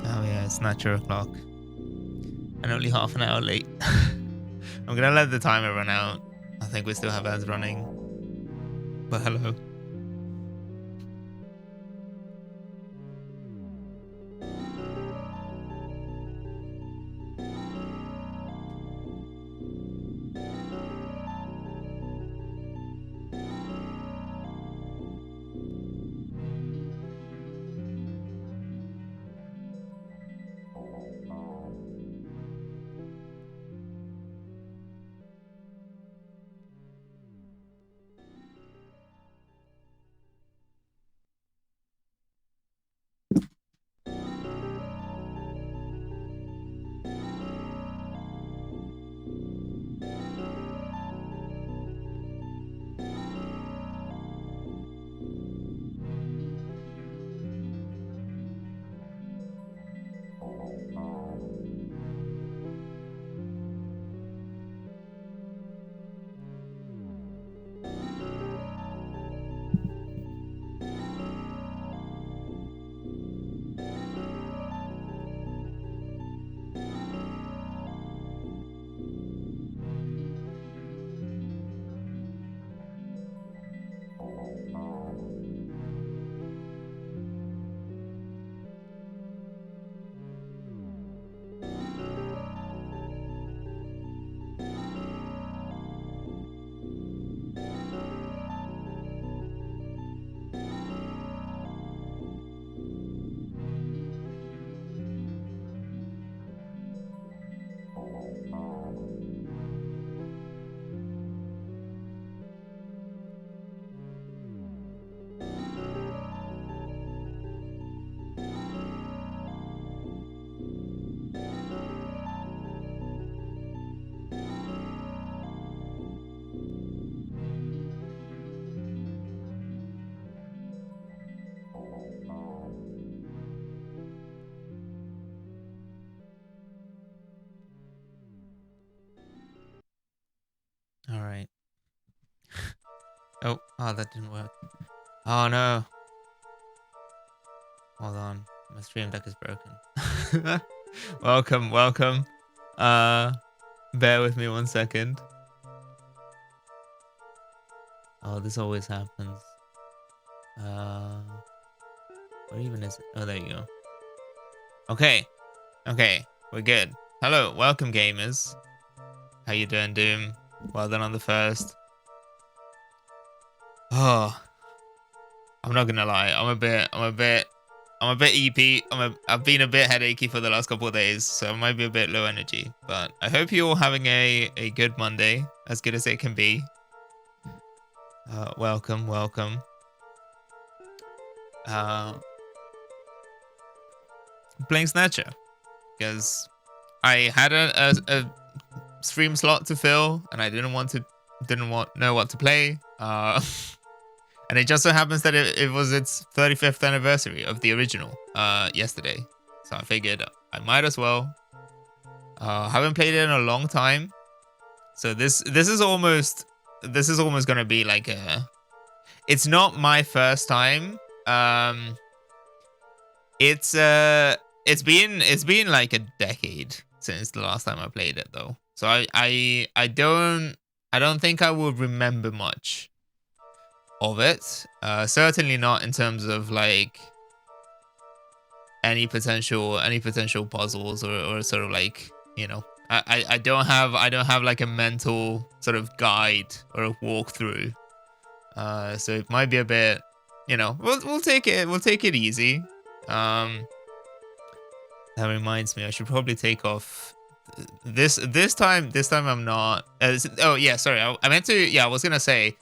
Oh yeah, it's Snatcher o'clock. And only half an hour late. I'm gonna let the timer run out. I think we still have ads running. But hello. All right. Oh, that didn't work. Oh no. Hold on. My stream deck is broken. welcome. Bear with me 1 second. Oh, this always happens. Where even is it? Oh, there you go. Okay, we're good. Hello, welcome gamers. How you doing, Doom? Well done on the first. Oh, I'm not gonna lie. I'm a bit EP. I've been a bit headachy for the last couple of days, so I might be a bit low energy. But I hope you're all having a good Monday, as good as it can be. Welcome. Playing Snatcher because I had a stream slot to fill and I didn't know what to play. And it just so happens that it was its 35th anniversary of the original yesterday. So I figured I might as well. Haven't played it in a long time. So this is almost gonna be like a. It's not my first time. It's been like a decade since the last time I played it though. So I don't think I will remember much of it. Certainly not in terms of like any potential puzzles or sort of like, you know, I don't have like a mental sort of guide or a walkthrough. So it might be a bit, you know, we'll take it easy. That reminds me, I should probably take off this time I'm not. Oh yeah, sorry. I meant to. Yeah, I was gonna say.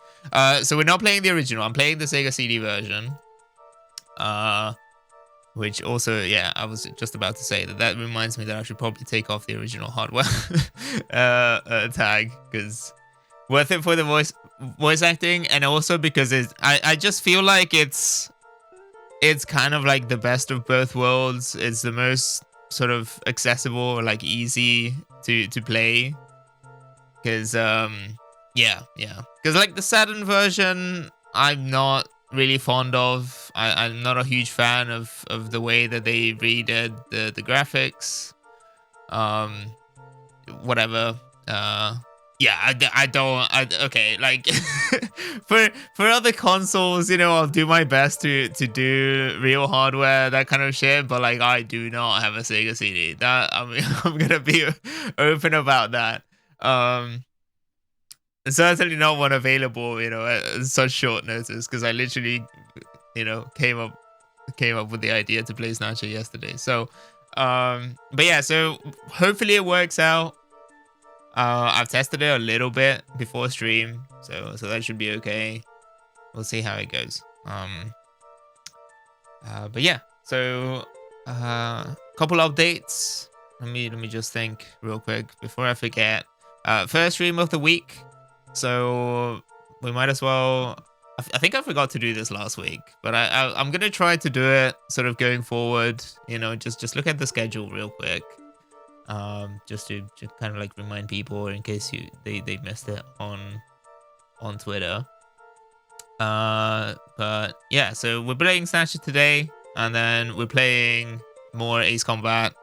So we're not playing the original. I'm playing the Sega CD version. Which also, yeah, I was just about to say that reminds me that I should probably take off the original hardware tag, because worth it for the voice acting, and also because I just feel like it's kind of like the best of both worlds. It's the most sort of accessible or like easy to play, because yeah, because like the Saturn version I'm not really fond of. I'm not a huge fan of the way that they redid the graphics. Whatever. Yeah, I don't. Okay, like for other consoles, you know, I'll do my best to do real hardware, that kind of shit. But like, I do not have a Sega CD. That I mean, I'm gonna be open about that. Certainly not one available, you know, at such short notice, because I literally, you know, came up with the idea to play Snatcher yesterday. So, but yeah, so hopefully it works out. I've tested it a little bit before stream, so that should be okay. We'll see how it goes. But yeah, so couple updates. Let me just think real quick before I forget. First stream of the week. So we might as well. I think I forgot to do this last week, but I'm gonna try to do it sort of going forward. You know, just look at the schedule real quick, just to kind of like remind people in case they missed it on Twitter. But yeah, so we're playing Snatcher today, and then we're playing more Ace Combat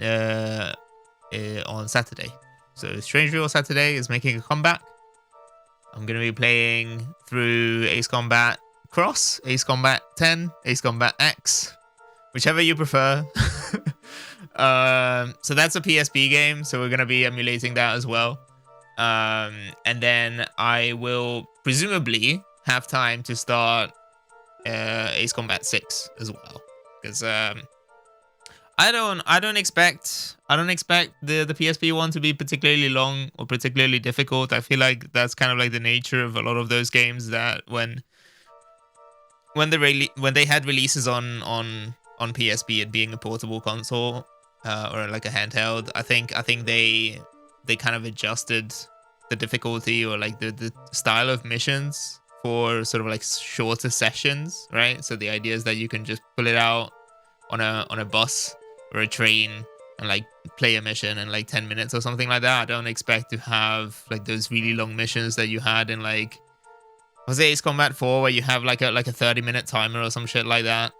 on Saturday. So Strange Real Saturday is making a comeback. I'm going to be playing through Ace Combat Cross, Ace Combat 10, Ace Combat X, whichever you prefer. So that's a PSP game, so we're going to be emulating that as well. And then I will presumably have time to start Ace Combat 6 as well, because I don't expect the PSP one to be particularly long or particularly difficult. I feel like that's kind of like the nature of a lot of those games, that when they had releases on PSP, it being a portable console or like a handheld, I think they kind of adjusted the difficulty or like the style of missions for sort of like shorter sessions, right? So the idea is that you can just pull it out on a bus or a train and like play a mission in like 10 minutes or something like that. I don't expect to have like those really long missions that you had in like, was it Ace Combat 4, where you have like a 30-minute timer or some shit like that.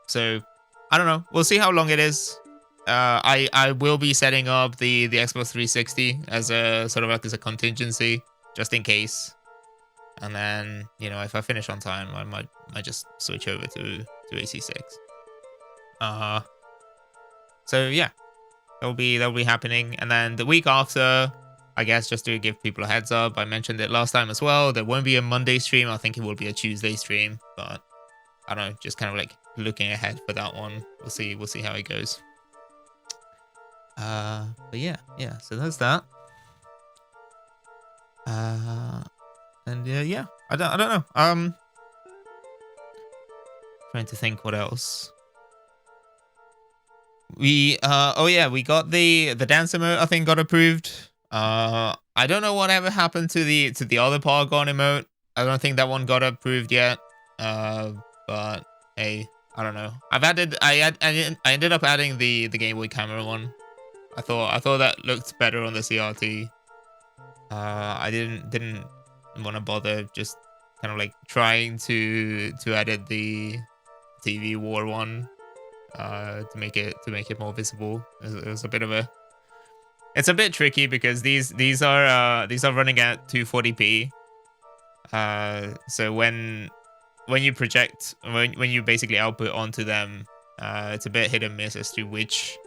So I don't know. We'll see how long it is. I will be setting up the Xbox 360 as a sort of like as a contingency, just in case. And then, you know, if I finish on time, I might just switch over to AC6. So yeah, that'll be happening. And then the week after, I guess, just to give people a heads up, I mentioned it last time as well, there won't be a Monday stream. I think it will be a Tuesday stream, but I don't know, just kind of like looking ahead for that one. We'll see how it goes. But yeah, so that's that. And yeah, I don't know. Trying to think what else. We we got the dance emote, I think, got approved. I don't know whatever happened to the other Polygon emote. I don't think that one got approved yet. But hey, I don't know. I ended up adding the Game Boy camera one. I thought that looked better on the CRT. I didn't want to bother just kind of like trying to edit the TV War one to make it more visible. It was a bit of a it's a bit tricky because these are running at 240p. So when you project when you basically output onto them, it's a bit hit and miss as to which.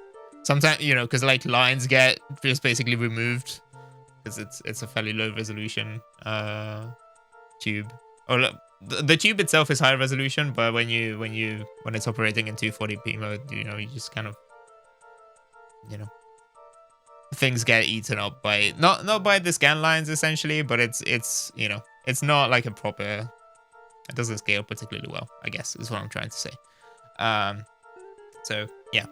Sometimes, you know, because like lines get just basically removed because it's a fairly low resolution tube. Or the tube itself is high resolution, but when it's operating in 240p mode, you know, you just kind of, you know, things get eaten up by not by the scan lines essentially, but it's you know, it's not like a proper. It doesn't scale particularly well, I guess, is what I'm trying to say. So yeah.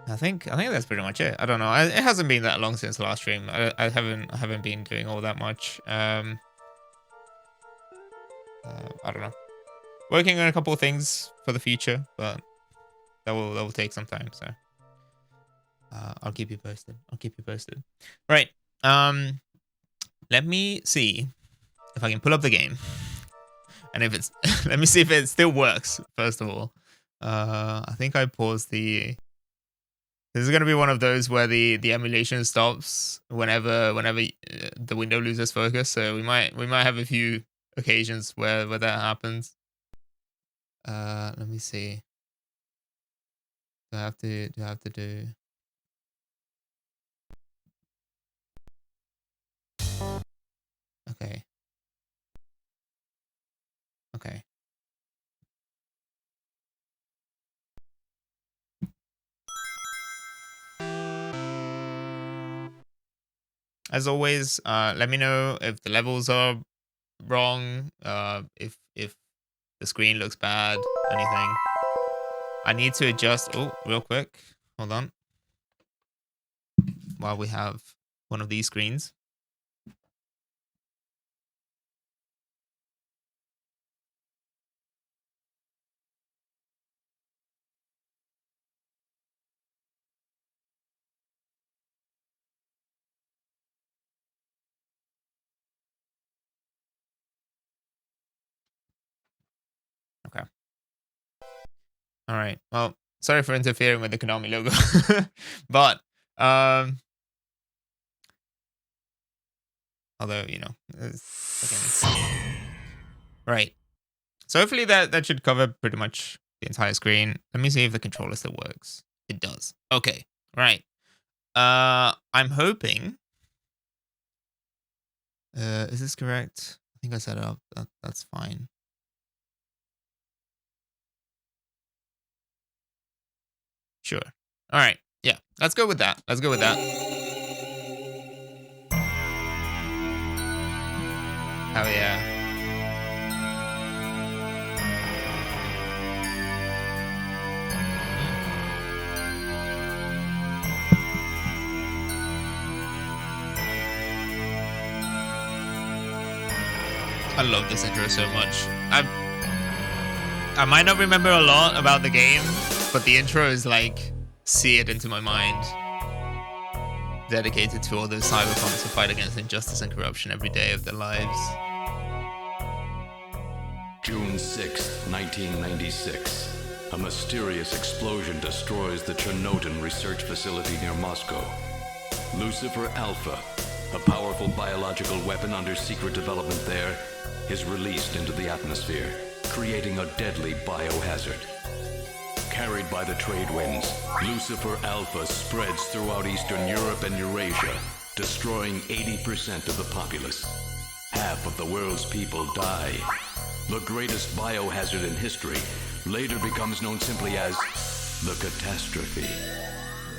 I think that's pretty much it. I don't know. It hasn't been that long since the last stream. I haven't been doing all that much. I don't know. Working on a couple of things for the future, but that will take some time. So I'll keep you posted. Right. Let me see if I can pull up the game, and if it's let me see if it still works. First of all, I think I paused the. This is gonna be one of those where the emulation stops whenever the window loses focus. So we might have a few occasions where that happens. Let me see. Do I have to do? Okay. Okay. As always, let me know if the levels are wrong, if the screen looks bad, anything. I need to adjust. Oh, real quick. Hold on. While we have one of these screens. Okay. All right. Well, sorry for interfering with the Konami logo, but although, you know, right. So hopefully that should cover pretty much the entire screen. Let me see if the controller still works. It does. Okay. Right. I'm hoping. Is this correct? I think I set it up. That's fine. Sure. All right. Yeah. Let's go with that. Hell yeah. I love this intro so much. I might not remember a lot about the game, but the intro is like seared into my mind. Dedicated to all those cyberpunks who fight against injustice and corruption every day of their lives. June 6, 1996. A mysterious explosion destroys the Chernobyl research facility near Moscow. Lucifer Alpha, a powerful biological weapon under secret development there, is released into the atmosphere, creating a deadly biohazard. Carried by the trade winds, Lucifer Alpha spreads throughout Eastern Europe and Eurasia, destroying 80% of the populace. Half of the world's people die. The greatest biohazard in history later becomes known simply as the catastrophe.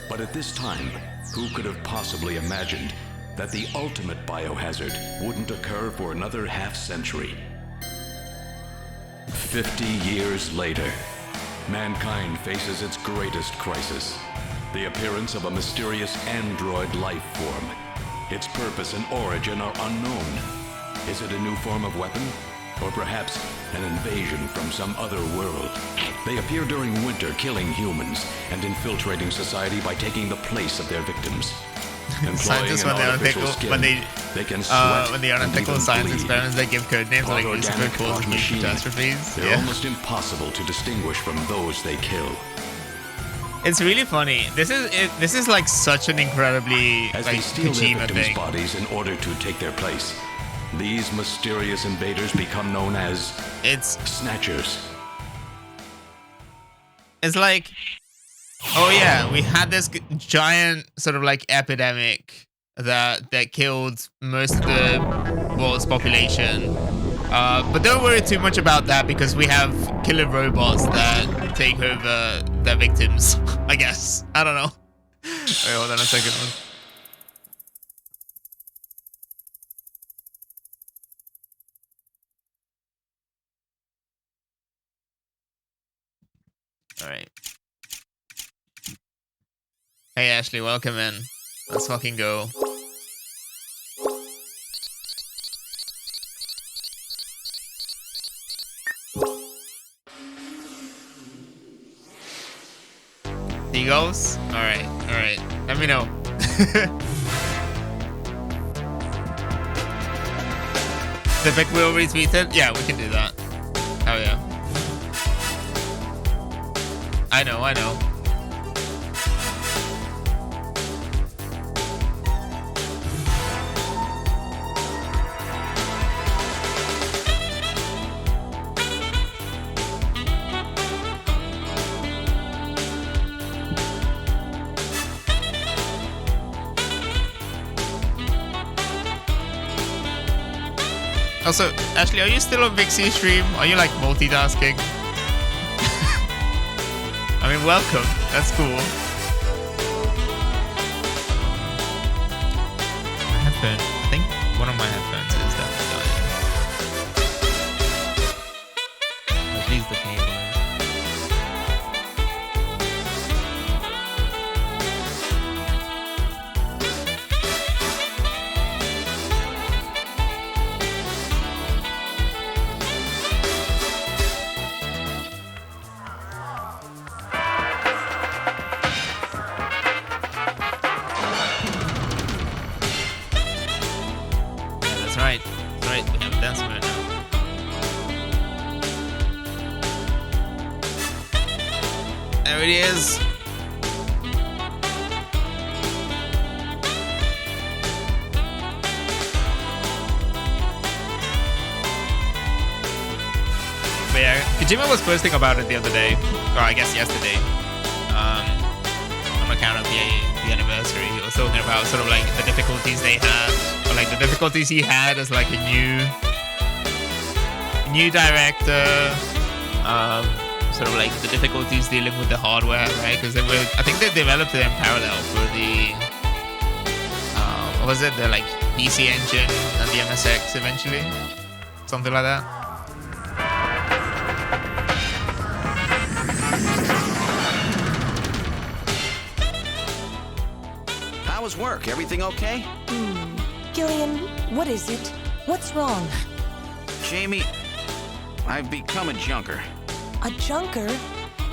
But at this time, who could have possibly imagined that the ultimate biohazard wouldn't occur for another half-century? 50 years later, mankind faces its greatest crisis, the appearance of a mysterious android life form. Its purpose and origin are unknown. Is it a new form of weapon? Or perhaps an invasion from some other world? They appear during winter, killing humans and infiltrating society by taking the place of their victims. Scientists, when they're on unethical science experiments, they give code names like Lucifer causes huge catastrophes. They're almost impossible to distinguish from those they kill. It's really funny. This is like such an incredibly As like they steal their Kojima victims' thing. bodies in order to take their place, these mysterious invaders become known as Snatchers. It's like, oh yeah, we had this giant sort of like epidemic that killed most of the world's population. But don't worry too much about that because we have killer robots that take over their victims, I guess. I don't know. Wait, hold on a second. All right. Hey Ashley, welcome in. Let's fucking go. Seagulls? Alright, alright. Let me know. The Vic will retweet it? Yeah, we can do that. Oh yeah. I know. Also, Ashley, are you still on Vixie stream? Are you like multitasking? I mean, welcome. That's cool. My headphone. I think one of my headphones is definitely dying. At least the cable is. There it is. But yeah, Kojima was posting about it the other day, or I guess yesterday, on account of the anniversary. He was talking about sort of like the difficulties they had, or like the difficulties he had as like a new director. Sort of like the difficulties dealing with the hardware, right? Because I think they developed it in parallel for the, what was it? The like PC engine and the MSX eventually, something like that. How was work? Everything okay? Gillian, what is it? What's wrong? Jamie, I've become a junker. A junker?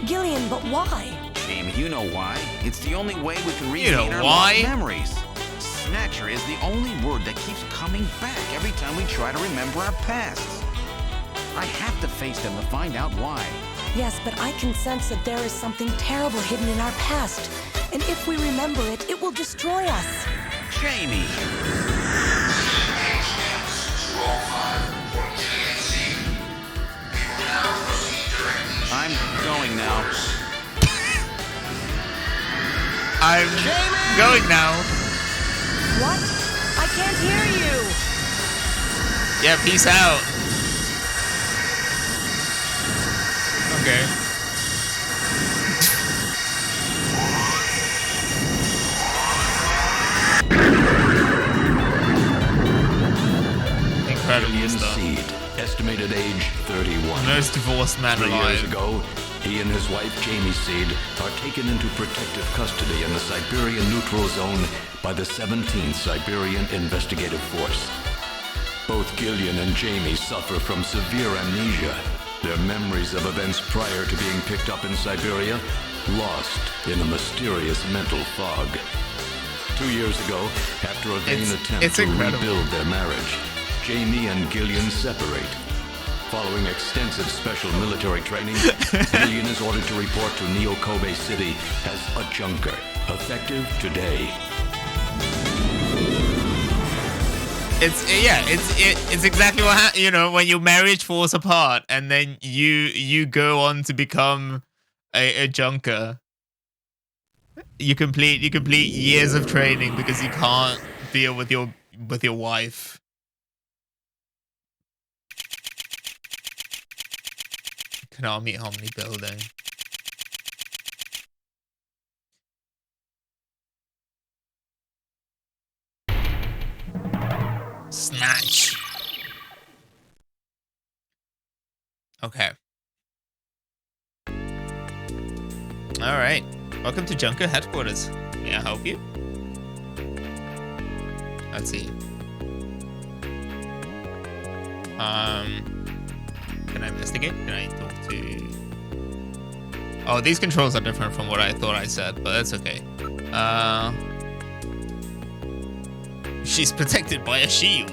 Gillian, but why? Jamie, you know why. It's the only way we can You know regain our why? lost memories. Snatcher is the only word that keeps coming back every time we try to remember our pasts. I have to face them to find out why. Yes, but I can sense that there is something terrible hidden in our past. And if we remember it, it will destroy us. Jamie! I'm going now. I'm going now. What? I can't hear you. Yeah, peace out. Okay. Incredible stuff. Seed, estimated age 31. Most divorced man 3 alive. years ago, he and his wife Jamie Seed are taken into protective custody in the Siberian Neutral Zone by the 17th Siberian Investigative Force. Both Gillian and Jamie suffer from severe amnesia. Their memories of events prior to being picked up in Siberia lost in a mysterious mental fog. 2 years ago, after a vain attempt to rebuild their marriage, Jamie and Gillian separate. Following extensive special military training, Gillian is ordered to report to Neo-Kobe City as a junker, effective today. It's exactly what when your marriage falls apart and then you go on to become a junker. You complete years of training because you can't deal with your wife. Konami Omni building. Snatch. Okay. All right. Welcome to Junker headquarters. May I help you? Let's see. Can I investigate? Can I talk to... Oh, these controls are different from what I thought I said, but that's okay. She's protected by a shield.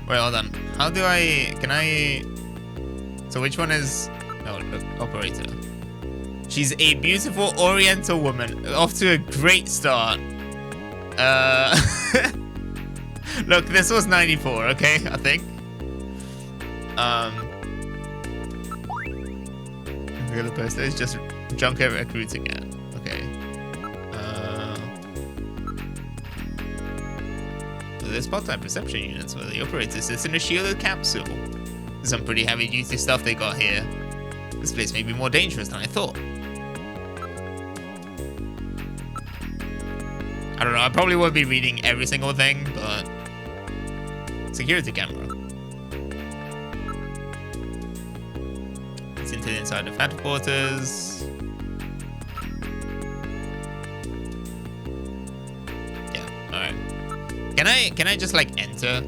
Wait, hold on. How do I... Can I... So which one is... Oh, look, operator. She's a beautiful Oriental woman. Off to a great start. Look, this was 94, okay? I think. The other poster is just junker recruiting it. Okay. There's part-time reception units where the operator sits in a shielded capsule. There's some pretty heavy-duty stuff they got here. This place may be more dangerous than I thought. I don't know, I probably won't be reading every single thing, but... Security camera. It's into the inside of headquarters. Yeah, alright. Can I just, like, enter?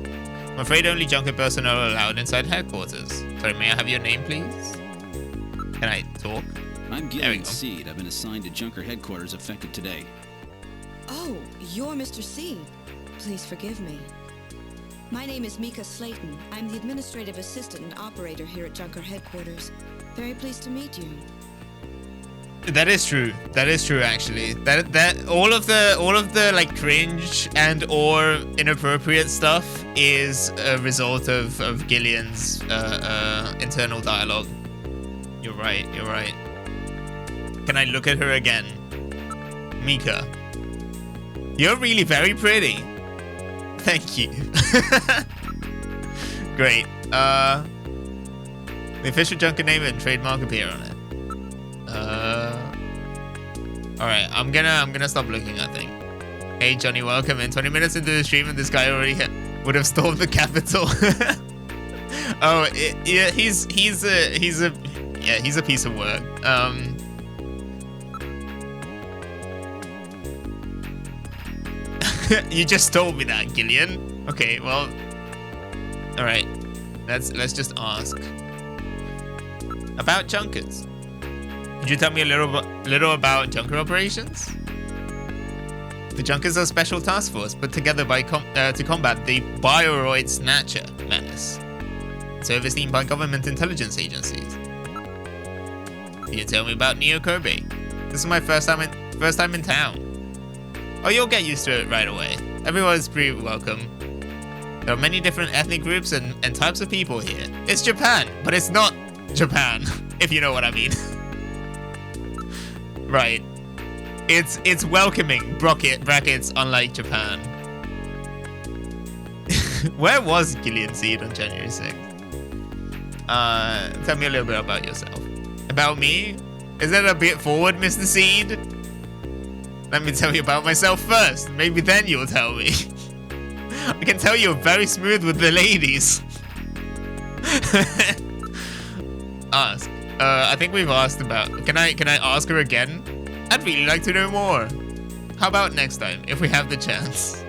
I'm afraid only junker personnel are allowed inside headquarters. Sorry, may I have your name, please? Can I talk? I'm Gillian Seed. I've been assigned to junker headquarters effective today. Oh, you're Mr. Seed. Please forgive me. My name is Mika Slayton. I'm the administrative assistant and operator here at Junker headquarters. Very pleased to meet you. That is true. That is true, actually. That all of the like cringe and or inappropriate stuff is a result of Gillian's internal dialogue. You're right. You're right. Can I look at her again? Mika. You're really very pretty. Thank you. Great. The official junker name and trademark appear on it. Alright, I'm gonna stop looking, I think. Hey Johnny, welcome in. 20 minutes into the stream and this guy already would have stormed the Capitol. Oh, yeah, he's a piece of work. You just told me that, Gillian. Okay, well, all right. Let's just ask about junkers. Could you tell me a little about junker operations? The junkers are a special task force put together by to combat the Bioroid Snatcher menace. It's overseen by government intelligence agencies. Can you tell me about Neo-Kobe? This is my first time in town. Oh, you'll get used to it right away. Everyone's pretty welcome. There are many different ethnic groups and types of people here. It's Japan, but it's not Japan, if you know what I mean. Right. It's welcoming, brackets, unlike Japan. Where was Gillian Seed on January 6th? Tell me a little bit about yourself. About me? Is that a bit forward, Mr. Seed? Let me tell you about myself first. Maybe then you'll tell me. I can tell you're very smooth with the ladies. Ask. I think we've asked about. Can I ask her again? I'd really like to know more. How about next time, if we have the chance?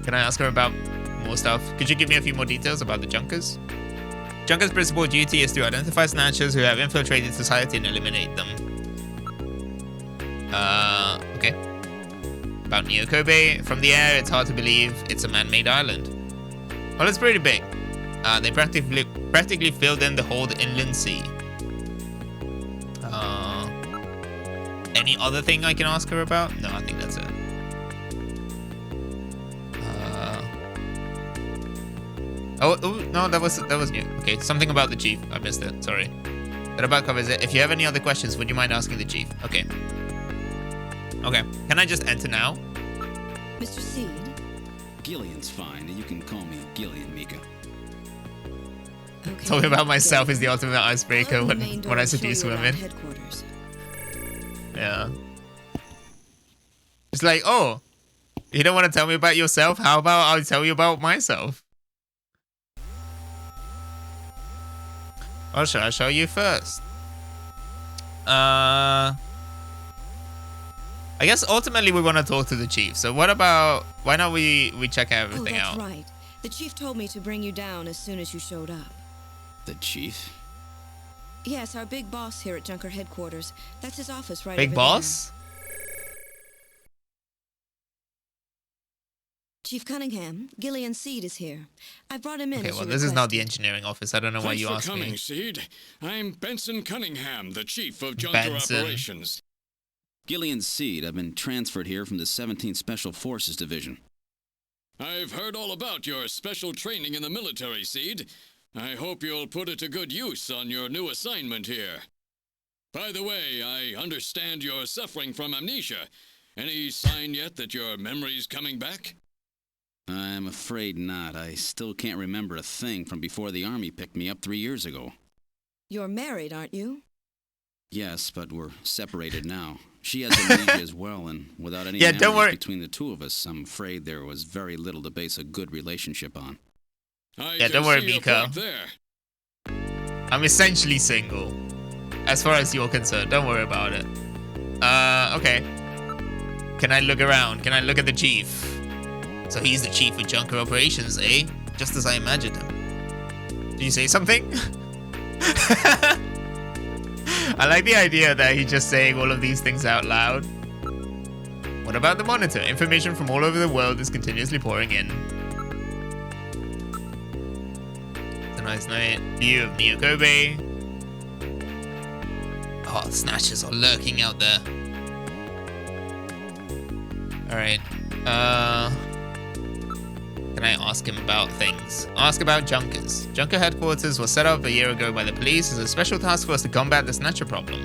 Can I ask her about more stuff? Could you give me a few more details about the Junkers? Junkers' principal duty is to identify Snatchers who have infiltrated society and eliminate them. Okay. About Neo Kobe. From the air, it's hard to believe it's a man-made island. Well, it's pretty big. They practically filled in the whole inland sea. Any other thing I can ask her about? No, I think that's it. Oh no, that was new. Okay, something about the chief. I missed it. Sorry. That about covers it. If you have any other questions, would you mind asking the chief? Okay. Okay. Can I just enter now? Mr. Seed? Gillian's fine. You can call me Gillian, Mika. Okay. Talking about myself is the ultimate icebreaker when I seduce women. Headquarters. Yeah. It's like, oh, you don't want to tell me about yourself? How about I'll tell you about myself? Or should I show you first? I guess ultimately we want to talk to the chief. So what about, why don't we check everything out? Oh, that's right. The chief told me to bring you down as soon as you showed up. The chief? Yes, our big boss here at Junker headquarters. That's his office right Big over boss? there. Chief Cunningham, Gillian Seed is here. I brought him in. Okay, as well, you this is not the requested. engineering office. I don't know why you Thanks asked for coming, me. Seed. I'm Benson Cunningham, the chief of Junker Benson. Operations. Gillian Seed. I've been transferred here from the 17th Special Forces Division. I've heard all about your special training in the military, Seed. I hope you'll put it to good use on your new assignment here. By the way, I understand you're suffering from amnesia. Any sign yet that your memory's coming back? I'm afraid not. I still can't remember a thing from before the Army picked me up 3 years ago. You're married, aren't you? Yes, but we're separated now. She has amnesia as well, and without any Yeah, don't memories worry. between the two of us, I'm afraid there was very little to base a good relationship on. Yeah, don't worry, Mika. I'm essentially single. As far as you're concerned, don't worry about it. Okay. Can I look around? Can I look at the chief? So he's the chief of Junker Operations, eh? Just as I imagined him. Did you say something? I like the idea that he's just saying all of these things out loud. What about the monitor? Information from all over the world is continuously pouring in. It's a nice night view of Neo Kobe. Oh, Snatchers are lurking out there. Alright. Can I ask him about things? Ask about Junkers. Junker headquarters was set up a year ago by the police as a special task force to combat the Snatcher problem.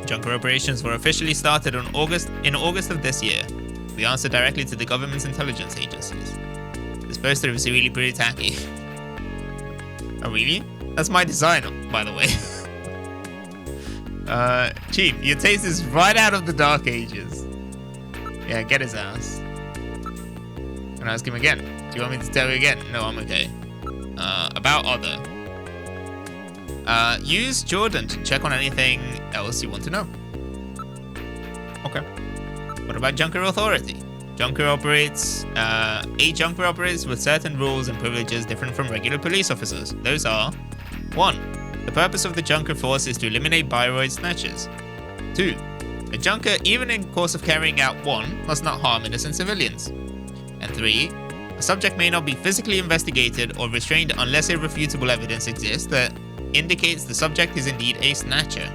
Junker operations were officially started in August of this year. We answer directly to the government's intelligence agencies. This poster is really pretty tacky. Oh really? That's my design, by the way. Chief, your taste is right out of the Dark Ages. Yeah, get his ass. Can I ask him again? Do you want me to tell you again? No, I'm okay. About other. Use Jordan to check on anything else you want to know. Okay. What about Junker Authority? Junker operates, a Junker operates with certain rules and privileges different from regular police officers. Those are: 1. The purpose of the Junker force is to eliminate Bioroid Snatchers. 2. A Junker, even in course of carrying out one, must not harm innocent civilians. And 3. A subject may not be physically investigated or restrained unless irrefutable evidence exists that indicates the subject is indeed a Snatcher.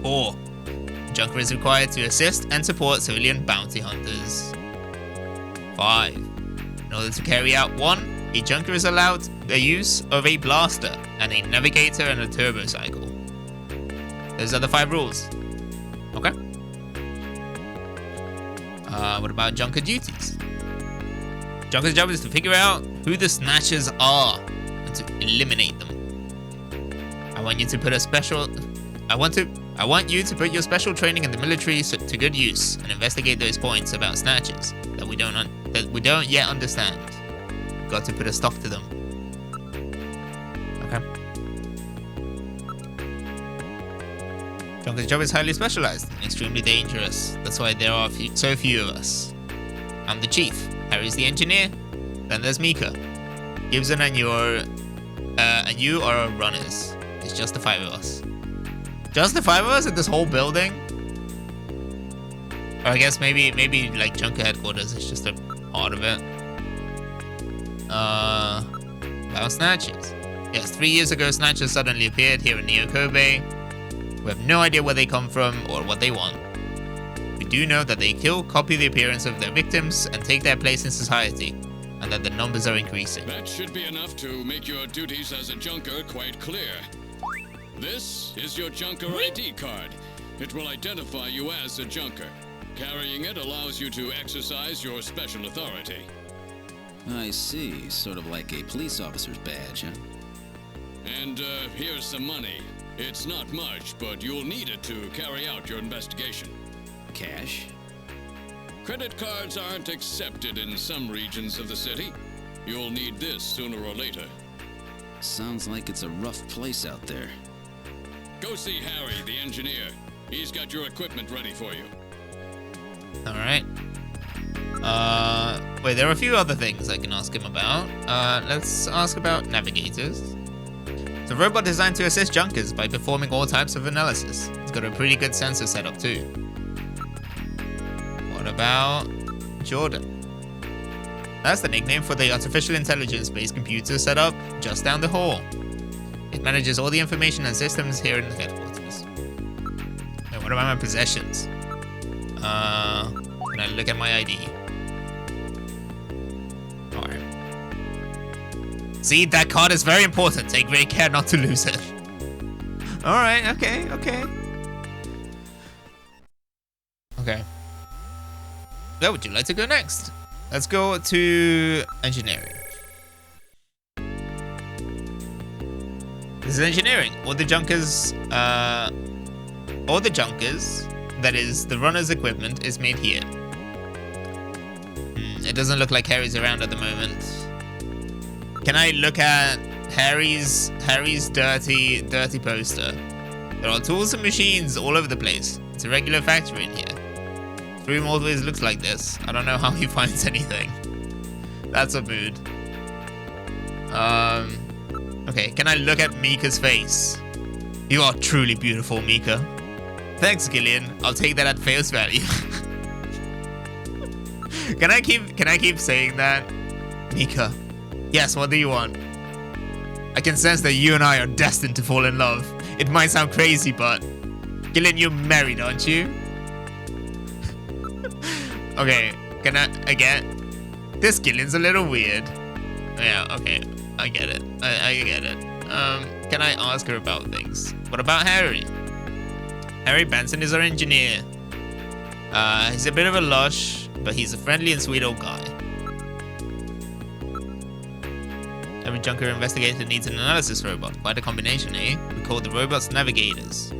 4. A Junker is required to assist and support civilian bounty hunters. 5. In order to carry out one, a Junker is allowed the use of a blaster and a navigator and a turbo cycle. Those are the 5 rules. Okay. What about Junker duties? Junker's job is to figure out who the Snatchers are and to eliminate them. I want you to put your special training in the military to good use and investigate those points about Snatchers that we don't yet understand. We've got to put a stop to them. Okay. Junker's job is highly specialized and extremely dangerous. That's why there are so few of us. I'm the chief. Harry's the engineer. Then there's Mika. Gibson and you are our runners. It's just the 5 of us. Just the 5 of us in this whole building? Or I guess maybe like Junker headquarters is just a part of it. About Snatchers. Yes, 3 years ago, Snatchers suddenly appeared here in Neo Kobe. We have no idea where they come from or what they want. We do know that they kill, copy the appearance of their victims, and take their place in society, and that the numbers are increasing. That should be enough to make your duties as a Junker quite clear. This is your Junker ID card. It will identify you as a Junker. Carrying it allows you to exercise your special authority. I see. Sort of like a police officer's badge, huh? And here's some money. It's not much, but you'll need it to carry out your investigation. Cash? Credit cards aren't accepted in some regions of the city. You'll need this sooner or later. Sounds like it's a rough place out there. Go see Harry, the engineer. He's got your equipment ready for you. Alright. Wait, there are a few other things I can ask him about. Let's ask about navigators. It's a robot designed to assist Junkers by performing all types of analysis. It's got a pretty good sensor setup too. What about Jordan? That's the nickname for the artificial intelligence-based computer set up just down the hall. It manages all the information and systems here in the headquarters. And what about my possessions? Can I look at my ID? Alright. See, that card is very important. Take great care not to lose it. Alright, okay. Okay. Where would you like to go next? Let's go to engineering. This is engineering. All the Junkers, that is, the runner's equipment is made here. It doesn't look like Harry's around at the moment. Can I look at Harry's dirty poster? There are tools and machines all over the place. It's a regular factory in here. The room always looks like this. I don't know how he finds anything. That's a mood. Okay, can I look at Mika's face? You are truly beautiful, Mika. Thanks, Gillian. I'll take that at face value. Can I keep saying that? Mika. Yes, what do you want? I can sense that you and I are destined to fall in love. It might sound crazy, but Gillian, you're married, aren't you? Okay, can I get this? Gillian's a little weird. Yeah, okay, I get it. I get it. Can I ask her about things? What about Harry? Harry Benson is our engineer. He's a bit of a lush, but he's a friendly and sweet old guy. Every Junker investigator needs an analysis robot. Quite a combination, eh? We call the robots navigators.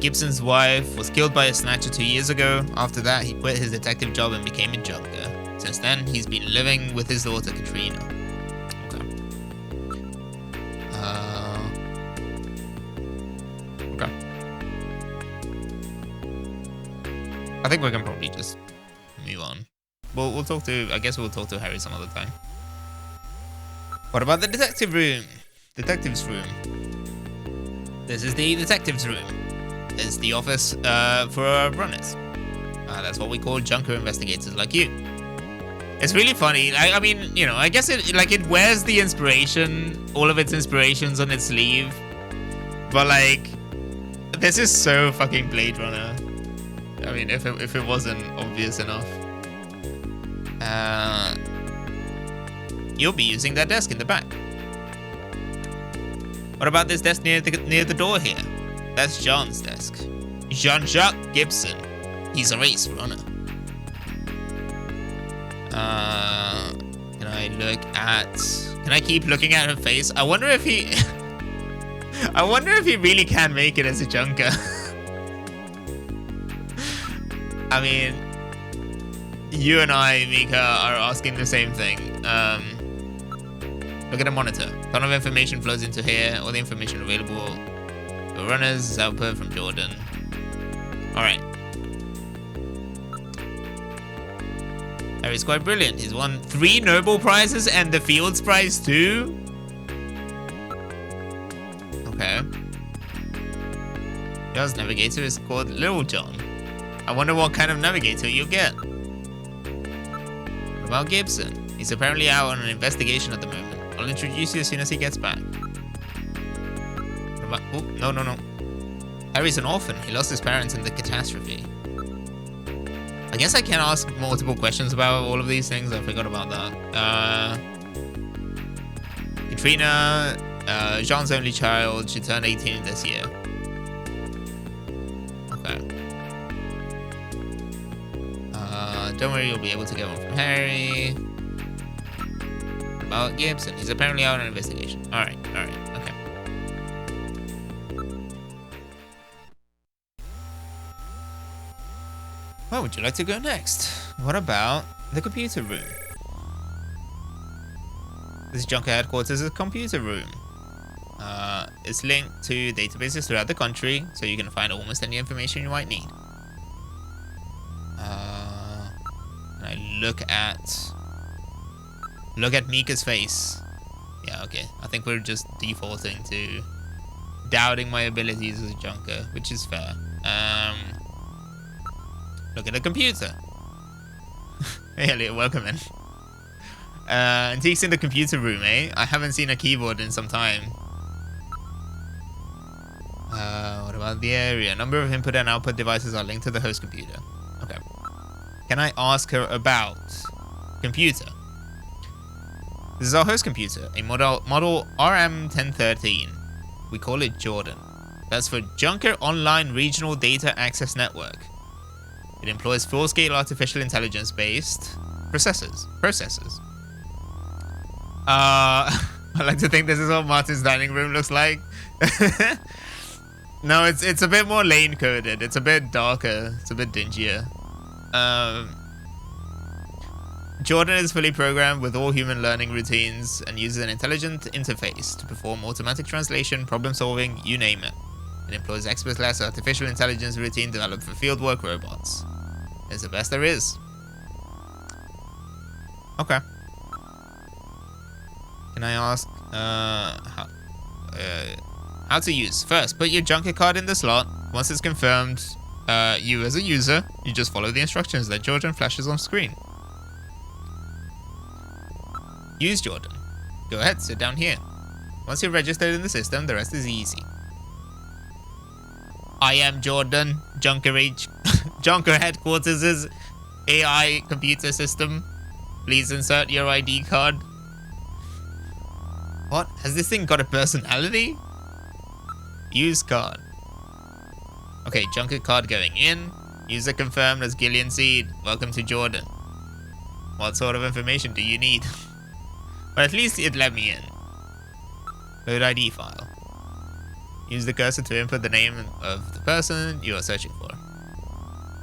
Gibson's wife was killed by a Snatcher 2 years ago. After that, he quit his detective job and became a Junker. Since then, he's been living with his daughter, Katrina. Okay. Okay. I think we can probably just move on. We'll talk to, I guess we'll talk to Harry some other time. What about the detective room? Detective's room. This is the detective's room. It's the office for runners. That's what we call Junker investigators like you. It's really funny. I mean, you know, I guess it wears the inspiration, all of its inspirations on its sleeve. But like, this is so fucking Blade Runner. I mean, if it wasn't obvious enough. You'll be using that desk in the back. What about this desk near the door here? That's John's desk. Jean-Jacques Gibson. He's a race runner. Can I look at... Can I keep looking at her face? I wonder if he... I wonder if he really can make it as a Junker. I mean... You and I, Mika, are asking the same thing. Look at the monitor. A ton of information flows into here. All the information available For runners, output from Jordan. Alright. Harry's quite brilliant. He's won 3 Nobel Prizes and the Fields Prize too. Okay. John's navigator is called Little John. I wonder what kind of navigator you'll get. What about Gibson? He's apparently out on an investigation at the moment. I'll introduce you as soon as he gets back. What about... Oh, no. Harry's an orphan. He lost his parents in the catastrophe. I guess I can ask multiple questions about all of these things. I forgot about that. Katrina, Jean's only child. She turned 18 this year. Okay. Don't worry, you'll be able to get one from Harry. About Gibson. He's apparently out on an investigation. Alright, okay. Where would you like to go next? What about the computer room? This Junker headquarters is a computer room. It's linked to databases throughout the country, so you can find almost any information you might need. And I look at Mika's face. Yeah, okay. I think we're just defaulting to doubting my abilities as a Junker, which is fair. Look at the computer. Hey Elliot, welcome in. Antiques in the computer room, eh? I haven't seen a keyboard in some time. What about the area? A number of input and output devices are linked to the host computer. Okay. Can I ask her about computer? This is our host computer, a model RM1013. We call it Jordan. That's for Junker Online Regional Data Access Network. It employs full-scale artificial intelligence-based processors. I like to think this is what Martin's dining room looks like. No, it's a bit more lane-coded. It's a bit darker. It's a bit dingier. Jordan is fully programmed with all human learning routines and uses an intelligent interface to perform automatic translation, problem-solving, you name it. It employs expert-class artificial intelligence routine developed for fieldwork robots. It's the best there is. Okay. Can I ask how to use? First, put your Junker card in the slot. Once it's confirmed, you as a user, you just follow the instructions that Jordan flashes on screen. Use Jordan. Go ahead, sit down here. Once you're registered in the system, the rest is easy. I am Jordan, Junker headquarters' AI computer system. Please insert your ID card. What? Has this thing got a personality? Use card. Okay, Junker card going in. User confirmed as Gillian Seed. Welcome to Jordan. What sort of information do you need? But at least it let me in. Load ID file. Use the cursor to input the name of the person you are searching for.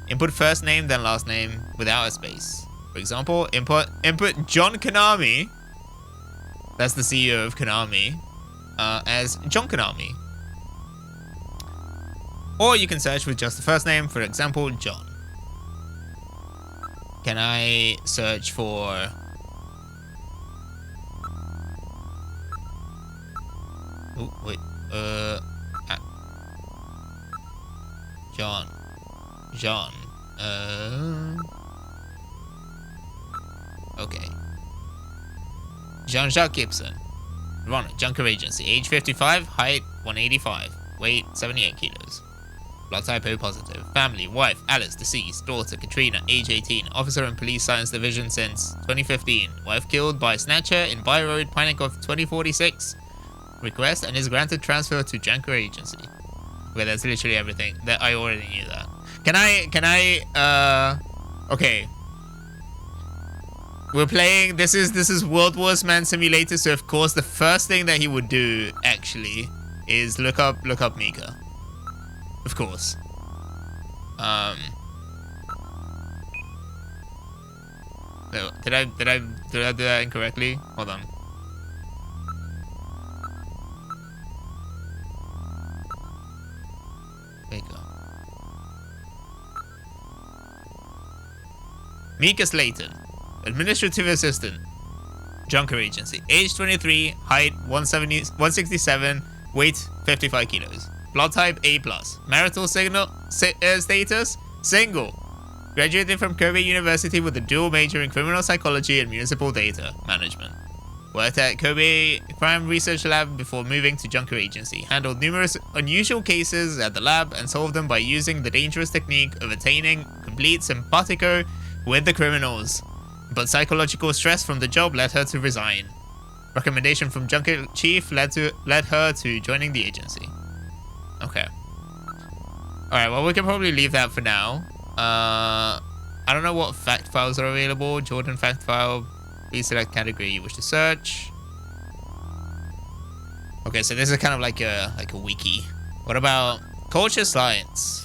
Input first name, then last name, without a space. For example, input John Konami. That's the CEO of Konami. As John Konami. Or you can search with just the first name, for example, John. Can I search for... Oh, wait. John. Okay. Jean-Jacques Gibson. Runner, Junker Agency. Age 55, height 185, weight 78 kilos. Blood type O positive. Family, wife, Alice, deceased. Daughter, Katrina, age 18. Officer in Police Science Division since 2015. Wife killed by Snatcher in Byroad, Panic of 2046. Request and is granted transfer to Junker Agency. Okay, that's literally everything. That I already knew that. Can I okay. We're playing, this is World Wars Man Simulator, so of course the first thing that he would do actually is look up Mika. Of course. No, did I do that incorrectly? Hold on. Mika Slayton, Administrative Assistant, Junker Agency. Age 23, height 167, weight 55 kilos. Blood type A+. Marital status, single. Graduated from Kobe University with a dual major in criminal psychology and municipal data management. Worked at Kobe Crime Research Lab before moving to Junker Agency. Handled numerous unusual cases at the lab and solved them by using the dangerous technique of attaining complete simpatico with the criminals. But psychological stress from the job led her to resign. Recommendation from Junker Chief led her to joining the agency. Okay. Alright, well, we can probably leave that for now. I don't know what fact files are available. Jordan fact file. Please select category you wish to search. Okay, so this is kind of like a wiki. What about culture science?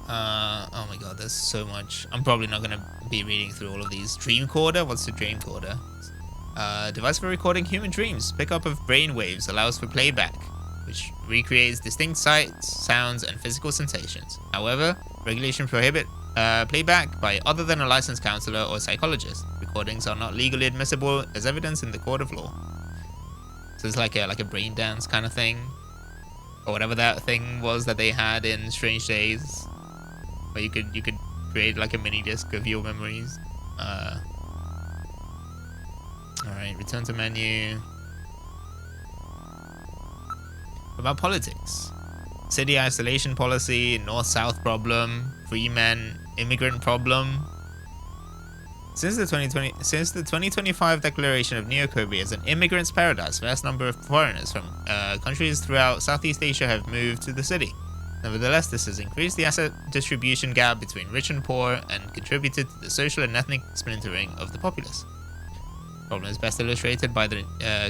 Oh my god, there's so much. I'm probably not gonna be reading through all of these. Dreamcorder? What's the dreamcorder? Device for recording human dreams. Pickup of brain waves allows for playback, which recreates distinct sights, sounds, and physical sensations. However, regulations prohibit playback by other than a licensed counselor or psychologist. Recordings are not legally admissible as evidence in the court of law. So it's like a brain dance kind of thing, or whatever that thing was that they had in Strange Days, where you could create like a mini disc of your memories. All right, return to menu. About politics. City isolation policy, north-south problem, free men, immigrant problem. Since the 2025 declaration of Neo Kobe as an immigrant's paradise, vast number of foreigners from countries throughout Southeast Asia have moved to the city. Nevertheless, this has increased the asset distribution gap between rich and poor and contributed to the social and ethnic splintering of the populace. The problem is best illustrated by the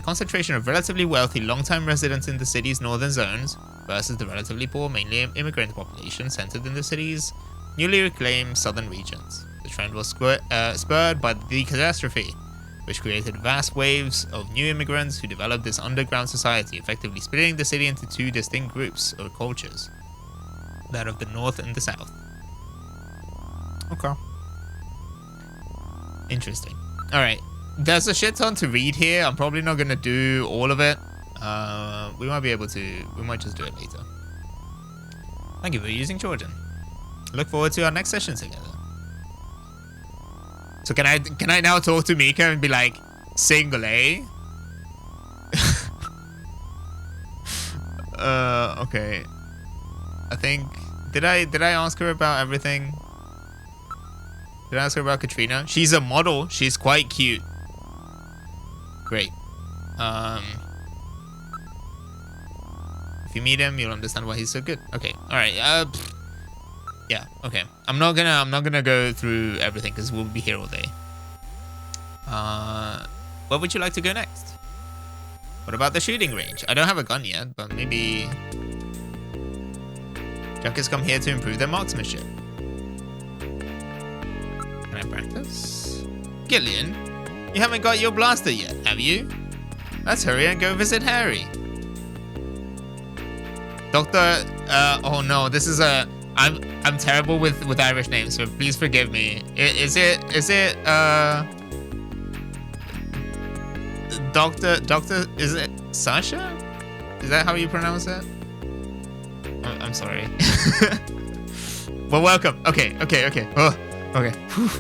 concentration of relatively wealthy long-time residents in the city's northern zones versus the relatively poor, mainly immigrant population centered in the city's newly reclaimed southern regions. The trend was spurred by the catastrophe, which created vast waves of new immigrants who developed this underground society, effectively splitting the city into two distinct groups or cultures, that of the north and the south. Okay. Interesting. Alright. There's a shit ton to read here. I'm probably not going to do all of it. We might be able to. We might just do it later. Thank you for using Jordan. Look forward to our next session together. So can I now talk to Mika and be like, single, eh? Okay. I think did I ask her about everything? Did I ask her about Katrina? She's a model. She's quite cute. Great. If you meet him, you'll understand why he's so good. Okay. All right. Yeah. Okay. I'm not gonna go through everything because we'll be here all day. Where would you like to go next? What about the shooting range? I don't have a gun yet, but maybe Junkers come here to improve their marksmanship. Can I practice? Gillian, you haven't got your blaster yet, have you? Let's hurry and go visit Harry. Doctor, oh no, this is a, I'm terrible with Irish names, so please forgive me. Is it, Doctor, is it Sasha? Is that how you pronounce it? I'm sorry. Well, welcome. Okay. Oh, okay. Whew.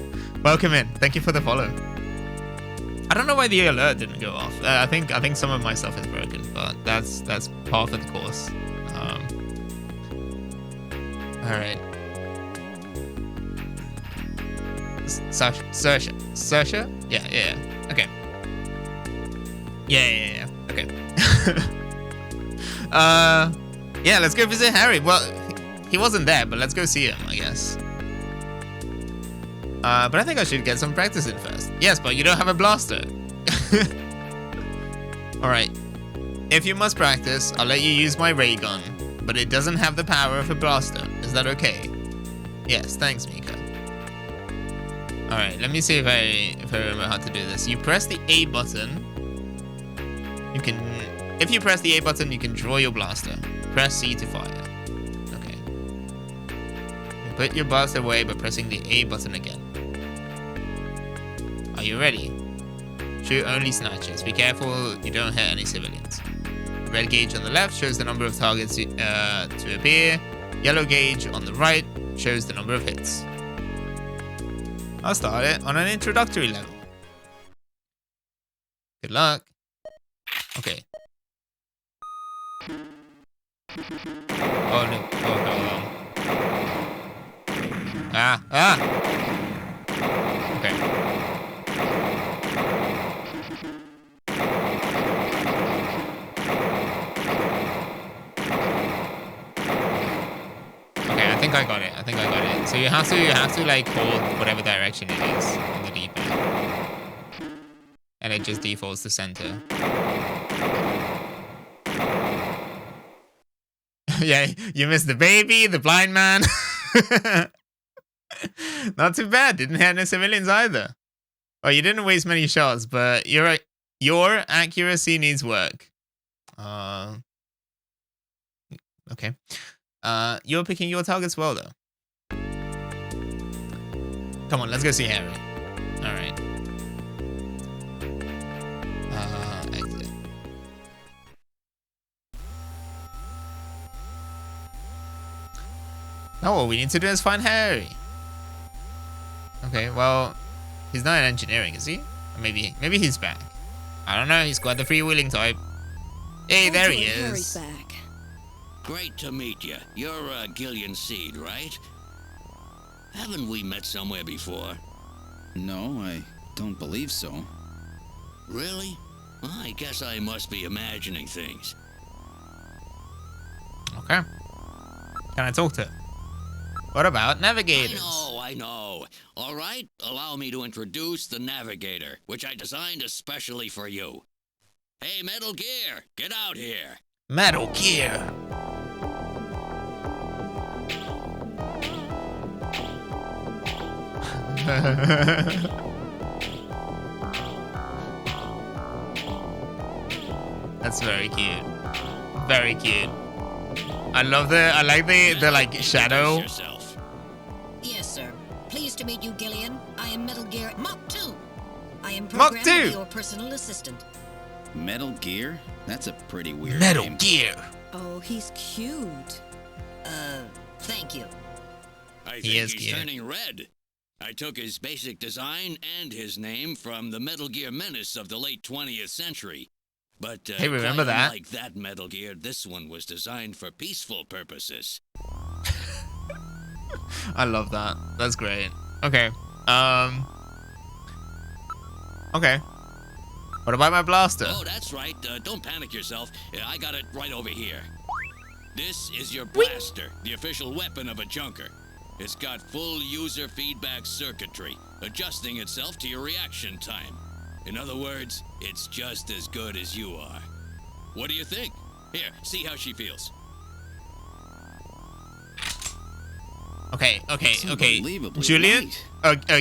Welcome in. Thank you for the follow. I don't know why the alert didn't go off. I think some of my stuff is broken, but that's part of the course. All right. Sasha? Yeah. Okay. Yeah. Okay. Yeah, let's go visit Harry. Well, he wasn't there, but let's go see him, I guess. But I think I should get some practice in first. Yes, but you don't have a blaster. Alright. If you must practice, I'll let you use my ray gun, but it doesn't have the power of a blaster. Is that okay? Yes, thanks, Mika. Alright, let me see if I remember how to do this. You press the A button. If you press the A button, you can draw your blaster. Press C to fire. Okay. You put your blaster away by pressing the A button again. Are you ready? Shoot only Snatchers. Be careful you don't hit any civilians. Red gauge on the left shows the number of targets to appear. Yellow gauge on the right shows the number of hits. I'll start it on an introductory level. Good luck. Okay. Oh no. Oh no. Ah! Okay. I think I got it. So you have to like hold whatever direction it is on the D-pad. And it just defaults to center. Yeah, you missed the baby, the blind man. Not too bad. Didn't hit no civilians either. Oh, you didn't waste many shots, but your accuracy needs work. Okay. You're picking your targets well, though. Come on, let's go see Harry. All right. Exit. Now all we need to do is find Harry. Okay, well, he's not in engineering, is he? Or maybe he's back. I don't know. He's got the freewheeling type. Hey, there he is. Harry's back. Great to meet you. You're Gillian Seed, right? Haven't we met somewhere before? No, I don't believe so. Really? Well, I guess I must be imagining things. Okay. Can I talk to him? What about navigators? I know. All right, allow me to introduce the Navigator, which I designed especially for you. Hey, Metal Gear, get out here. Metal Gear. That's very cute. Very cute. I like the like shadow. Yourself. Yes, sir. Pleased to meet you, Gillian. I am Metal Gear Mach 2. I am Mach programmed 2. to be your personal assistant. Metal Gear? That's a pretty weird Metal name. Gear. Oh, he's cute. Thank you. I think He is he's cute. turning red. I took his basic design and his name from the Metal Gear Menace of the late 20th century. But Hey, remember quite that? unlike that Metal Gear, this one was designed for peaceful purposes. I love that. That's great. Okay. Okay. What about my blaster? Oh, that's right. Don't panic yourself. I got it right over here. This is your blaster, the official weapon of a junker. It's got full user feedback circuitry, adjusting itself to your reaction time. In other words, it's just as good as you are. What do you think? Here, see how she feels. Okay. unbelievably Julian?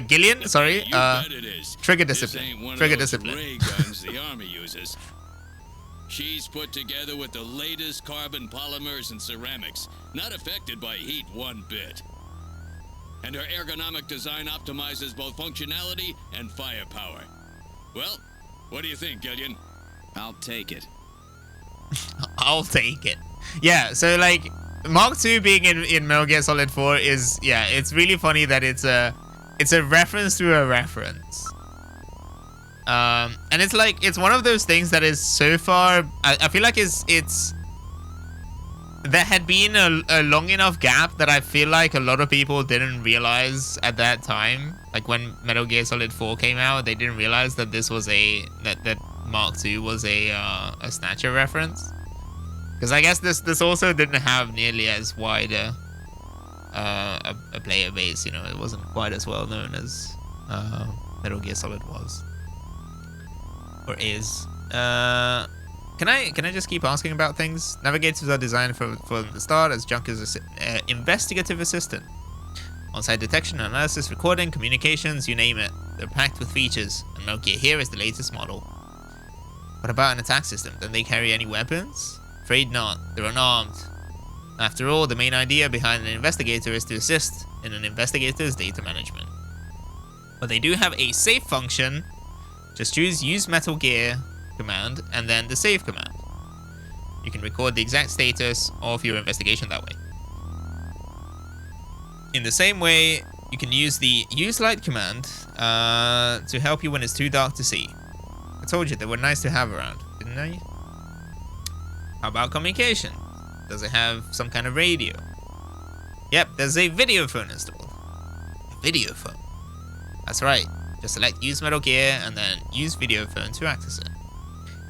Gillian? Sorry. You bet it is. Trigger This discipline. ain't one of Trigger those discipline. ray guns the Army uses. She's put together with the latest carbon polymers and ceramics, not affected by heat one bit. And her ergonomic design optimizes both functionality and firepower. Well, what do you think, Gillian? I'll take it. I'll take it. Yeah, so like Mark II being in Metal Gear Solid 4 is, yeah, it's really funny that it's a reference to a reference. And it's like, it's one of those things that is so far, I feel like it's there had been a long enough gap that I feel like a lot of people didn't realize at that time. Like when Metal Gear Solid 4 came out, they didn't realize that this was that Mark II was a Snatcher reference. Because I guess this also didn't have nearly as wide a player base. You know, it wasn't quite as well known as Metal Gear Solid was or is. Can I just keep asking about things? Navigators are designed from the start as Junker's investigative assistant. On-site detection, analysis, recording, communications, you name it. They're packed with features, and Metal Gear here is the latest model. What about an attack system? Don't they carry any weapons? Afraid not. They're unarmed. After all, the main idea behind an investigator is to assist in an investigator's data management. But they do have a save function. Just choose use Metal Gear command and then the save command. You can record the exact status of your investigation that way. In the same way, you can use the use light command to help you when it's too dark to see. I told you they were nice to have around, didn't I? How about communication? Does it have some kind of radio? Yep, there's a video phone installed. A video phone. That's right. Just select use Metal Gear and then use video phone to access it.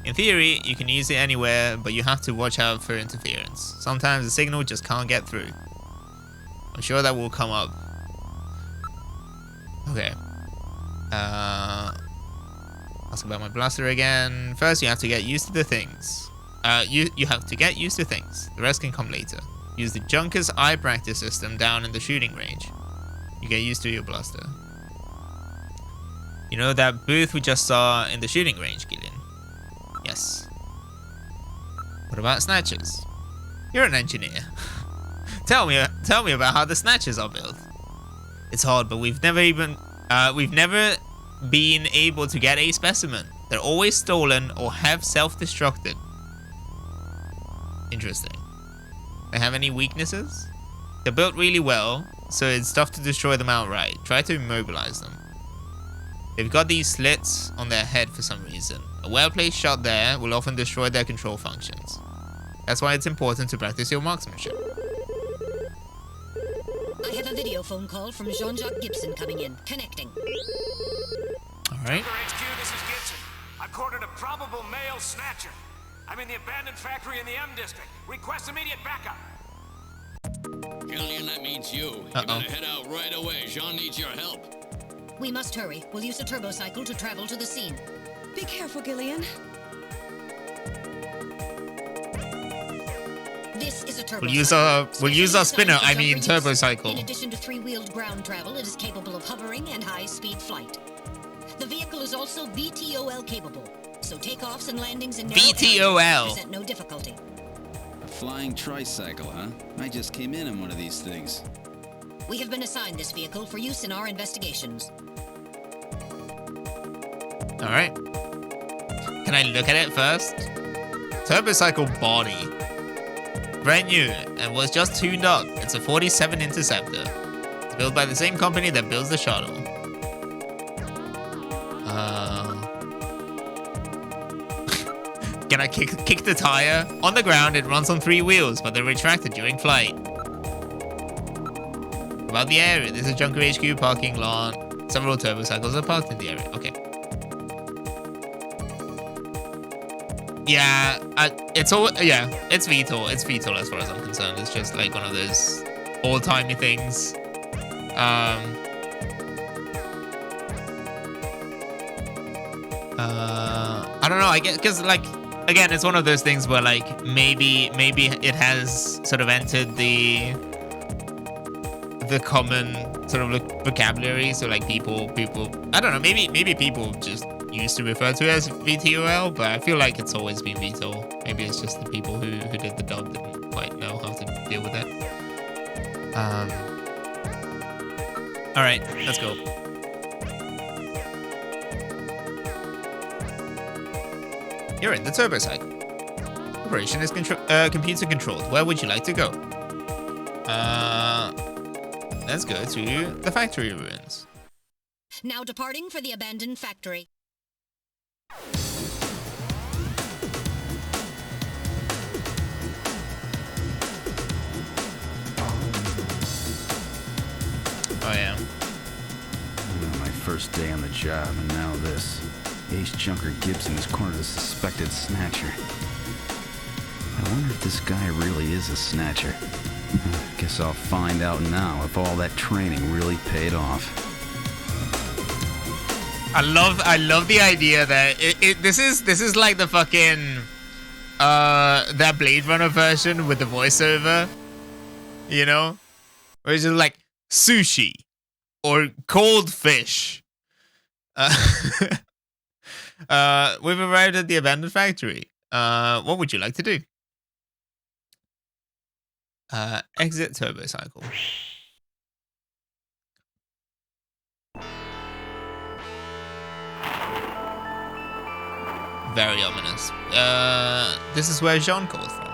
In theory, you can use it anywhere, but you have to watch out for interference. Sometimes the signal just can't get through. I'm sure that will come up. Okay. Ask about my blaster again. First, you have to get used to the things. You have to get used to things. The rest can come later. Use the Junker's eye practice system down in the shooting range. You get used to your blaster. You know that booth we just saw in the shooting range, Gillian? Yes. What about Snatchers? You're an engineer. Tell me about how the Snatchers are built. It's hard, but we've never been able to get a specimen. They're always stolen or have self-destructed. Interesting. They have any weaknesses? They're built really well, so it's tough to destroy them outright. Try to immobilize them. They've got these slits on their head for some reason. A well-placed shot there will often destroy their control functions. That's why it's important to practice your marksmanship. I have a video phone call from Jean-Jacques Gibson coming in. Connecting. Alright. HQ, this is Gibson. I've cornered a probable male snatcher. I'm in the abandoned factory in the M district. Request immediate backup. Gillian, that means you. You better head out right away. Jean needs your help. We must hurry. We'll use a turbocycle to travel to the scene. Be careful, Gillian. This is a turbocycle. We'll use our spinner, I mean In turbocycle. addition to three-wheeled ground travel, it is capable of hovering and high-speed flight. The vehicle is also VTOL capable, so takeoffs and landings in narrow VTOL areas present no difficulty. A flying tricycle, huh? I just came in on one of these things. We have been assigned this vehicle for use in our investigations. Alright. Can I look at it first? Turbocycle body. Brand new and was just tuned up. It's a 47 Interceptor. It's built by the same company that builds the shuttle. Can I kick the tire? On the ground, it runs on 3 wheels, but they're retracted during flight. About the area, this is Junker HQ parking lot. Several turbocycles are parked in the area. Okay. Yeah, it's VTOL. It's VTOL as far as I'm concerned. It's just like one of those old-timey things. I don't know. I guess because like again, it's one of those things where like maybe it has sort of entered the common sort of vocabulary. So like people, I don't know. Maybe people just used to refer to it as VTOL, but I feel like it's always been VTOL. Maybe it's just the people who did the dub didn't quite know how to deal with it. All right, let's go. You're in the turbocycle. Operation is computer controlled. Where would you like to go? Let's go to the factory ruins. Now departing for the abandoned factory. Oh yeah. My first day on the job, and now this. Ace Junker Gibson has cornered a suspected snatcher. I wonder if this guy really is a snatcher. Guess I'll find out now if all that training really paid off. I love the idea that this is like the fucking that Blade Runner version with the voiceover, you know, where it's just like sushi or cold fish. We've arrived at the abandoned factory. What would you like to do? Exit turbocycle. Very ominous. This is where Jean called from.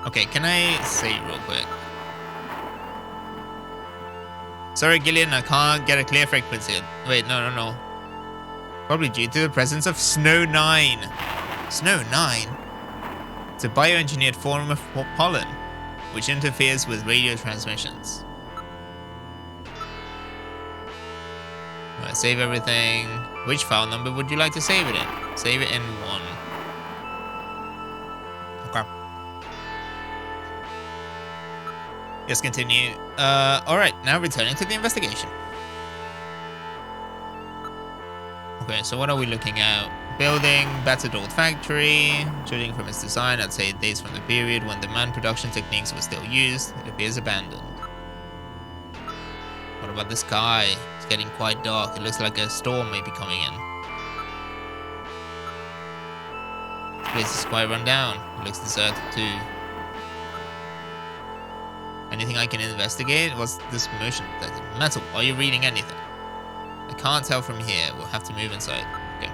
Okay, can I say real quick? Sorry, Gillian, I can't get a clear frequency. Wait, no. Probably due to the presence of Snow 9. Snow 9? It's a bioengineered form of pollen, which interferes with radio transmissions. Alright, save everything. Which file number would you like to save it in? Save it in 1. Okay. Yes, continue. Alright, now returning to the investigation. Okay, so what are we looking at? Building, battered old factory. Judging from its design, I'd say it dates from the period when the manned production techniques were still used. It appears abandoned. What about the sky? It's getting quite dark. It looks like a storm may be coming in. This place is quite run down. It looks deserted too. Anything I can investigate? What's this motion detector? Metal, are you reading anything? I can't tell from here. We'll have to move inside. Okay.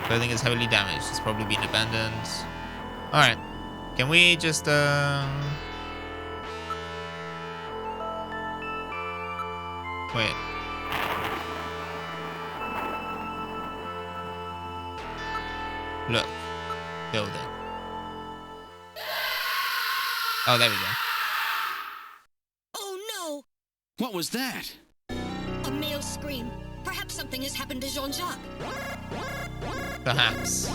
Clothing is heavily damaged. It's probably been abandoned. Alright. Can we just, wait. Look. Building. Oh, there we go. Oh no! What was that? A male scream. Perhaps something has happened to Jean-Jacques. Perhaps.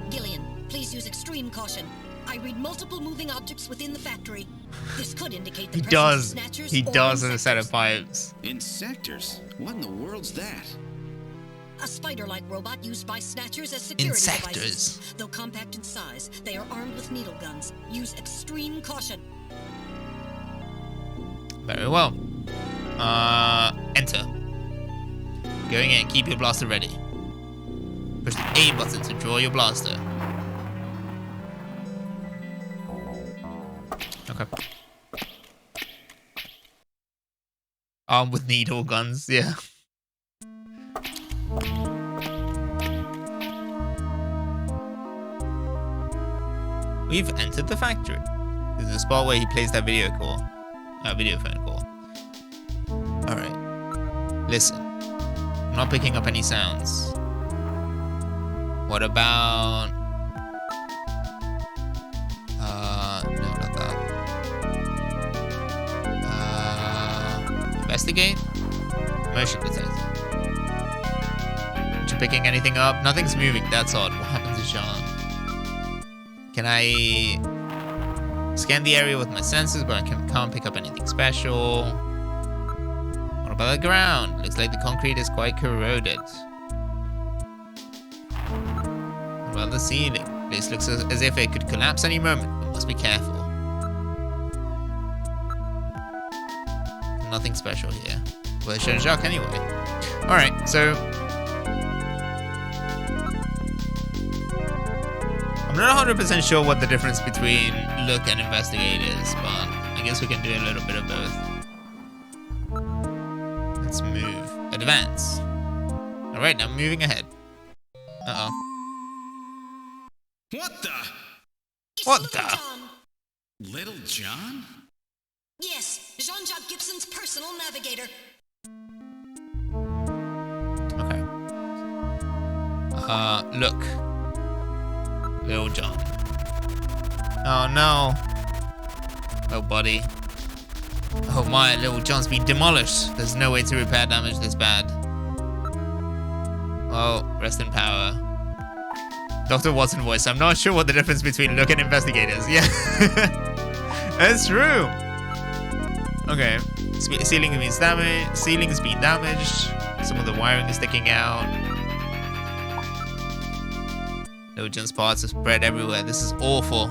Gillian, please use extreme caution. I read multiple moving objects within the factory. This could indicate the presence of snatchers. He does in a set of insectors. pipes. Insectors? What in the world's that? A spider-like robot used by snatchers as security Insectors. devices. Though compact in size, they are armed with needle guns. Use extreme caution. Very well. Enter. Going in, keep your blaster ready. Push the A button to draw your blaster. Okay. Armed with needle guns, yeah. We've entered the factory. This is the spot where he plays that video phone call. Alright. Listen. I'm not picking up any sounds. What about... no, not that. Investigate? Motion detector. Aren't you picking anything up? Nothing's moving, that's odd. What happened to Jean? Can I scan the area with my senses, but I can't pick up anything special? What about the ground? Looks like the concrete is quite corroded. What about the ceiling? This looks as if it could collapse any moment, but must be careful. Nothing special here. Well, it's Jean-Jacques anyway. Alright, so... I'm not 100% sure what the difference between look and investigate is, but I guess we can do a little bit of both. Let's move. Advance. Alright, now moving ahead. Uh-oh. What the? It's What Little the? John. Little John? Yes, Jean-Jacques Gibson's personal navigator. Okay. Look. Little John. Oh no. Oh buddy. Oh my, Little John's been demolished. There's no way to repair damage this bad. Well, rest in power. Dr. Watson voice. I'm not sure what the difference between look and investigate is. Yeah. That's true. Okay. Ceiling's been damaged. Some of the wiring is sticking out. Little John's parts are spread everywhere. This is awful.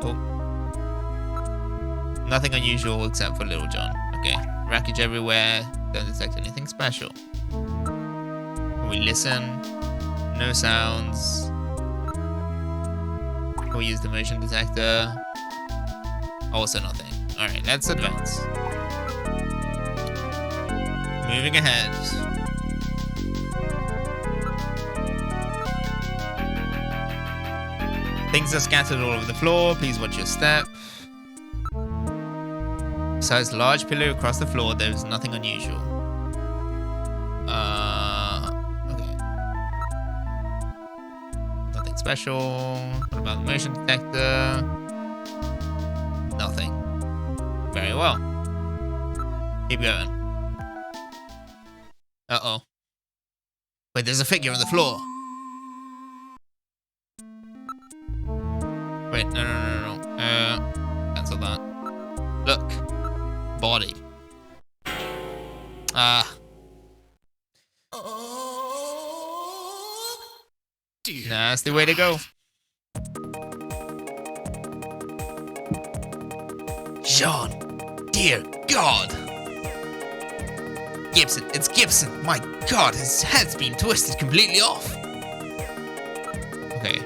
Oh. Nothing unusual except for Little John. Okay. Wreckage everywhere. Don't detect anything special. Can we listen? No sounds. Can we use the motion detector? Also nothing. Alright, let's advance. Moving ahead. Things are scattered all over the floor. Please watch your step. Besides the large pillow across the floor, there is nothing unusual. Okay. Nothing special. What about the motion detector? Nothing. Very well. Keep going. Uh-oh. Wait, there's a figure on the floor. Wait, no. Cancel that. Look. Body. That's the way to go. Sean. Dear God. Gibson. It's Gibson. My God, his head's been twisted completely off. Okay.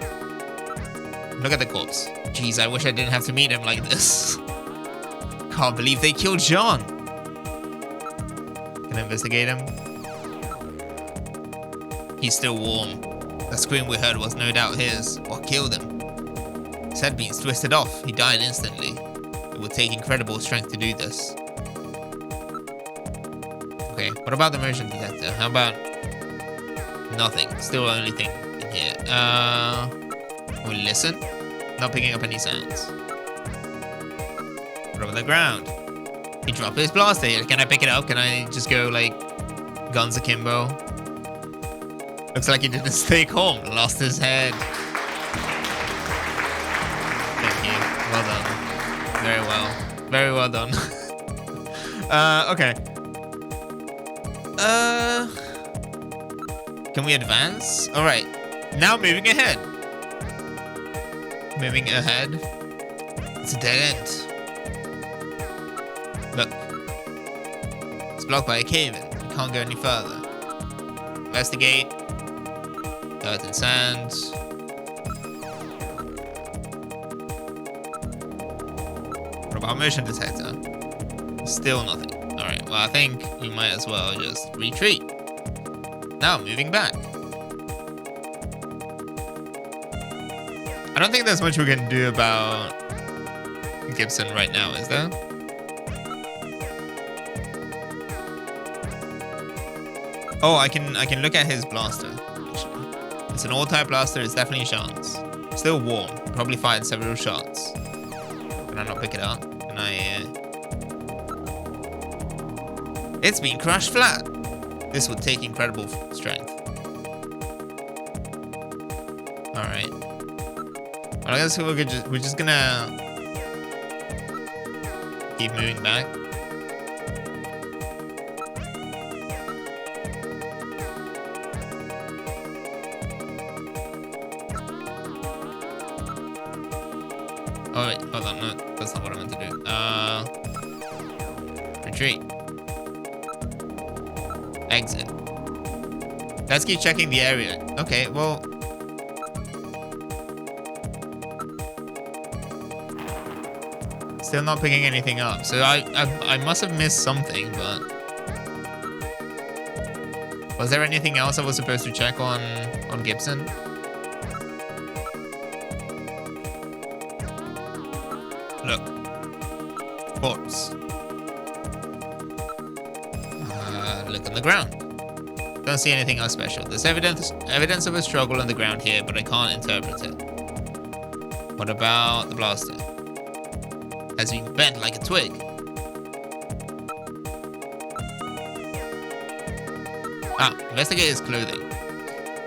Look at the corpse. Jeez, I wish I didn't have to meet him like this. Can't believe they killed John. Can I investigate him? He's still warm. The scream we heard was no doubt his. What killed him? His head being twisted off. He died instantly. It would take incredible strength to do this. Okay, what about the motion detector? How about nothing? Still the only thing in here. We listen. Not picking up any sounds. What about the ground? He dropped his blaster here. Can I pick it up? Can I just go like guns akimbo? Looks like he didn't stay calm. Lost his head. Thank you. Well done. Very well. Very well done. Okay. Can we advance? Alright. Now moving ahead. Moving ahead. It's a dead end. Look. It's blocked by a cave-in. We can't go any further. Investigate. Earth and sand. What about motion detector? Still nothing. Alright, well I think we might as well just retreat. Now moving back. I don't think there's much we can do about Gibson right now, is there? Oh, I can look at his blaster. Actually, it's an all-type blaster. It's definitely Sean's. Still warm. Probably fired several shots. Can I not pick it up? Can I? It's been crushed flat. This would take incredible strength. All right. Well, I guess we're just gonna keep moving back. Oh wait, hold on, no, that's not what I meant to do. Retreat. Exit. Let's keep checking the area. Okay, well. Still not picking anything up. So I must have missed something, but. Was there anything else I was supposed to check on Gibson? Look. Corpse. Look on the ground. Don't see anything else special. There's evidence of a struggle on the ground here, but I can't interpret it. What about the blaster? Has been bent like a twig. Ah, investigate his clothing.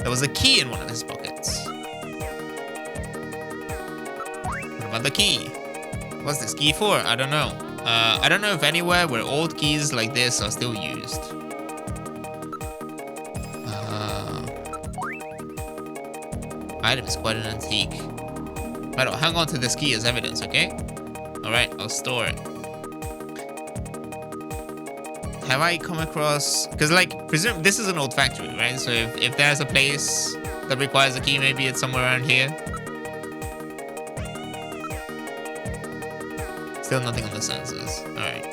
There was a key in one of his pockets. What about the key? What's this key for? I don't know. I don't know if anywhere where old keys like this are still used. Item is quite an antique. Right, I'll hang on to this key as evidence, okay? Alright, I'll store it. Have I come across... Because, like, presume this is an old factory, right? So if there's a place that requires a key, maybe it's somewhere around here. Still nothing on the sensors. Alright.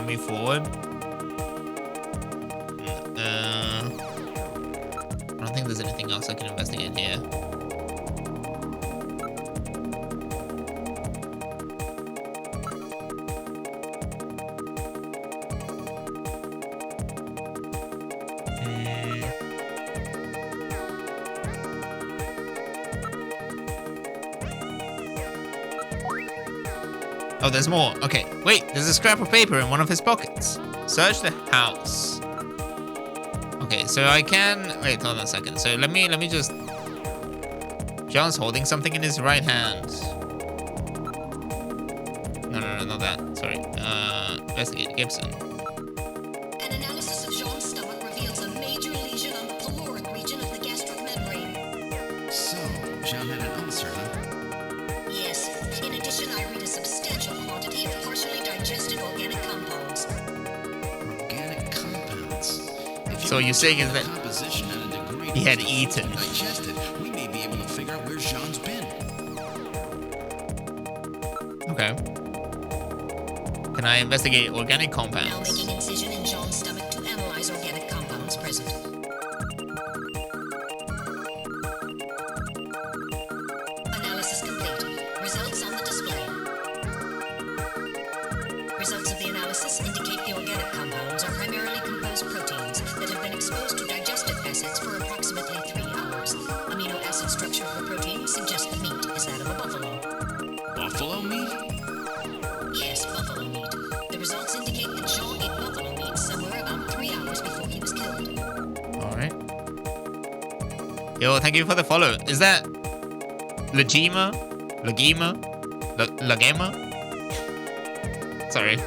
move forward. I don't think there's anything else I can investigate here. Oh, there's more. Okay, wait, there's a scrap of paper in one of his pockets. Search the house. Okay, so I can... Wait, hold on a second. So let me just... John's holding something in his right hand. No, not that. Sorry. Investigate Gibson. An analysis of Jean's stomach reveals a major lesion on the caloric region of the gastric membrane. So, Jean had an ulcer, huh? Yes. In addition, I read a substantial quantity of partially digested organic compounds. Organic compounds. If So you're saying is that composition at a degree he had eaten? digested, we may be able to figure out where Jean's been. Okay. Can I investigate organic Now compounds? making incision in Jean's stomach to analyze organic compounds present. Analysis complete. Results on the display. Results of the analysis indicate the organic compounds are primarily composed proteins that have been exposed to digestive acids for approximately 3 hours. Amino acid structure of the protein suggests the meat is that of a buffalo. Buffalo meat? Yes, buffalo meat. The results indicate that Jean ate buffalo meat somewhere about 3 hours before he was killed. Alright. Yo, thank you for the follow. Is that... Lagema? Lagema? Sorry.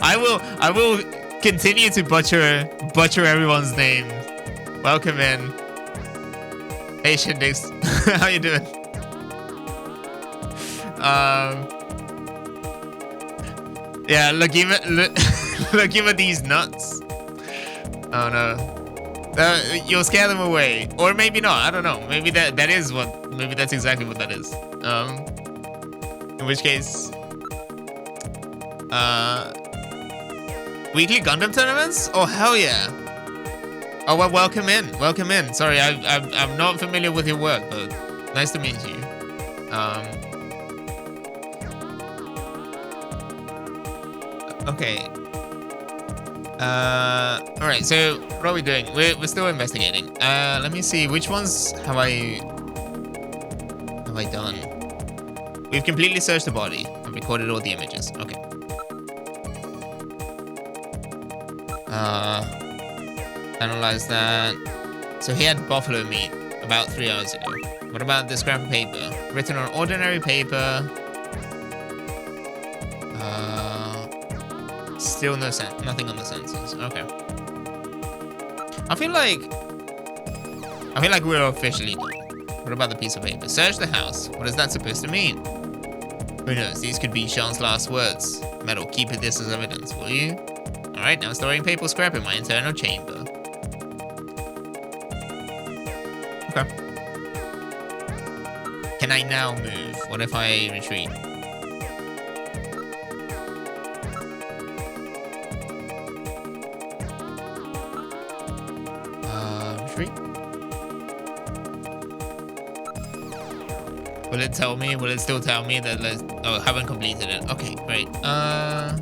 I will continue to butcher everyone's name. Welcome in. Hey Shindix. How you doing? Yeah, Lagema these nuts. Oh no. You'll scare them away. Or maybe not, I don't know. Maybe that's exactly what that is. In which case, weekly Gundam tournaments? Oh hell yeah! Oh well, welcome in. Sorry, I'm not familiar with your work, but nice to meet you. Okay. All right. So what are we doing? We're still investigating. Let me see. Which ones have I done? We've completely searched the body and recorded all the images. Okay. Analyze that. So he had buffalo meat about 3 hours ago. What about the scrap of paper? Written on ordinary paper. Still nothing on the sensors. Okay. I feel like we're officially done. What about the piece of paper? Search the house. What is that supposed to mean? Who knows? These could be Sean's last words. Metal, keep this as evidence, will you? Alright, now storing paper scrap in my internal chamber. Okay. Can I now move? What if I retreat? Retreat? Will it tell me? Will it still tell me that I haven't completed it? Okay, great. I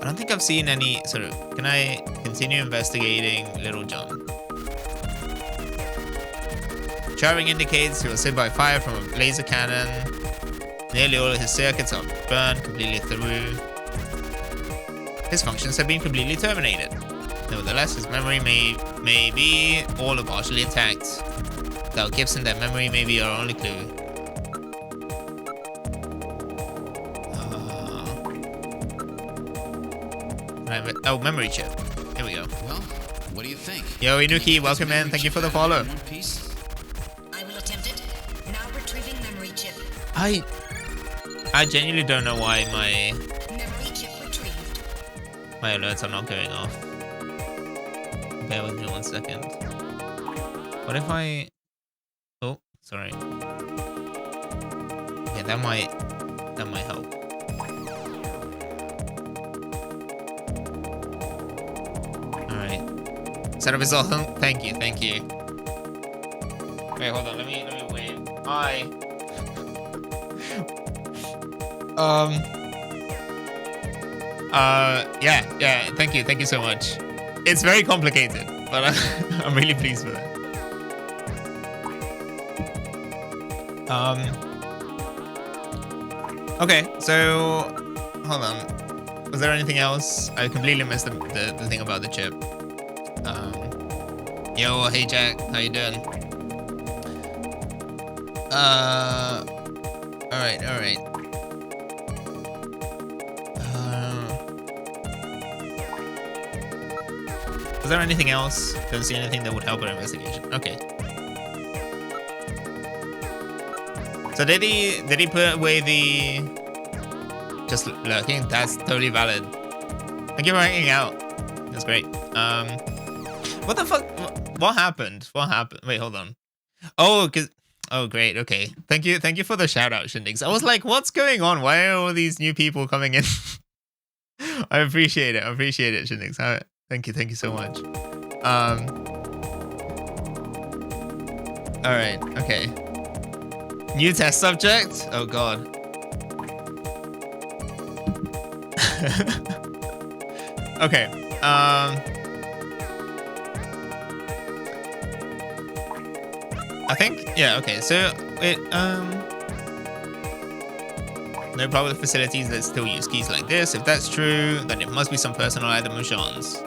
don't think I've seen any sort of... Can I continue investigating Little John? Charring indicates he was hit by fire from a laser cannon. Nearly all of his circuits are burned completely through. His functions have been completely terminated. Nevertheless, his memory may be all or partially intact. Without Gibson, that memory may be our only clue. Oh, memory chip. Here we go. Well, what do you think? Yo, Inuki, welcome in. Thank you for the follow. I will attempt it. Now retrieving memory chip. I genuinely don't know why my alerts are not going off. Bear with me 1 second. What if I... Oh, sorry. Yeah, that might help. Setup is awesome. Thank you, thank you. Wait, hold on. Let me wait. Yeah. Thank you so much. It's very complicated, but I'm really pleased with it. Okay, so hold on. Was there anything else? I completely missed the thing about the chip. Yo, hey Jack, how you doing? Alright. Was there anything else? Don't see anything that would help our investigation. Okay. So did he put away the just lurking? That's totally valid. Thank you for hanging out. That's great. What the fuck? What happened? Wait, hold on. Oh, great. Okay. Thank you for the shout out, Shindigs. I was like, what's going on? Why are all these new people coming in? I appreciate it, Shindigs. Thank you so much. All right. Okay. New test subject? Oh god. Okay. I think, yeah, okay, so it, no public facilities that still use keys like this. If that's true, then it must be some personal item of Jean's.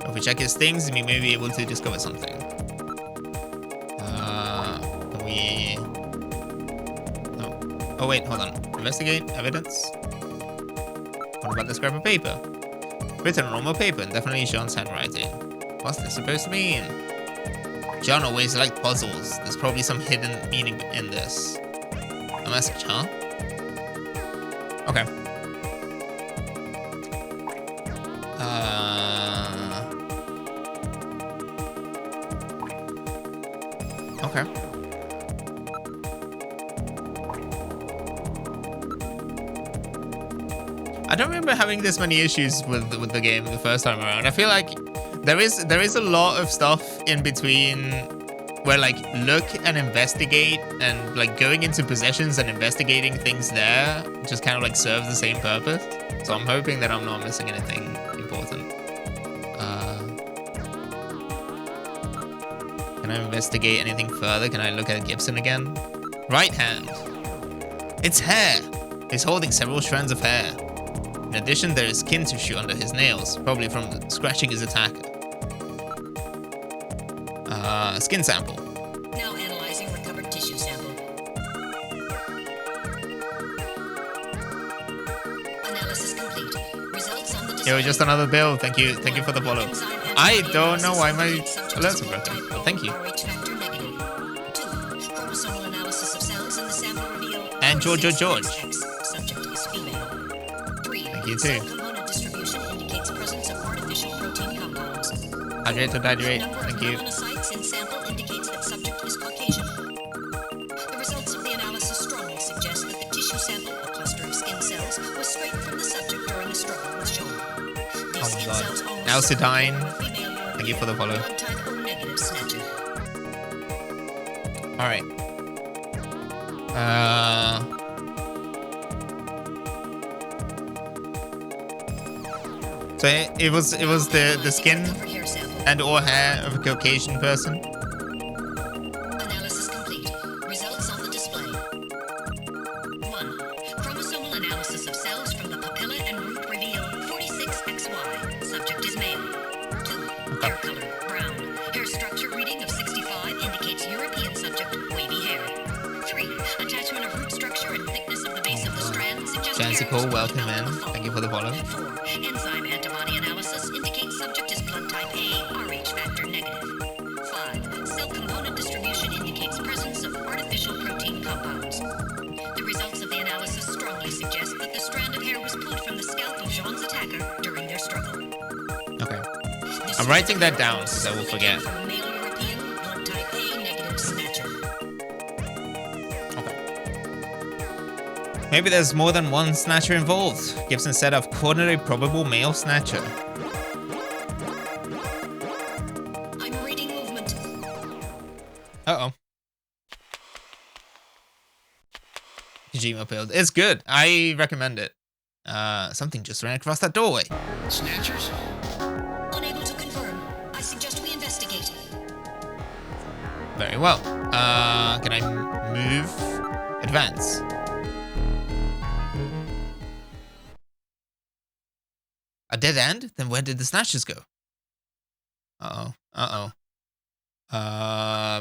If we check his things, we may be able to discover something. Can we... Oh wait, hold on. Investigate, evidence. What about the scrap of paper? Written on normal paper, and definitely Jean's handwriting. What's this supposed to mean? John always liked puzzles. There's probably some hidden meaning in this. A message, huh? Okay. Okay. I don't remember having this many issues with the game the first time around. I feel like there is a lot of stuff in between where like look and investigate and like going into possessions and investigating things there just kind of like serves the same purpose. So I'm hoping that I'm not missing anything important. Can I investigate anything further? Can I look at Gibson again? Right hand. It's hair. He's holding several strands of hair. In addition, there is skin tissue under his nails, probably from scratching his attacker. Skin sample. Now analyzing recovered tissue sample. Analysis complete. Results on the Yo, just another bill. Thank you for the follow. I don't know why my alerts are broken, but thank you. And George. Thank you too. Hydrate or dihydrate. Thank you. The results of the analysis strongly suggest that the tissue sample, a cluster of skin cells, was scraped from the subject during a struggle with Jean. Oh my god. Now Sidine. Thank you for the follow. Snatcher. Alright. So it was the skin and or hair of a Caucasian person. Analysis complete. Results on the display. 1. Chromosomal analysis of cells from the papilla and root reveal 46XY. Subject is male. 2. Hair color, brown. Hair structure reading of 65 indicates European subject, wavy hair. 3. Attachment of root structure and thickness of the base of the strand suggests Jancy Cole, welcome in. Thank you for the follow. 4. Enzyme antibody analysis indicates subject is blood type A, Rh factor negative. 5. Cell component distribution indicates presence of artificial protein compounds. The results of the analysis strongly suggest that the strand of hair was pulled from the scalp of Jean's attacker during their struggle. Okay. I'm writing that down because I will forget. From male European, blood type A negative Snatcher. Okay. Maybe there's more than one Snatcher involved. Gibson said I've cornered a probable male Snatcher. Kojima build. It's good. I recommend it. Something just ran across that doorway. Snatchers? Unable to confirm. I suggest we investigate. Very well. Can I move? Advance. A dead end? Then where did the Snatchers go?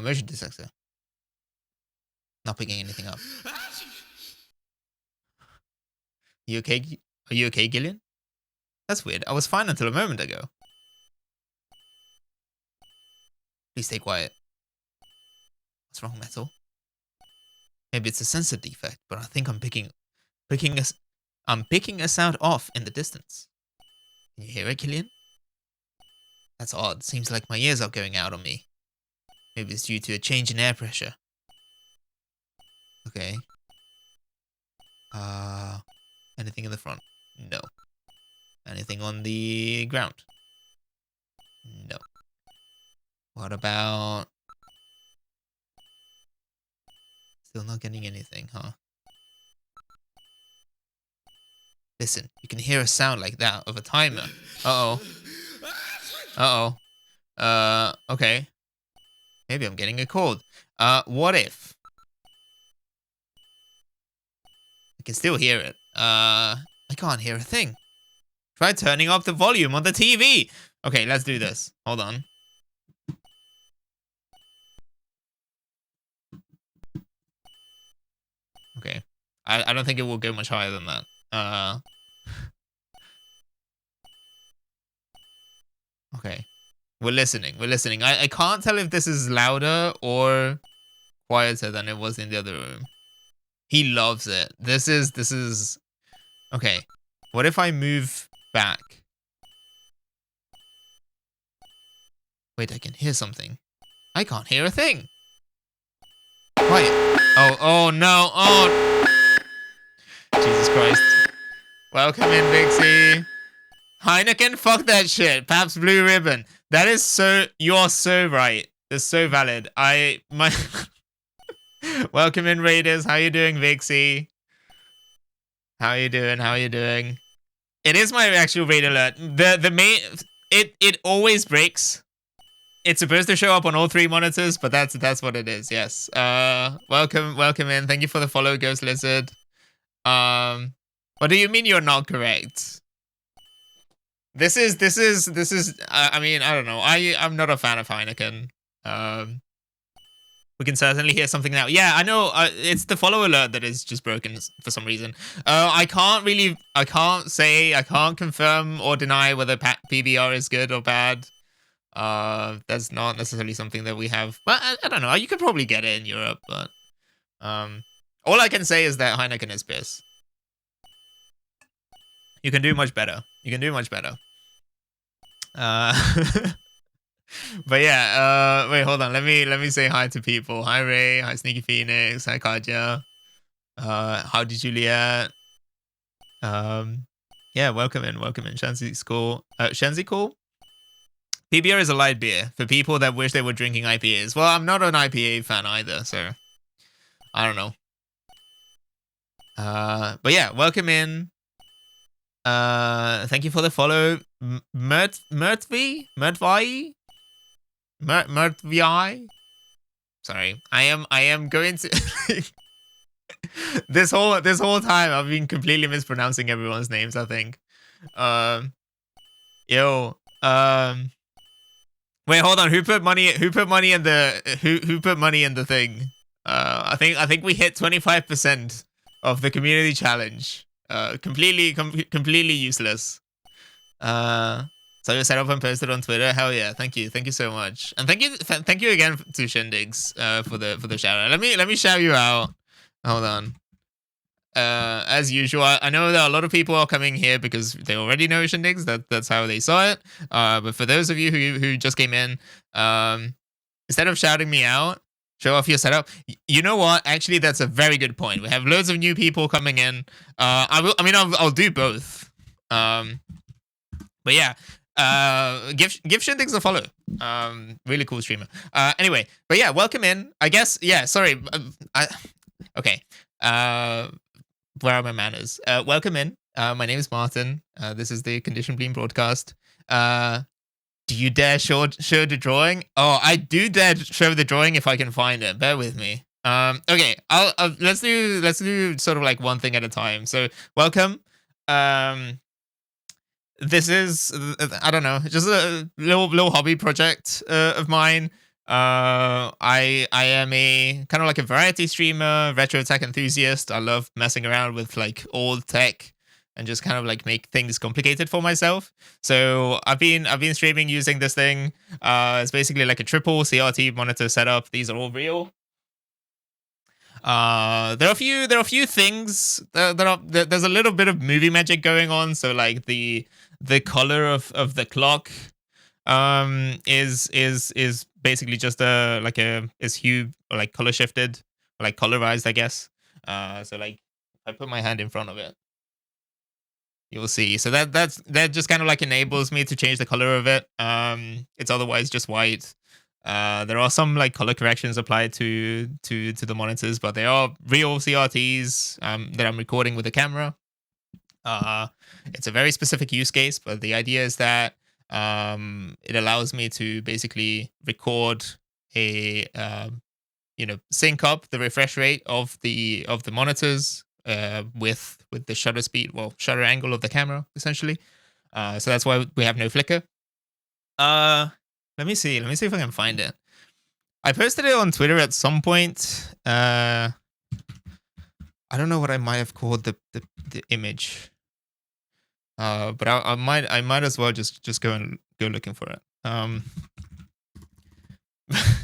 Motion detector. Not picking anything up. You okay? Are you okay, Gillian? That's weird. I was fine until a moment ago. Please stay quiet. What's wrong, Metal? Maybe it's a sensor defect, but I think I'm picking a sound off in the distance. Can you hear it, Gillian? That's odd. Seems like my ears are going out on me. Maybe it's due to a change in air pressure. Okay. Anything in the front? No. Anything on the ground? No. What about... Still not getting anything, huh? Listen, you can hear a sound like that of a timer. Uh-oh. Uh-oh. Okay. Maybe I'm getting a cold. What if? I can still hear it. I can't hear a thing. Try turning up the volume on the TV. Okay, let's do this. Hold on. Okay. I don't think it will go much higher than that. Okay. We're listening. We're listening. I can't tell if this is louder or quieter than it was in the other room. He loves it. This is... Okay. What if I move back? Wait, I can hear something. I can't hear a thing. Quiet. Oh no. Oh. Jesus Christ. Welcome in, Vixie. Heineken, fuck that shit. Pabst Blue Ribbon. That is so... You're so right. That's so valid. Welcome in, Raiders. How you doing, Vixie? How you doing? How you doing? It is my actual raid alert. The main... It always breaks. It's supposed to show up on all three monitors, but that's what it is, yes. Welcome in. Thank you for the follow, Ghost Lizard. What do you mean you're not correct? This is I mean, I don't know. I'm not a fan of Heineken. We can certainly hear something now. Yeah, I know. It's the follow alert that is just broken for some reason. I can't confirm or deny whether PBR is good or bad. That's not necessarily something that we have. But I don't know. You could probably get it in Europe, but all I can say is that Heineken is piss. You can do much better. You can do much better. But yeah, wait, hold on. Let me say hi to people. Hi Ray, hi Sneaky Phoenix, hi Kaja. Howdy Juliet. Yeah, welcome in. Shanzi's cool. Shanzi cool? PBR is a light beer for people that wish they were drinking IPAs. Well, I'm not an IPA fan either, so I don't know. But yeah, welcome in. Thank you for the follow. Mertvi? Sorry. I am going to this whole time I've been completely mispronouncing everyone's names, I think. Wait, hold on. Who put money in the thing? I think we hit 25% of the community challenge. Completely useless. So you set up and posted on Twitter. Hell yeah! Thank you so much, and thank you again to Shindigs for the shout out. Let me shout you out. Hold on. As usual, I know that a lot of people are coming here because they already know Shindigs. That's how they saw it. But for those of you who just came in, instead of shouting me out, show off your setup. You know what? Actually, that's a very good point. We have loads of new people coming in. I'll do both. But yeah, give Shindigs a follow. Really cool streamer. Anyway, but yeah, welcome in. I guess, yeah, sorry. Okay. where are my manners? Welcome in. My name is Martin. This is the Condition Bleem broadcast. Do you dare show the drawing? Oh, I do dare show the drawing if I can find it. Bear with me. Okay, let's do sort of like one thing at a time. So welcome. This is, I don't know, just a little hobby project of mine. I am a kind of like a variety streamer, retro tech enthusiast. I love messing around with like old tech and just kind of like make things complicated for myself. So I've been streaming using this thing. It's basically like a triple CRT monitor setup. These are all real. There are a few things there's a little bit of movie magic going on. So like the color of the clock is basically just is hue or like color shifted, or like colorized, I guess. So like if I put my hand in front of it, you'll see. So that just kind of like enables me to change the color of it. It's otherwise just white. There are some like color corrections applied to the monitors, but they are real CRTs that I'm recording with a camera. It's a very specific use case, but the idea is that it allows me to basically record a sync up the refresh rate of the monitors with the shutter speed, shutter angle of the camera, essentially. So that's why we have no flicker. Let me see if I can find it. I posted it on Twitter at some point. I don't know what I might have called the image. But I might as well just go looking for it.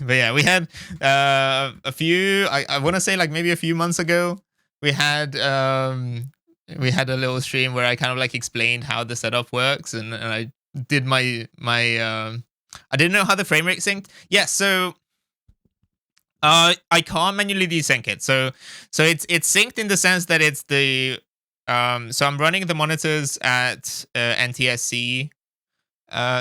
But yeah, we had a few. I want to say like maybe a few months ago, we had a little stream where I kind of like explained how the setup works, and I did my I didn't know how the frame rate synced. Yeah, so I can't manually desync it. So it's synced in the sense that it's the so I'm running the monitors at NTSC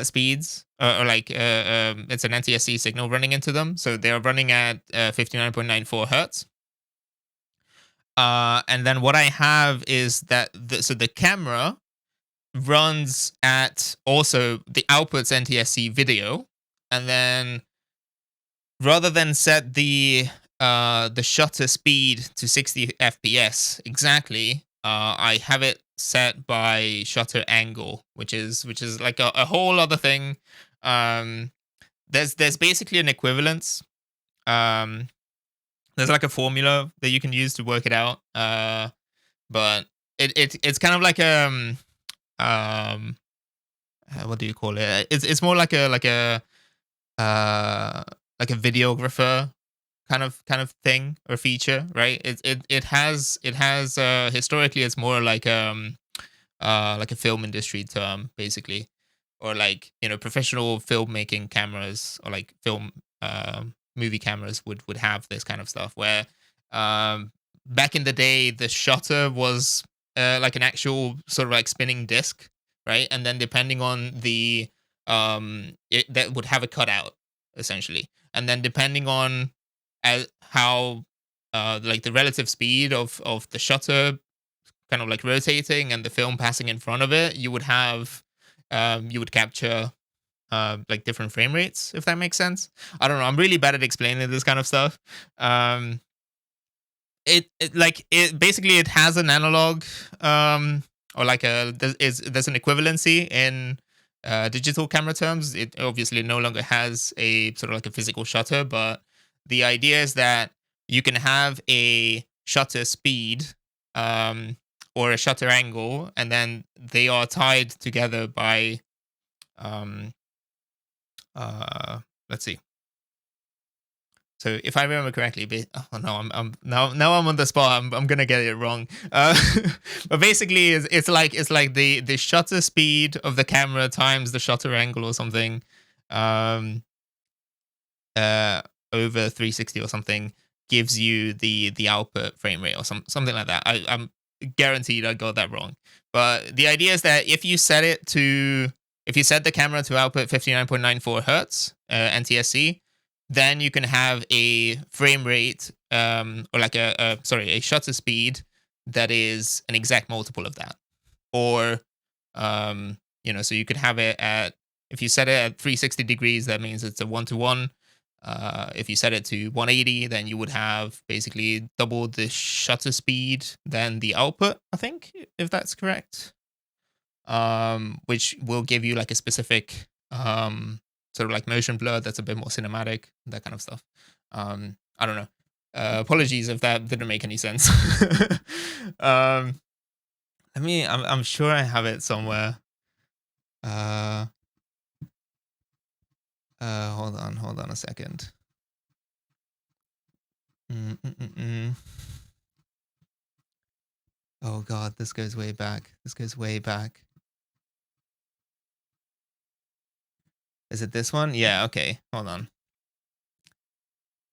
speeds, or like it's an NTSC signal running into them. So they're running at 59.94 hertz. And then what I have is that the camera runs at also the output's NTSC video, and then rather than set the shutter speed to 60 FPS exactly, I have it set by shutter angle, which is like a whole other thing. There's basically an equivalence. There's like a formula that you can use to work it out. But it's kind of like what do you call it? It's more like a videographer kind of thing or feature, right? It has historically it's more like a film industry term, basically, or like, you know, professional filmmaking cameras, or like film movie cameras would have this kind of stuff, where back in the day the shutter was like an actual sort of like spinning disc, right? And then depending on the that would have a cutout, essentially, and then depending on how like the relative speed of the shutter kind of like rotating and the film passing in front of it, you would have you would capture like different frame rates, if that makes sense. I don't know, I'm really bad at explaining this kind of stuff. It basically it has an analog or like there's an equivalency in digital camera terms. It obviously no longer has a sort of like a physical shutter, but the idea is that you can have a shutter speed or a shutter angle, and then they are tied together by let's see. So if I remember correctly, oh no, I'm on the spot. I'm gonna get it wrong. But basically, it's like the shutter speed of the camera times the shutter angle or something, over 360 or something, gives you the output frame rate or something like that. I'm guaranteed I got that wrong. But the idea is that if you set the camera to output 59.94 hertz NTSC, then you can have a frame rate or like a shutter speed that is an exact multiple of that. Or, so you could have it at, if you set it at 360 degrees, that means it's a 1-to-1. If you set it to 180, then you would have basically double the shutter speed than the output, I think, if that's correct. Which will give you like a specific sort of like motion blur that's a bit more cinematic, that kind of stuff. I don't know. Apologies if that didn't make any sense. I'm sure I have it somewhere. Hold on a second. Oh god, this goes way back. Is it this one? Yeah, okay. Hold on.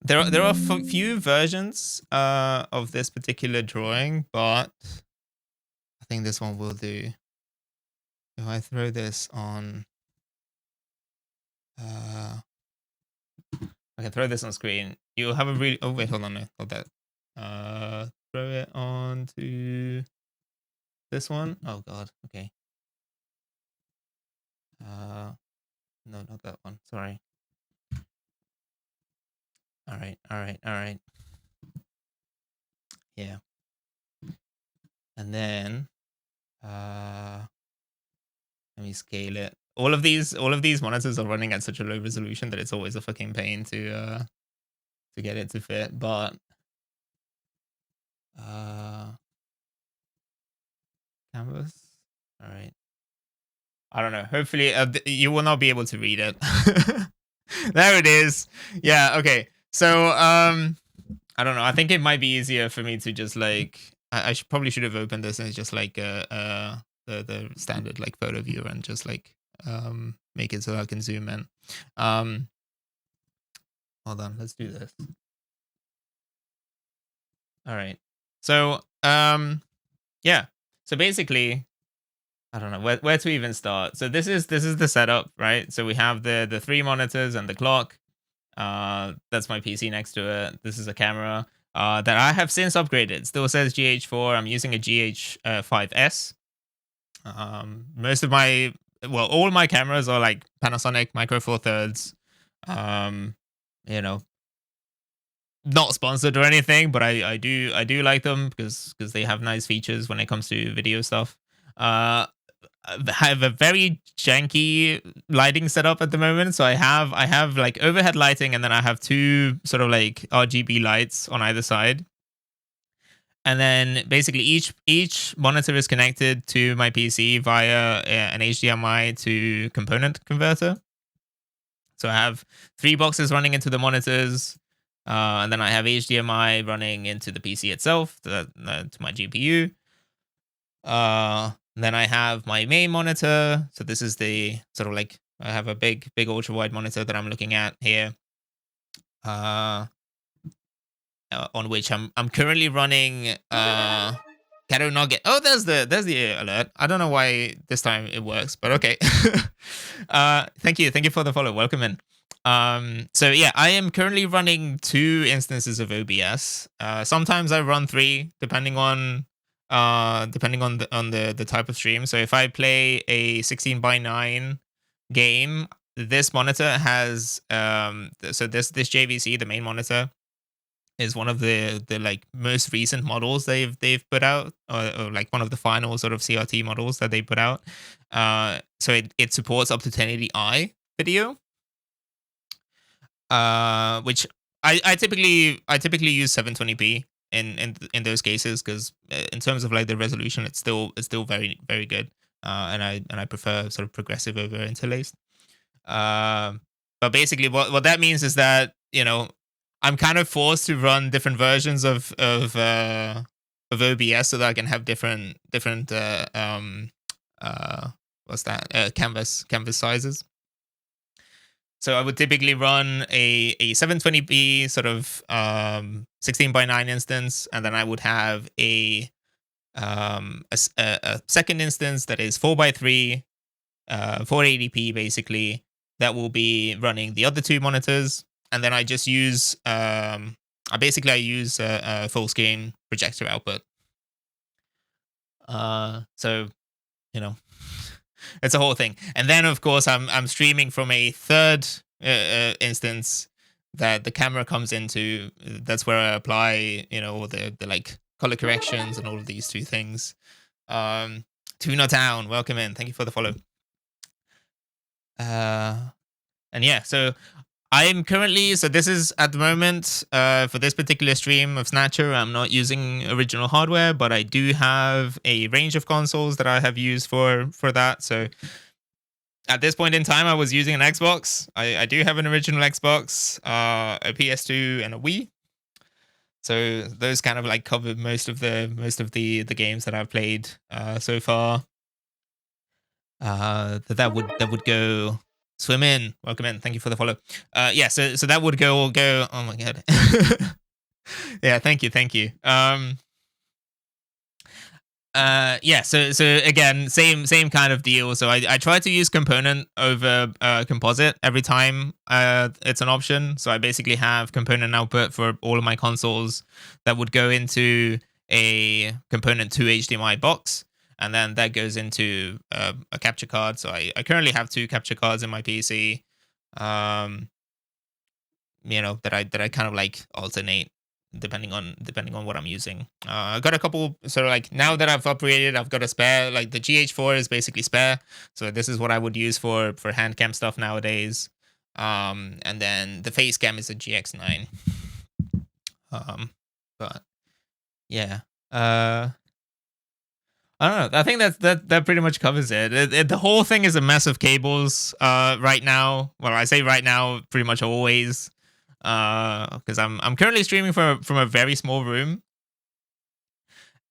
There are few versions of this particular drawing, but I think this one will do. If I throw this on, I can throw this on screen. You'll have a really. Oh wait, hold on, no, hold that. Throw it on to this one. Oh god, okay. No, not that one. Sorry. All right. Yeah. And then, let me scale it. All of these monitors are running at such a low resolution that it's always a fucking pain to get it to fit. But canvas. All right. I don't know. Hopefully, you will not be able to read it. There it is. Yeah. Okay. So I don't know. I think it might be easier for me to just like I probably should have opened this as just like the standard like photo viewer and just like make it so I can zoom in. Hold on, let's do this. All right. So yeah. So basically, I don't know where to even start. So this is the setup, right? So we have the 3 monitors and the clock. That's my PC next to it. This is a camera that I have since upgraded. It still says GH4. I'm using a GH5S. Most of all my cameras are like Panasonic Micro Four Thirds. Not sponsored or anything, but I do like them because they have nice features when it comes to video stuff. I have a very janky lighting setup at the moment. So I have like overhead lighting, and then I have 2 sort of like RGB lights on either side. And then basically each monitor is connected to my PC via an HDMI to component converter. So I have 3 boxes running into the monitors, and then I have HDMI running into the PC itself to my GPU. Then I have my main monitor. So this is the sort of like, I have a big ultra wide monitor that I'm looking at here. On which I'm currently running Gato Nugget. Oh, there's the alert. I don't know why this time it works, but okay. Thank you for the follow. Welcome in. So yeah, I am currently running 2 instances of OBS. Sometimes I run 3, depending on the type of stream. So if I play a 16:9 game, this monitor has so this JVC, the main monitor, is one of the like most recent models they've put out, or like one of the final sort of CRT models that they put out. So it supports up to 1080i video, which I typically use 720p in those cases, because in terms of like the resolution, it's still very, very good, and I prefer sort of progressive over interlaced. But basically what that means is that, I'm kind of forced to run different versions of OBS so that I can have different canvas sizes. So I would typically run a 720p sort of 16:9 instance, and then I would have a second instance that is 4:3, 480p basically, that will be running the other 2 monitors. And then I just use I use a full screen projector output. So you know, it's a whole thing. And then of course I'm streaming from a third instance that the camera comes into. That's where I apply, all the like color corrections and all of these two things. Tuna Town, welcome in. Thank you for the follow. And yeah, so I'm currently, so this is at the moment, for this particular stream of Snatcher, I'm not using original hardware, but I do have a range of consoles that I have used for that. So at this point in time, I was using an Xbox. I do have an original Xbox, a PS2, and a Wii. So those kind of like cover most of the games that I've played so far. That would go. Swim in, welcome in. Thank you for the follow. Yeah, so that would go. Oh my god. Yeah, thank you. Yeah, so again, same kind of deal. So I try to use component over composite every time it's an option. So I basically have component output for all of my consoles that would go into a component to HDMI box, and then that goes into a capture card. So I currently have 2 capture cards in my PC, that I kind of like alternate depending on what I'm using. I got a couple. So like now that I've upgraded, I've got a spare. Like the GH4 is basically spare. So this is what I would use for hand cam stuff nowadays. And then the face cam is a GX9. But yeah. I don't know. I think that pretty much covers it. The whole thing is a mess of cables right now. Well, I say right now, pretty much always, because I'm currently streaming from a very small room,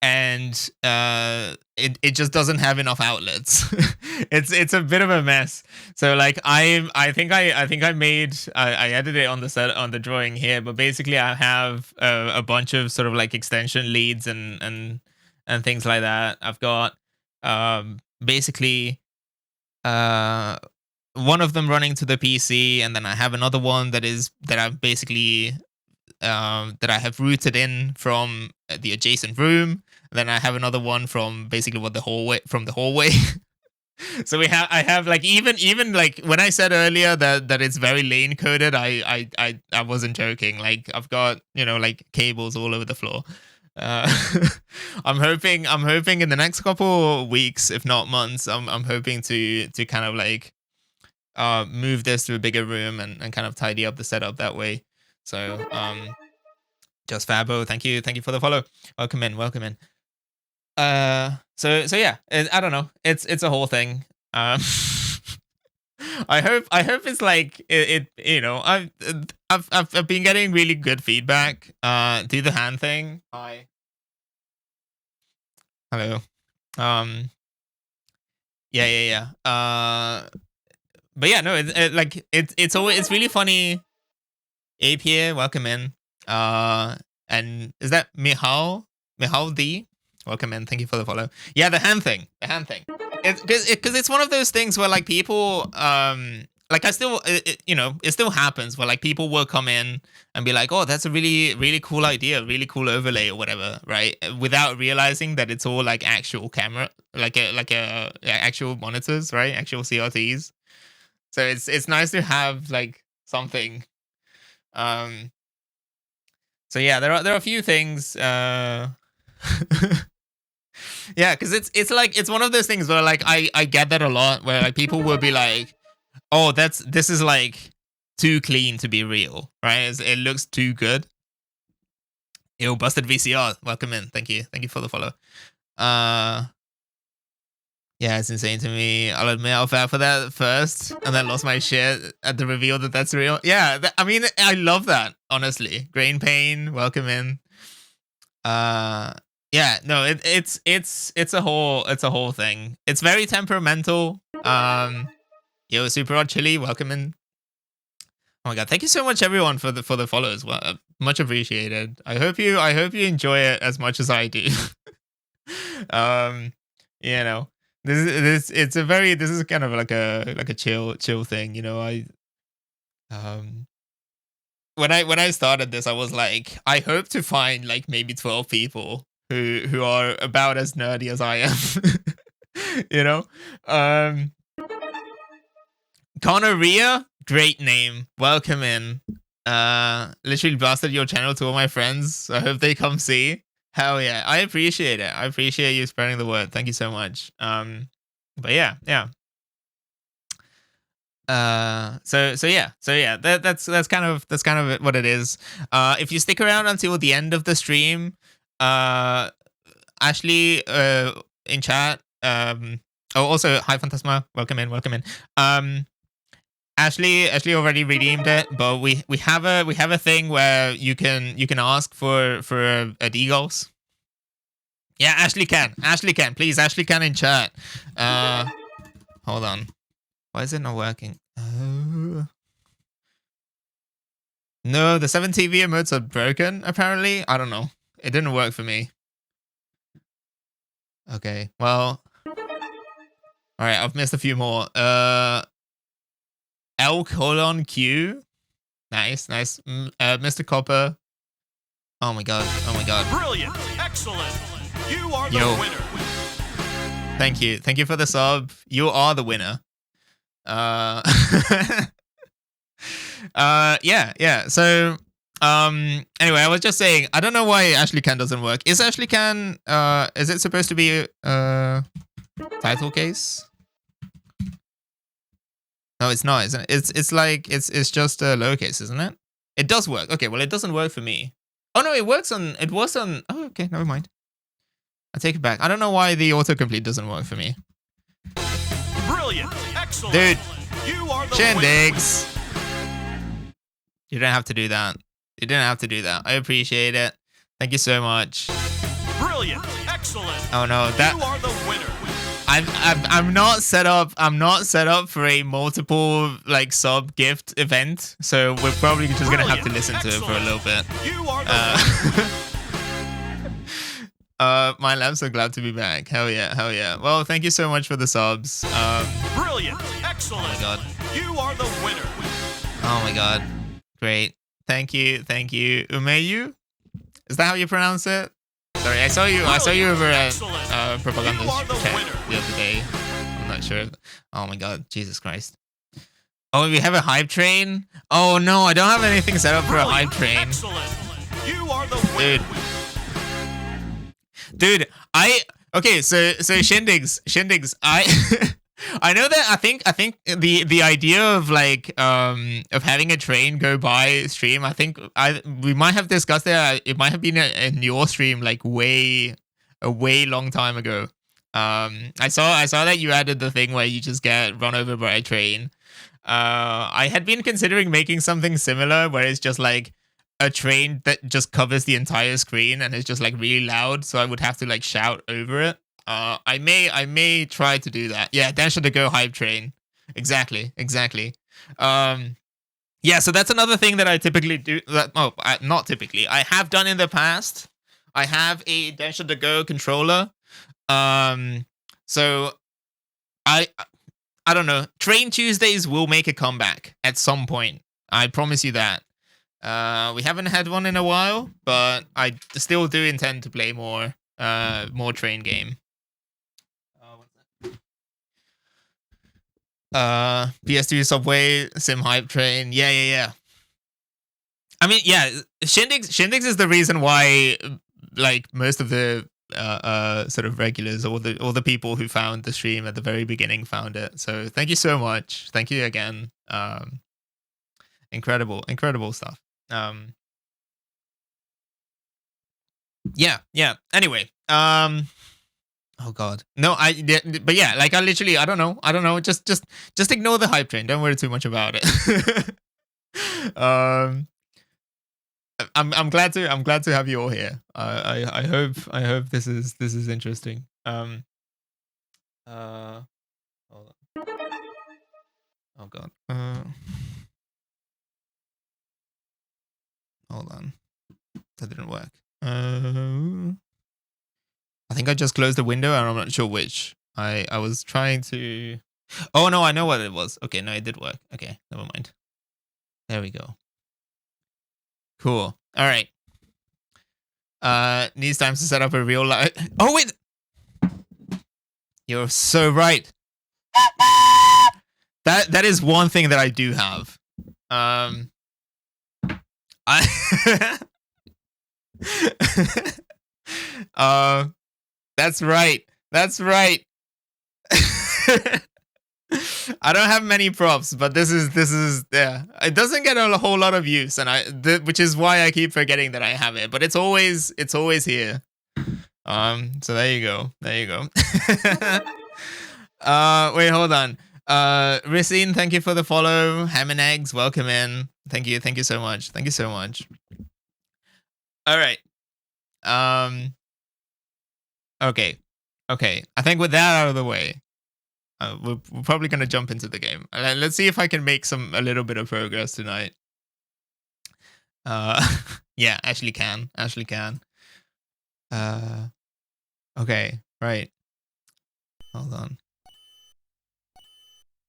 and it just doesn't have enough outlets. It's a bit of a mess. So like I think I made I edited it on the drawing here, but basically I have a bunch of sort of like extension leads and things like that. I've got basically one of them running to the PC, and then I have another one that I've basically that I have routed in from the adjacent room. And then I have another one from basically the hallway. So I have like even like when I said earlier that it's very lane coded, I wasn't joking. Like I've got like cables all over the floor. I'm hoping in the next couple weeks, if not months, I'm hoping to kind of like move this to a bigger room and kind of tidy up the setup that way. So just Fabo, thank you for the follow. Welcome in. So yeah, I don't know. It's a whole thing. I hope it's like I've been getting really good feedback. Do the hand thing. Hi. Hello. Yeah. But yeah, no. It's really funny. Ape here, welcome in. And is that Mihal D? Welcome in. Thank you for the follow. Yeah, the hand thing. Because it's one of those things where like people like I still it still happens where like people will come in and be like, oh, that's a really really cool idea, really cool overlay or whatever, right? Without realizing that it's all like actual camera, like actual monitors, right? Actual CRTs. So it's nice to have like something. So yeah, there are a few things. Yeah, because it's like it's one of those things where like I get that a lot where like people will be like, oh, this is like too clean to be real, right? It looks too good. Ew, busted VCR. Welcome in. Thank you for the follow. Yeah, it's insane to me. I'll admit I fell for that first and then lost my shit at the reveal that that's real. Yeah, I mean, I love that, honestly. Grain Pain, welcome in. Yeah, no, it's a whole thing. It's very temperamental. Yo, Super Odd Chili, welcome in. Oh my god, thank you so much everyone for the follows. Well, much appreciated. I hope you enjoy it as much as I do. This is kind of like a chill thing, when I started this, I was like, I hope to find like maybe 12 people who are about as nerdy as I am. You know, Gonorrhea, great name. Welcome in. Literally blasted your channel to all my friends. I hope they come see. Hell yeah, I appreciate it. I appreciate you spreading the word. Thank you so much. But yeah. So yeah. That's kind of what it is. If you stick around until the end of the stream, Ashley, in chat. Also, hi Phantasma. Welcome in. Ashley already redeemed it, but we have a thing where you can ask for a D-Goals. Yeah, Ashley can. Please, Ashley can in chat. Hold on. Why is it not working? No, the 7 TV emotes are broken, apparently. I don't know. It didn't work for me. Okay, well. Alright, I've missed a few more. L:Q. Nice. Mr. Copper. Oh my god. Brilliant. Excellent. You are the winner. Thank you for the sub. You are the winner. Yeah. So, anyway, I was just saying, I don't know why Ashley Can doesn't work. Is Ashley Can, is it supposed to be title case? No, it's not, isn't it? It's like, it's just lowercase, isn't it? It does work. Okay, well, it doesn't work for me. Oh no, it was on, oh, okay, never mind. I take it back. I don't know why the autocomplete doesn't work for me. Brilliant. Excellent. Dude. You are the Shindigs. You didn't have to do that. I appreciate it. Thank you so much. Brilliant. Excellent. Oh no, you are the winner. I'm not set up for a multiple like sub gift event, so we're probably just gonna have to listen to it for a little bit. You are the my lamps are glad to be back. Hell yeah. Well, thank you so much for the subs. Brilliant. Excellent. Oh my god. You are the winner. Oh my god. Great. Thank you. Umeyu? Is that how you pronounce it? Sorry, I saw you over at Propaganda chat the other day. I'm not sure. Oh my god, Jesus Christ. Oh, we have a hype train? Oh no, I don't have anything set up for a hype train. Excellent. You are the winner. Dude, okay, so Shindigs, I know that I think the idea of like of having a train go by stream, we might have discussed it. It might have been in your stream like a way long time ago. I saw that you added the thing where you just get run over by a train. I had been considering making something similar where it's just like a train that just covers the entire screen and is just like really loud, so I would have to like shout over it. I may try to do that. Yeah, Dash the Go hype train. Exactly. Yeah, so that's another thing that I typically do. Not typically. I have done in the past. I have a Dash the Go controller. So I don't know. Train Tuesdays will make a comeback at some point. I promise you that. We haven't had one in a while, but I still do intend to play more train game. PS2 Subway Sim Hype Train. Yeah. I mean, yeah, Shindigs is the reason why like most of the sort of regulars or the people who found the stream at the very beginning found it. So thank you so much. Thank you again. Incredible stuff. Yeah. Anyway, oh god. No, but yeah, like I don't know. Just ignore the hype train. Don't worry too much about it. I'm glad to have you all here. I hope this is interesting. Hold on. Oh god. Hold on. That didn't work. I think I just closed the window and I'm not sure which. I was trying to... Oh no, I know what it was. Okay, no, it did work. Okay, never mind. There we go. Cool. All right. Needs time to set up a real life. Oh wait, you're so right. That is one thing that I do have. I that's right. That's right. I don't have many props, but this is yeah. It doesn't get a whole lot of use, and which is why I keep forgetting that I have it. But it's always here. So there you go. There you go. Wait, hold on. Racine, thank you for the follow. Ham and Eggs, welcome in. Thank you so much. Thank you so much. All right. Okay. I think with that out of the way, we're probably gonna jump into the game. Let's see if I can make a little bit of progress tonight. Yeah, Ashley can. Okay, right. Hold on.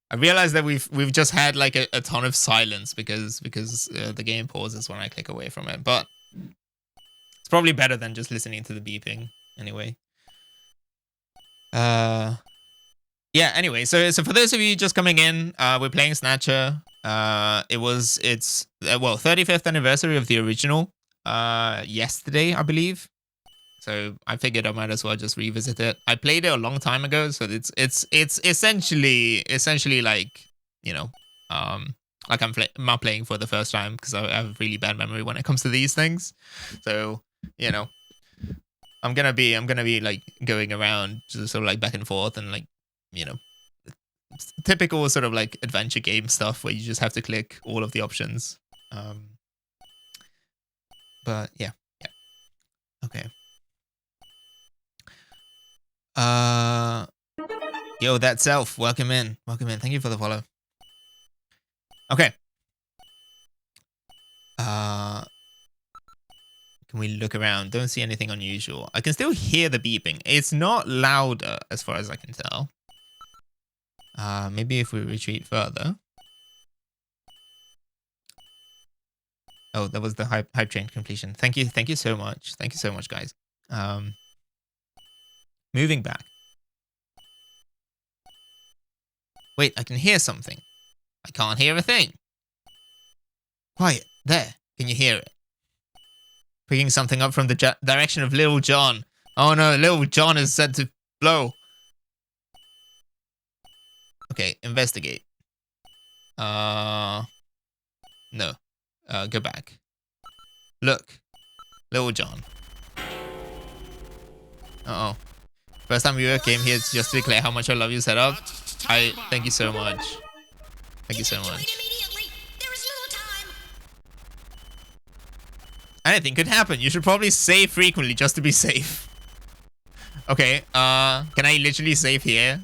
I realized that we've just had like a ton of silence because the game pauses when I click away from it, but it's probably better than just listening to the beeping anyway. Yeah, anyway, so for those of you just coming in, we're playing Snatcher. It's 35th anniversary of the original yesterday, I believe. So I figured I might as well just revisit it. I played it a long time ago, so it's essentially like, you know, like I'm not playing for the first time because I have really bad memory when it comes to these things. So, you know, I'm gonna be like going around just sort of like back and forth and like, you know, typical sort of like adventure game stuff where you just have to click all of the options. But yeah. Okay. Yo, that self, welcome in. Thank you for the follow. Okay. Can we look around? Don't see anything unusual. I can still hear the beeping. It's not louder as far as I can tell. Maybe if we retreat further. Oh, that was the hype train completion. Thank you so much. Thank you so much, guys. Moving back. Wait, I can hear something. I can't hear a thing. Quiet. There. Can you hear it? Picking something up from the direction of Little John. Oh no, Little John is set to blow. Okay, investigate. No. Go back. Look. Little John. Uh-oh. First time viewer came here just to declare how much I love your setup. Thank you so much. Thank you so much. Anything could happen. You should probably save frequently just to be safe. Okay, can I literally save here?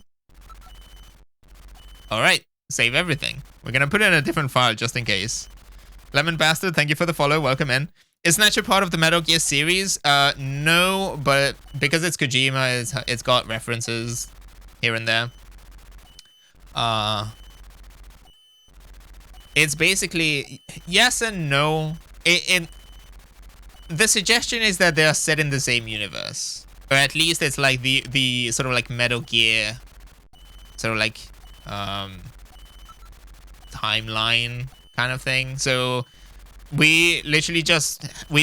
Alright, save everything. We're gonna put it in a different file just in case. Lemon Bastard, thank you for the follow. Welcome in. Is Snatcher part of the Metal Gear series? No, but because it's Kojima, it's got references here and there. It's basically yes and no. The suggestion is that they are set in the same universe, or at least it's like the sort of like Metal Gear, sort of like timeline kind of thing. So we've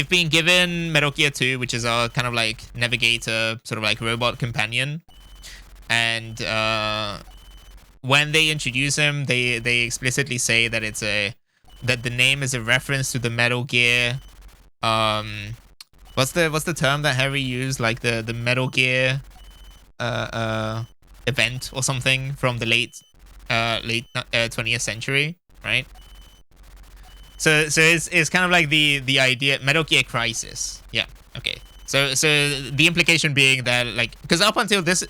been given Metal Gear 2, which is our kind of like navigator, sort of like robot companion, and when they introduce him, they explicitly say that that the name is a reference to the Metal Gear. What's the term that Harry used? Like the Metal Gear event or something from the late 20th century, right? So it's kind of like the idea Metal Gear Crisis. Yeah. Okay. So the implication being that like because up until this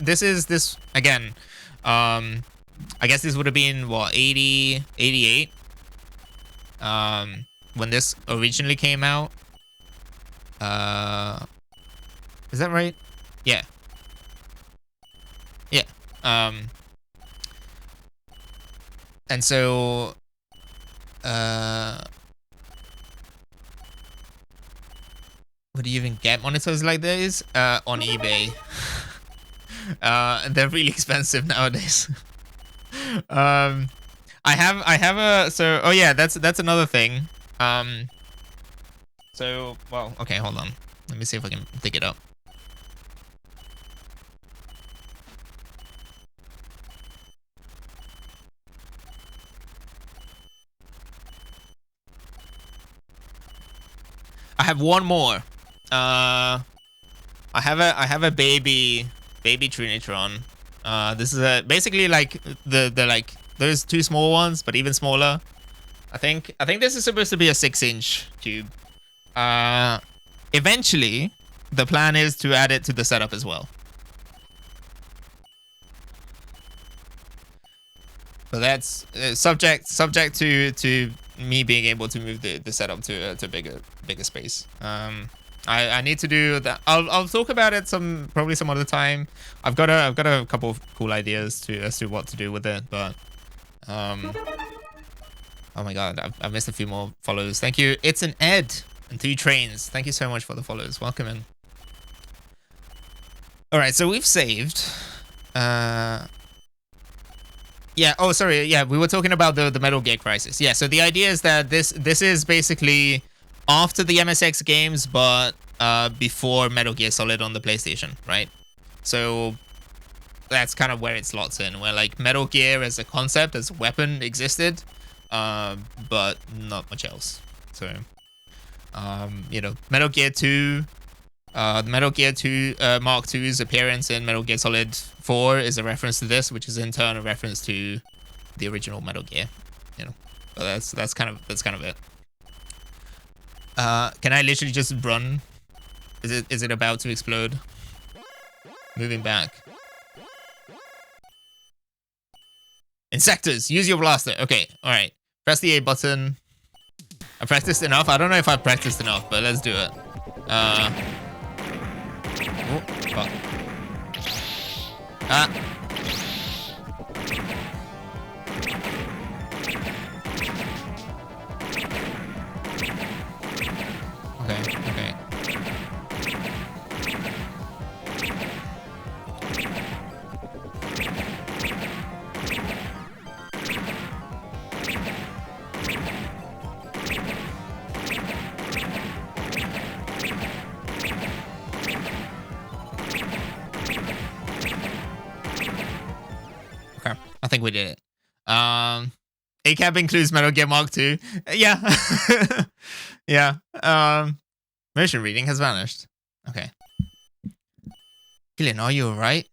again, I guess this would have been what 80, 88 when this originally came out. Is that right? Yeah. Yeah. And so Would you even get monitors like these? On eBay. They're really expensive nowadays. I have a, so, oh yeah, that's another thing. So, well, okay, hold on. Let me see if I can dig it up. I have one more. I have a baby Trinitron. This is basically like the like there's two small ones, but even smaller. I think this is supposed to be a 6-inch tube. Eventually, the plan is to add it to the setup as well. But that's subject to me being able to move the setup to bigger space. I need to do that. I'll talk about it probably some other time. I've got a couple of cool ideas as to what to do with it, but oh my god, I've missed a few more follows. Thank you. It's an Ed and 2 trains. Thank you so much for the follows. Welcome in. All right, so we've saved. Yeah, oh, sorry. Yeah, we were talking about the Metal Gear Crisis. Yeah, so the idea is that this is basically after the MSX games, but before Metal Gear Solid on the PlayStation, right? So that's kind of where it slots in, where like Metal Gear as a concept, as a weapon existed, but not much else. So, you know, Metal Gear 2... Metal Gear 2 Mark II's appearance in Metal Gear Solid 4 is a reference to this, which is in turn a reference to the original Metal Gear. You know, but that's kind of it. Can I literally just run? Is it about to explode? Moving back. Insectors, use your blaster. Okay, all right. Press the A button. I practiced enough. I don't know if I practiced enough, but let's do it. Oh, fuck. Ah. Okay. I think we did it. ACAB includes Metal Gear Mark II. Yeah. Yeah. Motion reading has vanished. Okay. Gillian, are you alright?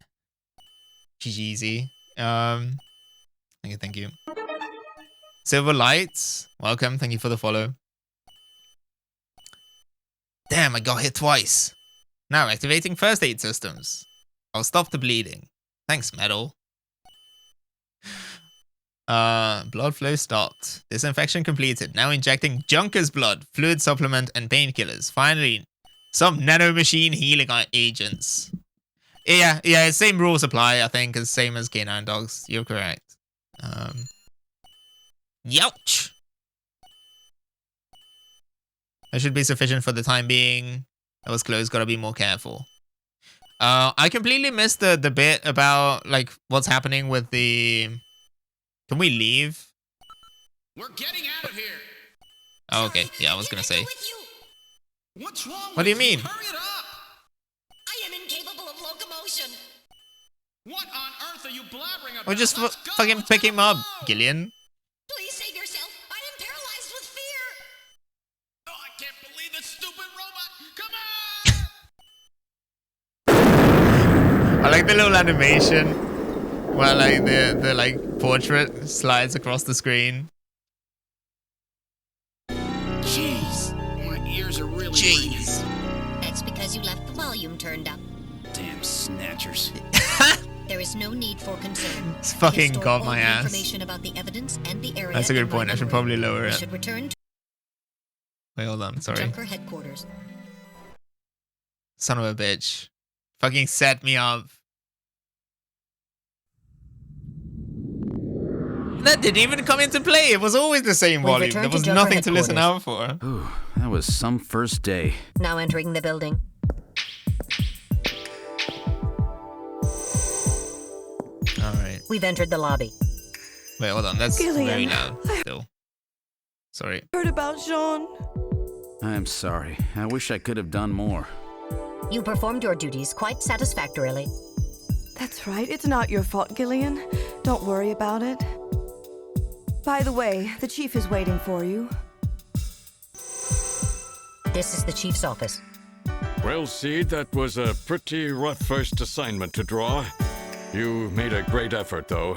GGZ. Thank you. Silver Lights, welcome. Thank you for the follow. Damn, I got hit twice. Now activating first aid systems. I'll stop the bleeding. Thanks, Metal. Blood flow stopped. Disinfection completed. Now injecting Junker's blood, fluid supplement, and painkillers. Finally, some nanomachine healing agents. Yeah, same rules apply, I think, as same as K9 Dogs. You're correct. Youch! That should be sufficient for the time being. That was close, gotta be more careful. I completely missed the bit about, like, what's happening with the... Can we leave? We're getting out of here. Oh, okay. Yeah, I was gonna say. What's wrong? What do you mean? Hurry it up! I am incapable of locomotion. What on earth are you blabbering about? Or just fucking pick him up, Gillian. Please save yourself. I am paralyzed with fear. Oh, I can't believe this stupid robot. Come on! I like the little animation where like the like portrait slides across the screen. Jeez, my ears are really Jeez. That's because you left the volume turned up. Damn snatchers. There is no need for concern. It's fucking Store got all my the ass. Information about the evidence and the area. That's a good in my point. I should memory. probably lower We it. should return to Wait, hold on. Sorry. Junker headquarters. Son of a bitch. Fucking set me up. That didn't even come into play. It was always the same We've volume. returned There to was Joker nothing to listen out headquarters. for. Ooh, that was some first day. Now entering the building. All right. We've entered the lobby. Wait, hold on. That's Gillian, very loud still. Sorry. Heard about Jean. I'm sorry. I wish I could have done more. You performed your duties quite satisfactorily. That's right. It's not your fault, Gillian. Don't worry about it. By the way, the chief is waiting for you. This is the chief's office. Well, Seed, that was a pretty rough first assignment to draw. You made a great effort, though.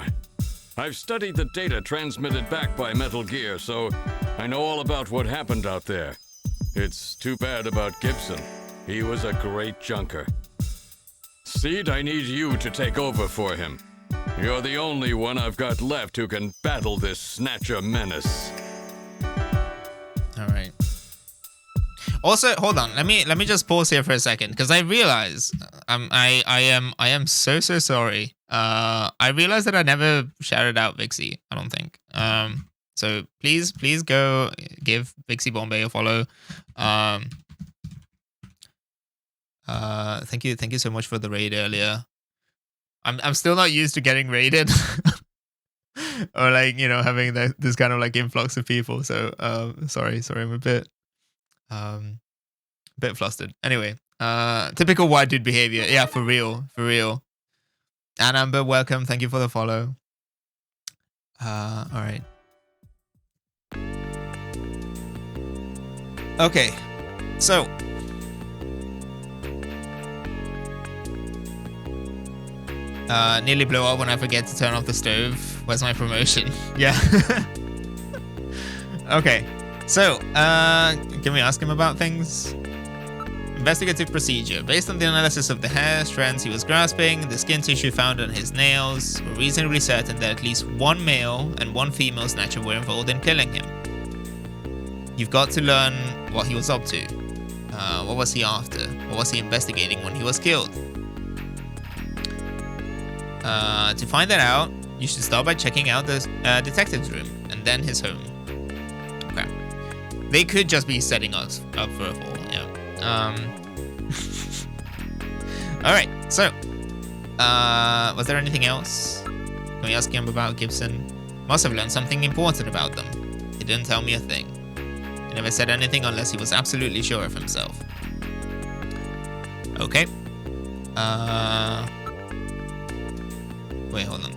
I've studied the data transmitted back by Metal Gear, so I know all about what happened out there. It's too bad about Gibson. He was a great junker. Seed, I need you to take over for him. You're the only one I've got left who can battle this Snatcher menace. All right. Also, hold on. Let me just pause here for a second because I realize I am so sorry. I realized that I never shouted out Vixie. I don't think. So please go give Vixie Bombay a follow. Thank you so much for the raid earlier. I'm still not used to getting raided or like, you know, having this kind of like influx of people. So sorry, I'm a bit flustered. Anyway, typical white dude behavior. Yeah, for real. And Amber, welcome. Thank you for the follow. All right. Okay, so nearly blow up when I forget to turn off the stove. Where's my promotion? Yeah. Okay, so can we ask him about things? Investigative procedure. Based on the analysis of the hair strands he was grasping, the skin tissue found on his nails, we're reasonably certain that at least one male and one female Snatcher were involved in killing him. You've got to learn what he was up to. What was he after? What was he investigating when he was killed? To find that out, you should start by checking out the detective's room and then his home. Okay. They could just be setting us up for a fall, yeah. Alright, so was there anything else? Can we ask him about Gibson? Must have learned something important about them. He didn't tell me a thing. He never said anything unless he was absolutely sure of himself. Okay. Wait, hold on.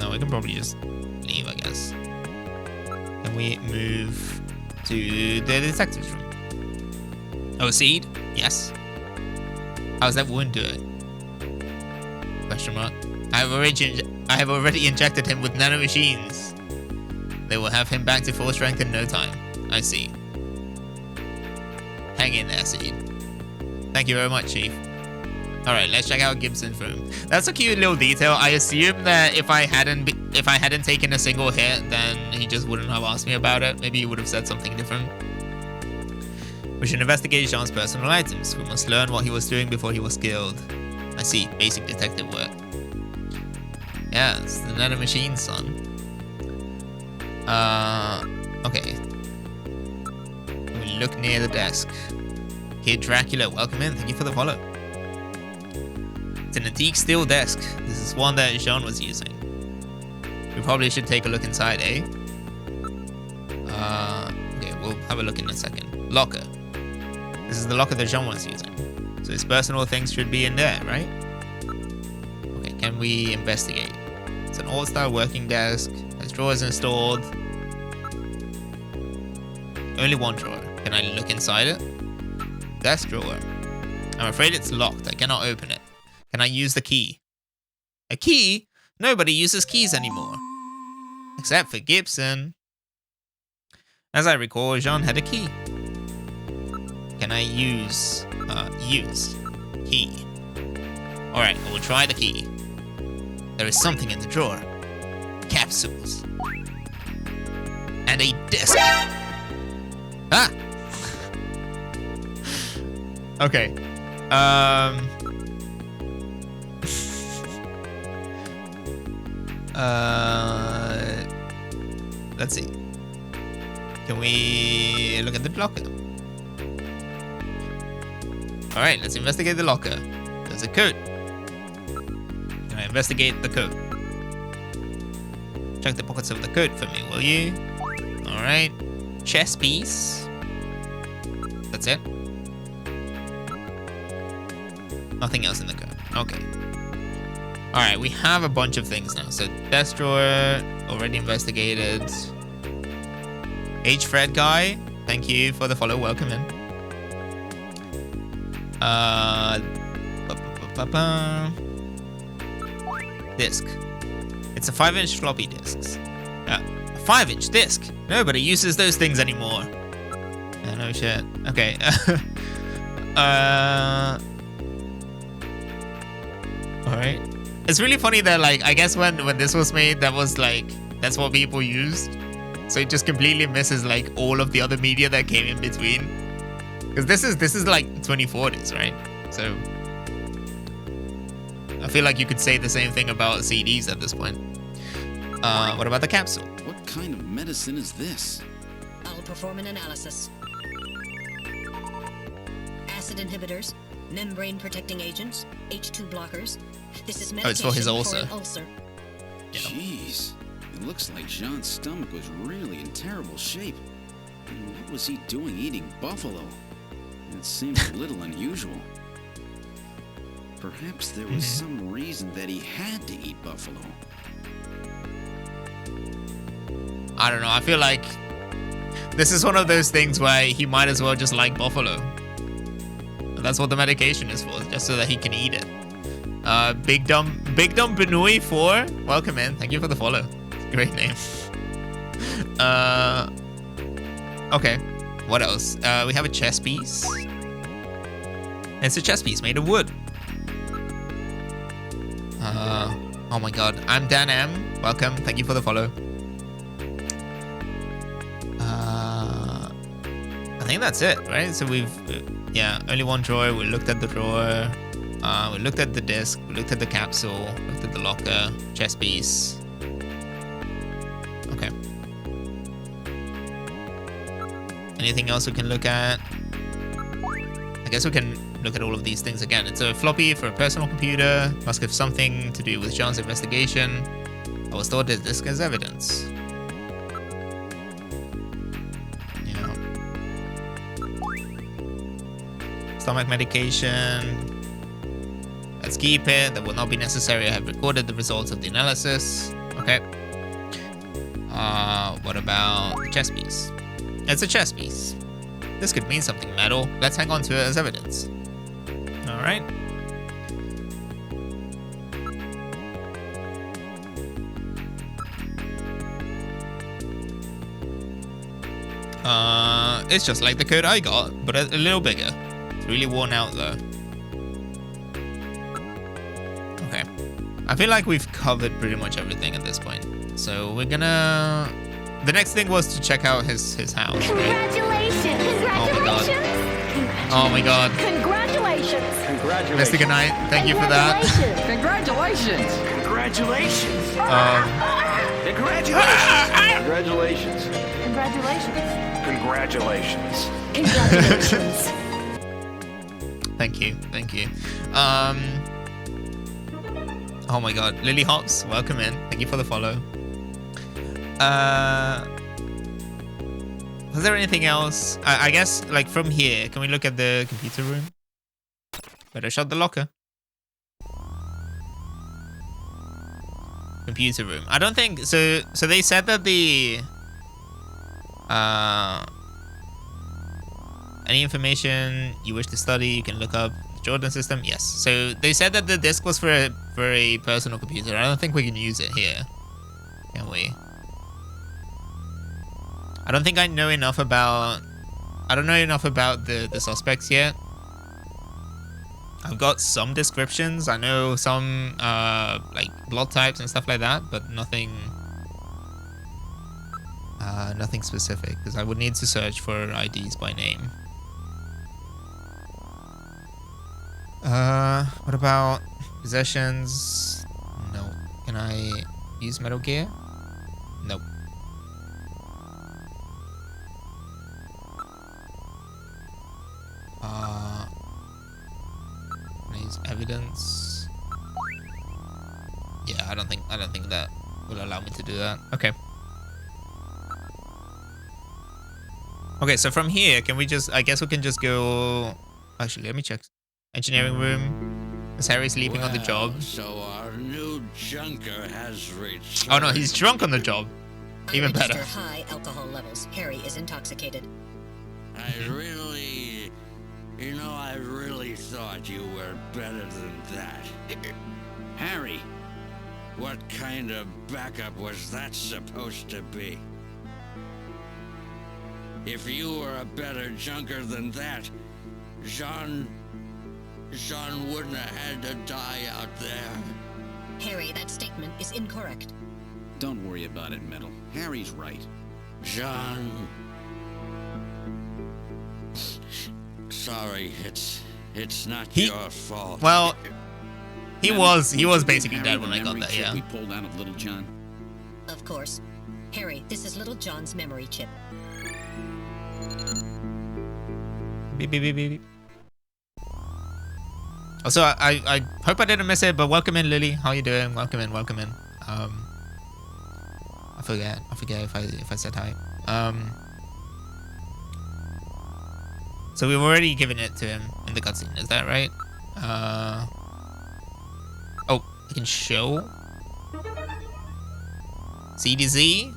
No, we can probably just leave, I guess. Can we move to the detective's room? Oh, Seed? Yes. How's that wound do it? Question mark. I have already injected him with nanomachines. They will have him back to full strength in no time. I see. Hang in there, Seed. Thank you very much, Chief. Alright, let's check out Gibson's room. That's a cute little detail. I assume that if I hadn't taken a single hit, then he just wouldn't have asked me about it. Maybe he would have said something different. We should investigate Jean's personal items. We must learn what he was doing before he was killed. I see. Basic detective work. Yeah, it's the nanomachine, son. Okay. We look near the desk. Kid Dracula, welcome in. Thank you for the follow. It's an antique steel desk. This is one that Jean was using. We probably should take a look inside, eh? Okay, we'll have a look in a second. Locker. This is the locker that Jean was using. So his personal things should be in there, right? Okay, can we investigate? It's an old-style working desk. Has drawers installed. Only one drawer. Can I look inside it? Desk drawer. I'm afraid it's locked. I cannot open it. Can I use the key? A key? Nobody uses keys anymore. Except for Gibson. As I recall, Jean had a key. Can I use key? Alright, I will try the key. There is something in the drawer. Capsules. And a desk. Ah! Okay. let's see. Can we look at the locker? All right, let's investigate the locker. There's a coat. Can I investigate the coat? Check the pockets of the coat for me, will you? All right. Chess piece. That's it. Nothing else in the coat. Okay. All right, we have a bunch of things now. So desk drawer, already investigated. H-Fred guy, thank you for the follow. Welcome in. Disc. It's a 5-inch floppy disk. A 5-inch disc. Nobody uses those things anymore. Yeah, no shit. Okay. Alright. It's really funny that, like, I guess when this was made, that was like, that's what people used. So it just completely misses like all of the other media that came in between. Because this is like 2040s, right? So I feel like you could say the same thing about CDs at this point. What about the capsule? What kind of medicine is this? I'll perform an analysis. Acid inhibitors, membrane protecting agents, H2 blockers. This is medication it's for his ulcer. an ulcer. Yeah. Jeez. It looks like Jean's stomach was really in terrible shape. And what was he doing eating buffalo? It seemed a little unusual. Perhaps there was some reason that he had to eat buffalo. I don't know. I feel like this is one of those things where he might as well just like buffalo. And that's what the medication is for, just so that he can eat it. Big Dumb Benui 4, welcome in. Thank you for the follow. Great name. Okay. What else? We have a chess piece. It's a chess piece made of wood. Oh my god. I'm Dan M. Welcome. Thank you for the follow. I think that's it, right? So we've, yeah, only one drawer. We looked at the drawer. We looked at the disc. We looked at the capsule. Looked at the locker. Chess piece. Okay. Anything else we can look at? I guess we can look at all of these things again. It's a floppy for a personal computer. Must have something to do with John's investigation. I was stored this disk as evidence. Yeah. Stomach medication. Let's keep it. That will not be necessary. I have recorded the results of the analysis. Okay. What about the chess piece? It's a chess piece. This could mean something metal. Let's hang on to it as evidence. All right. It's just like the code I got, but a little bigger. It's really worn out though. Okay. I feel like we've covered pretty much everything at this point. So we're gonna... The next thing was to check out his house. Congratulations! Congratulations! Oh my god. Congratulations! Congratulations. Mr. Goodnight, thank you for that. Congratulations! Congratulations. Congratulations! Congratulations. Congratulations! Congratulations. Congratulations! Thank you. Thank you. Oh my god. Lily Hops, welcome in. Thank you for the follow. Was there anything else? I guess, like, from here, can we look at the computer room? Better shut the locker. Computer room. I don't think... So they said that the... any information you wish to study, you can look up the Jordan system. Yes. So they said that the disk was for a personal computer. I don't think we can use it here. Can we? I don't think I know enough about... I don't know enough about the suspects yet. I've got some descriptions. I know some like blood types and stuff like that, but nothing nothing specific, because I would need to search for IDs by name. What about possessions? No. Can I use Metal Gear? Nope. evidence. Yeah, I don't think that will allow me to do that. Okay. Okay, so from here, can we just... I guess we can just go... Actually, let me check. Engineering room. Is Harry sleeping on the job? So our new junker has returned. Oh no, he's drunk on the job. Even I register better. high alcohol levels. Harry is intoxicated. I really thought you were better than that. Harry! What kind of backup was that supposed to be? If you were a better junker than that, Jean wouldn't have had to die out there. Harry, that statement is incorrect. Don't worry about it, Metal. Harry's right. Jean... Sorry, it's not your fault. Well, he was basically Harry dead when the I got memory there, chip yeah. we pulled out of Little John. Of course. Harry, this is Little John's memory chip. Beep, beep, beep, beep. Also, I hope I didn't miss it, but welcome in, Lily. How you doing? Welcome in, welcome in. I forget if I said hi. So we've already given it to him in the cutscene, is that right? Oh, I can show. CDZ,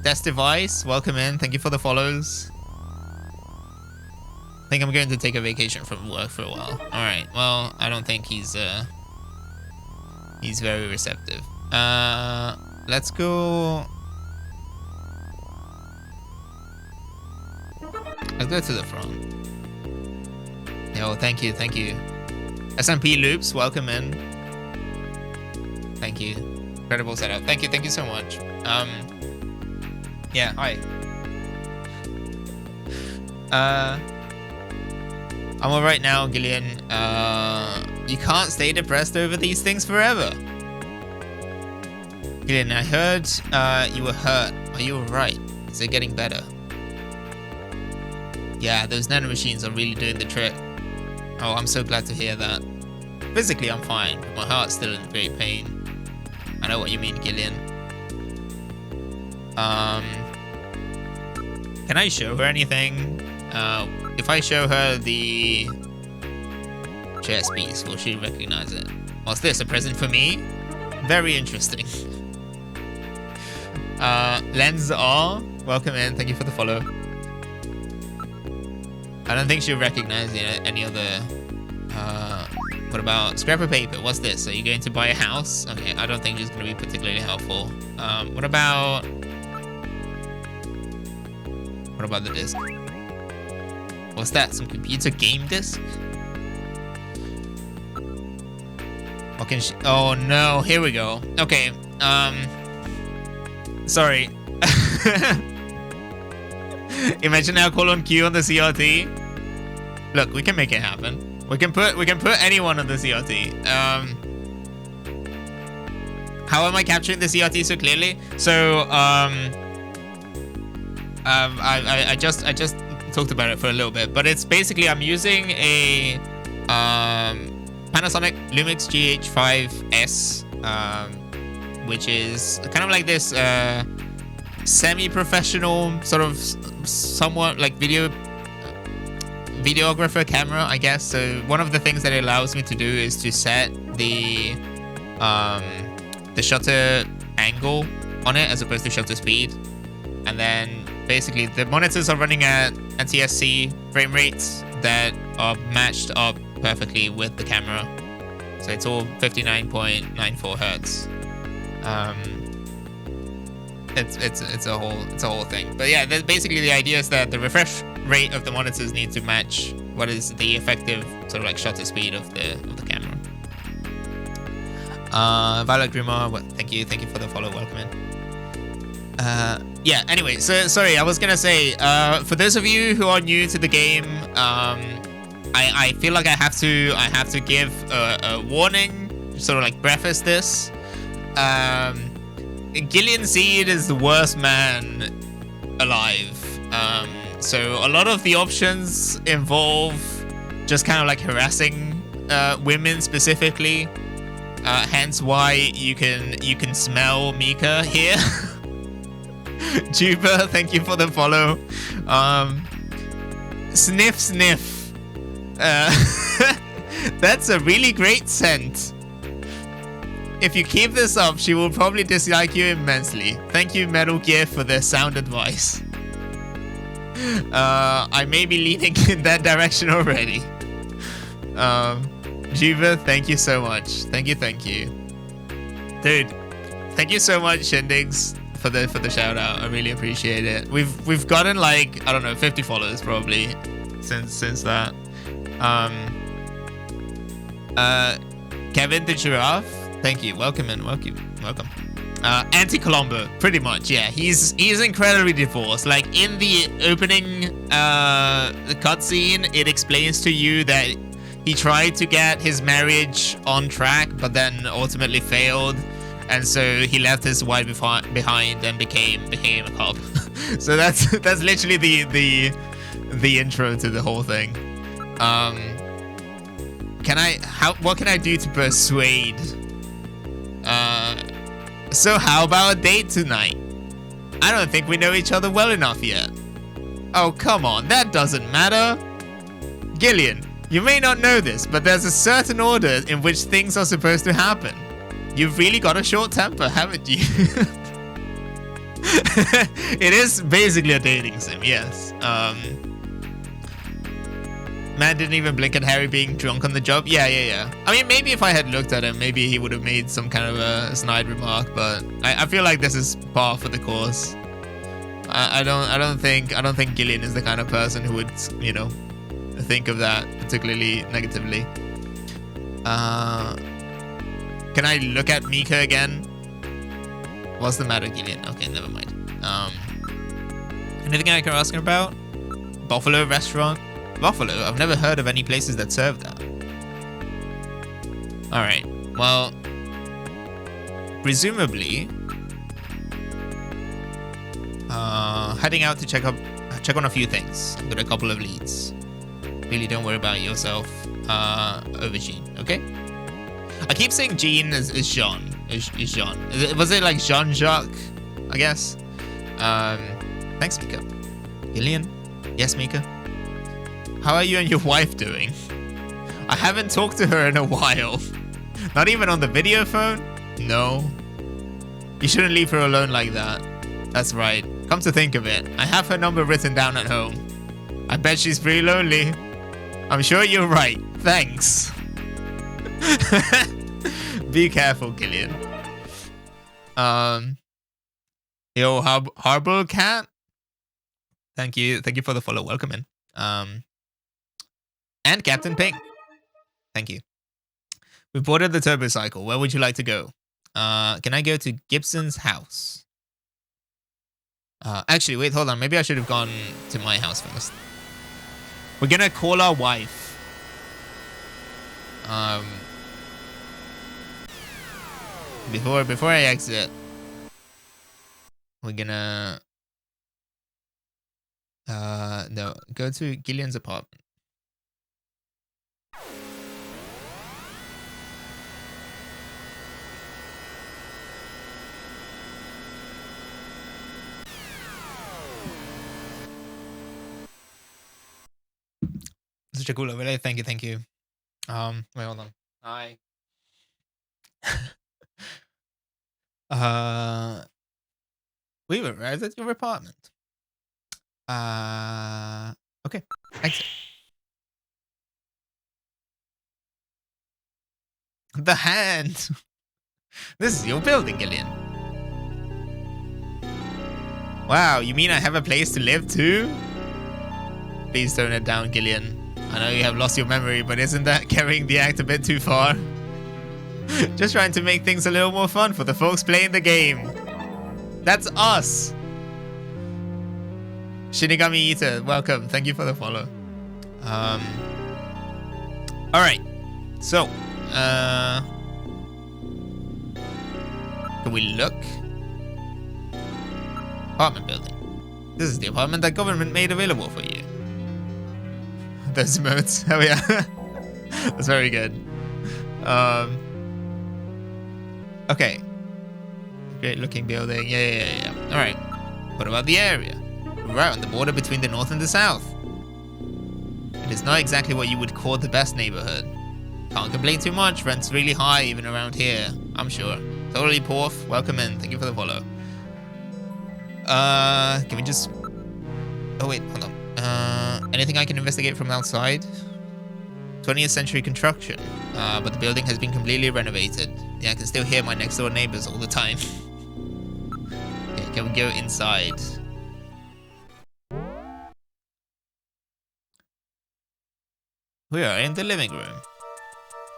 Desk Device, welcome in. Thank you for the follows. I think I'm going to take a vacation from work for a while. All right. Well, I don't think he's very receptive. Let's go. Let's go to the front. Yo, thank you. SMP Loops, welcome in. Thank you. Incredible setup. Thank you so much. Yeah, hi. I'm alright now, Gillian. You can't stay depressed over these things forever. Gillian, I heard you were hurt. Are you alright? Is it getting better? Yeah, those nanomachines are really doing the trick. Oh, I'm so glad to hear that. Physically, I'm fine, but my heart's still in great pain. I know what you mean, Gillian. Can I show her anything? If I show her the chess piece, will she recognize it? What's this, a present for me? Very interesting. Lens R, welcome in, thank you for the follow. I don't think she'll recognize any other... what about scrap of paper? What's this? Are you going to buy a house? Okay, I don't think she's going to be particularly helpful. What about the disc? What's that? Some computer game disc? What can she... Oh no, here we go. Okay, sorry. Imagine now call on Q on the CRT. Look, we can make it happen. We can put anyone on the CRT. How am I capturing the CRT so clearly? So I just talked about it for a little bit, but it's basically I'm using a Panasonic Lumix GH5S, which is kind of like this semi-professional sort of somewhat like videographer camera, I guess. So one of the things that it allows me to do is to set the shutter angle on it as opposed to shutter speed, and then basically the monitors are running at NTSC frame rates that are matched up perfectly with the camera. So it's all 59.94 hertz. It's a whole thing. But yeah, basically the idea is that the refresh rate of the monitors needs to match what is the effective sort of like shutter speed of the camera. Violet Grimmer, thank you for the follow, welcome in. Yeah, anyway, so sorry, I was gonna say, for those of you who are new to the game, I feel like I have to give a warning, sort of like preface this. Gillian Seed is the worst man alive. So a lot of the options involve just kind of like harassing women specifically. Hence why you can smell Mika here. Juba, thank you for the follow. Sniff sniff. That's a really great scent. If you keep this up, she will probably dislike you immensely. Thank you, Metal Gear, for the sound advice. I may be leaning in that direction already. Juba, thank you so much. Thank you. Dude, thank you so much, Shindigs, for the shout out. I really appreciate it. We've gotten like, I don't know, 50 followers probably since that. Kevin the Giraffe, thank you. Welcome. Anti-Colombo, pretty much, yeah. He's incredibly divorced. Like in the opening the cutscene, it explains to you that he tried to get his marriage on track, but then ultimately failed, and so he left his wife behind and became a cop. So that's literally the intro to the whole thing. What can I do to persuade? So how about a date tonight? I don't think we know each other well enough yet. Oh, come on, that doesn't matter. Gillian, you may not know this, but there's a certain order in which things are supposed to happen. You've really got a short temper, haven't you? It is basically a dating sim, yes. Man didn't even blink at Harry being drunk on the job. Yeah. I mean, maybe if I had looked at him, maybe he would have made some kind of a snide remark. But I feel like this is par for the course. I don't think Gillian is the kind of person who would, you know, think of that particularly negatively. Can I look at Mika again? What's the matter, Gillian? Okay, never mind. Anything I can ask her about? Buffalo restaurant? Buffalo? I've never heard of any places that serve that. Alright, well, presumably, heading out to check on a few things. I've got a couple of leads. Really, don't worry about yourself over Jean, okay? I keep saying Jean is Jean. Is Jean. Was it like Jean-Jacques, I guess? Thanks, Mika. Gillian? Yes, Mika? How are you and your wife doing? I haven't talked to her in a while. Not even on the video phone? No. You shouldn't leave her alone like that. That's right. Come to think of it, I have her number written down at home. I bet she's pretty lonely. I'm sure you're right. Thanks. Be careful, Gillian. Yo, Harbor Cat. Thank you for the follow. Welcome in. And Captain Pink. Thank you. We've boarded the turbo cycle. Where would you like to go? Can I go to Gibson's house? Actually, wait, hold on. Maybe I should have gone to my house first. We're gonna call our wife. Before I exit, we're gonna no, go to Gillian's apartment. Such a cool overlay. Thank you. Wait, hold on. We've arrived at your apartment. Okay. Exit. The hand. This is your building, Gillian. Wow, you mean I have a place to live too? Please tone it down, Gillian. I know you have lost your memory, but isn't that carrying the act a bit too far? Just trying to make things a little more fun for the folks playing the game. That's us. Shinigami Eater, welcome. Thank you for the follow. Alright. So, can we look? Apartment building. This is the apartment that government made available for you. Those emotes. Oh yeah. That's very good. Okay. Great looking building. Yeah. Alright. What about the area? We're right on the border between the north and the south. It is not exactly what you would call the best neighborhood. Can't complain too much. Rent's really high even around here, I'm sure. Totally Porf. Welcome in. Thank you for the follow. Can we just... Oh wait, hold on. Anything I can investigate from outside? 20th century construction. But the building has been completely renovated. Yeah, I can still hear my next door neighbors all the time. Okay, can we go inside? We are in the living room.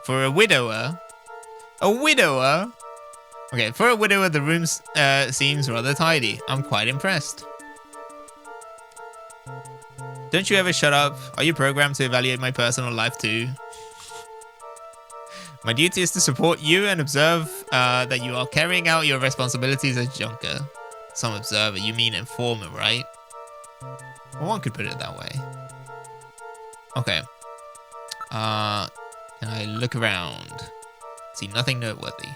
For a widower? A widower? Okay, for a widower, the room seems rather tidy. I'm quite impressed. Don't you ever shut up? Are you programmed to evaluate my personal life too? My duty is to support you and observe that you are carrying out your responsibilities as Junker. Some observer, you mean informer, right? Well, one could put it that way. Okay. Can I look around? See nothing noteworthy.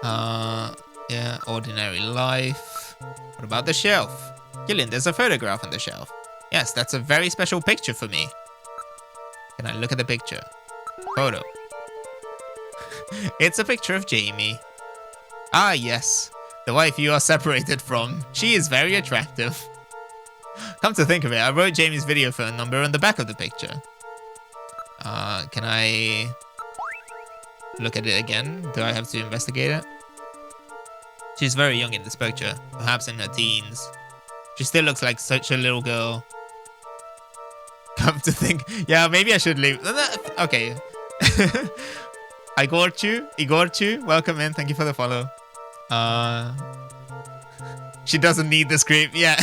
Yeah, ordinary life. What about the shelf? Gillian, there's a photograph on the shelf. Yes, that's a very special picture for me. Can I look at the picture? Photo. It's a picture of Jamie. Ah, yes. The wife you are separated from. She is very attractive. Come to think of it, I wrote Jamie's video phone number on the back of the picture. Can I look at it again? Do I have to investigate it? She's very young in this picture, perhaps in her teens. She still looks like such a little girl. Come to think, yeah, maybe I should leave. Okay. I got you. Welcome in. Thank you for the follow. She doesn't need the script. Yeah.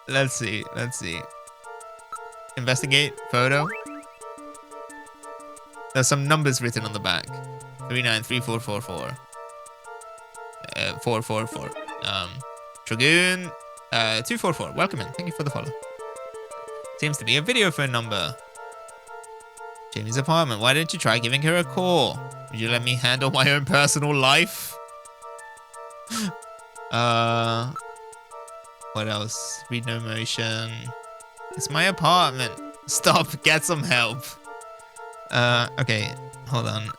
Let's see. Investigate photo. There's some numbers written on the back. 393444. 444. Dragoon. 244. Welcome in. Thank you for the follow. Seems to be a video phone number. Jamie's apartment. Why don't you try giving her a call? Would you let me handle my own personal life? What else? Read no motion. It's my apartment. Stop. Get some help. Okay. Hold on.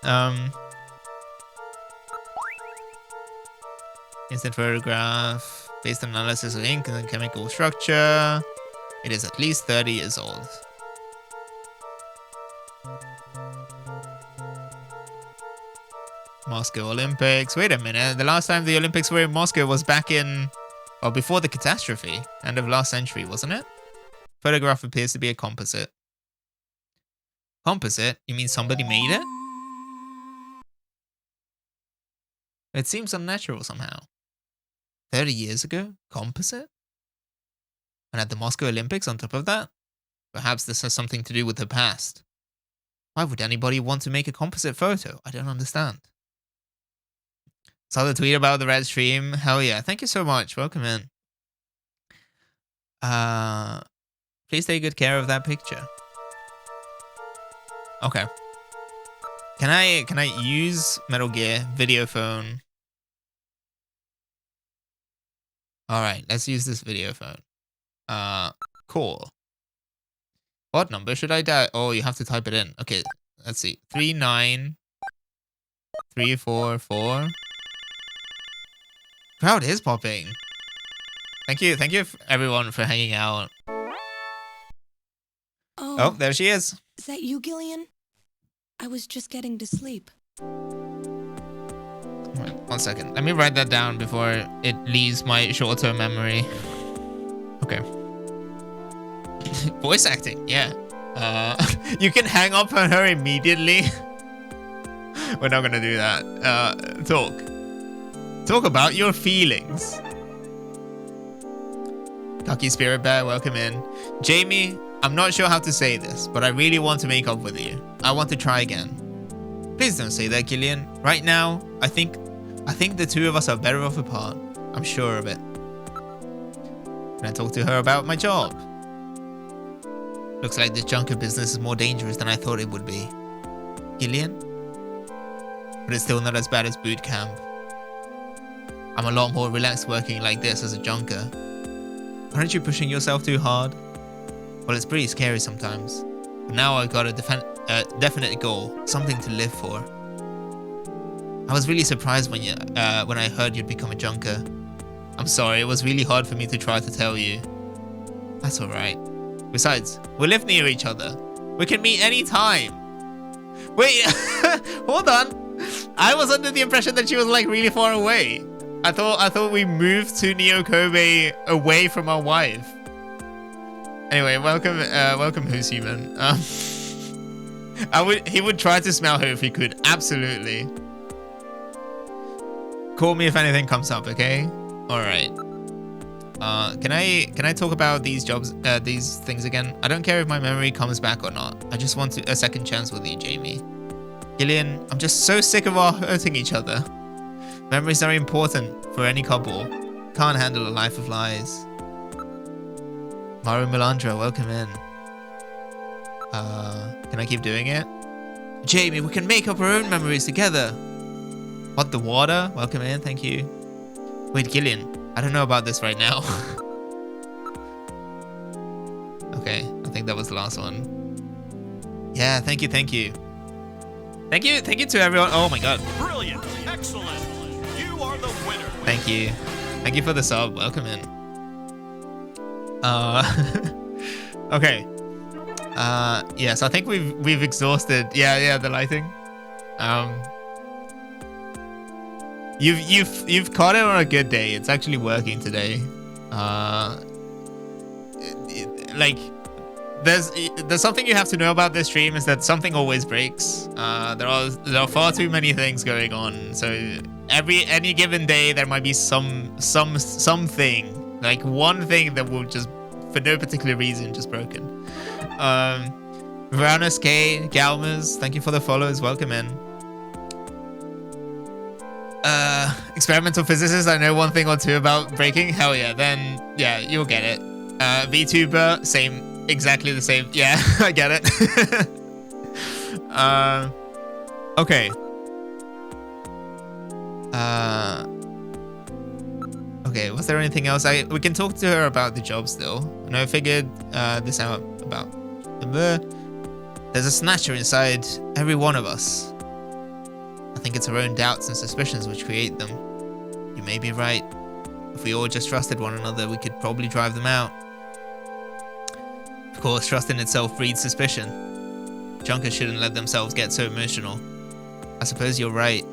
Instant photograph. Based on analysis of ink and chemical structure. It is at least 30 years old. Moscow Olympics. Wait a minute. The last time the Olympics were in Moscow was back in... Well, before the catastrophe. End of last century, wasn't it? Photograph appears to be a composite. Composite? You mean somebody made it? It seems unnatural somehow. 30 years ago? Composite? And at the Moscow Olympics on top of that? Perhaps this has something to do with the past. Why would anybody want to make a composite photo? I don't understand. Saw the tweet about the red stream. Hell yeah. Thank you so much. Welcome in. Please take good care of that picture. Okay. Can I use Metal Gear video phone? Alright, let's use this video phone. Cool. What number should I dial? Oh, you have to type it in. Okay, let's see. 39344. Crowd is popping. Thank you everyone for hanging out. Oh, there she is. Is that you, Gillian? I was just getting to sleep. Wait, 1 second. Let me write that down before it leaves my short-term memory. Okay. Voice acting, yeah. You can hang up on her immediately. We're not gonna do that. Talk about your feelings. Cocky Spirit Bear, welcome in. Jamie, I'm not sure how to say this, but I really want to make up with you. I want to try again. Please don't say that, Gillian. Right now, I think the two of us are better off apart. I'm sure of it. Can I talk to her about my job? Looks like this junker business is more dangerous than I thought it would be. Gillian? But it's still not as bad as boot camp. I'm a lot more relaxed working like this as a junker. Aren't you pushing yourself too hard? Well, it's pretty scary sometimes. But now I've got a definite goal, something to live for. I was really surprised when I heard you'd become a junker. I'm sorry, it was really hard for me to try to tell you. That's alright. Besides, we live near each other. We can meet anytime. Wait, hold on. I was under the impression that she was like really far away. I thought we moved to Neo Kobe away from our wife. Anyway, welcome Who's Human. He would try to smell her if he could. Absolutely. Call me if anything comes up, okay? All right. Can I talk about these things again? I don't care if my memory comes back or not. I just want a second chance with you, Jamie. Gillian, I'm just so sick of our hurting each other. Memories are important for any couple. Can't handle a life of lies. Maru Melandra, welcome in. Can I keep doing it? Jamie, we can make up our own memories together. What, the water? Welcome in, thank you. Wait, Gillian, I don't know about this right now. Okay, I think that was the last one. Yeah, thank you. Thank you to everyone. Oh my god. Brilliant, excellent. You are the winner. Thank you. Thank you for the sub. Welcome in. Okay. Yes, I think we've exhausted. Yeah, the lighting. You've caught it on a good day. It's actually working today. Like there's something you have to know about this stream is that something always breaks. There are far too many things going on. So any given day there might be something, like one thing that will just for no particular reason just broken. Varanus K, Galmers, thank you for the follows. Welcome in. Experimental physicist, I know one thing or two about breaking. Hell yeah, then yeah, you'll get it. VTuber, same, exactly the same. Yeah, I get it. Okay. Okay, was there anything else? We can talk to her about the job still. And I figured this out about. There's a snatcher inside every one of us. I think it's our own doubts and suspicions which create them. You may be right. If we all just trusted one another, we could probably drive them out. Of course, trust in itself breeds suspicion. Junkers shouldn't let themselves get so emotional. I suppose you're right.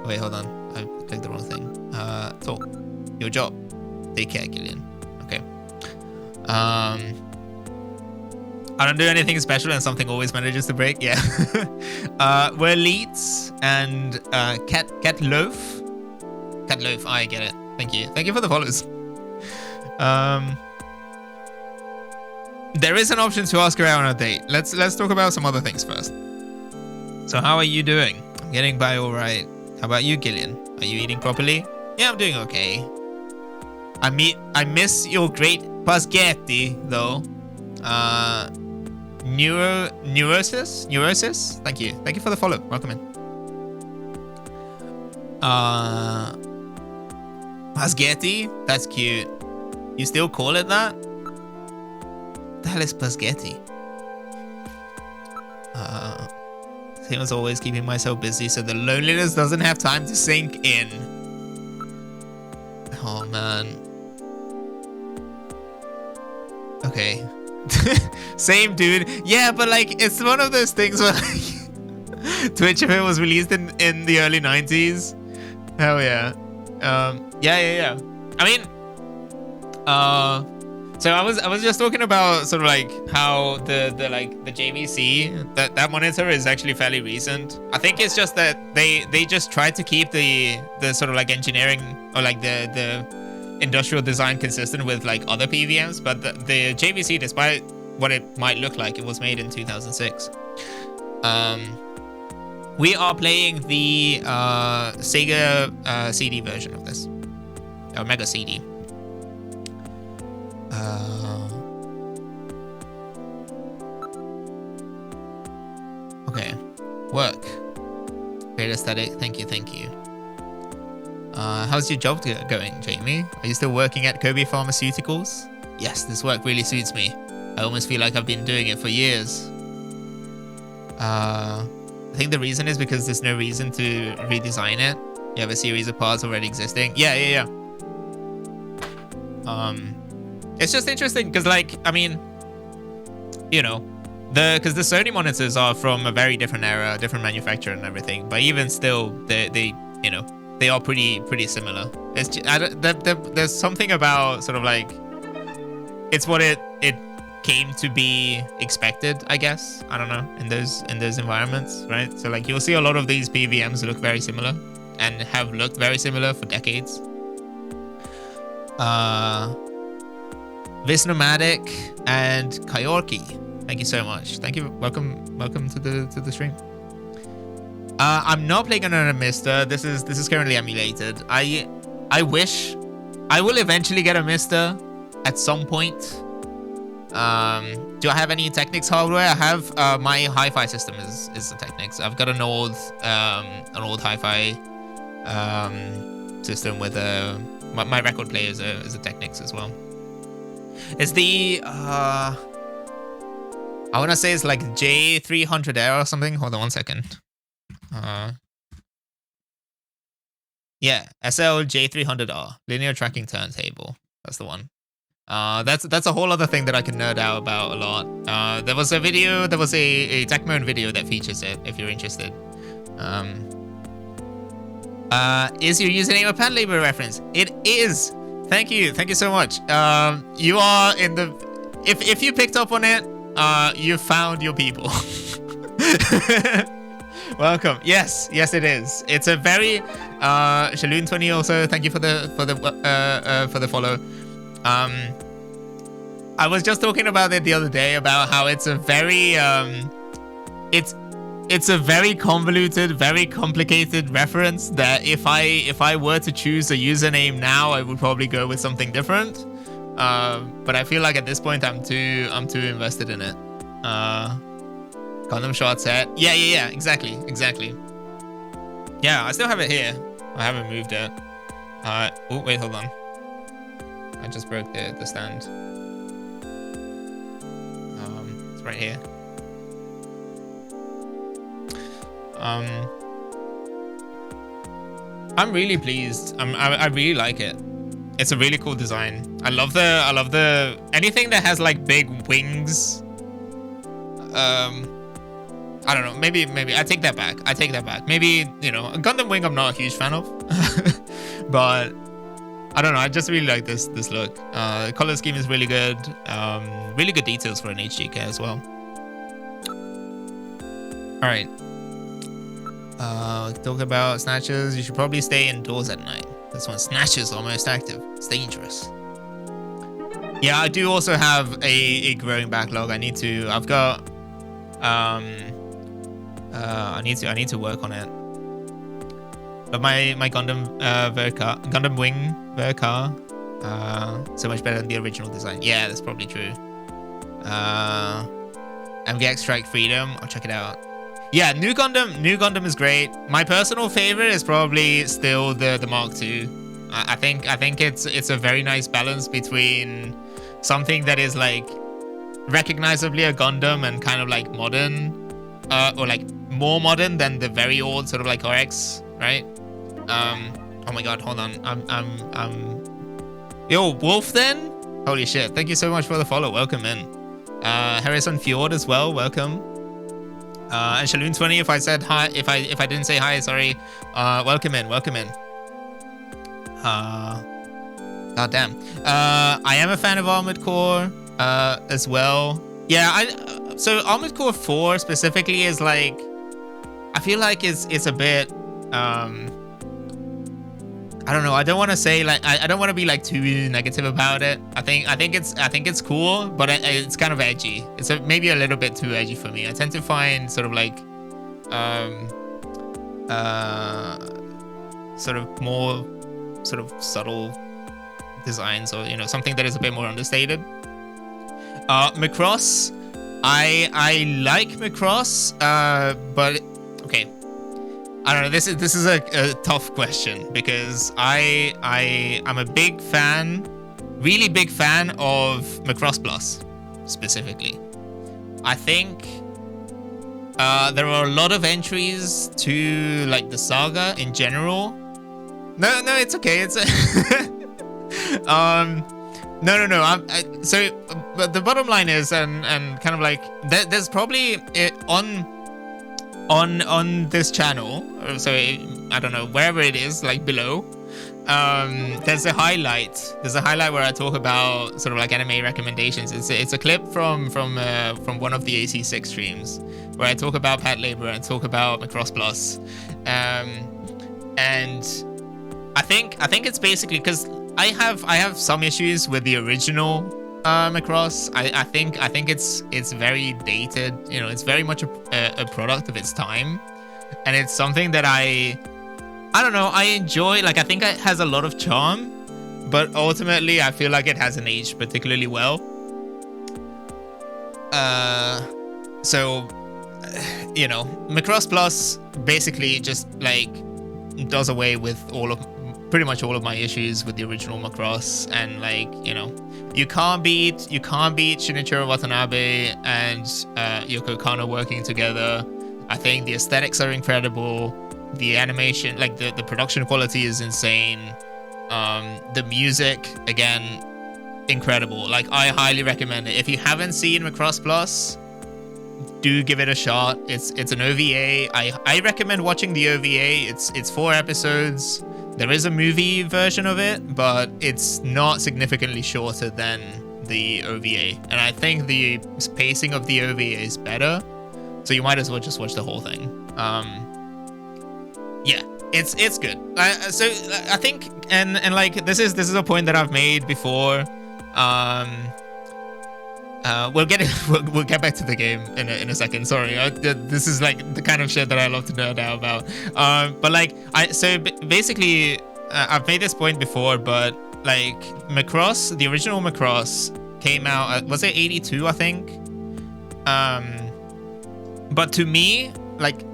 Wait, hold on. I clicked the wrong thing. Talk. Your job. Take care, Gillian. Okay. I don't do anything special and something always manages to break. Yeah. We're elites and Cat Loaf. Cat Loaf, I get it. Thank you. Thank you for the follows. There is an option to ask her out on a date. Let's talk about some other things first. So how are you doing? I'm getting by all right. How about you, Gillian? Are you eating properly? Yeah, I'm doing okay. I miss your great paschetti though. Neurosis? Thank you for the follow. Welcome in. Paschetti? That's cute. You still call it that? What the hell is paschetti? Same as always, keeping myself busy so the loneliness doesn't have time to sink in. Oh man. Okay. Same, dude. Yeah, but like it's one of those things where like Twitch, if it was released in the early 90s, hell yeah. Yeah. I mean, so I was just talking about sort of like how the JVC that monitor is actually fairly recent. I think it's just that they just tried to keep the sort of like engineering or like the industrial design consistent with like other PVMs, but the JVC, despite what it might look like, it was made in 2006. We are playing the Sega CD version of this. Or Mega CD. Okay. Work. Great aesthetic. Thank you, thank you. How's your job going, Jamie? Are you still working at Kobe Pharmaceuticals? Yes, this work really suits me. I almost feel like I've been doing it for years. I think the reason is because there's no reason to redesign it. You have a series of parts already existing. Yeah. It's just interesting because, like, I mean, you know, because the Sony monitors are from a very different era, different manufacturer and everything. But even still, they you know, they are pretty similar. It's just, there's something about sort of like it's what it came to be expected, I guess. I don't know, in those environments, right? So like you'll see a lot of these PVMs look very similar and have looked very similar for decades. Visnomatic and Kyorki, thank you so much. Thank you. Welcome to the stream. I'm not playing on a Mister. This is currently emulated. I wish I will eventually get a Mister at some point. Do I have any Technics hardware? I have my hi-fi system is the Technics. I've got an old hi-fi system with my record player is a Technics as well. It's the I want to say it's like J300R or something. Hold on one second. Yeah, SL J300R linear tracking turntable. That's the one. That's a whole other thing that I can nerd out about a lot. There was a Techmoan video that features it if you're interested. Is your username a Pan Labor reference? It is. Thank you so much. You are in the. If you picked up on it, you found your people. Welcome. Yes, it is. It's a very Shaloon20 also. Thank you for the follow. I was just talking about it the other day about how it's a very it's a very convoluted, very complicated reference that if I were to choose a username now, I would probably go with something different. But I feel like at this point I'm too invested in it. Condom shot set. Yeah, exactly. Yeah, I still have it here. I haven't moved it. Oh wait, hold on. I just broke the stand. It's right here. I'm really pleased. I really like it. It's a really cool design. I love the anything that has like big wings. I don't know. Maybe I take that back. Maybe, you know, a Gundam wing I'm not a huge fan of, but I don't know. I just really like this look. The color scheme is really good. Really good details for an HGK as well. All right. Talk about Snatchers. You should probably stay indoors at night. That's when Snatchers are most active. It's dangerous. Yeah, I do also have a growing backlog. I've got I need to work on it. But my Gundam Gundam Wing Vercar, so much better than the original design. Yeah, that's probably true. MGX Strike Freedom, I'll check it out. Yeah, New Gundam is great. My personal favorite is probably still the Mark II. I think it's a very nice balance between something that is like recognizably a Gundam and kind of like modern, or like more modern than the very old sort of like RX, right? Oh my god, hold on. I'm Yo, Wolf then? Holy shit. Thank you so much for the follow. Welcome in. Harrison Fjord as well, welcome. And Shaloon20, if I said hi, if I didn't say hi, sorry. Welcome in. God damn. I am a fan of Armored Core as well. Yeah, so Armored Core 4 specifically is like, I feel like it's a bit I don't know. I don't want to say like I don't want to be like too negative about it. I think it's cool, but it's kind of edgy. It's maybe a little bit too edgy for me. I tend to find sort of like sort of more sort of subtle designs, or something that is a bit more understated. Macross, I like Macross, but okay, I don't know. This is a tough question because I'm a big fan, really big fan of Macross Plus specifically. I think there are a lot of entries to like the saga in general. No, it's okay. It's no. But the bottom line is, and kind of like there's probably on this channel. So I don't know, wherever it is, like below. There's a highlight. There's a highlight where I talk about sort of like anime recommendations. It's a clip from one of the AC6 streams where I talk about Pet Labor and talk about Macross Plus, and I think it's basically because I have some issues with the original Macross. I think it's very dated. It's very much a product of its time, and it's something that I don't know, I enjoy. Like, I think it has a lot of charm, but ultimately I feel like it hasn't aged particularly well. So Macross Plus basically just like does away with pretty much all of my issues with the original Macross, and like you can't beat Shinichiro Watanabe and Yoko Kanno working together. I think the aesthetics are incredible. The animation, like the production quality is insane. The music, again, incredible. Like, I highly recommend it. If you haven't seen Macross Plus, do give it a shot. It's an OVA. I recommend watching the OVA. It's 4 episodes. There is a movie version of it, but it's not significantly shorter than the OVA. And I think the pacing of the OVA is better, so you might as well just watch the whole thing. Yeah, it's good. So I think, and like this is a point that I've made before. We'll get back to the game in a second. Sorry, this is like the kind of shit that I love to nerd out about. But like basically, I've made this point before, but like Macross, the original Macross came out. Was it 82? I think. But to me, like,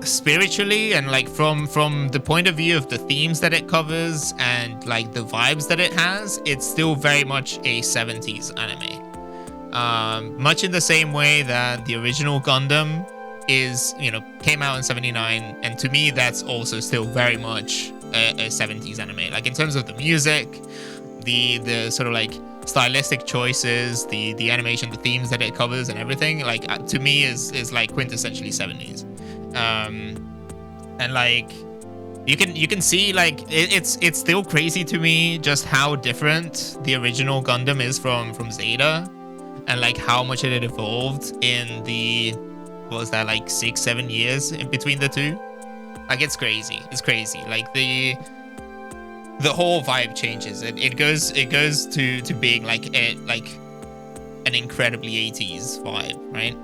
spiritually and like from the point of view of the themes that it covers and like the vibes that it has, it's still very much a 70s anime. Much in the same way that the original Gundam is, came out in 79, and to me that's also still very much a 70s anime. Like, in terms of the music, the sort of like stylistic choices, the animation, the themes that it covers and everything, like to me is like quintessentially 70s. And like you can see, like it's still crazy to me just how different the original Gundam is from Zeta, and like how much it had evolved in the, what was that, like 6-7 years in between the two. Like, it's crazy. Like the whole vibe changes. It goes to being like an incredibly 80s vibe, right?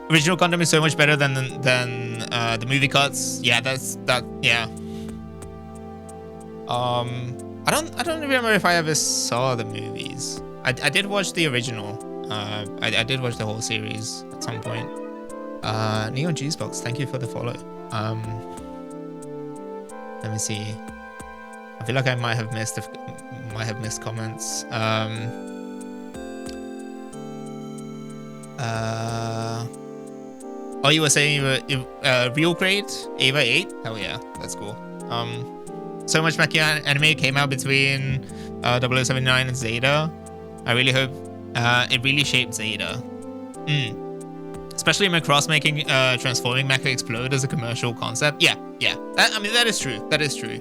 Original Gundam is so much better than the movie cuts. Yeah, yeah. I don't remember if I ever saw the movies. I did watch the original. I did watch the whole series at some point. Neon Juicebox, thank you for the follow. Let me see. I feel like I might have missed comments. Oh, you were saying you were real grade Ava 8? Hell yeah, that's cool. So much mecha anime came out between 0079 and Zeta. I really hope it really shaped Zeta. Especially Macross making transforming mecha explode as a commercial concept. Yeah. I mean, that is true. That's true.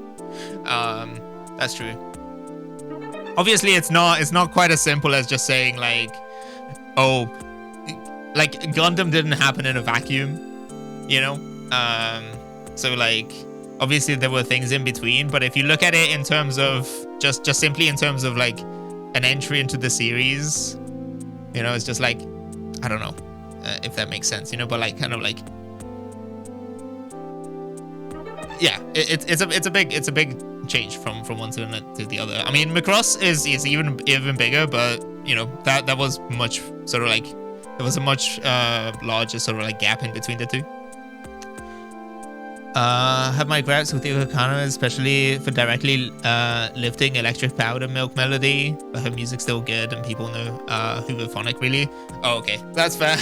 Obviously, it's not quite as simple as just saying like, oh, like Gundam didn't happen in a vacuum, So like, obviously there were things in between, but if you look at it in terms of just simply in terms of like an entry into the series, it's just like, I don't know if that makes sense, but like kind of like yeah, it's a big change from one to the other. I mean, Macross is even bigger, but you know that was much sort of like there was a much larger sort of like gap in between the two. Have my gripes with Yoko Kanno, especially for directly lifting Electric Powder Milk Melody, but her music's still good and people know Hooverphonic really. Oh, okay, that's fair.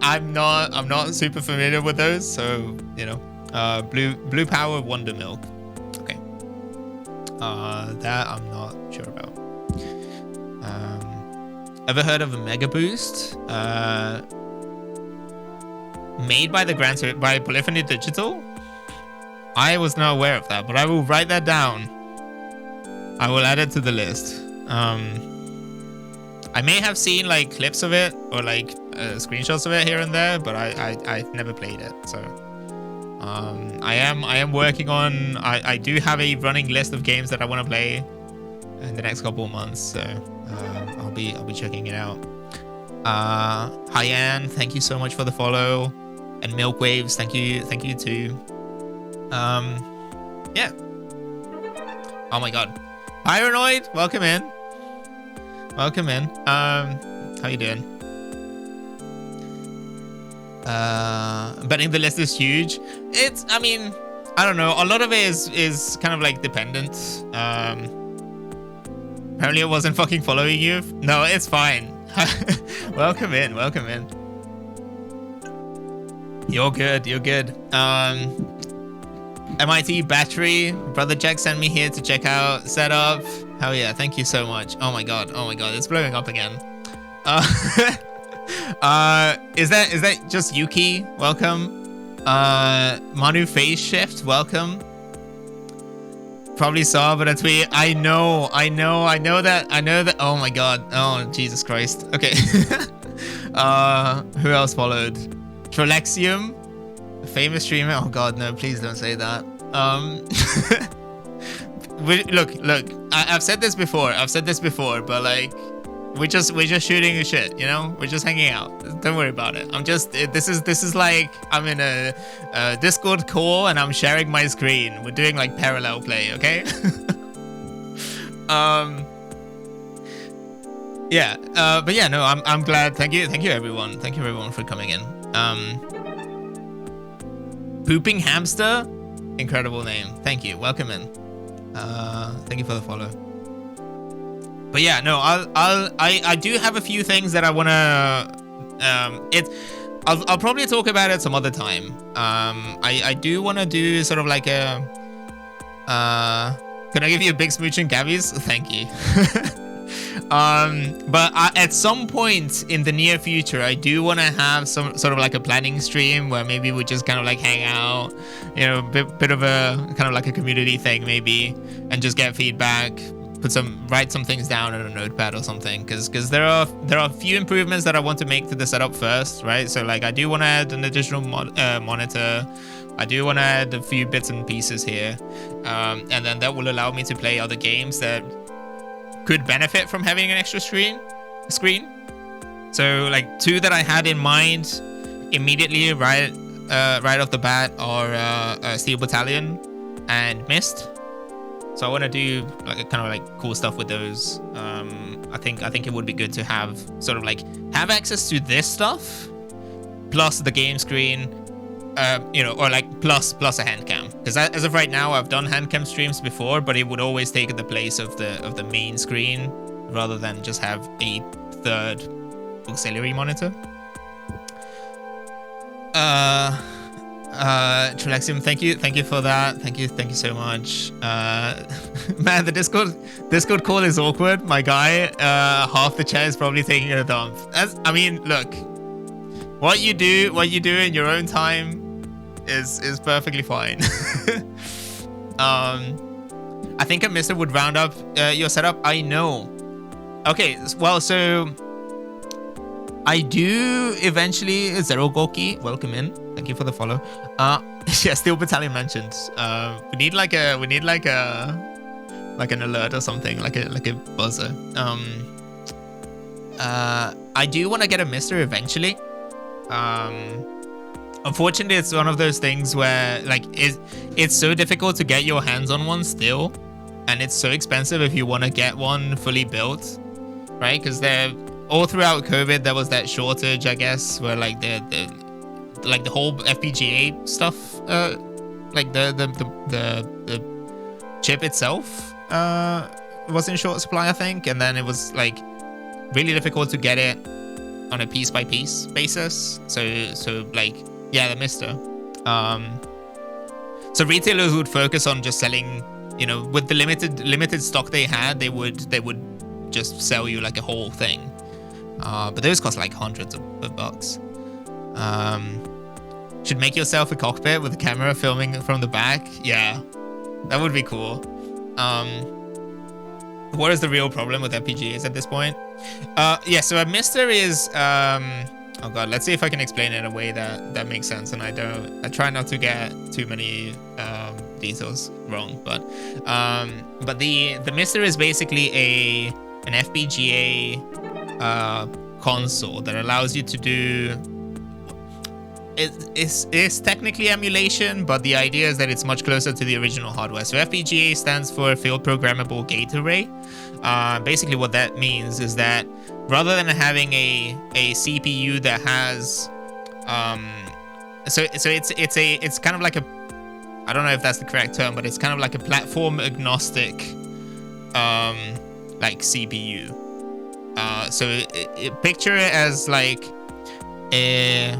I'm not super familiar with those, so you know, Blue Power Wonder Milk. Okay, that I'm not sure about. Ever heard of a Mega Boost? Made by by Polyphony Digital? I was not aware of that, but I will write that down. I will add it to the list. I may have seen like clips of it or like screenshots of it here and there, but I've never played it. So I am working on. I do have a running list of games that I want to play in the next couple of months. So I'll be checking it out. Hyann, thank you so much for the follow. And Milk Waves, thank you too. Yeah. Oh my god. Paranoid, welcome in. Welcome in. How you doing? Betting the list is huge. I mean, I don't know. A lot of it is kind of like dependent. Apparently I wasn't fucking following you. No, it's fine. Welcome in. You're good. MIT battery. Brother Jack sent me here to check out setup. Hell yeah, thank you so much. Oh my god, it's blowing up again. Is that just Yuki? Welcome. Manu Phase Shift, welcome. Probably saw, but a tweet. I know that. Oh my god. Oh Jesus Christ. Okay. Who else followed? Trolexium, a famous streamer. Oh god, no! Please don't say that. Look. I've said this before. But like, we're just shooting the shit. You know, we're just hanging out. Don't worry about it. This is like I'm in a Discord call and I'm sharing my screen. We're doing like parallel play. Okay. Yeah. But yeah, no. I'm glad. Thank you everyone. Thank you everyone for coming in. Pooping Hamster, incredible name. Thank you. Welcome in. Thank you for the follow. But yeah, no, I do have a few things that I wanna. I'll probably talk about it some other time. I do wanna do sort of like a. Can I give you a big smooch and Gabby's? Thank you. But at some point in the near future, I do want to have some sort of like a planning stream where maybe we just kind of like hang out, you know, bit of a kind of like a community thing maybe, and just get feedback, write some things down on a notepad or something, because there are a few improvements that I want to make to the setup first, right? So like I do want to add an additional monitor. I do want to add a few bits and pieces here, and then that will allow me to play other games that could benefit from having an extra screen. So like two that I had in mind immediately right off the bat are Steel Battalion and Mist. So I want to do like kind of like cool stuff with those. I think it would be good to have sort of like have access to this stuff plus the game screen. You know, or like plus a hand cam, because as of right now I've done hand cam streams before, but it would always take the place of the main screen rather than just have a third auxiliary monitor. Trolexium, thank you for that. Thank you so much. Man, the Discord call is awkward. My guy, half the chat is probably taking a dump. I mean, look, what you do in your own time is perfectly fine. I think a mister would round up your setup. I know. Okay, well, so I do eventually. Zero Goki, welcome in. Thank you for the follow. Yeah, Steel Battalion mentioned. We need like an alert or something, like a buzzer. I do want to get a mister eventually. Unfortunately, it's one of those things where like it's so difficult to get your hands on one still, and it's so expensive if you want to get one fully built, right? Because they're all throughout COVID there was that shortage, I guess, where like the whole FPGA stuff, like the chip itself was in short supply, I think, and then it was like really difficult to get it on a piece by piece basis. So like, yeah, the Mister. So retailers would focus on just selling, you know, with the limited stock they had, they would just sell you like a whole thing. But those cost like hundreds of bucks. Should make yourself a cockpit with a camera filming from the back. Yeah, that would be cool. What is the real problem with FPGAs at this point? Yeah, so a Mister is oh god, let's see if I can explain it in a way that makes sense, and I try not to get too many details wrong, but the Mister is basically an FPGA console that allows you to do it's technically emulation, but the idea is that it's much closer to the original hardware. So FPGA stands for Field Programmable Gate Array. Basically what that means is that rather than having a CPU that has so it's kind of like a, I don't know if that's the correct term, but it's kind of like a platform agnostic like CPU. So picture it as like a,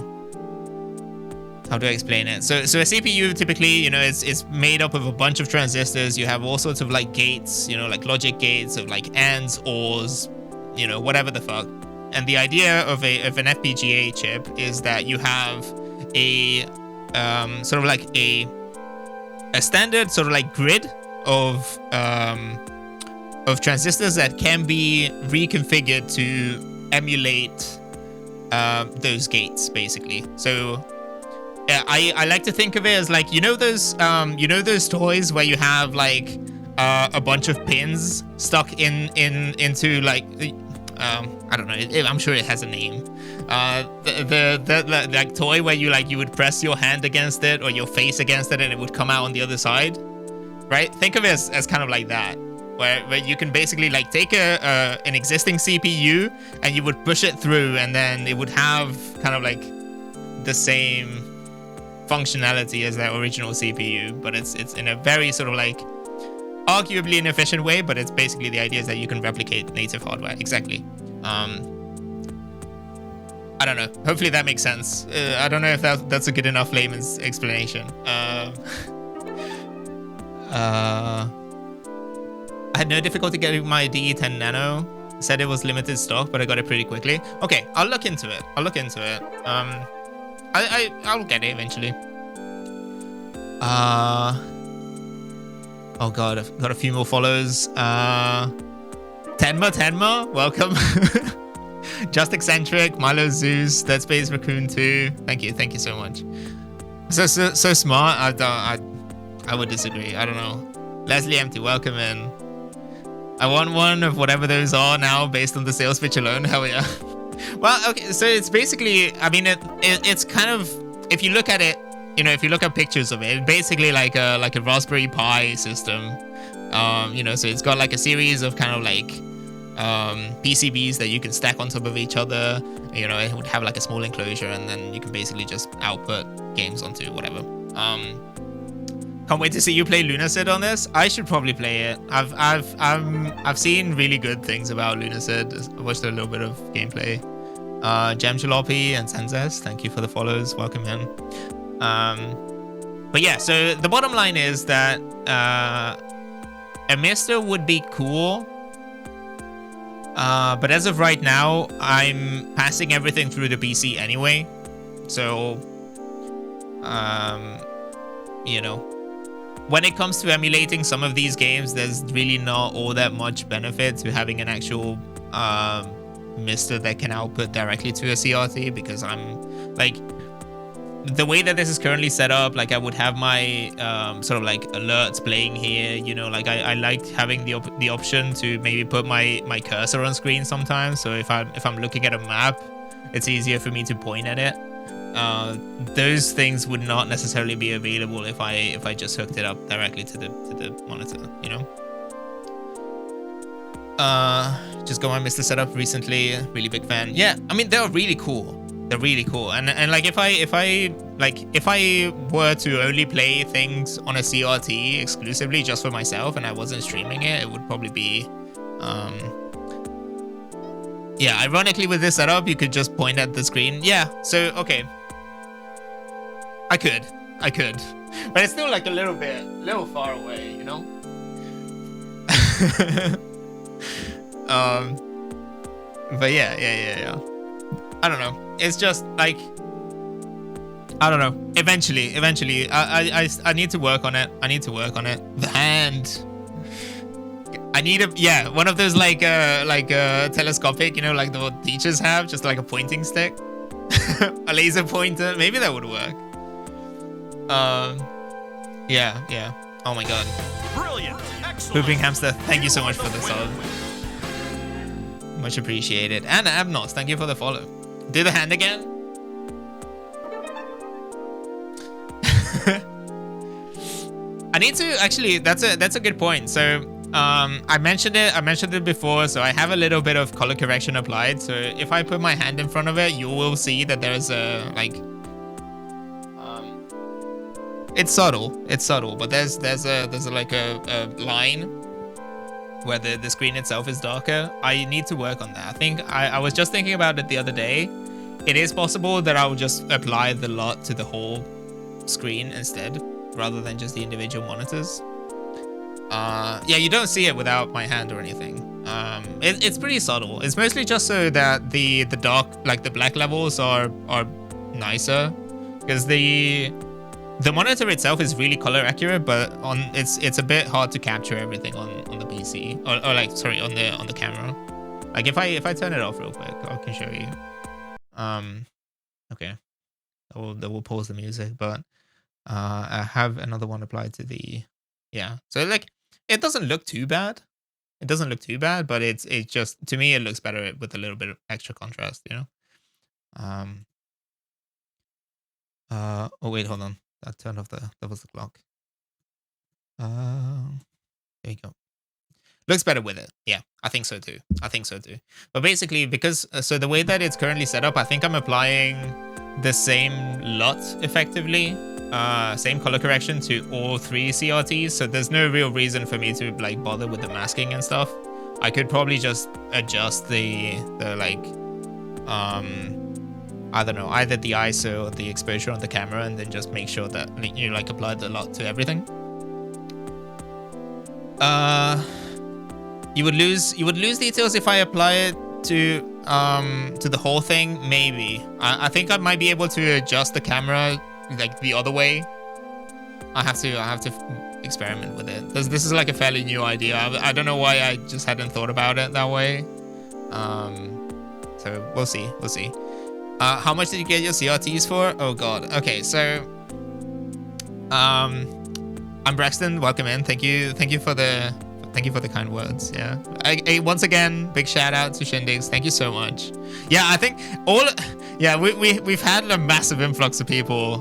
how do I explain it? So a CPU typically, you know, it's made up of a bunch of transistors. You have all sorts of like gates, you know, like logic gates of like ands, ors, you know, whatever the fuck. And the idea of an FPGA chip is that you have a sort of like a standard sort of like grid of transistors that can be reconfigured to emulate those gates, basically. So I like to think of it as like, you know those toys where you have like a bunch of pins stuck into like I don't know, I'm sure it has a name. The like toy where you would press your hand against it or your face against it and it would come out on the other side, right? Think of it as kind of like that, where you can basically like take an existing CPU and you would push it through, and then it would have kind of like the same functionality as that original CPU, but it's in a very sort of like arguably inefficient way, but it's basically the idea is that you can replicate native hardware. Exactly. I don't know. Hopefully that makes sense. I don't know if that's a good enough layman's explanation. I had no difficulty getting my DE10 Nano. Said it was limited stock, but I got it pretty quickly. Okay, I'll look into it. I'll get it eventually. Oh god, I've got a few more follows. Tenma, welcome. Just Eccentric, Milo Zeus, Dead Space Raccoon 2. Thank you so much. So smart. I would disagree. I don't know. Leslie Empty, welcome in. I want one of whatever those are now based on the sales pitch alone. Hell yeah. Well, okay, so it's basically, I mean, it's kind of, if you look at it, you know, if you look at pictures of it, basically like a Raspberry Pi system. You know, so it's got like a series of kind of like PCBs that you can stack on top of each other. You know, it would have like a small enclosure, and then you can basically just output games onto whatever. Can't wait to see you play Lunacid on this. I should probably play it. I've seen really good things about Lunacid. I watched a little bit of gameplay. Gem Jalopy and Senzes, thank you for the follows. Welcome in. But yeah, so the bottom line is that a Mister would be cool. But as of right now, I'm passing everything through the PC anyway. So, you know, when it comes to emulating some of these games, there's really not all that much benefit to having an actual Mister that can output directly to a CRT, because I'm like, the way that this is currently set up, like I would have my sort of like alerts playing here, you know, like I like having the option to maybe put my cursor on screen sometimes. So if I'm looking at a map, it's easier for me to point at it. those things would not necessarily be available if I just hooked it up directly to the monitor, you know. Just got my Mr. setup recently. Really big fan. Yeah, I mean they're really cool. They're really cool. And like if I were to only play things on a CRT exclusively just for myself and I wasn't streaming it, it would probably be yeah, ironically with this setup you could just point at the screen. Yeah, so okay. I could. But it's still like a little far away, you know? But yeah. I don't know. It's just like, I don't know. Eventually, I need to work on it. The hand. I need one of those like telescopic, you know, like the teachers have, just like a pointing stick, a laser pointer. Maybe that would work. Yeah. Oh my god. Brilliant. Excellent. Pooping Hamster, thank you so much for the sub. Much appreciated. And Abnos, thank you for the follow. Do the hand again. I need to actually. That's a good point. So I mentioned it before. So I have a little bit of color correction applied. So if I put my hand in front of it, you will see that there's a like. It's subtle, but there's like a line where the screen itself is darker. I need to work on that. I think I was just thinking about it the other day. It is possible that I'll just apply the LUT to the whole screen instead, rather than just the individual monitors. Yeah, you don't see it without my hand or anything. It's pretty subtle. It's mostly just so that the dark, like the black levels are nicer, because the monitor itself is really color accurate, but it's a bit hard to capture everything on the PC or like sorry on the camera. Like if I turn it off real quick, I can show you. Okay, that will pause the music, but I have another one applied to the So like it doesn't look too bad. But it's just, to me it looks better with a little bit of extra contrast, you know. Oh wait, hold on. That turned off that was the clock. There you go. Looks better with it. Yeah, I think so too. But basically, because so the way that it's currently set up, I think I'm applying the same LUT effectively, same color correction to all three CRTs. So there's no real reason for me to like bother with the masking and stuff. I could probably just adjust the like I don't know, either the ISO or the exposure on the camera, and then just make sure that you like apply the LUT to everything. You would lose details if I apply it to the whole thing. Maybe I think I might be able to adjust the camera like the other way. I have to experiment with it. This is like a fairly new idea. I don't know why I just hadn't thought about it that way. So we'll see. How much did you get your CRTs for? Oh god. Okay, so I'm Braxton. Welcome in. Thank you for the kind words. Yeah. Once again, big shout out to Shindigs. Thank you so much. Yeah, I think we've had a massive influx of people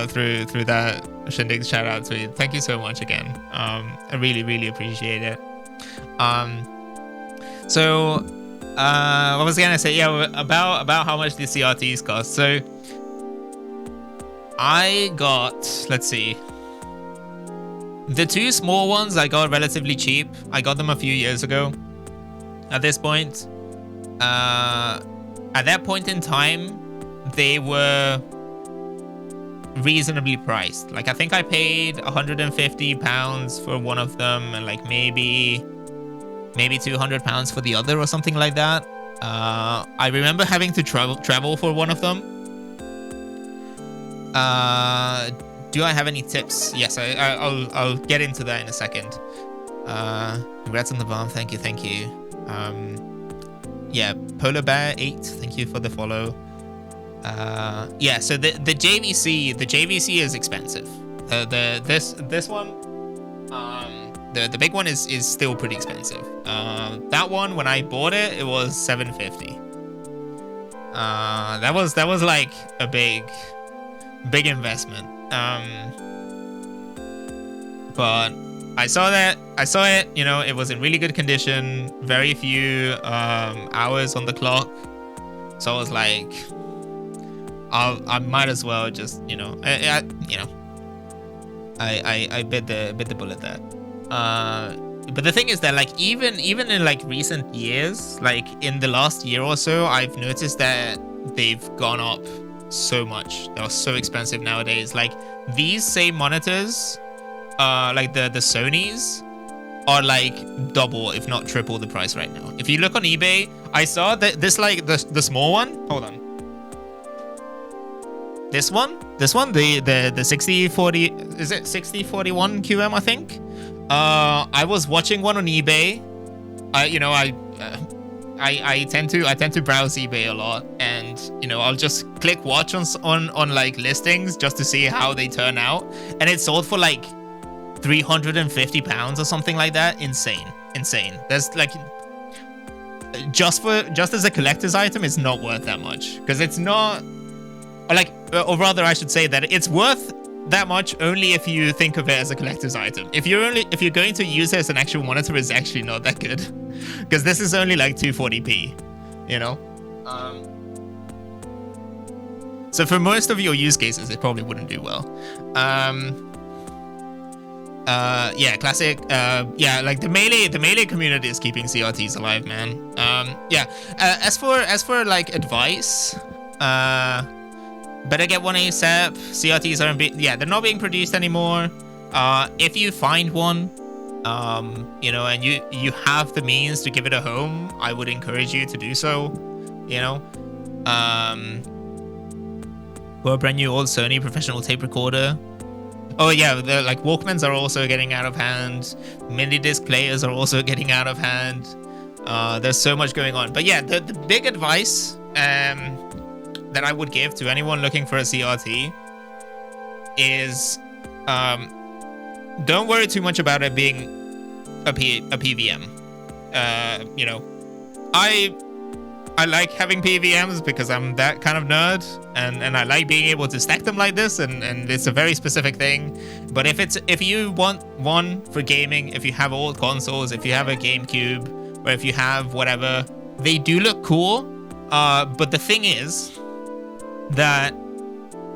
through that Shindigs shout out tweet. Thank you so much again. I really appreciate it. So what was I gonna say? Yeah, about how much the CRTs cost. So I got, let's see, the two small ones I got relatively cheap. I got them a few years ago. At this point, at that point in time, they were reasonably priced. Like I think I paid £150 for one of them, and like maybe £200 for the other or something like that. I remember having to travel for one of them. Do I have any tips? Yes, I'll get into that in a second. Congrats on the bomb. Thank you. Yeah, Polar Bear 8. Thank you for the follow. Yeah, so the JVC is expensive. This one, the big one is still pretty expensive. That one, when I bought it, it was $750. That was like a big big investment. But I saw it, you know, it was in really good condition, very few hours on the clock. So I was like, I might as well just, you know, I bit the bullet there. But the thing is that, like, even in like recent years, like in the last year or so, I've noticed that they've gone up so much. They're so expensive nowadays. Like these same monitors, like the Sonys, are like double, if not triple, the price right now. If you look on eBay, I saw that this, like the small one. Hold on. This one, the 6040, is it 6041 QM? I think. I was watching one on eBay. I tend to browse eBay a lot, and you know, I'll just click watch on like listings just to see how they turn out, and it sold for like £350 or something like that. Insane. There's like, just as a collector's item, it's not worth that much, because it's not, or rather I should say that it's worth that much only if you think of it as a collector's item. If you're going to use it as an actual monitor, it's actually not that good, because this is only like 240p, you know. So for most of your use cases, it probably wouldn't do well. Yeah, classic. Yeah, like the melee community is keeping CRTs alive, man. Yeah. As for like advice, better get one ASAP. CRTs aren't they're not being produced anymore. If you find one, you know, and you have the means to give it a home, I would encourage you to do so. You know, for a brand new old Sony professional tape recorder. Oh yeah, the like Walkmans are also getting out of hand. Mini disc players are also getting out of hand. There's so much going on. But yeah, the big advice that I would give to anyone looking for a CRT is don't worry too much about it being a PVM. You know, I like having PVMs because I'm that kind of nerd, and I like being able to stack them like this, and it's a very specific thing. But if you want one for gaming, if you have old consoles, if you have a GameCube, or if you have whatever, they do look cool. But the thing is that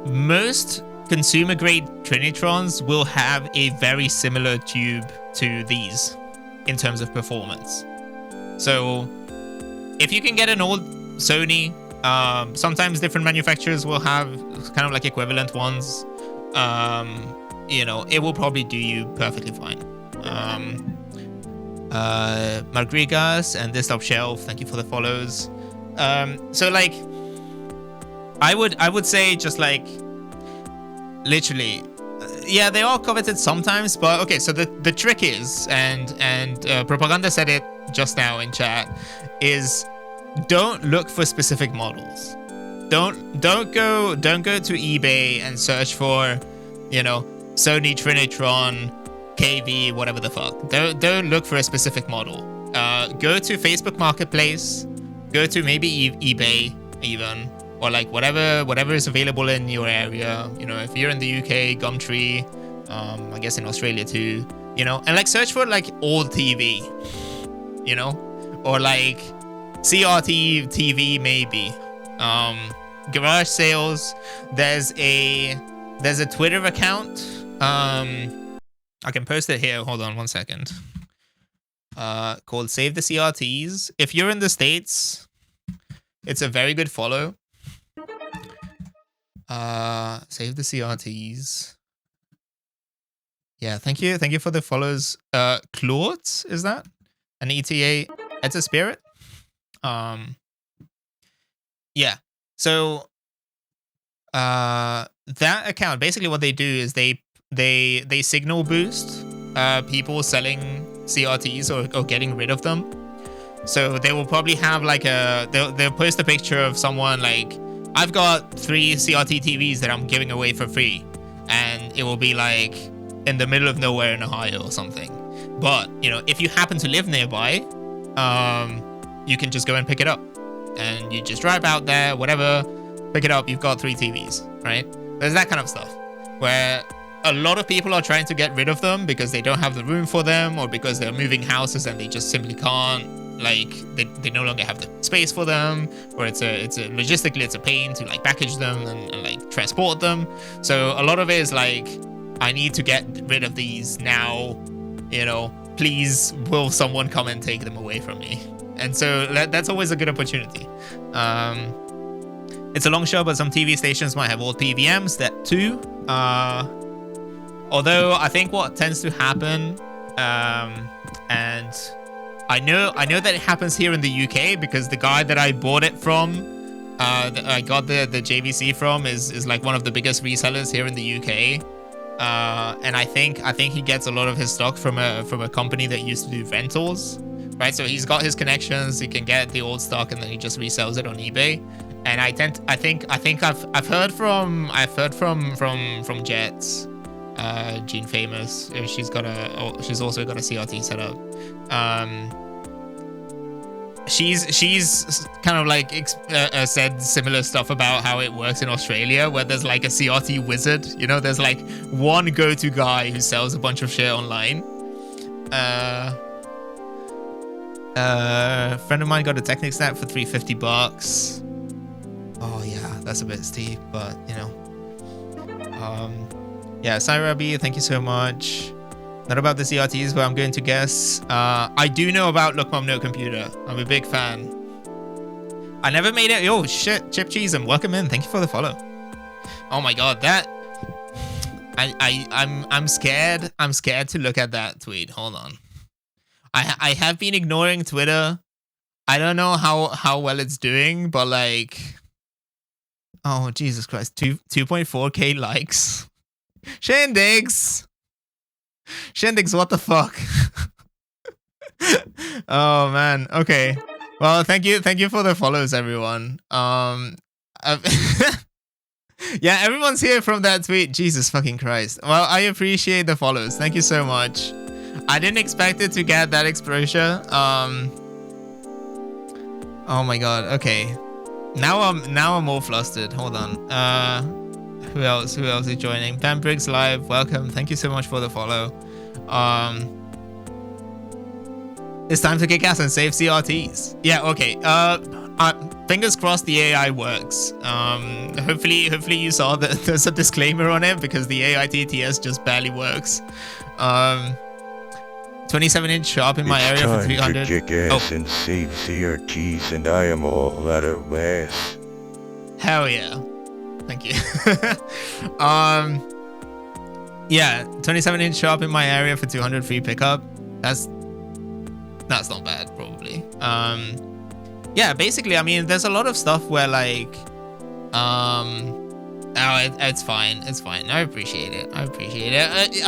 most consumer grade Trinitrons will have a very similar tube to these in terms of performance. So if you can get an old Sony, sometimes different manufacturers will have kind of like equivalent ones. You know, it will probably do you perfectly fine. Margrigas and This Top Shelf, thank you for the follows. So like, I would say just like, literally, yeah, they are coveted sometimes, but okay. So the trick is, and Propaganda said it just now in chat, is don't look for specific models. Don't go to eBay and search for, you know, Sony Trinitron KV whatever the fuck. Don't look for a specific model. Go to Facebook Marketplace, go to maybe eBay even, or like whatever is available in your area. You know, if you're in the UK, Gumtree, I guess in Australia too, you know, and like search for like old TV, you know, or like CRT TV maybe. Garage sales. There's a Twitter account. I can post it here. Hold on one second. Called Save the CRTs. If you're in the States, it's a very good follow. Save the CRTs. Yeah, thank you for the follows. Claude, is that an ETA? It's a spirit. Yeah. So that account, basically what they do is they signal boost people selling CRTs or getting rid of them. So they will probably have like they'll post a picture of someone like, I've got 3 CRT TVs that I'm giving away for free, and it will be like in the middle of nowhere in Ohio or something. But you know, if you happen to live nearby, you can just go and pick it up, and you just drive out there, whatever, pick it up. You've got 3 TVs, right? There's that kind of stuff where a lot of people are trying to get rid of them because they don't have the room for them, or because they're moving houses and they just simply can't, like, they no longer have the space for them, or logistically it's a pain to like package them and like transport them. So a lot of it is like, I need to get rid of these now, you know, please will someone come and take them away from me? And so that's always a good opportunity. It's a long shot, but some TV stations might have old PVMs that too. Although I think what tends to happen, and I know that it happens here in the UK, because the guy that I bought it from, that I got the JVC from, is like one of the biggest resellers here in the UK. And I think he gets a lot of his stock from a company that used to do rentals, right? So he's got his connections, he can get the old stock, and then he just resells it on eBay. And I think I've heard from Jets, Gene Famous. She's also got a CRT set up. She's kind of like said similar stuff about how it works in Australia, where there's like a CRT wizard. You know, there's like one go-to guy who sells a bunch of shit online. A friend of mine got a Technic snap for $350. Oh yeah, that's a bit steep, but you know. Yeah, Cyrabi, thank you so much. Not about the CRTs, but I'm going to guess. I do know about Look Mom No Computer. I'm a big fan. I never made it. Oh shit, Chip Cheese, and welcome in. Thank you for the follow. Oh my god, that. I'm scared. I'm scared to look at that tweet. Hold on. I have been ignoring Twitter. I don't know how well it's doing, but like, oh Jesus Christ, 2.4k likes. Shindigs, what the fuck? Oh man. Okay. Well, thank you for the follows, everyone. Yeah, everyone's here from that tweet. Jesus fucking Christ. Well, I appreciate the follows. Thank you so much. I didn't expect it to get that exposure. Oh my god. Okay. Now I'm all flustered. Hold on. Who else is joining? Pam Briggs Live, welcome. Thank you so much for the follow. It's time to kick ass and save CRTs. Yeah, okay. Fingers crossed the AI works. Hopefully you saw that there's a disclaimer on it, because the AI TTS just barely works. 27-inch sharp in my area for 300. It's time to kick ass and save CRTs, and I am all out of ass. Hell yeah. Thank you. Yeah, 27-inch sharp in my area for 200 free pickup. That's not bad, probably. Yeah, basically, I mean, there's a lot of stuff where like, it's fine. It's fine. I appreciate it. I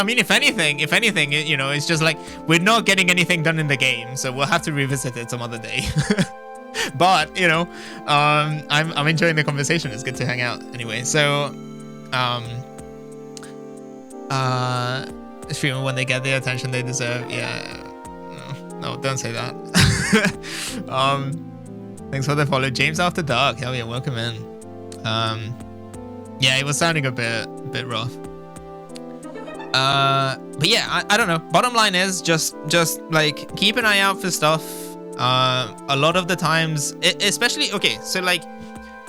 mean, if anything, you know, it's just like we're not getting anything done in the game, so we'll have to revisit it some other day. But you know, I'm enjoying the conversation. It's good to hang out anyway. So, streaming when they get the attention they deserve. Yeah, no, don't say that. Thanks for the follow, James After Dark. Hell yeah, welcome in. Yeah, it was sounding a bit rough. But yeah, I don't know. Bottom line is just like keep an eye out for stuff. A lot of the times, especially, okay, so like,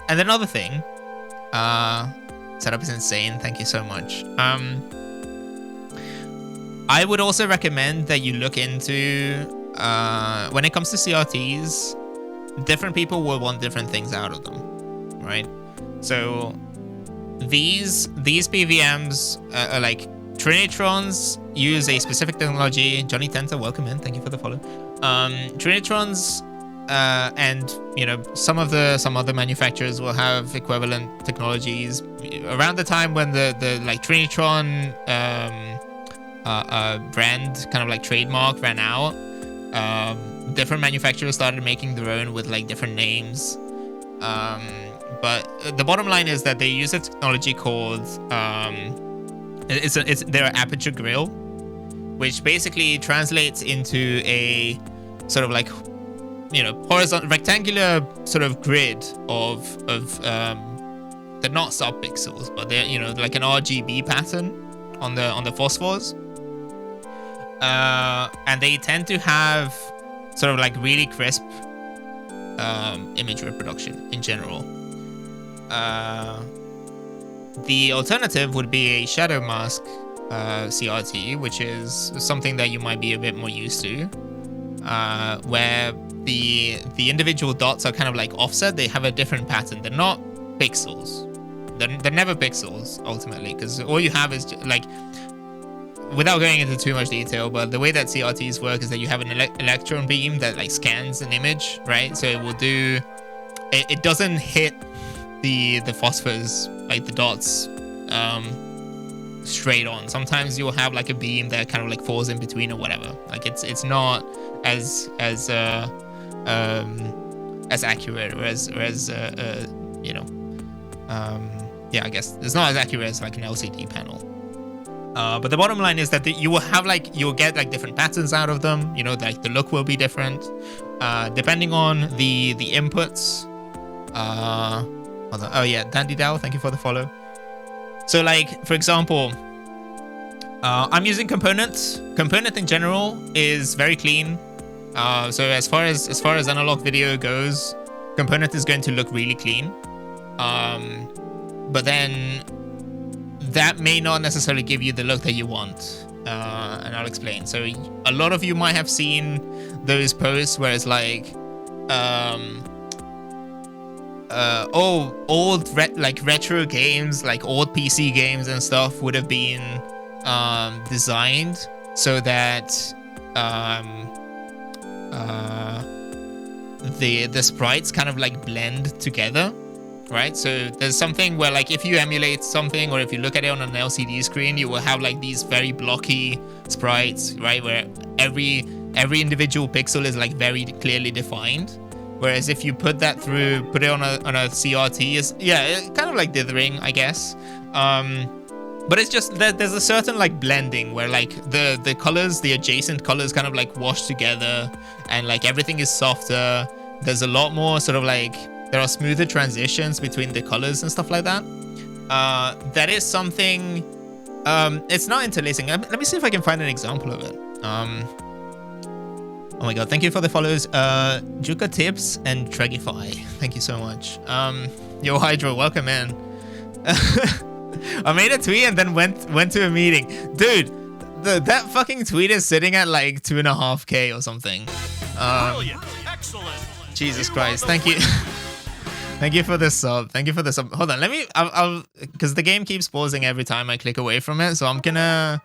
and another thing, setup is insane. Thank you so much. I would also recommend that you look into, when it comes to CRTs, different people will want different things out of them, right? So these PVMs are like Trinitrons use a specific technology. Johnny Tenta, welcome in. Thank you for the follow. Trinitrons and you know some other manufacturers will have equivalent technologies. Around the time when the like Trinitron brand kind of like trademark ran out, different manufacturers started making their own with like different names. But the bottom line is that they use a technology called it's their aperture grill, which basically translates into a sort of like, you know, horizontal rectangular sort of grid of they're not subpixels, but they're, you know, like an RGB pattern on the phosphors. And they tend to have sort of like really crisp image reproduction in general. The alternative would be a shadow mask CRT, which is something that you might be a bit more used to, where the individual dots are kind of like offset. They have a different pattern. They're not pixels. They're never pixels ultimately, because all you have is like, without going into too much detail, but the way that CRTs work is that you have an electron beam that like scans an image, right? So it will do, it doesn't hit the phosphors, like the dots, straight on. Sometimes you'll have like a beam that kind of like falls in between or whatever. Like it's not as accurate, or as you know, yeah, I guess it's not as accurate as like an LCD panel. But the bottom line is that you will have like, you'll get like different patterns out of them. You know, like the look will be different depending on the inputs. Hold on. Oh yeah, Dandy Dow, thank you for the follow. So like, for example, I'm using Component. Component in general is very clean. So as far as analog video goes, Component is going to look really clean. But then that may not necessarily give you the look that you want, and I'll explain. So a lot of you might have seen those posts where it's like, old retro games, like old PC games and stuff would have been designed so that the sprites kind of like blend together. Right, so there's something where like if you emulate something, or if you look at it on an LCD screen, you will have like these very blocky sprites, right, where every individual pixel is like very clearly defined. Whereas if you put it on a CRT, is kind of like dithering, I guess. But it's just that there's a certain like blending where like the colors, the adjacent colors kind of like wash together, and like everything is softer. There's a lot more sort of like, there are smoother transitions between the colors and stuff like that. That is something, it's not interlacing. Let me see if I can find an example of it. Oh my god, thank you for the follows. Juka Tips and Tregify, thank you so much. Yo, Hydro, welcome in. I made a tweet and then went to a meeting. Dude, that fucking tweet is sitting at like 2.5K or something. Brilliant. Excellent. Jesus Christ, thank you. Thank you for the sub. Thank you for the sub. Hold on, I'll because the game keeps pausing every time I click away from it, so I'm gonna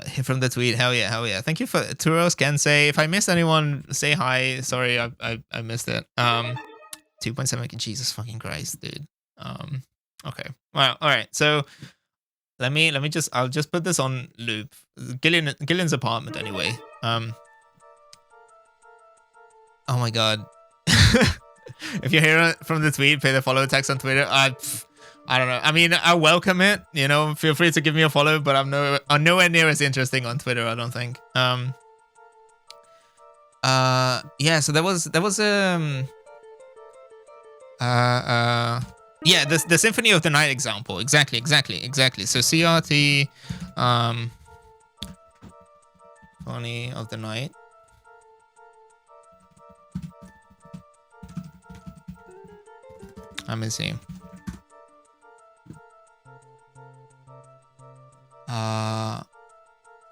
hit from the tweet. Hell yeah. Thank you for Turos Kensei. If I missed anyone, say hi. Sorry, I missed it. 2.7, Jesus fucking Christ, dude. Okay. Well, all right. So I'll just put this on loop. Gillian's apartment anyway. Oh my god. If you hear it from the tweet, pay the follow text on Twitter. I don't know. I mean, I welcome it. You know, feel free to give me a follow, but I'm nowhere near as interesting on Twitter, I don't think. Yeah, so there was yeah, the Symphony of the Night example. Exactly. So CRT Symphony of the Night. Let me see.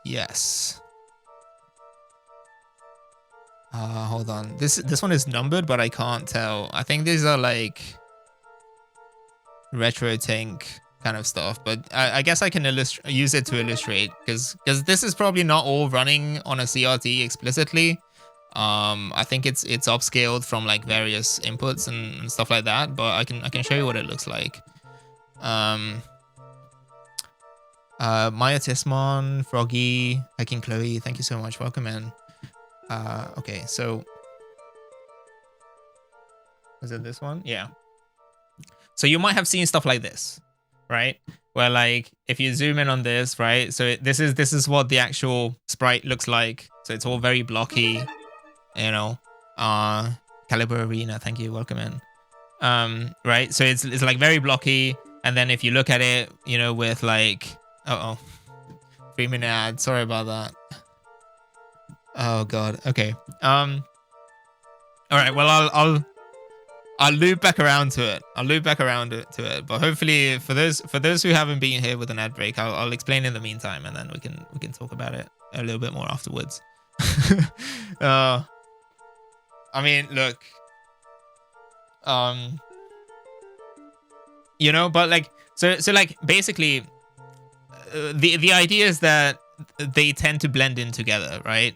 Yes. Hold on. This one is numbered, but I can't tell. I think these are like retro tank kind of stuff, but I guess I can use it to illustrate, because this is probably not all running on a CRT explicitly. I think it's upscaled from like various inputs and stuff like that, but I can show you what it looks like. Maya Tismon, Froggy, Hiking Chloe, thank you so much. Welcome in. Okay, so was it this one? Yeah. So you might have seen stuff like this, right? Where like if you zoom in on this, right? So this is what the actual sprite looks like. So it's all very blocky, you know. Caliber Arena, thank you, welcome in. Right? So it's like very blocky. And then if you look at it, you know, with like, 3-minute ad. Sorry about that. Oh god. Okay. All right. Well, I'll loop back around to it. To it. But hopefully, for those who haven't been here with an ad break, I'll explain in the meantime, and then we can talk about it a little bit more afterwards. I mean, look. You know, but like, so like basically, the idea is that they tend to blend in together, right?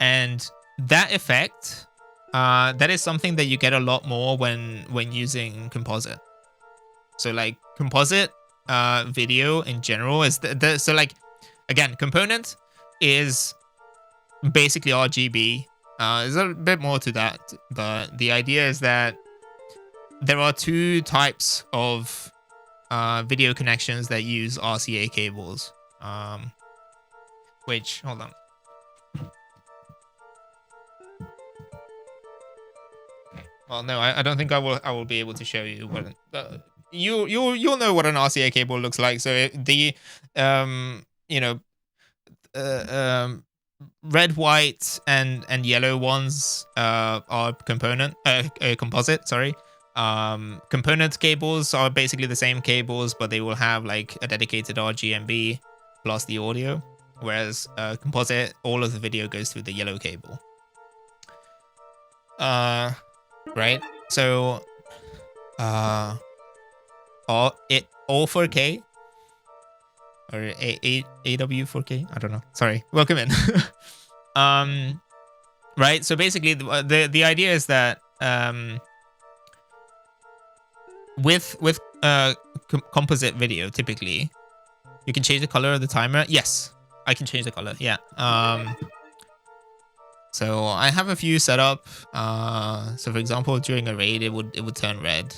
And that effect, that is something that you get a lot more when using composite. So like composite video in general is so like, again, component is basically RGB. There's a bit more to that, but the idea is that there are two types of video connections that use RCA cables. Which, hold on. Well, no, I don't think I will be able to show you what you'll know what an RCA cable looks like. So the you know, red, white, and yellow ones are composite. Sorry. Component cables are basically the same cables, but they will have like a dedicated RGB plus the audio, whereas composite, all of the video goes through the yellow cable. Right, so all 4K or AW 4K, I don't know, sorry, welcome in. Right, so basically the idea is that with composite video, typically you can change the color of the timer. Yes, I can change the color. Yeah. So I have a few set up. So for example, during a raid, it would turn red.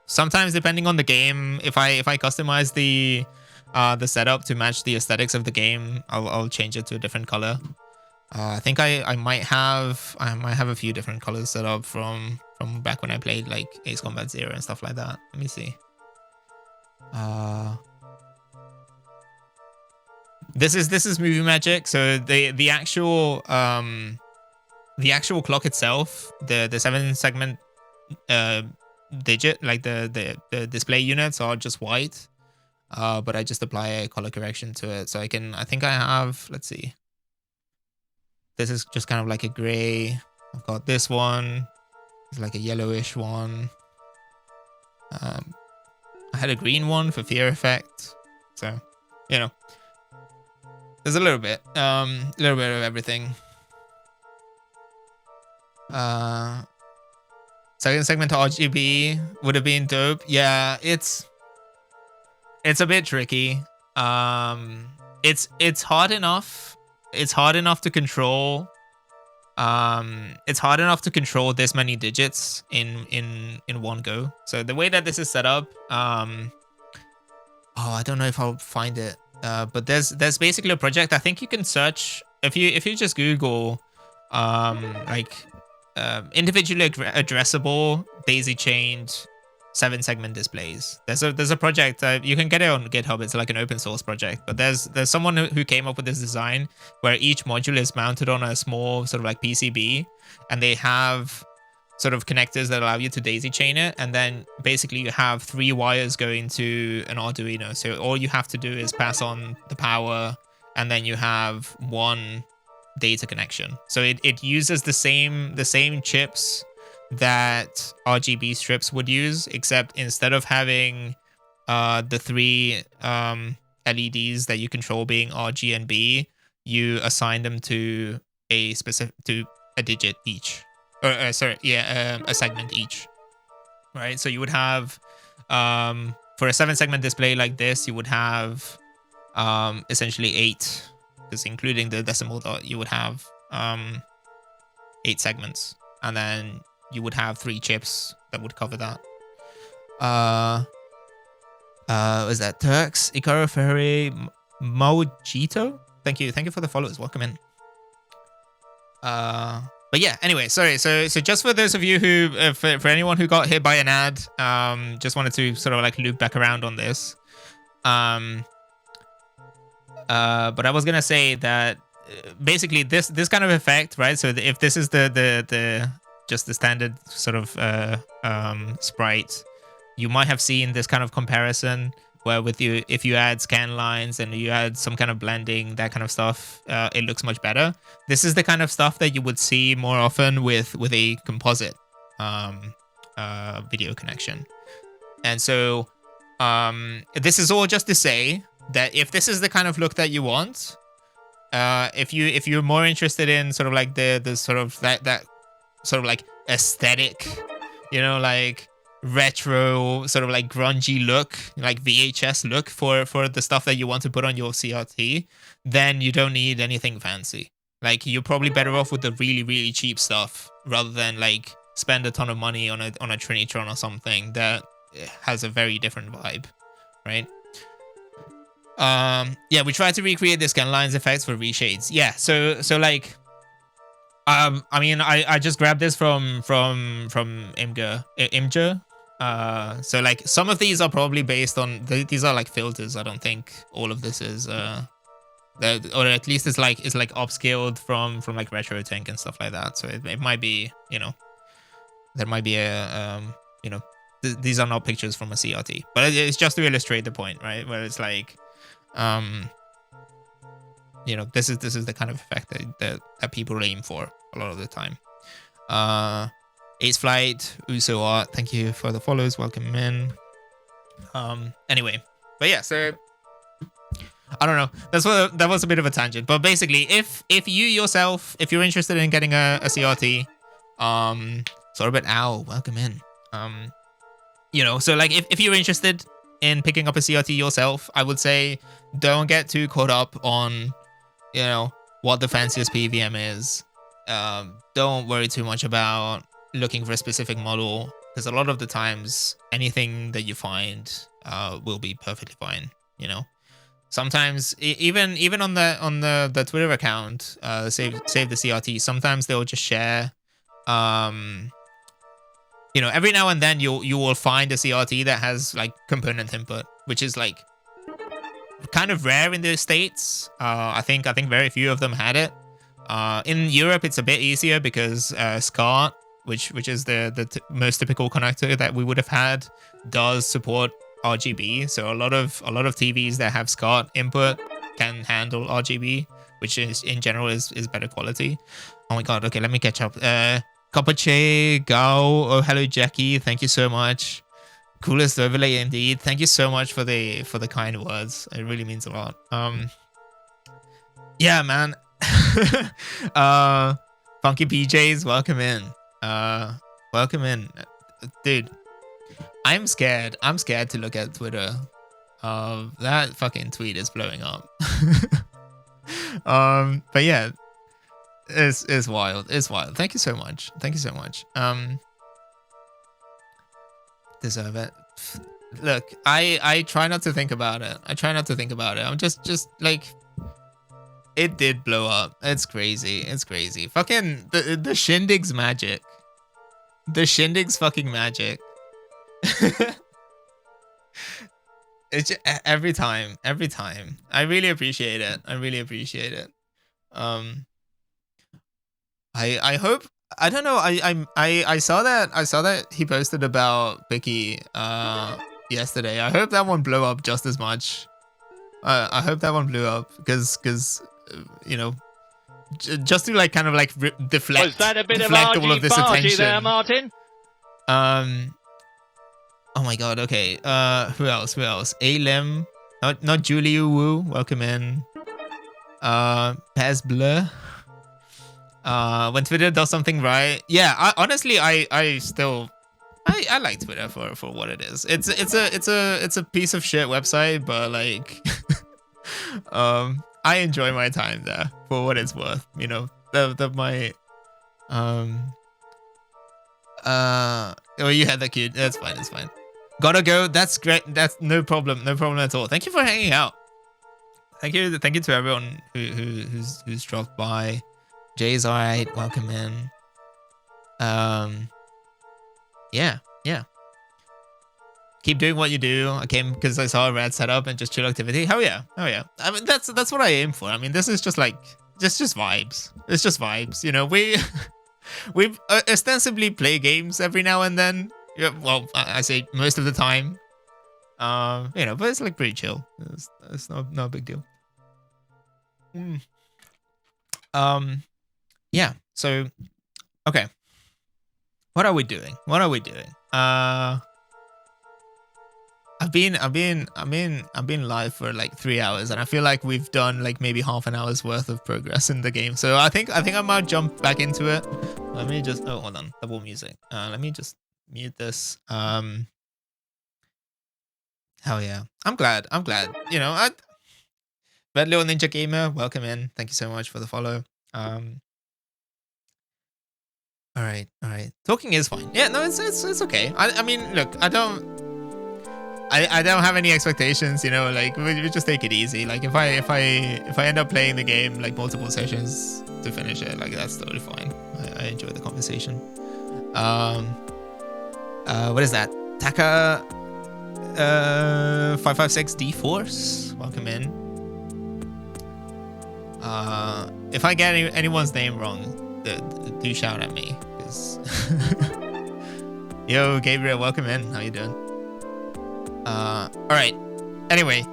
Sometimes, depending on the game, if I customize the setup to match the aesthetics of the game, I'll change it to a different color. I think I might have a few different colors set up from back when I played like Ace Combat Zero and stuff like that. Let me see. This is movie magic. So the actual clock itself, the 7-segment digit, like the display units are just white. But I just apply a color correction to it. So I think I have, let's see. This is just kind of like a gray. I've got this one. It's like a yellowish one. I had a green one for fear effect. So, you know, there's a little bit of everything. Second segment RGB would have been dope. Yeah, it's a bit tricky. It's hard enough. It's hard enough to control. It's hard enough to control this many digits in one go. So the way that this is set up, I don't know if I'll find it. But there's basically a project. I think you can search if you just Google individually addressable daisy chained 7-segment displays. There's a project, you can get it on GitHub. It's like an open source project, but there's someone who came up with this design where each module is mounted on a small sort of like PCB, and they have sort of connectors that allow you to daisy chain it, and then basically you have 3 wires going to an Arduino. So all you have to do is pass on the power, and then you have one data connection. So it uses the same chips that RGB strips would use, except instead of having the 3 LEDs that you control being R, G, and B, you assign them to a digit each, or a segment each, right? So you would have for a 7-segment display like this, you would have essentially 8, because including the decimal dot, you would have 8 segments, and then you would have 3 chips that would cover that. Was that Turks, Icaro Ferre, Mojito? Thank you for the follows. Welcome in. But yeah, anyway, sorry. So just for those of you who, for anyone who got hit by an ad, just wanted to sort of like loop back around on this. But I was gonna say that basically this kind of effect, right? So if this is the just the standard sort of sprite, you might have seen this kind of comparison where if you add scan lines and you add some kind of blending, that kind of stuff, it looks much better. This is the kind of stuff that you would see more often with a composite video connection. And so this is all just to say that if this is the kind of look that you want, if you're more interested in sort of like the sort of that sort of like aesthetic, you know, like retro sort of like grungy look, like VHS look for the stuff that you want to put on your CRT, then you don't need anything fancy. Like you're probably better off with the really, really cheap stuff rather than like spend a ton of money on a Trinitron or something that has a very different vibe, right? Yeah, we tried to recreate the scan lines effects for reshades. Yeah, so like I mean I just grabbed this from Imgur. So like some of these are probably based on these are like filters. I don't think all of this is or at least it's like upscaled from like RetroTink and stuff like that. So it might be, you know, there might be a you know, these are not pictures from a CRT, but it's just to illustrate the point, right? Where it's like you know, this is the kind of effect that people aim for a lot of the time. Ace Flight, Uso Art, thank you for the follows, welcome in. Anyway, but yeah, so I don't know. That was a bit of a tangent, but basically, if you yourself, if you're interested in getting a CRT, Sorbet Owl, welcome in. You know, so like if you're interested in picking up a CRT yourself, I would say don't get too caught up on, you know, what the fanciest PVM is. Don't worry too much about looking for a specific model, because a lot of the times anything that you find will be perfectly fine, you know. Sometimes even on the Twitter account, save the CRT, sometimes they'll just share you know, every now and then you will find a CRT that has like component input, which is like kind of rare in the States. I think very few of them had it. In Europe, it's a bit easier because SCART, which is the most typical connector that we would have had, does support RGB. So a lot of TVs that have SCART input can handle RGB, which is in general is better quality. Oh my god, okay, let me catch up. Kopache, Gao, oh hello Jackie, thank you so much. Coolest overlay indeed. Thank you so much for the kind words. It really means a lot. Yeah, man. Funky PJs, welcome in. Welcome in, dude. I'm scared to look at Twitter. That fucking tweet is blowing up. But yeah, it's wild. It's wild. Thank you so much. Thank you so much. Deserve it. Look, I try not to think about it. I'm just like, it did blow up. It's crazy. It's crazy. Fucking the Shindig's magic. The Shindig's fucking magic. It's just, every time. I really appreciate it. I hope, I don't know, I saw that he posted about Picky yesterday. I hope that one blew up just as much. I hope that one blew up because you know, just to like kind of like deflect. Was that a bit of all of this attention there, Martin? Oh my god. Okay. Who else? Alem. Not Julie Wu. Welcome in. Paz Bleu. When Twitter does something right, yeah. Honestly, I still like Twitter for what it is. It's a piece of shit website, but like, I enjoy my time there for what it's worth. You know, my oh, you had that cute. That's fine. It's fine. Gotta go. That's great. That's no problem. No problem at all. Thank you for hanging out. Thank you to everyone who's dropped by. Jay's alright. Welcome in. Yeah. Keep doing what you do. I came because I saw a rad setup and just chill activity. Hell yeah. I mean, that's what I aim for. I mean, this is just like just vibes. It's just vibes. You know, we ostensibly play games every now and then. Yeah, well, I say most of the time. You know, but it's like pretty chill. It's no big deal. Yeah. So, okay. What are we doing? I've been live for like 3 hours, and I feel like we've done like maybe half an hour's worth of progress in the game. So I think I might jump back into it. Let me just hold on, double music. Let me just mute this. Hell yeah, I'm glad. You know, Red Little Ninja Gamer, welcome in. Thank you so much for the follow. All right. Talking is fine. Yeah, no, it's okay. I mean, look, I don't have any expectations, you know, like we just take it easy. Like if I end up playing the game like multiple sessions to finish it, like that's totally fine. I enjoy the conversation. What is that? Taka 556 D Force, welcome in. If I get anyone's name wrong, do shout at me, because yo, Gabriel, welcome in. How you doing? All right. Anyway,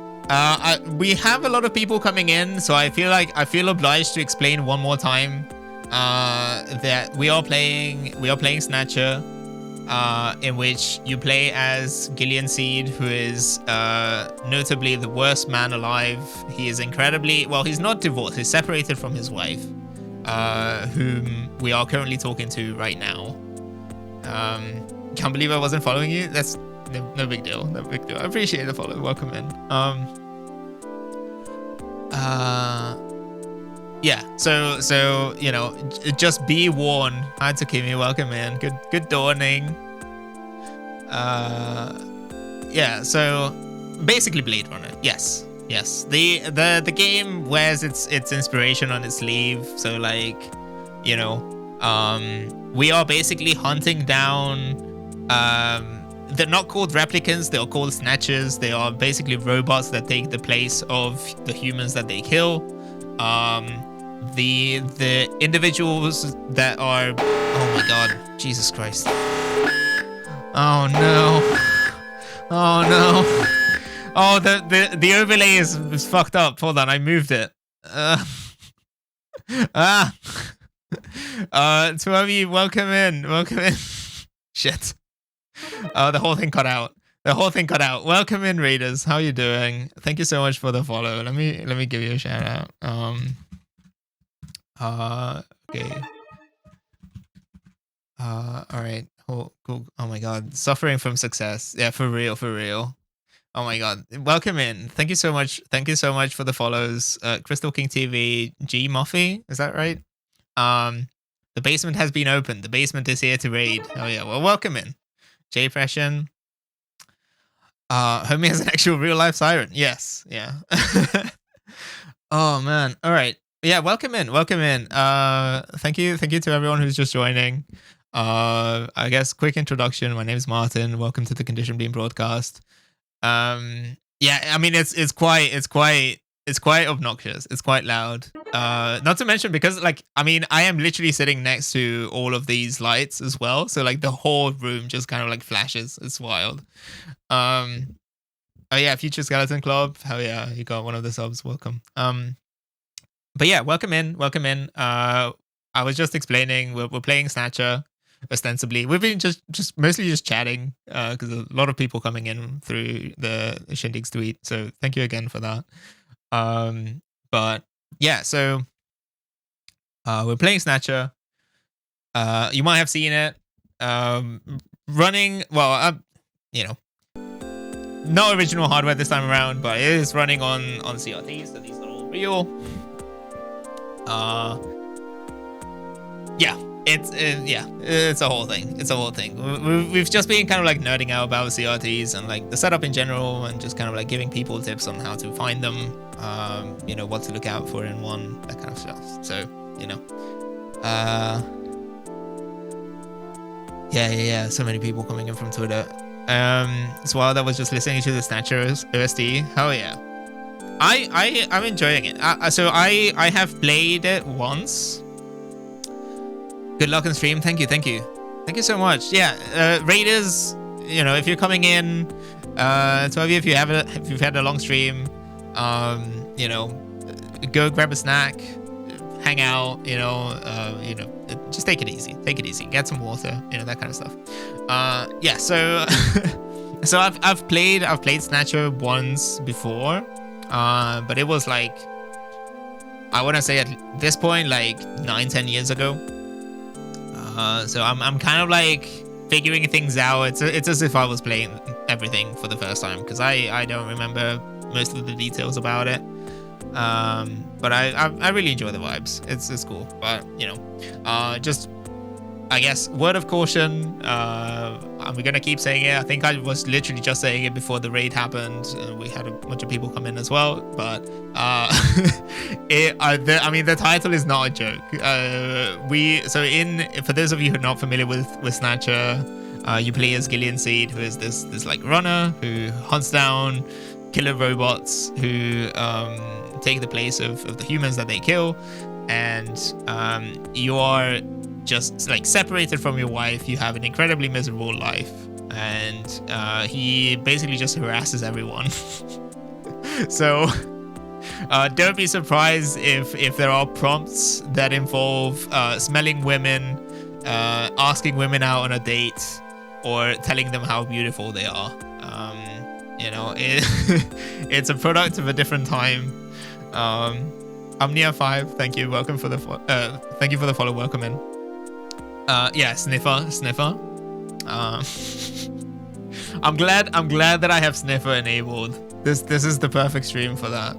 we have a lot of people coming in, so I feel obliged to explain one more time that we are playing Snatcher, in which you play as Gillian Seed, who is notably the worst man alive. He is incredibly he's not divorced. He's separated from his wife, whom we are currently talking to right now. Can't believe I wasn't following you. That's no big deal. I appreciate the follow. Welcome in. Yeah. So you know, just be warned. Hi Takumi, welcome in. Good dawning. Yeah. So basically, Blade Runner. Yes. The game wears its inspiration on its sleeve. So like, you know, we are basically hunting down. They're not called replicants, they are called Snatchers. They are basically robots that take the place of the humans that they kill. The individuals that are... Oh my god, Jesus Christ. Oh no. Oh, the overlay is fucked up. Hold on, I moved it. To all of you, welcome in. Shit. The whole thing cut out. Welcome in, Raiders. How you doing? Thank you so much for the follow. Let me give you a shout out. Okay. All right. Cool. Oh my god. Suffering from success. Yeah, for real. Oh my god. Welcome in. Thank you so much for the follows. Crystal King TV, G Muffy, is that right? The basement has been opened. The basement is here to raid. Oh yeah. Well, welcome in. J Pression. Homie has an actual real life siren. Yes. Yeah. Oh man. All right. Yeah. Welcome in. Thank you to everyone who's just joining. I guess quick introduction. My name is Martin. Welcome to the Condition Beam broadcast. Yeah. I mean, it's quite obnoxious. It's quite loud. Not to mention because like, I mean, I am literally sitting next to all of these lights as well. So like the whole room just kind of like flashes. It's wild. Oh yeah, Future Skeleton Club. Hell yeah, you got one of the subs. Welcome. But yeah, welcome in. I was just explaining we're playing Snatcher ostensibly. We've been just mostly just chatting because a lot of people coming in through the Shindig's tweet. So thank you again for that. But yeah, so we're playing Snatcher. You might have seen it. Running, well, you know, no original hardware this time around, but it is running on CRTs, so these are all real. Yeah, it's a whole thing. We've just been kind of like nerding out about CRTs and like the setup in general, and just kind of like giving people tips on how to find them, you know, what to look out for in one, that kind of stuff. So, you know, Yeah. So many people coming in from Twitter. As well, that was just listening to the Snatcher OSD. Hell yeah. I'm enjoying it. So I have played it once. Good luck on stream. Thank you so much. Yeah, Raiders. You know, if you're coming in, to have you, if you've had a long stream, you know, go grab a snack, hang out. You know, just take it easy. Get some water. You know, that kind of stuff. Yeah. So so I've played Snatcher once before. But it was like, I want to say at this point, like 9-10 years ago. So I'm kind of like figuring things out. It's as if I was playing everything for the first time, because I don't remember most of the details about it. But I really enjoy the vibes. It's cool. But you know, just I guess word of caution. I'm gonna keep saying it. I think I was literally just saying it before the raid happened. We had a bunch of people come in as well. But I mean, the title is not a joke. For those of you who are not familiar with Snatcher, you play as Gillian Seed, who is this like runner who hunts down killer robots who take the place of the humans that they kill, and you are just like separated from your wife. You have an incredibly miserable life, and he basically just harasses everyone. So don't be surprised if there are prompts that involve smelling women, asking women out on a date, or telling them how beautiful they are. You know, it's a product of a different time. Omnia5, thank you. Welcome for the thank you for the follow. Welcome in. Yeah, sniffer. I'm glad that I have sniffer enabled. This is the perfect stream for that.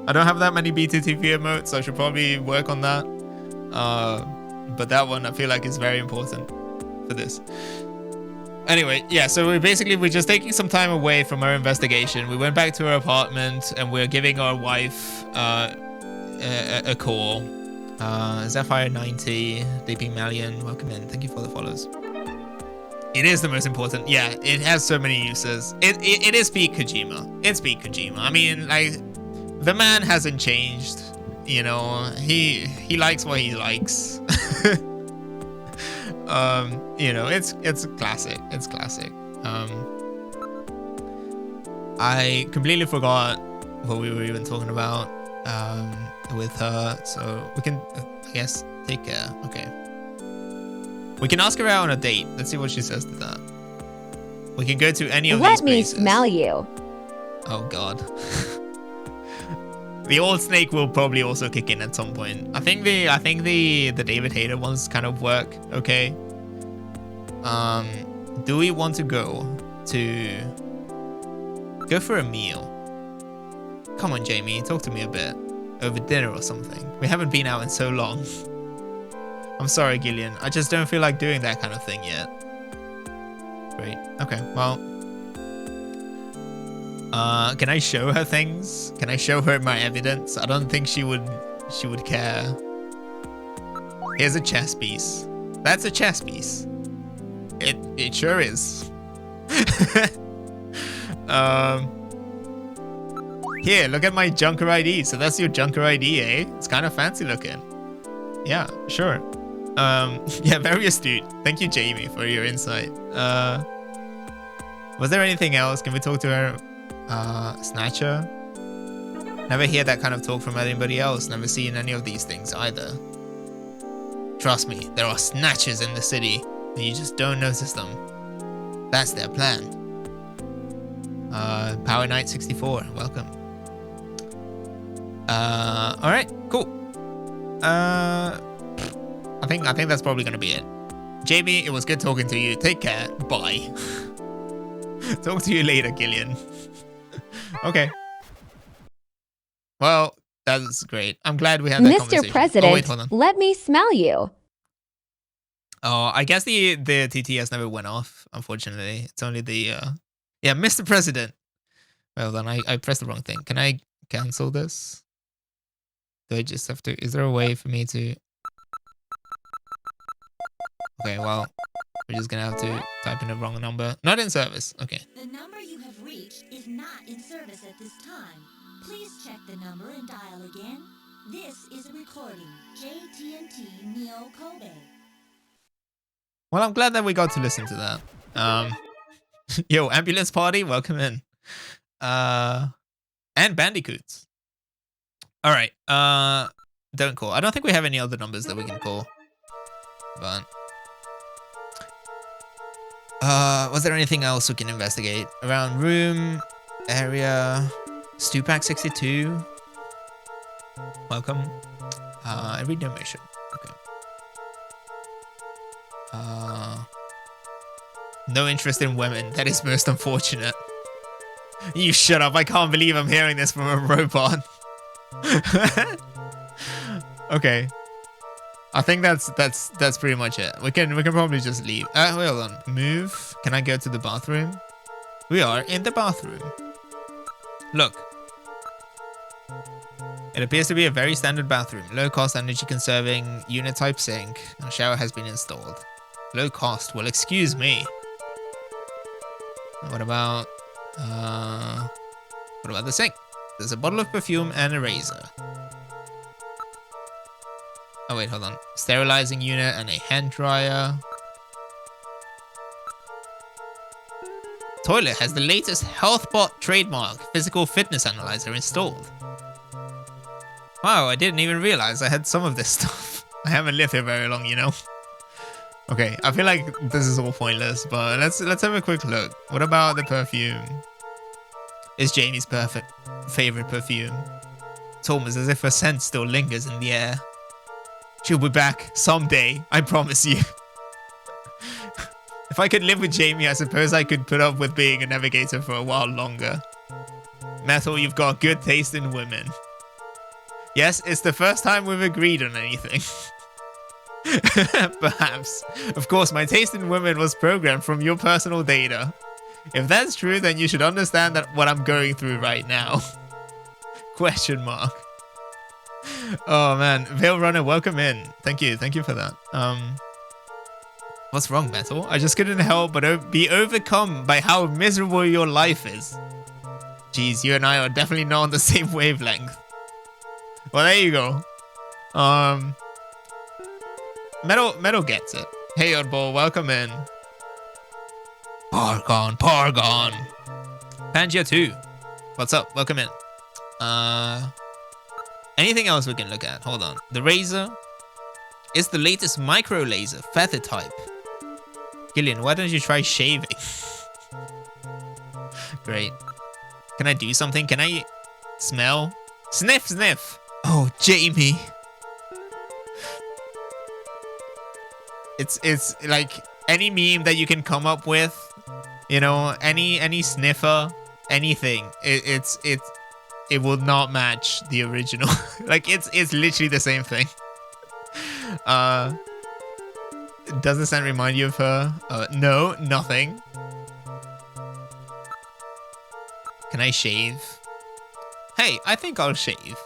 I don't have that many BTTV emotes, so I should probably work on that. But that one I feel like is very important for this. Anyway, yeah, so we're just taking some time away from our investigation. We went back to our apartment and we're giving our wife a call. Zephyr 90, DP Malian, welcome in. Thank you for the follows. It is the most important. Yeah, it has so many uses. It is peak Kojima. It's peak Kojima. I mean, like, the man hasn't changed. You know, he likes what he likes. You know, it's classic. It's classic. I completely forgot what we were even talking about with her, so we can, I guess, take care. Okay. We can ask her out on a date. Let's see what she says to that. We can go to any of these places. Let me smell you. Oh God. The old snake will probably also kick in at some point. I think the David Hayter ones kind of work okay. Do we want to go for a meal? Come on, Jamie, talk to me a bit. Over dinner or something. We haven't been out in so long. I'm sorry, Gillian. I just don't feel like doing that kind of thing yet. Great. Okay, well. Can I show her things? Can I show her my evidence? I don't think she would care. Here's a chess piece. That's a chess piece. It sure is. Here, look at my Junker ID. So that's your Junker ID, eh? It's kind of fancy looking. Yeah, sure. Yeah, very astute. Thank you, Jamie, for your insight. Was there anything else? Can we talk to her? Snatcher? Never hear that kind of talk from anybody else. Never seen any of these things either. Trust me, there are snatchers in the city, and you just don't notice them. That's their plan. Power Knight 64, welcome. Alright, cool. I think that's probably gonna be it. Jamie, it was good talking to you. Take care. Bye. Talk to you later, Gillian. Okay. Well, that's great. I'm glad we had that conversation. Mr. President, oh, wait, hold on. let me smell you. Oh, I guess the TTS never went off, unfortunately. It's only the yeah, Mr. President. Well then, I pressed the wrong thing. Can I cancel this? Do I just have to? Is there a way for me to? Okay, well, We're just gonna have to type in the wrong number. Not in service. Okay. The number you have reached is not in service at this time. Please check the number and dial again. This is a recording. JTNT Neo Kobe. Well, I'm glad that we got to listen to that. Yo, ambulance party, welcome in. And bandicoots. All right. Don't call. I don't think we have any other numbers that we can call. But was there anything else we can investigate? Around room, area, Stupak 62. Welcome. I read no mission. Okay. No interest in women. That is most unfortunate. You shut up. I can't believe I'm hearing this from a robot. Okay. I think that's pretty much it. We can probably just leave. Wait, hold on. Move. Can I go to the bathroom? We are in the bathroom. Look. It appears to be a very standard bathroom. Low cost, energy conserving, unit type sink. A shower has been installed. Low cost. Well, excuse me. What about the sink? There's a bottle of perfume and a razor. Oh wait, hold on. Sterilizing unit and a hand dryer. Toilet has the latest HealthBot trademark physical fitness analyzer installed. Wow, I didn't even realize I had some of this stuff. I haven't lived here very long, you know. Okay, I feel like this is all pointless, but let's have a quick look. What about the perfume? Is Jamie's favorite perfume? It's almost as if her scent still lingers in the air. She'll be back someday, I promise you. If I could live with Jamie, I suppose I could put up with being a navigator for a while longer. Metal, you've got good taste in women. Yes, it's the first time we've agreed on anything. Perhaps. Of course, my taste in women was programmed from your personal data. If that's true, then you should understand that what I'm going through right now. Question mark. Oh man, Veil Runner, welcome in. Thank you for that. What's wrong, Metal? I just couldn't help but be overcome by how miserable your life is. Jeez, you and I are definitely not on the same wavelength. Well, there you go. Metal gets it. Hey, oddball, welcome in. Pargon. Pangea 2. What's up? Welcome in. Anything else we can look at? Hold on. The razor is the latest micro laser, feather type. Gillian, why don't you try shaving? Great. Can I do something? Can I smell? Sniff. Oh, Jamie. It's like any meme that you can come up with, you know, any sniffer, anything. It will not match the original. Like it's literally the same thing. Does the scent remind you of her? No, nothing. Can I shave? Hey, I think I'll shave.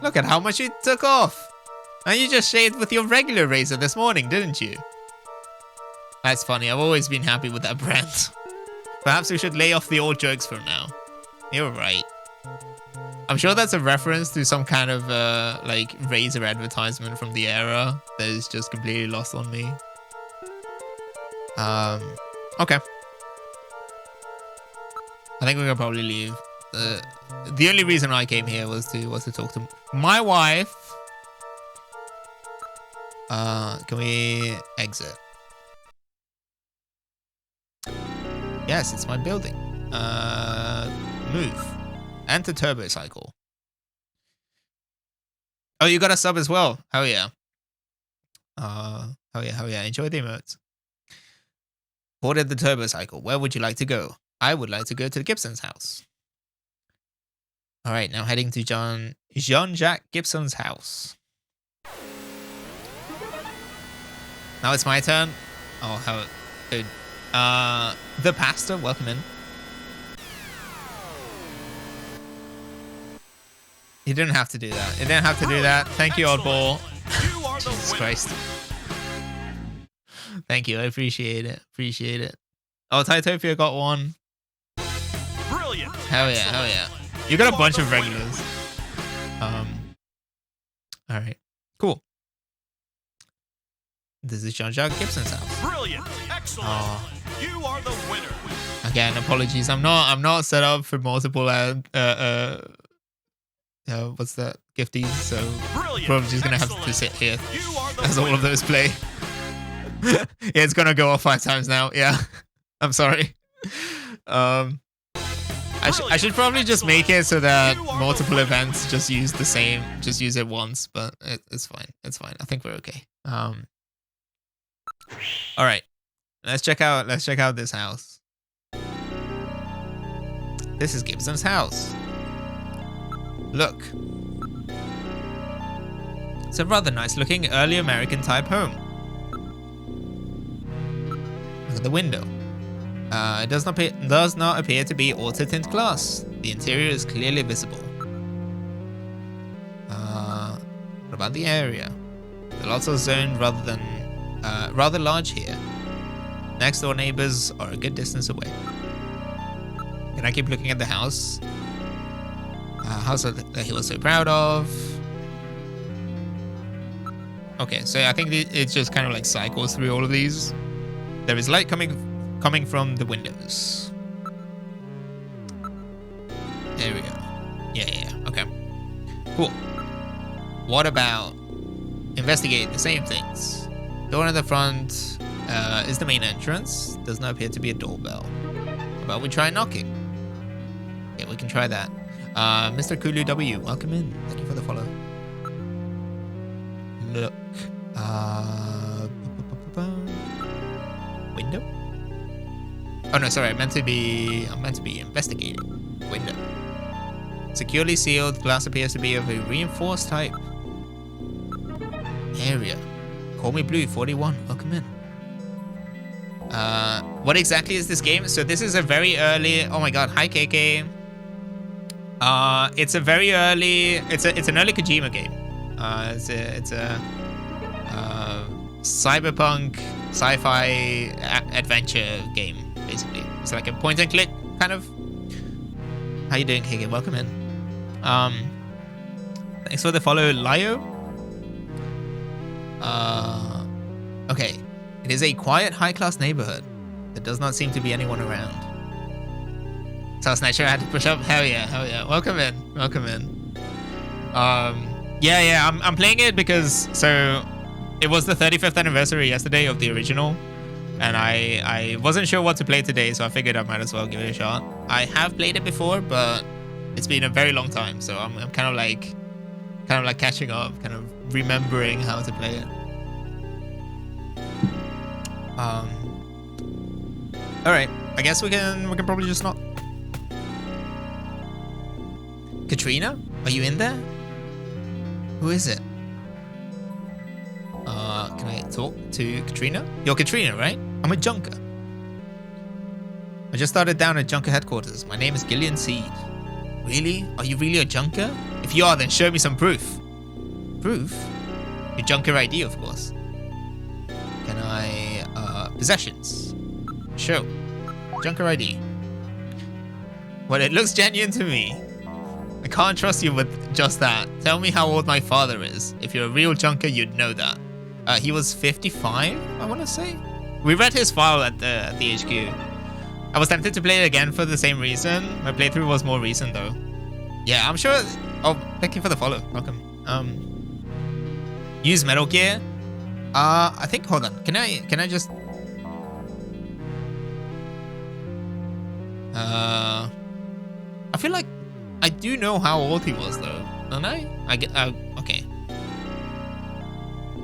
Look at how much you took off. And you just shaved with your regular razor this morning, didn't you? That's funny. I've always been happy with that brand. Perhaps we should lay off the old jokes for now. You're right. I'm sure that's a reference to some kind of like razor advertisement from the era that is just completely lost on me. Okay. I think we're gonna probably leave. The only reason I came here was to talk to my wife. Can we exit? Yes, it's my building. Move. Enter turbo cycle. Oh, you got a sub as well. Hell yeah. Hell yeah. Enjoy the emotes. Boarded the turbo cycle. Where would you like to go? I would like to go to the Gibson's house. All right, now heading to Jean-Jacques Gibson's house. Now it's my turn. Oh, how good. The pastor, welcome in. You didn't have to do that. You didn't have to do that. Thank you, Oddball. You are the Jesus winner. Christ. Thank you. I appreciate it. Appreciate it. Oh, Tytopia got one. Brilliant. Hell yeah. Hell yeah. You got a bunch of regulars. All right. Cool. This is Jean-Jacques Gibson's house. Brilliant. Excellent. You are the winner. Again, apologies. I'm not set up for multiple what's that? Gifties, so probably just gonna have to sit here as all of those play. Yeah, it's gonna go off 5 times now. Yeah. I'm sorry. I should probably just make it so that multiple events just use the same, just use it once, but it's fine. It's fine. I think we're okay. All right. Let's check out this house. This is Gibson's house. Look. It's a rather nice looking early American type home. Look at the window. It does not appear to be auto tint glass. The interior is clearly visible. What about the area? The lots are zoned rather large here. Next door neighbors are a good distance away. Can I keep looking at the house? House that he was so proud of. Okay, so I think it just kind of like cycles through all of these. There is light coming from the windows. There we go. Yeah. Okay. Cool. What about investigate the same things? Door in the front is the main entrance. Does not appear to be a doorbell. How about we try knocking? Yeah, we can try that. Mr. Kulu W, welcome in. Thank you for the follow. Look. Window? Oh no, sorry. I'm meant to be investigating. Window. Securely sealed. Glass appears to be of a reinforced type. Area. Call me Blue 41. Welcome in. What exactly is this game? So this is a very early. Oh my god. Hi KK. It's a very early. It's an early Kojima game. It's a cyberpunk sci-fi adventure game, basically. It's like a point and click kind of. How you doing, KK? Welcome in. Thanks for the follow, Lio. Okay. It is a quiet, high-class neighborhood. There does not seem to be anyone around. So Snatcher had to push up. Hell yeah. Welcome in. Yeah. I'm playing it because it was the 35th anniversary yesterday of the original, and I wasn't sure what to play today, so I figured I might as well give it a shot. I have played it before, but it's been a very long time, so I'm kind of like catching up, kind of remembering how to play it. All right. I guess we can probably just not. Katrina, are you in there? Who is it? Can I talk to Katrina? You're Katrina, right? I'm a junker. I just started down at Junker headquarters. My name is Gillian Seed. Really? Are you really a junker? If you are, then show me some proof. Proof? Your junker ID, of course. Can I, possessions? Show. Junker ID. Well, it looks genuine to me. I can't trust you with just that. Tell me how old my father is. If you're a real junker, you'd know that. He was 55, I want to say. We read his file at the HQ. I was tempted to play it again for the same reason. My playthrough was more recent, though. Yeah, I'm sure. Oh, thank you for the follow. Welcome. Use Metal Gear. I think. Hold on. Can I just? I feel like I do know how old he was, though, don't I? Okay.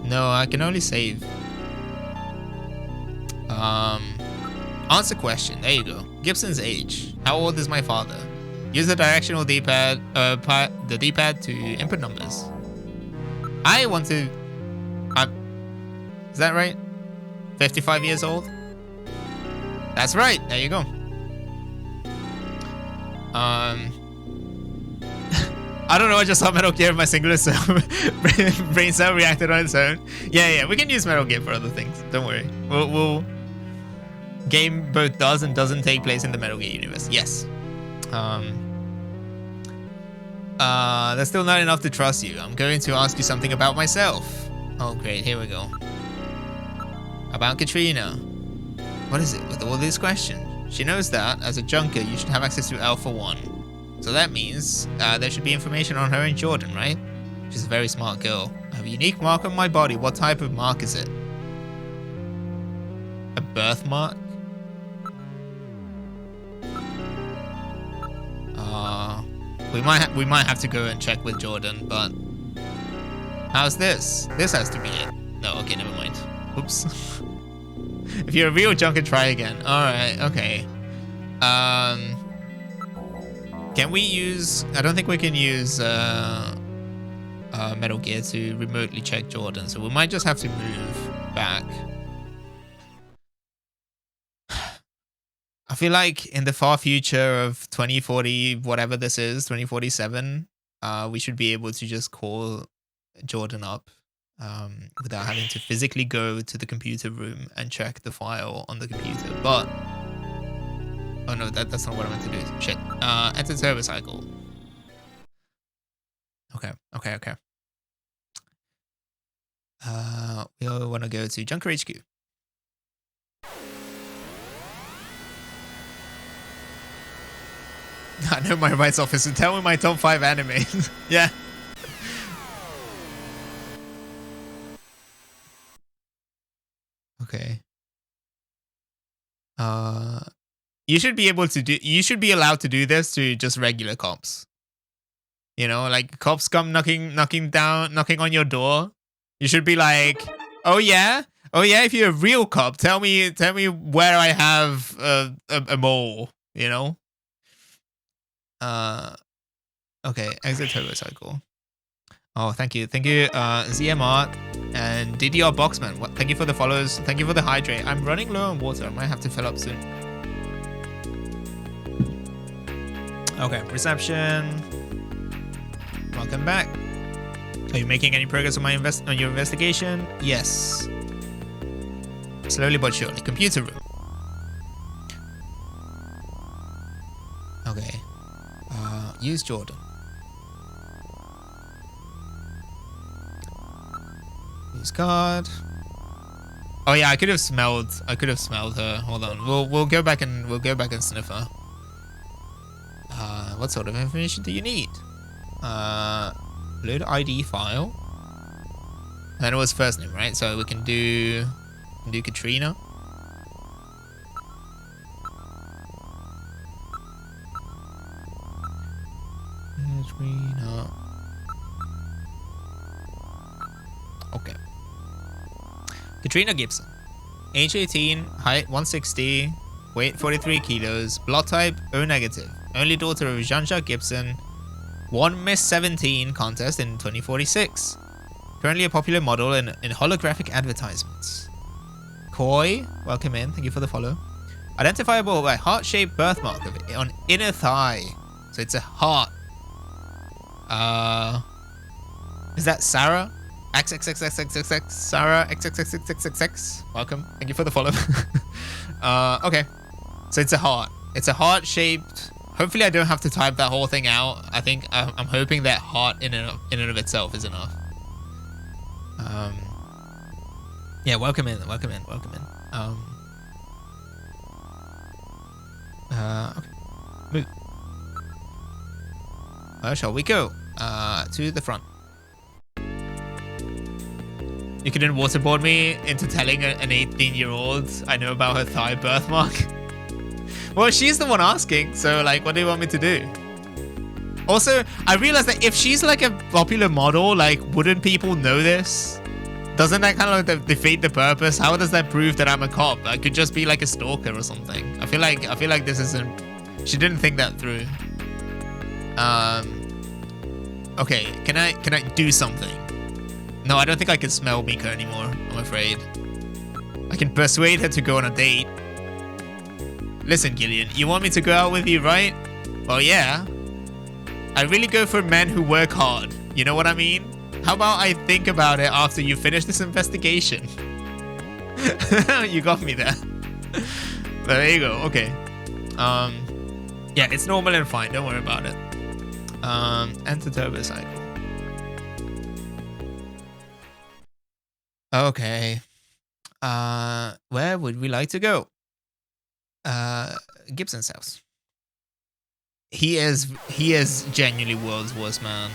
No, I can only save. Answer question. There you go. Gibson's age. How old is my father? Use the directional D-pad, the D-pad to input numbers. I want to. Is that right? 55 years old. That's right. There you go. I don't know, I just saw Metal Gear in my singular cell. Brain cell reacted on its own. Yeah, we can use Metal Gear for other things. Don't worry. We'll game both does and doesn't take place in the Metal Gear universe. Yes. That's still not enough to trust you. I'm going to ask you something about myself. Oh, great. Here we go. About Katrina. What is it with all these questions? She knows that, as a junker, you should have access to Alpha 1. So that means there should be information on her and Jordan, right? She's a very smart girl. I have a unique mark on my body. What type of mark is it? A birthmark? We might have to go and check with Jordan, but how's this? This has to be it. No, okay, never mind. Oops. If you're a real junker, try again. Alright, okay. Can we use... I don't think we can use Metal Gear to remotely check Jordan, so we might just have to move back. I feel like in the far future of 2040, whatever this is, 2047, we should be able to just call Jordan up without having to physically go to the computer room and check the file on the computer. But oh no, that's not what I meant to do. Shit. Enter turbo cycle. Okay. We all want to go to Junker HQ. I know my rights officer. Tell me my top 5 animes. Yeah. Okay. You should be able to do. You should be allowed to do this to just regular cops. You know, like cops come knocking on your door. You should be like, oh yeah. If you're a real cop, tell me where I have a mole. You know. Okay, exit turbo cycle. Oh, thank you, ZMR and DDR Boxman. Thank you for the follows. Thank you for the hydrate. I'm running low on water. I might have to fill up soon. Okay, reception. Welcome back. Are you making any progress on your investigation? Yes. Slowly but surely. Computer room. Okay. Use Jordan. Use card. Oh yeah, I could have smelled her. Hold on. We'll go back and sniff her. What sort of information do you need? Load ID file. Then it was first name, right? So we can do Katrina. Katrina. Okay. Katrina Gibson. Age 18, height 160, weight 43 kilos, blood type O negative. Only daughter of Jean-Jacques Gibson. Won Miss 17 contest in 2046. Currently a popular model in holographic advertisements. Koi, welcome in. Thank you for the follow. Identifiable by heart-shaped birthmark on inner thigh. So it's a heart. Is that Sarah? XXXXXXX. Sarah XXXXXXX. Welcome. Thank you for the follow. Okay. So it's a heart. It's a heart-shaped. Hopefully I don't have to type that whole thing out. I think I'm hoping that heart in and of itself is enough. Yeah, welcome in. Okay. Move. Where shall we go? To the front. You couldn't waterboard me into telling an 18-year-old I know about her thigh birthmark. Well, she's the one asking, so like, what do you want me to do? Also, I realized that if she's like a popular model, like, wouldn't people know this? Doesn't that kind of like defeat the purpose? How does that prove that I'm a cop? I could just be like a stalker or something. I feel like this isn't. She didn't think that through. Okay, can I do something? No, I don't think I can smell Mika anymore. I'm afraid. I can persuade her to go on a date. Listen, Gillian, you want me to go out with you, right? Well, yeah. I really go for men who work hard. You know what I mean? How about I think about it after you finish this investigation? You got me there. But there you go. Okay. Yeah, it's normal and fine. Don't worry about it. Enter turbo cycle. Okay. Where would we like to go? Gibson's house. He is genuinely world's worst man.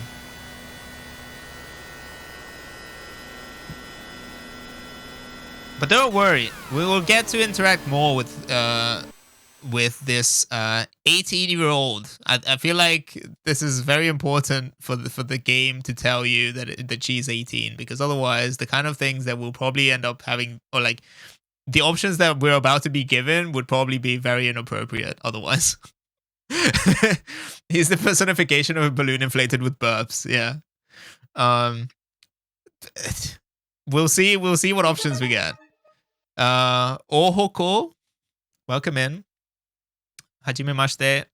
But don't worry, we will get to interact more with this 18-year-old. I feel like this is very important for the game to tell you that she's 18, because otherwise the kind of things that we'll probably end up having, or like the options that we're about to be given, would probably be very inappropriate otherwise. He's the personification of a balloon inflated with burps. Yeah. We'll see what options we get. Ohoko, welcome in. Hajime mashite.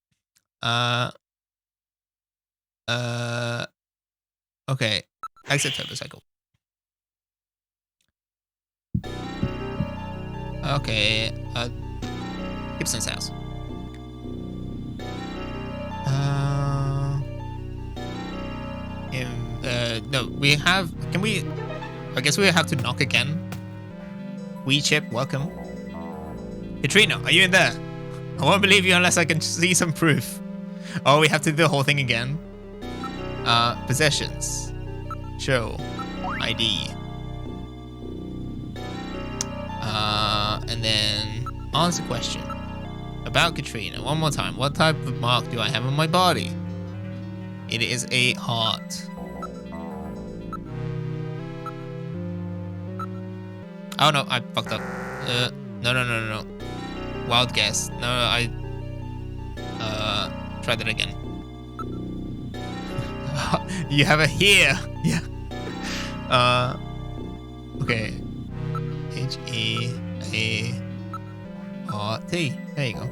Okay. Exit turbo cycle. Okay. Gibson's house. No, we have. Can we? I guess we have to knock again. Wee Chip, welcome. Katrina, are you in there? I won't believe you unless I can see some proof. Oh, we have to do the whole thing again. Possessions. Show. ID. And then answer question. About Katrina, one more time. What type of mark do I have on my body? It is a heart. Oh no, I fucked up. No. Wild guess. No, I try that again. You have a here. Yeah. Okay. H-E-A-R-T. There you go.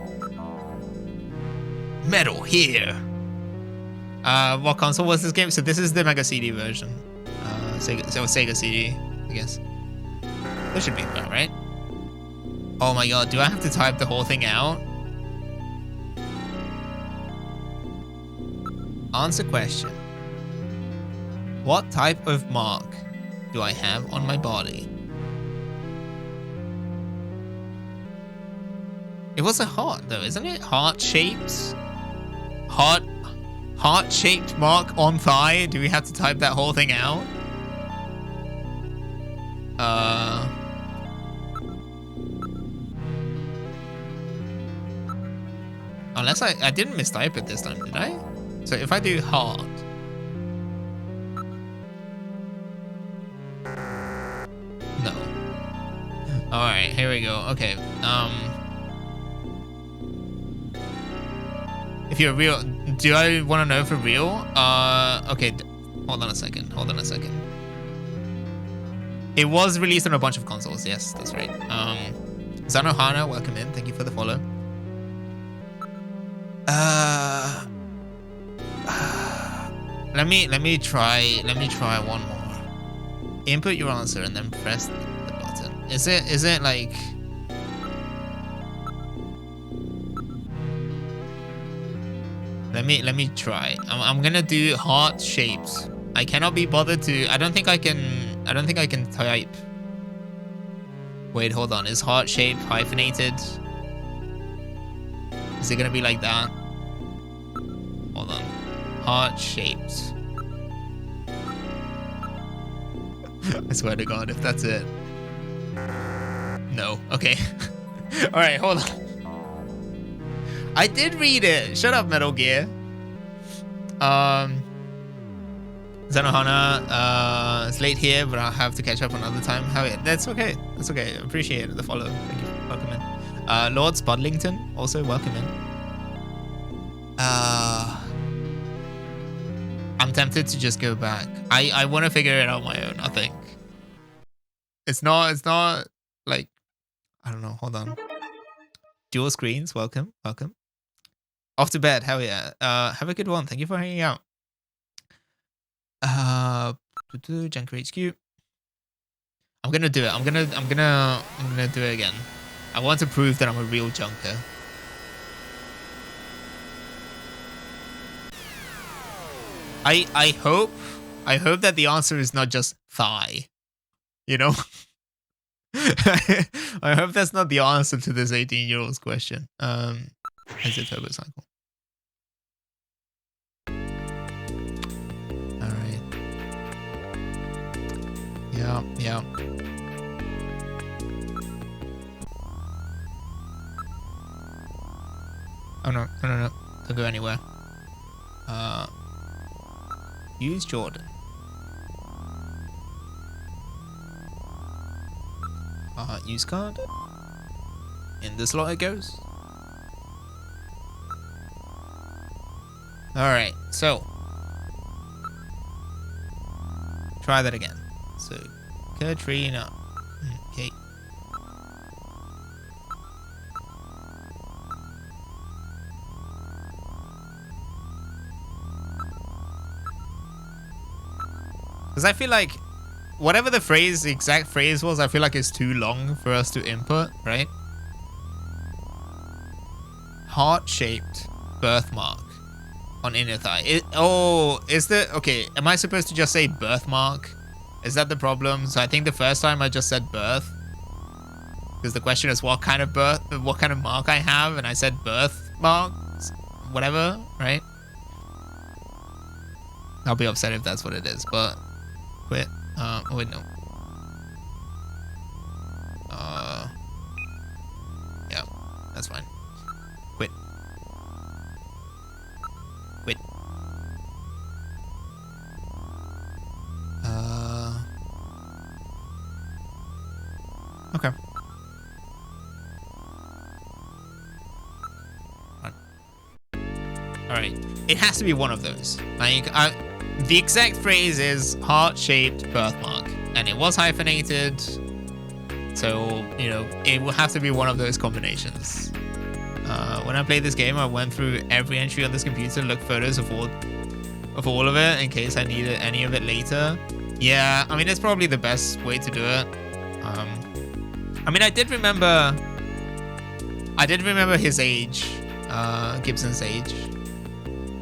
Metal here. What console was this game? So this is the Mega CD version. Sega CD, I guess. That should be about right. Oh my god, do I have to type the whole thing out? Answer question. What type of mark do I have on my body? It was a heart though, isn't it? Heart-shaped? Heart-shaped mark on thigh? Do we have to type that whole thing out? Unless I didn't mistype it this time, did I? So if I do heart. No. Alright, here we go. Okay. If you're real, do I want to know for real? Okay. Hold on a second. It was released on a bunch of consoles. Yes, that's right. Zanohana, welcome in. Thank you for the follow. Let me try one more. Input your answer and then press the button. Is it like? Let me try. I'm gonna do heart shapes. I cannot be bothered to. I don't think I can type. Wait, hold on. Is heart shape hyphenated? Is it gonna be like that? Hold on. Heart shaped. I swear to God, if that's it. No. Okay. All right, hold on. I did read it. Shut up, Metal Gear. Zanohana, it's late here, but I'll have to catch up another time. That's okay. That's okay. Appreciate the follow. Thank you. Welcome in. Lord Spudlington, also welcome in. I'm tempted to just go back. I want to figure it out on my own, I think. It's not like, I don't know. Hold on. Dual screens, welcome. Off to bed. Hell yeah. Have a good one. Thank you for hanging out. Junker HQ. I'm gonna do it. I'm gonna do it again. I want to prove that I'm a real junker. I hope that the answer is not just thigh. You know? I hope that's not the answer to this 18-year-old's question. Is it turbo cycle? Alright. Yeah. Oh no. Don't go anywhere. Use Jordan. Use card. In the slot it goes. Alright, so. Try that again. So, Katrina. Okay. Because I feel like whatever the exact phrase was, I feel like it's too long for us to input, right? Heart-shaped birthmark on inner thigh. Okay, am I supposed to just say birthmark? Is that the problem? So I think the first time I just said birth. Because the question is what kind of mark I have, and I said birthmark, whatever, right? I'll be upset if that's what it is, but quit. Oh wait, no. Yeah, that's fine. Quit. Okay. Alright. It has to be one of those. Like, the exact phrase is heart-shaped birthmark. And it was hyphenated. So, you know, it will have to be one of those combinations. When I played this game, I went through every entry on this computer, looked photos of all of it in case I needed any of it later. Yeah, I mean, it's probably the best way to do it. I mean, I did remember his age, Gibson's age.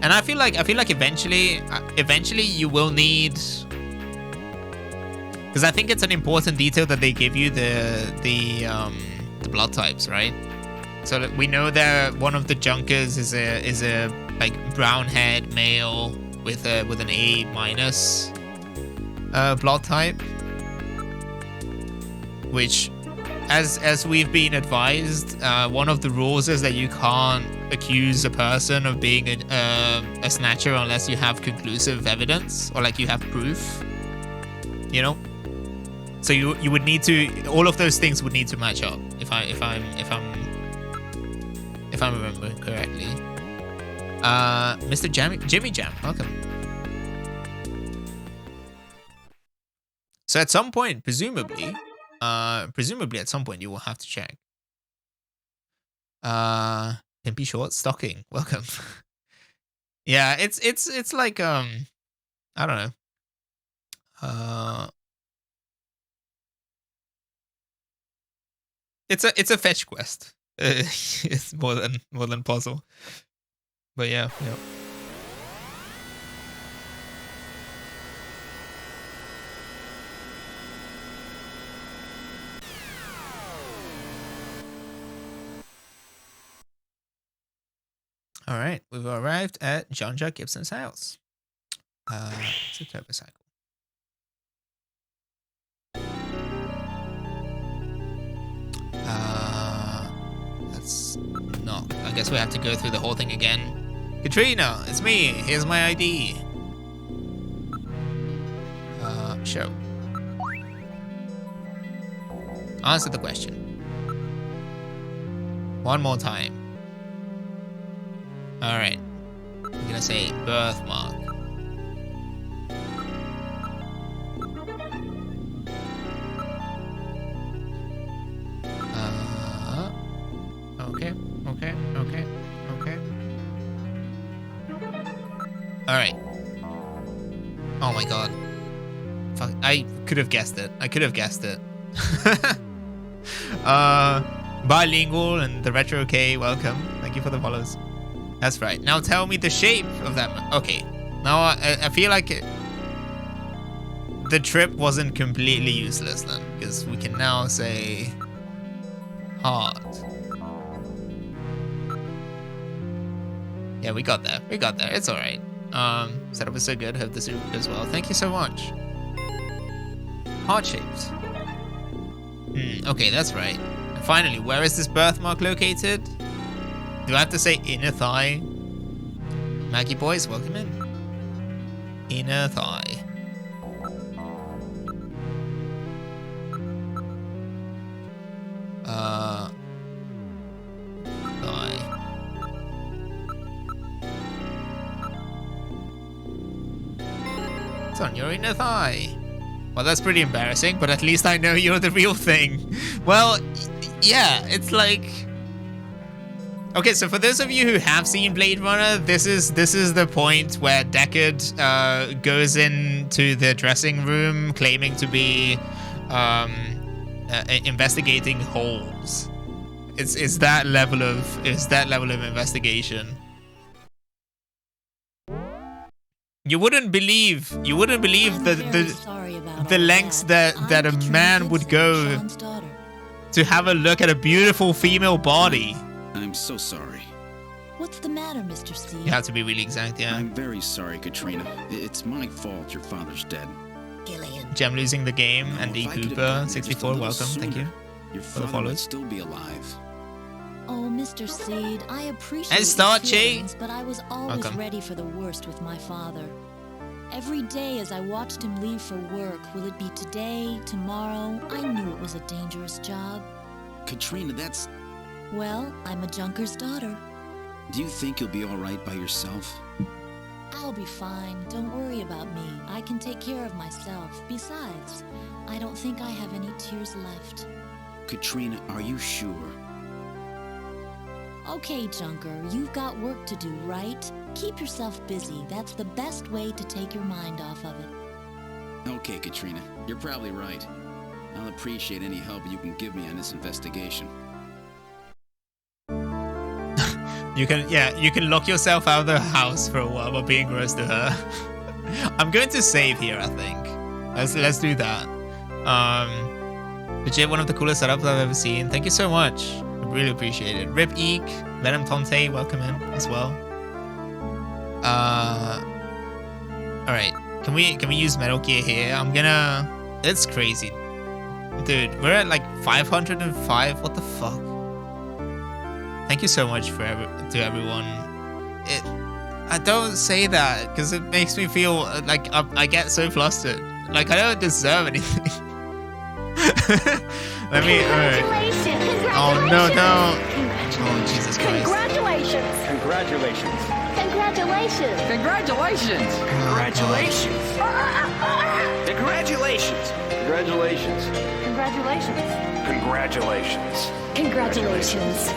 And I feel like eventually you will need, because I think it's an important detail that they give you the blood types, right? So that we know that one of the junkers is a like brown haired male with an A- blood type, which, as we've been advised, one of the rules is that you can't accuse a person of being a snatcher unless you have conclusive evidence or like you have proof, you know. So you would need to, all of those things would need to match up if I'm remembering correctly. Mr. Jimmy Jam, welcome. So at some point, presumably at some point you will have to check. Pimpy Short Stocking, welcome. Yeah, it's like I don't know. It's a fetch quest. It's more than puzzle. But yeah. All right, we've arrived at John Jack Gibson's house. It's a turbo cycle. That's not. I guess we have to go through the whole thing again. Katrina, it's me. Here's my ID. Show. Answer the question. One more time. All right. I'm gonna say birthmark. Okay. Alright. Oh my god. Fuck, I could have guessed it. I could have guessed it. Bilingual and the Retro K, welcome. Thank you for the follows. That's right. Now tell me the shape of that. Okay. Now I feel like the trip wasn't completely useless then, because we can now say heart. Yeah, we got there. We got there. It's alright. Setup was so good. Hope this goes well. Thank you so much. Heart-shaped. Okay, that's right. And finally, where is this birthmark located? Do I have to say inner thigh? Maggie boys, welcome in. Inner thigh. Thigh. It's on your inner thigh. Well, that's pretty embarrassing, but at least I know you're the real thing. Well, yeah, it's like... Okay, so for those of you who have seen Blade Runner, this is the point where Deckard goes into the dressing room claiming to be investigating holes. It's that level of investigation. You wouldn't believe the lengths that a man would go to have a look at a beautiful female body. I'm so sorry. What's the matter, Mr. C? You have to be really exact, yeah. I'm very sorry, Katrina. It's my fault your father's dead. Gillian. Gem losing the game, and D Cooper 64, welcome, thank you. Your for the father would follows. still be alive. Oh, Mr. Seed, I appreciate And start, your Che. feelings, but I was always Welcome. ready for the worst with my father. Every day as I watched him leave for work, will it be today, tomorrow? I knew it was a dangerous job. Katrina, that's... Well, I'm a junker's daughter. Do you think you'll be all right by yourself? I'll be fine. Don't worry about me. I can take care of myself. Besides, I don't think I have any tears left. Katrina, are you sure? Okay, Junker, you've got work to do, right? Keep yourself busy. That's the best way to take your mind off of it. Okay, Katrina, you're probably right. I'll appreciate any help you can give me on this investigation. You can lock yourself out of the house for a while by being gross to her. I'm going to save here, I think. Let's do that. Legit one of the coolest setups I've ever seen. Thank you so much. I really appreciate it. Rip Eek, Venom Tonte, welcome in as well. Alright. Can we use Metal Gear here? It's crazy. Dude, we're at like 505. What the fuck? Thank you so much to everyone. I don't say that because it makes me feel like I get so flustered. Like I don't deserve anything. Let me. Congratulations! Oh no! Oh Jesus Christ! Congratulations! Congratulations. Congratulations! Congratulations! Congratulations! Congratulations! Congratulations! Congratulations! Congratulations!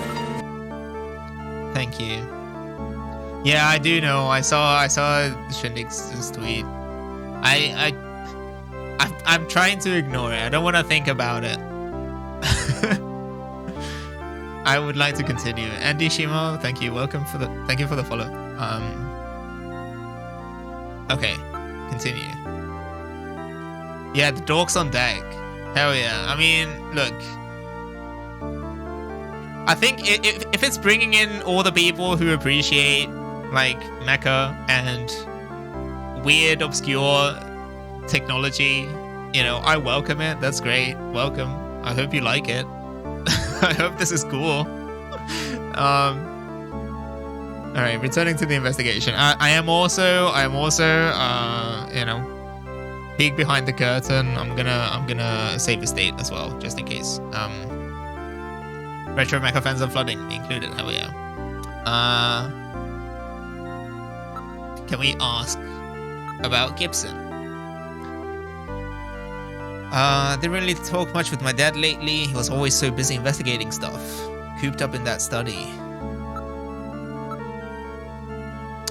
Thank you. Yeah, I do know. I saw Shindig's tweet. I'm trying to ignore it. I don't want to think about it. I would like to continue. Andy Shimo, thank you. Thank you for the follow. Okay, continue. Yeah, the dorks on deck. Hell yeah. I mean, look. I think if it's bringing in all the people who appreciate like mecha and weird, obscure technology, I welcome it. That's great. Welcome. I hope you like it. I hope this is cool. All right, returning to the investigation. I am also, peek behind the curtain. I'm gonna save the state as well, just in case. Retro mecha fans and flooding be included. Hell yeah. Can we ask about Gibson? Didn't really talk much with my dad lately. He was always so busy investigating stuff, cooped up in that study.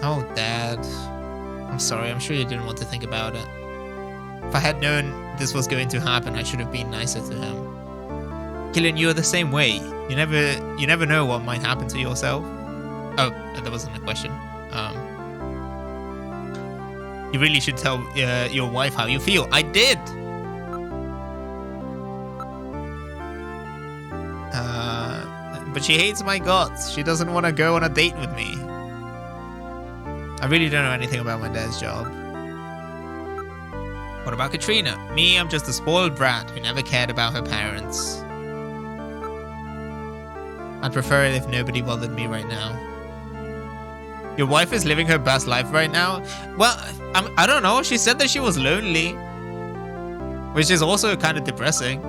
Oh, Dad. sorry. I'm sure you didn't want to think about it. If I had known this was going to happen, I should have been nicer to him. Gillian, you're the same way. You never know what might happen to yourself. Oh, that wasn't a question. You really should tell your wife how you feel. I did. But she hates my guts. She doesn't want to go on a date with me. I really don't know anything about my dad's job. What about Katrina? Me, I'm just a spoiled brat who never cared about her parents. I'd prefer it if nobody bothered me right now. Your wife is living her best life right now? Well, I don't know. She said that she was lonely. Which is also kind of depressing.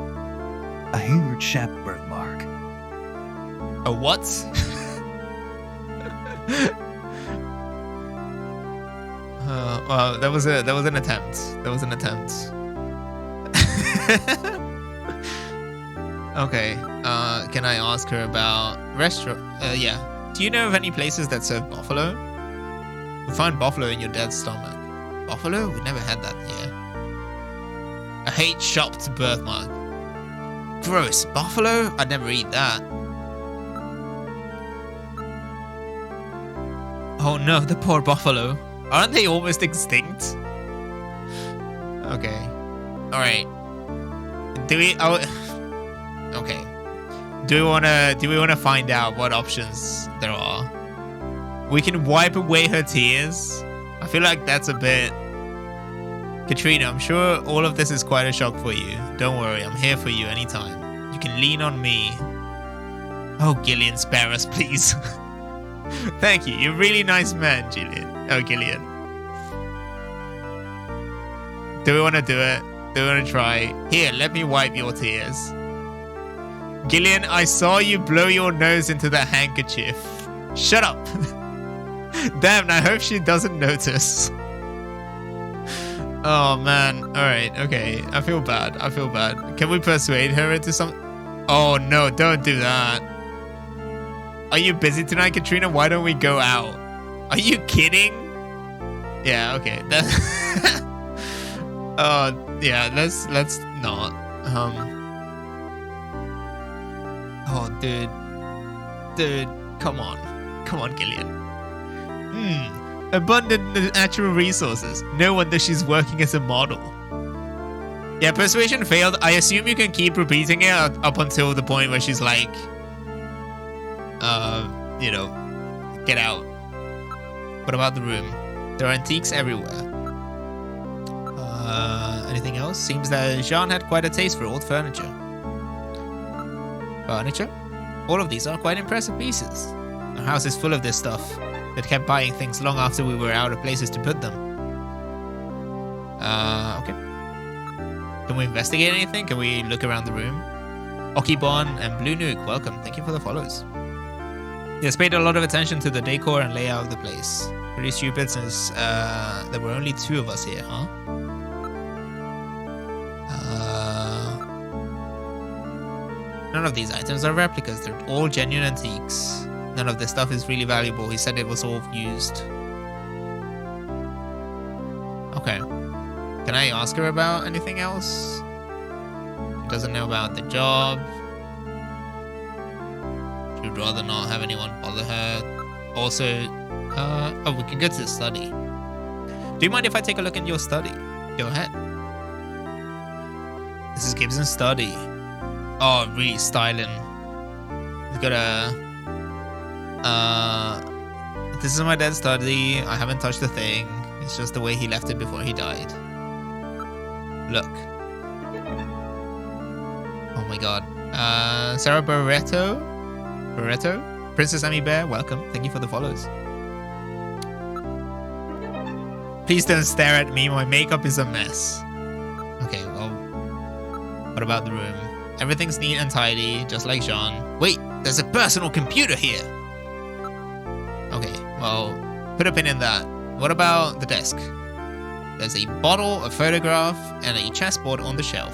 A Hayward Shep birthmark. A what? Well, that was an attempt. That was an attempt. Okay. Can I ask her about restaurant? Yeah. Do you know of any places that serve buffalo? We found buffalo in your dad's stomach. Buffalo? We never had that here. I hate shopped birthmark. Gross. Buffalo? I'd never eat that. Oh no, the poor buffalo. Aren't they almost extinct? Okay. Alright. Do we... Oh, okay. Do we wanna find out what options there are? We can wipe away her tears. I feel like that's a bit... Katrina, I'm sure all of this is quite a shock for you. Don't worry, I'm here for you anytime. You can lean on me. Oh, Gillian, spare us, please. Thank you. You're a really nice man, Gillian. Oh, Gillian. Do we want to do it? Do we want to try? Here, let me wipe your tears. Gillian, I saw you blow your nose into that handkerchief. Shut up. Damn, I hope she doesn't notice. Oh, man. Alright, okay. I feel bad. I feel bad. Can we persuade her into some... Oh, no, don't do that. Are you busy tonight, Katrina? Why don't we go out? Are you kidding? Yeah, okay. Yeah, let's not. Oh, dude. Dude, come on. Come on, Gillian. Abundant natural resources. No wonder she's working as a model. Yeah, persuasion failed. I assume you can keep repeating it up until the point where she's like... you know, get out. What about the room? There are antiques everywhere. Anything else? Seems that Jean had quite a taste for old furniture. Furniture? All of these are quite impressive pieces. Our house is full of this stuff. That kept buying things long after we were out of places to put them. Okay. Can we investigate anything? Can we look around the room? Okibon and Blue Nuke, welcome. Thank you for the follows. Yes, paid a lot of attention to the decor and layout of the place. Pretty stupid since there were only 2 of us here, huh? None of these items are replicas. They're all genuine antiques. None of this stuff is really valuable. He said it was all used. Okay. Can I ask her about anything else? She doesn't know about the job. She'd rather not have anyone bother her. Also, oh, we can go to the study. Do you mind if I take a look in your study? Go ahead. This is Gibson's study. Oh, really styling. He's got a... this is my dad's study. I haven't touched a thing. It's just the way he left it before he died. Look. Oh my god. Sarah Barreto? Princess Amy Bear, welcome. Thank you for the follows. Please don't stare at me. My makeup is a mess. Okay, well... What about the room? Everything's neat and tidy, just like Jean. Wait, there's a personal computer here! Okay, well, put a pin in that. What about the desk? There's a bottle, a photograph, and a chessboard on the shelf.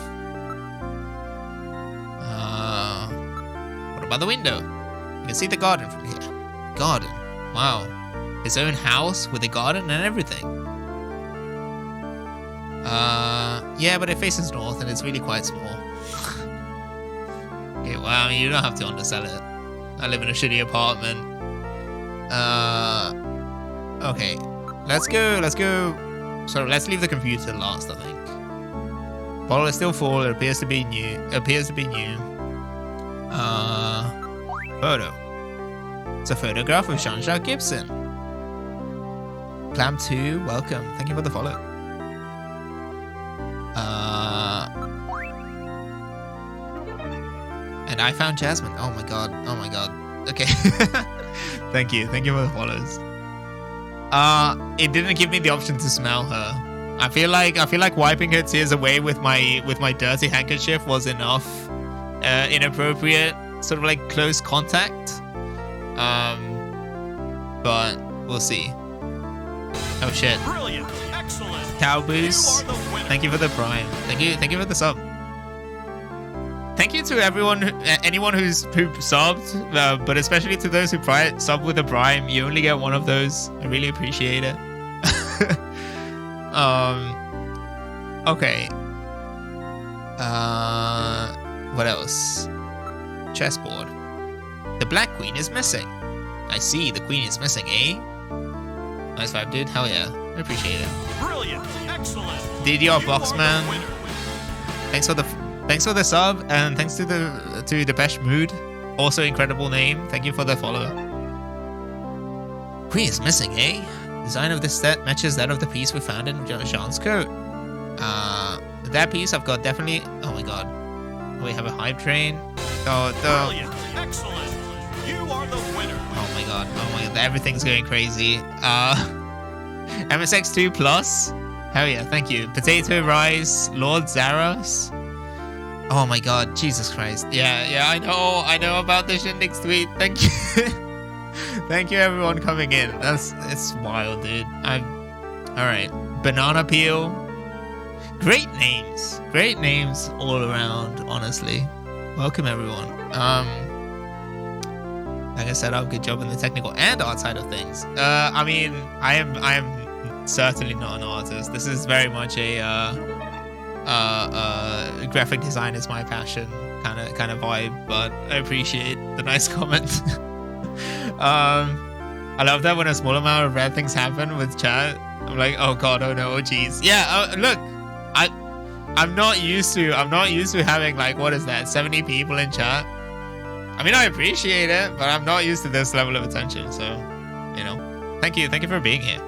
What about the window? You can see the garden from here. Garden? Wow. His own house with a garden and everything. Yeah, but it faces north and it's really quite small. Okay, well, I mean, you don't have to undersell it. I live in a shitty apartment. Okay, let's go. So let's leave the computer last, I think. Bottle is still full. It appears to be new. Photo. It's a photograph of Jean-Jacques Gibson. Clam 2, welcome. Thank you for the follow. And I found Jasmine. Oh my god. Okay. Thank you for the follows. It didn't give me the option to smell her. I feel like wiping her tears away with my dirty handkerchief was enough. Inappropriate, sort of like close contact. But we'll see. Oh shit. Brilliant. Excellent. Cowboys. Thank you for the prime. Thank you for the sub. Thank you to anyone who subbed, but especially to those who sub with a prime. You only get one of those. I really appreciate it. Okay. What else? Chessboard. The Black Queen is missing. I see, the Queen is missing, eh? Nice vibe, dude. Hell yeah. I appreciate it. Brilliant. Excellent. DDR Boxman. Thanks for the sub, and thanks to the Best Mood. Also incredible name. Thank you for the follow. Queen is missing, eh? Design of this set matches that of the piece we found in Jean's coat. That piece I've got definitely. Oh my god. We have a hype train. Brilliant. Excellent. You are the winner. Oh my god. Everything's going crazy. MSX2 Plus. Hell yeah, thank you. Potato Rice, Lord Zaros. Oh my god, Jesus Christ. Yeah, I know about the Shindig's tweet. Thank you. Thank you everyone coming in. It's wild, dude. Alright. Banana Peel. Great names all around, honestly. Welcome everyone. Like I said, good job in the technical and art side of things. I mean, I am certainly not an artist. This is very much a graphic design is my passion kind of vibe, but I appreciate the nice comment. I love that when a small amount of bad things happen with chat, I'm like, oh god, oh no, oh jeez. Yeah, look, I'm not used to having like, what is that, 70 people in chat. I mean, I appreciate it, but I'm not used to this level of attention, so, you know. Thank you for being here.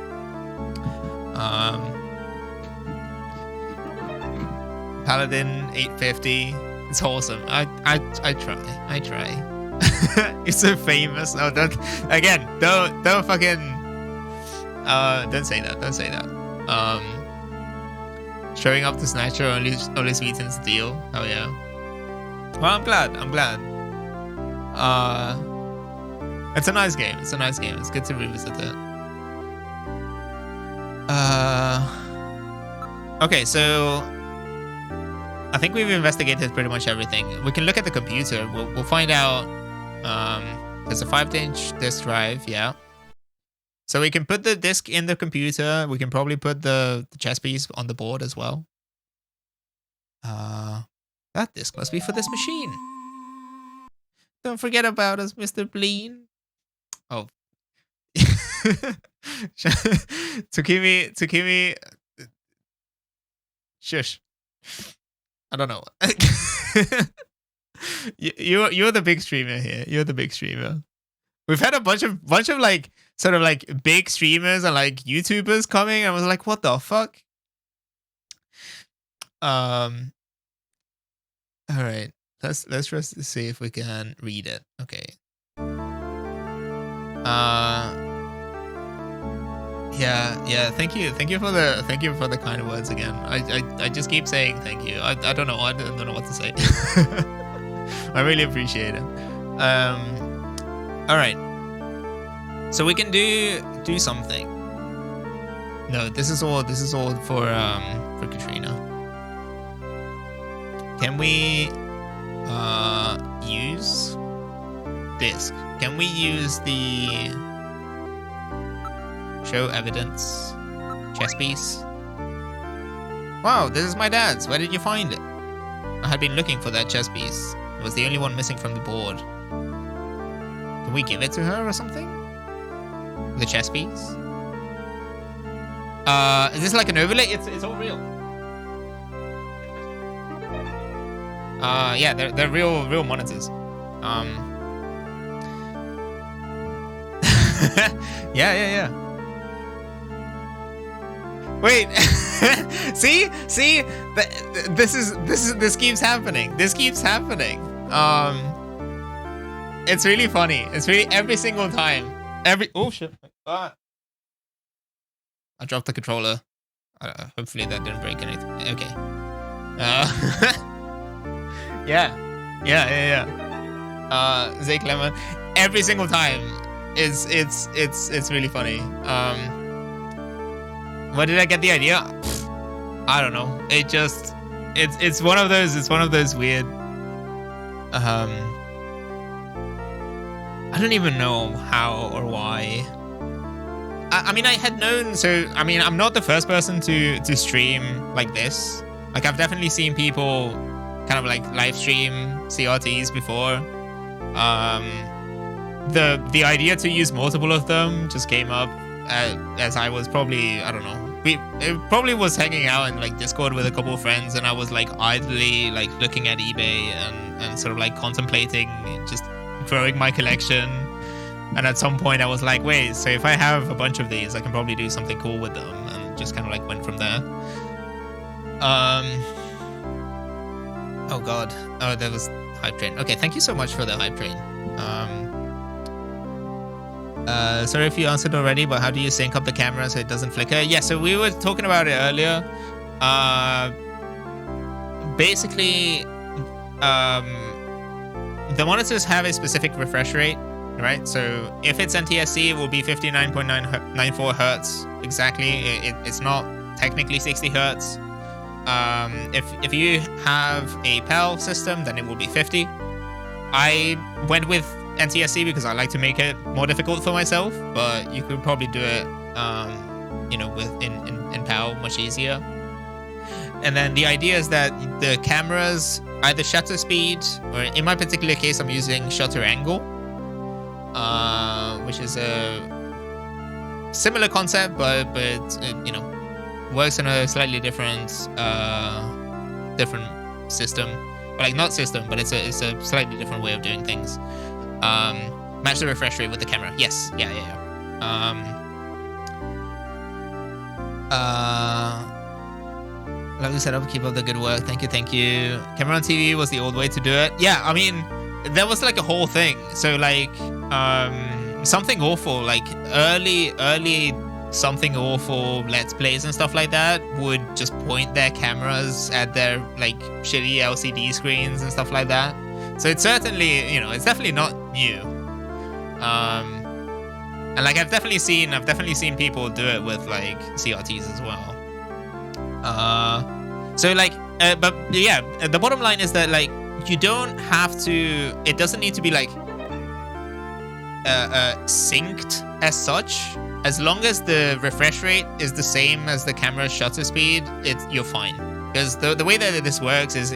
Paladin 850. It's wholesome. I try. You're so famous. No, don't fucking don't say that. Showing up to Snatcher only sweetens the deal. Oh yeah. Well, I'm glad. It's a nice game. It's good to revisit it. Okay, so I think we've investigated pretty much everything. We can look at the computer. We'll find out. There's a 5-inch disk drive, yeah. So we can put the disk in the computer. We can probably put the chess piece on the board as well. That disk must be for this machine. Don't forget about us, Mr. Bleen. Oh. Tsukimi. Shush. I don't know. You're the big streamer here. You're the big streamer. We've had a bunch of like sort of like big streamers and like YouTubers coming. I was like, what the fuck? All right. Let's just see if we can read it. Okay. Yeah. Thank you for the kind words again. I just keep saying thank you. I don't know. I don't know what to say. I really appreciate it. All right. So we can do something. No, this is all for Katrina. Can we use disk? Can we use the show evidence chess piece? Wow, this is my dad's. Where did you find it? I had been looking for that chess piece. It was the only one missing from the board. Can we give it to her or something? The chess piece? Is this like an overlay? It's all real. Yeah, they're real monitors. Yeah. Wait, see, this keeps happening. This keeps happening. It's really funny. It's really every single time. Oh shit! I dropped the controller. Hopefully that didn't break anything. Okay. Yeah. Zake Lemon. Every single time. It's really funny. Where did I get the idea? I don't know. It's one of those weird. I don't even know how or why. I mean, I had known. So I mean, I'm not the first person to stream like this. Like I've definitely seen people kind of like live stream CRTs before. The idea to use multiple of them just came up as I was probably, I don't know, it probably was hanging out in like Discord with a couple of friends, and I was like idly like looking at eBay and sort of like contemplating just growing my collection. And at some point I was like, wait, so if I have a bunch of these, I can probably do something cool with them, and just kind of like went from there. Oh god, oh, there was Hype Train. Okay, thank you so much for the Hype Train. Sorry if you answered already, but how do you sync up the camera so it doesn't flicker? Yeah, so we were talking about it earlier. Basically, the monitors have a specific refresh rate, right? So if it's NTSC, it will be 59.94 hertz exactly. It's not technically 60 hertz. If you have a PAL system, then it will be 50. I went with NTSC because I like to make it more difficult for myself, but you could probably do it, you know, with in PAL much easier. And then the idea is that the cameras, either shutter speed, or in my particular case, I'm using shutter angle, which is a similar concept, but you know, works in a slightly different system. But like not system, but it's a slightly different way of doing things. Match the refresh rate with the camera. Yes, yeah. Lovely setup. Keep up the good work. Thank you. Camera on TV was the old way to do it. Yeah, I mean, there was like a whole thing. So like, something awful, like early something awful Let's Plays and stuff like that would just point their cameras at their like shitty LCD screens and stuff like that. So it's certainly, you know, it's definitely not new. And like I've definitely seen people do it with like CRTs as well. So like, but yeah, the bottom line is that like you don't have to. It doesn't need to be like synced as such. As long as the refresh rate is the same as the camera's shutter speed, you're fine. Because the way that this works is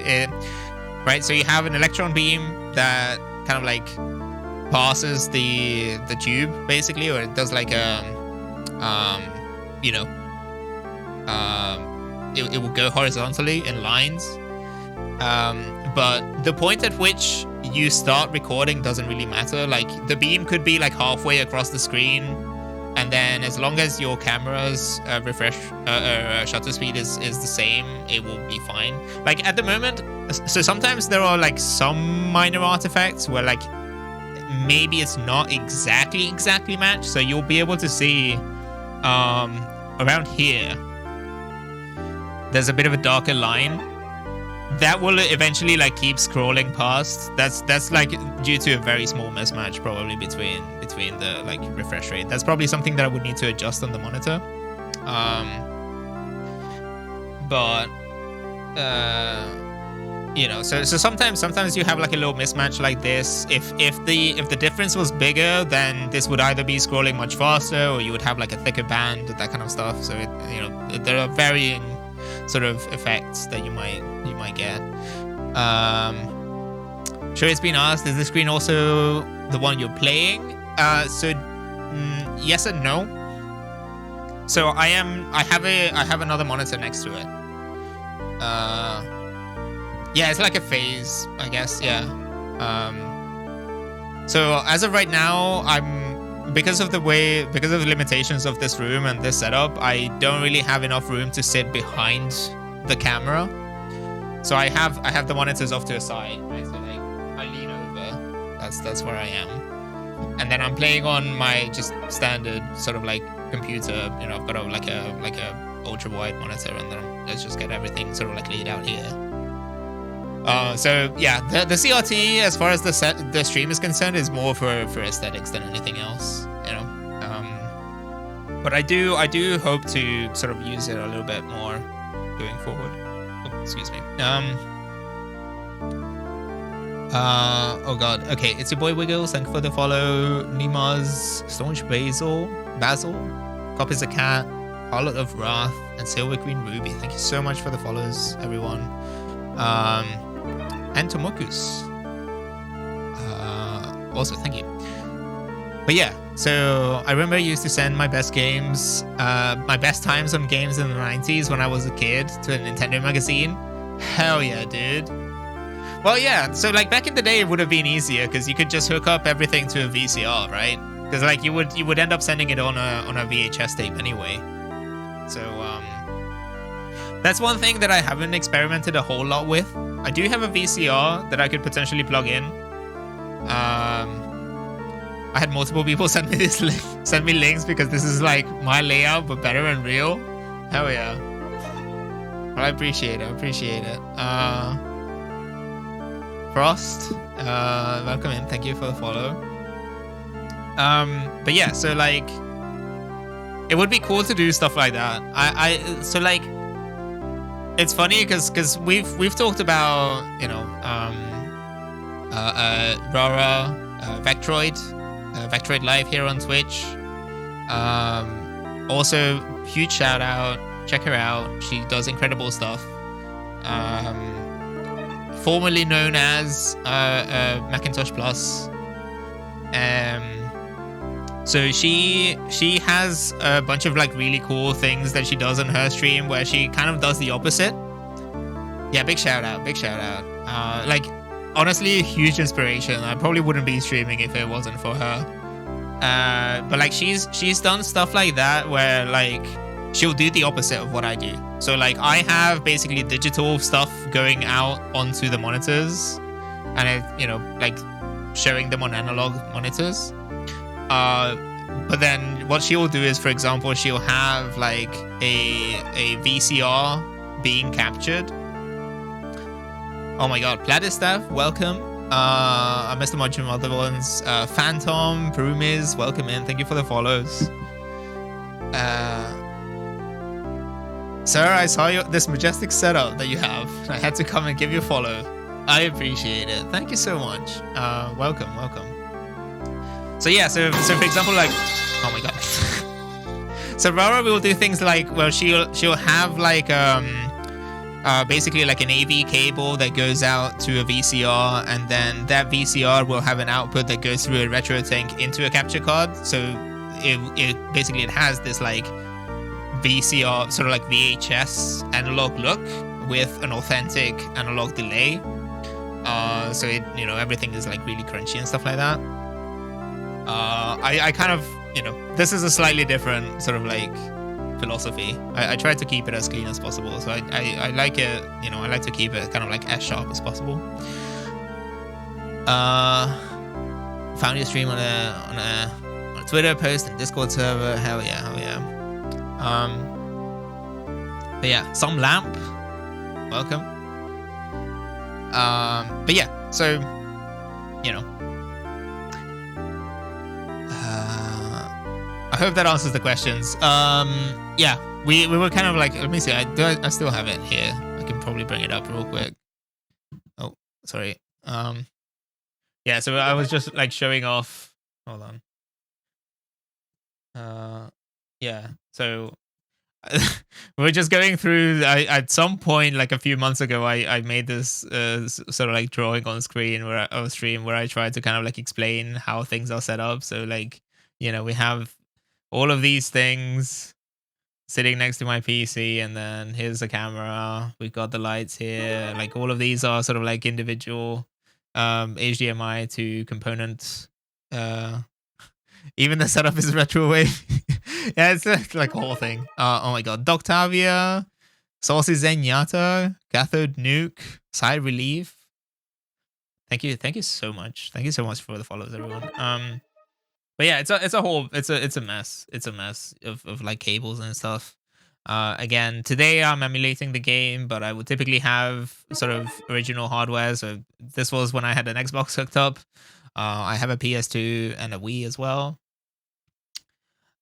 right. So you have an electron beam that kind of like passes the tube basically, or it does like you know, it will go horizontally in lines. But the point at which you start recording doesn't really matter. Like the beam could be like halfway across the screen, and then as long as your camera's refresh shutter speed is the same, it will be fine. Like at the moment, so sometimes there are like some minor artifacts where like maybe it's not exactly matched. So you'll be able to see around here, there's a bit of a darker line that will eventually like keep scrolling past. That's like due to a very small mismatch probably between the like refresh rate. That's probably something that I would need to adjust on the monitor. But you know, so sometimes you have like a little mismatch like this. If the difference was bigger, then this would either be scrolling much faster, or you would have like a thicker band, that kind of stuff. So it, you know, there are varying sort of effects that you might get. Sure, it's been asked, is the screen also the one you're playing? Yes and no. So I have another monitor next to it. Yeah, it's like a phase, I guess. Yeah. So as of right now, because of the limitations of this room and this setup, I don't really have enough room to sit behind the camera. So I have the monitors off to a side, right? So like I lean over. That's where I am. And then I'm playing on my just standard sort of like computer. You know, I've got like a ultra wide monitor, and then let's just get everything sort of like laid out here. So yeah, the CRT, as far as the stream is concerned, is more for aesthetics than anything else, you know. But I do hope to sort of use it a little bit more going forward. Oh, excuse me. Oh god. Okay, it's your boy Wiggles. Thank you for the follow. Nima's Staunch Basil, Copies a Cat, Harlot of Wrath, and Silver Queen Ruby. Thank you so much for the follows, everyone. And Tomokus. Also, thank you. But yeah, so I remember I used to send my best games, my best times on games in the 90s when I was a kid to a Nintendo magazine. Hell yeah, dude. Well, yeah, so like back in the day, it would have been easier because you could just hook up everything to a VCR, right? Because like you would end up sending it on a VHS tape anyway. So that's one thing that I haven't experimented a whole lot with. I do have a VCR that I could potentially plug in. I had multiple people send me links because this is like my layout but better and real. Hell yeah. Well, I appreciate it. Frost, welcome in. Thank you for the follow. But yeah, so like it would be cool to do stuff like that. So like it's funny because we've talked about, you know, Rara, Vectroid Live here on Twitch. Also, huge shout out. Check her out. She does incredible stuff. Formerly known as Macintosh Plus. So she has a bunch of like really cool things that she does on her stream where she kind of does the opposite. Yeah, big shout out. Like honestly, huge inspiration. I probably wouldn't be streaming if it wasn't for her. But like she's done stuff like that where like she'll do the opposite of what I do. So like I have basically digital stuff going out onto the monitors and it, you know, like showing them on analog monitors. But then what she'll do is, for example, she'll have like a VCR being captured. Oh my god, Platistaff, welcome. I missed a bunch of other ones. Phantom, Brumiz, welcome in. Thank you for the follows. Sir, I saw this majestic setup that you have. I had to come and give you a follow. I appreciate it. Thank you so much. Welcome. So yeah, so for example, like, oh my god. So Rara will do things like, well, she'll have like basically like an AV cable that goes out to a VCR, and then that VCR will have an output that goes through a retro tank into a capture card. So it basically has this like VCR, sort of like VHS analog look with an authentic analog delay. So it, you know, everything is like really crunchy and stuff like that. I kind of, you know, this is a slightly different sort of like philosophy. I try to keep it as clean as possible. So I like it, you know, I like to keep it kind of like as sharp as possible. Found your stream on a Twitter post and Discord server. Hell yeah. But yeah, some lamp, welcome. But yeah, so you know, I hope that answers the questions. Yeah, we were kind of like, let me see, I still have it here. I can probably bring it up real quick. Oh, sorry. Yeah, so I was just like showing off. Hold on. Yeah, so we're just going through. At some point, like a few months ago, I made this sort of like drawing on screen where on stream where I tried to kind of like explain how things are set up. So like, you know, we have all of these things sitting next to my PC, and then here's the camera. We've got the lights here. Like all of these are sort of like individual HDMI to components. Even the setup is retrowave. Yeah, it's like a whole thing. Oh my god. Doctavia, Saucy Zenyatta, Cathode Nuke, Side Relief. Thank you so much. Thank you so much for the follows, everyone. But yeah, it's a mess. It's a mess of like cables and stuff. Again, today I'm emulating the game, but I would typically have sort of original hardware. So this was when I had an Xbox hooked up. I have a PS2 and a Wii as well.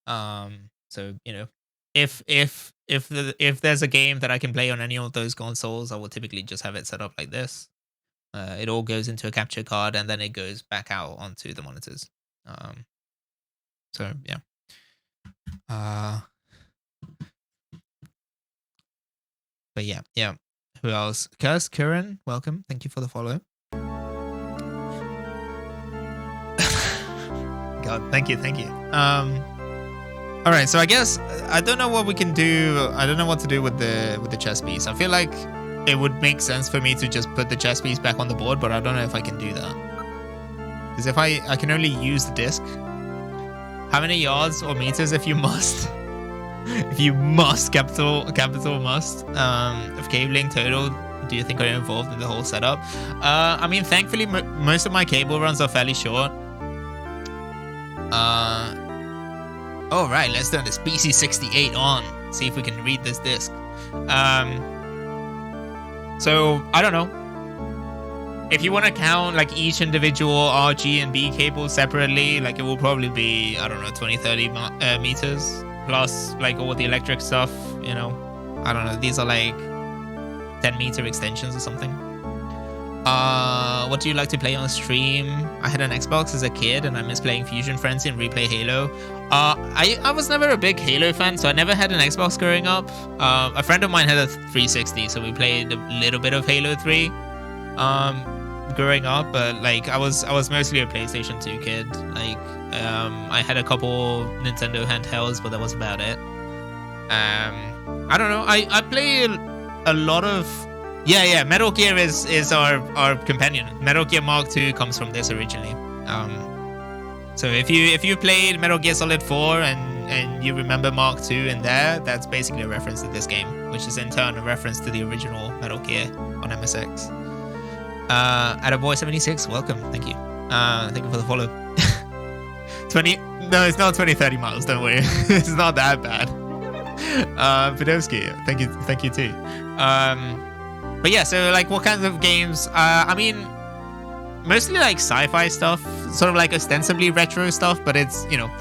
So you know, if there's a game that I can play on any of those consoles, I will typically just have it set up like this. It all goes into a capture card and then it goes back out onto the monitors. So yeah. But yeah. Who else? Curse Curran, welcome. Thank you for the follow. God, thank you. All right, so I guess I don't know what we can do. I don't know what to do with the chess piece. I feel like it would make sense for me to just put the chess piece back on the board, but I don't know if I can do that. Because if I can only use the disc. How many yards or meters if you must? If you must, capital must. Of cabling total, do you think are involved in the whole setup? I mean, thankfully, most of my cable runs are fairly short. All right, let's turn this BC68 on. See if we can read this disc. So I don't know. If you want to count like each individual RG and B cable separately, like it will probably be, I don't know, 20-30 meters plus like all the electric stuff, you know. I don't know, these are like 10-meter extensions or something. What do you like to play on stream? I had an Xbox as a kid and I miss playing Fusion Frenzy and replay Halo. I was never a big Halo fan, so I never had an Xbox growing up. A friend of mine had a 360, so we played a little bit of Halo 3. Growing up, but like I was mostly a PlayStation 2 kid. Like I had a couple Nintendo handhelds, but that was about it. I don't know. I play a lot of Metal Gear is our companion. Metal Gear Mark II comes from this originally. So if you played Metal Gear Solid 4 and you remember Mark II in there, that's basically a reference to this game, which is in turn a reference to the original Metal Gear on MSX. Attaboy76, welcome. Thank you. Thank you for the follow. 20. No, it's not 20-30 miles. Don't worry. It's not that bad. Podolsky, thank you too. But yeah, so like, what kinds of games? I mean, mostly like sci-fi stuff, sort of like ostensibly retro stuff. But it's, you know,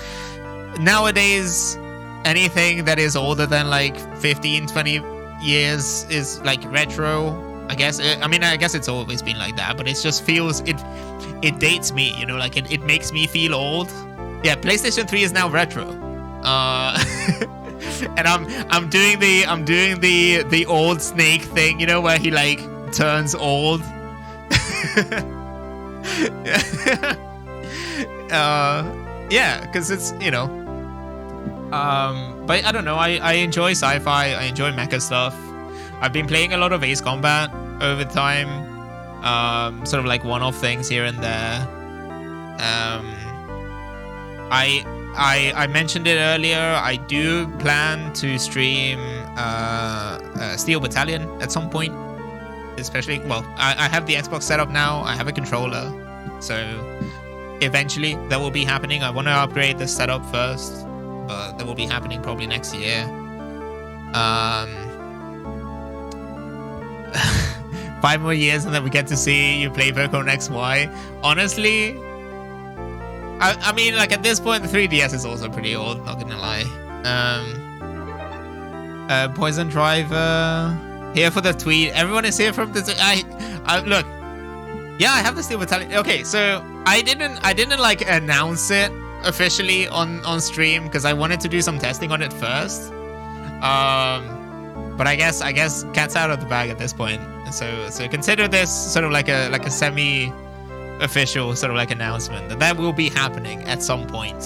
nowadays anything that is older than like 15-20 years is like retro. I guess. I mean, I guess it's always been like that, but it just feels it dates me, you know, like it makes me feel old. Yeah, PlayStation 3 is now retro. And I'm doing the old Snake thing, you know, where he like turns old. Yeah, because it's, you know. But I don't know. I enjoy sci-fi. I enjoy mecha stuff. I've been playing a lot of Ace Combat over time, sort of like one-off things here and there. I mentioned it earlier. I do plan to stream Steel Battalion at some point, especially. Well, I have the Xbox set up now. I have a controller, so eventually that will be happening. I want to upgrade the setup first, but that will be happening probably next year. 5 more years and then we get to see you play Pokemon XY. Honestly, I mean, like at this point, the 3DS is also pretty old, not gonna lie. Poison Driver, here for the tweet. Everyone is here from the look. Yeah, I have the Steel Battalion. Okay, so I didn't like announce it officially on stream because I wanted to do some testing on it first. But I guess cat's out of the bag at this point. So consider this sort of like a semi-official sort of like announcement that will be happening at some point.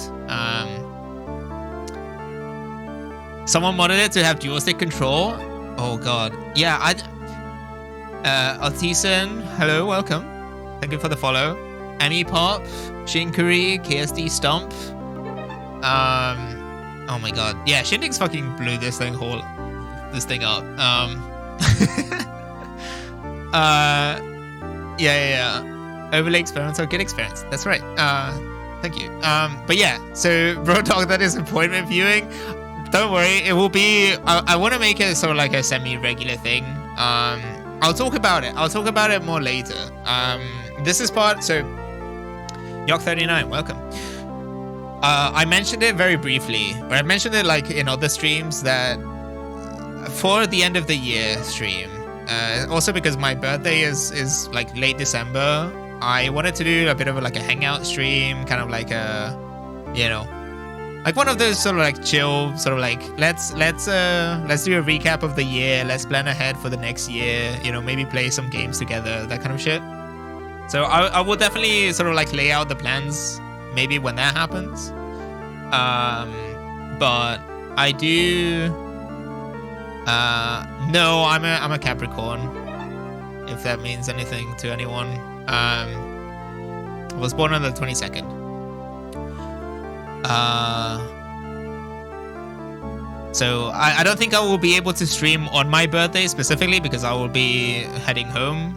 Someone modded it to have dual stick control. Oh god, yeah. Altisen, hello, welcome. Thank you for the follow. Emmy Pop, Shinkuri, KSD Stump. Oh my god, yeah. Shindig's fucking blew this thing up. Yeah. Overlay experiments are good experience. That's right. Thank you. But yeah, so Bro Dog, that is appointment viewing. Don't worry, it will be. I want to make it sort of like a semi-regular thing. I'll talk about it. I'll talk about it more later. This is part. So, Yok39, welcome. I mentioned it very briefly, but I mentioned it like in other streams that for the end of the year stream. Also because my birthday is like late December. I wanted to do a bit of like a hangout stream, kind of like a, like one of those sort of like chill, sort of like let's do a recap of the year, let's plan ahead for the next year, maybe play some games together, that kind of shit. So I will definitely sort of like lay out the plans maybe when that happens. But I do no, I'm a Capricorn, if that means anything to anyone. I was born on the 22nd. So I don't think I will be able to stream on my birthday specifically because I will be heading home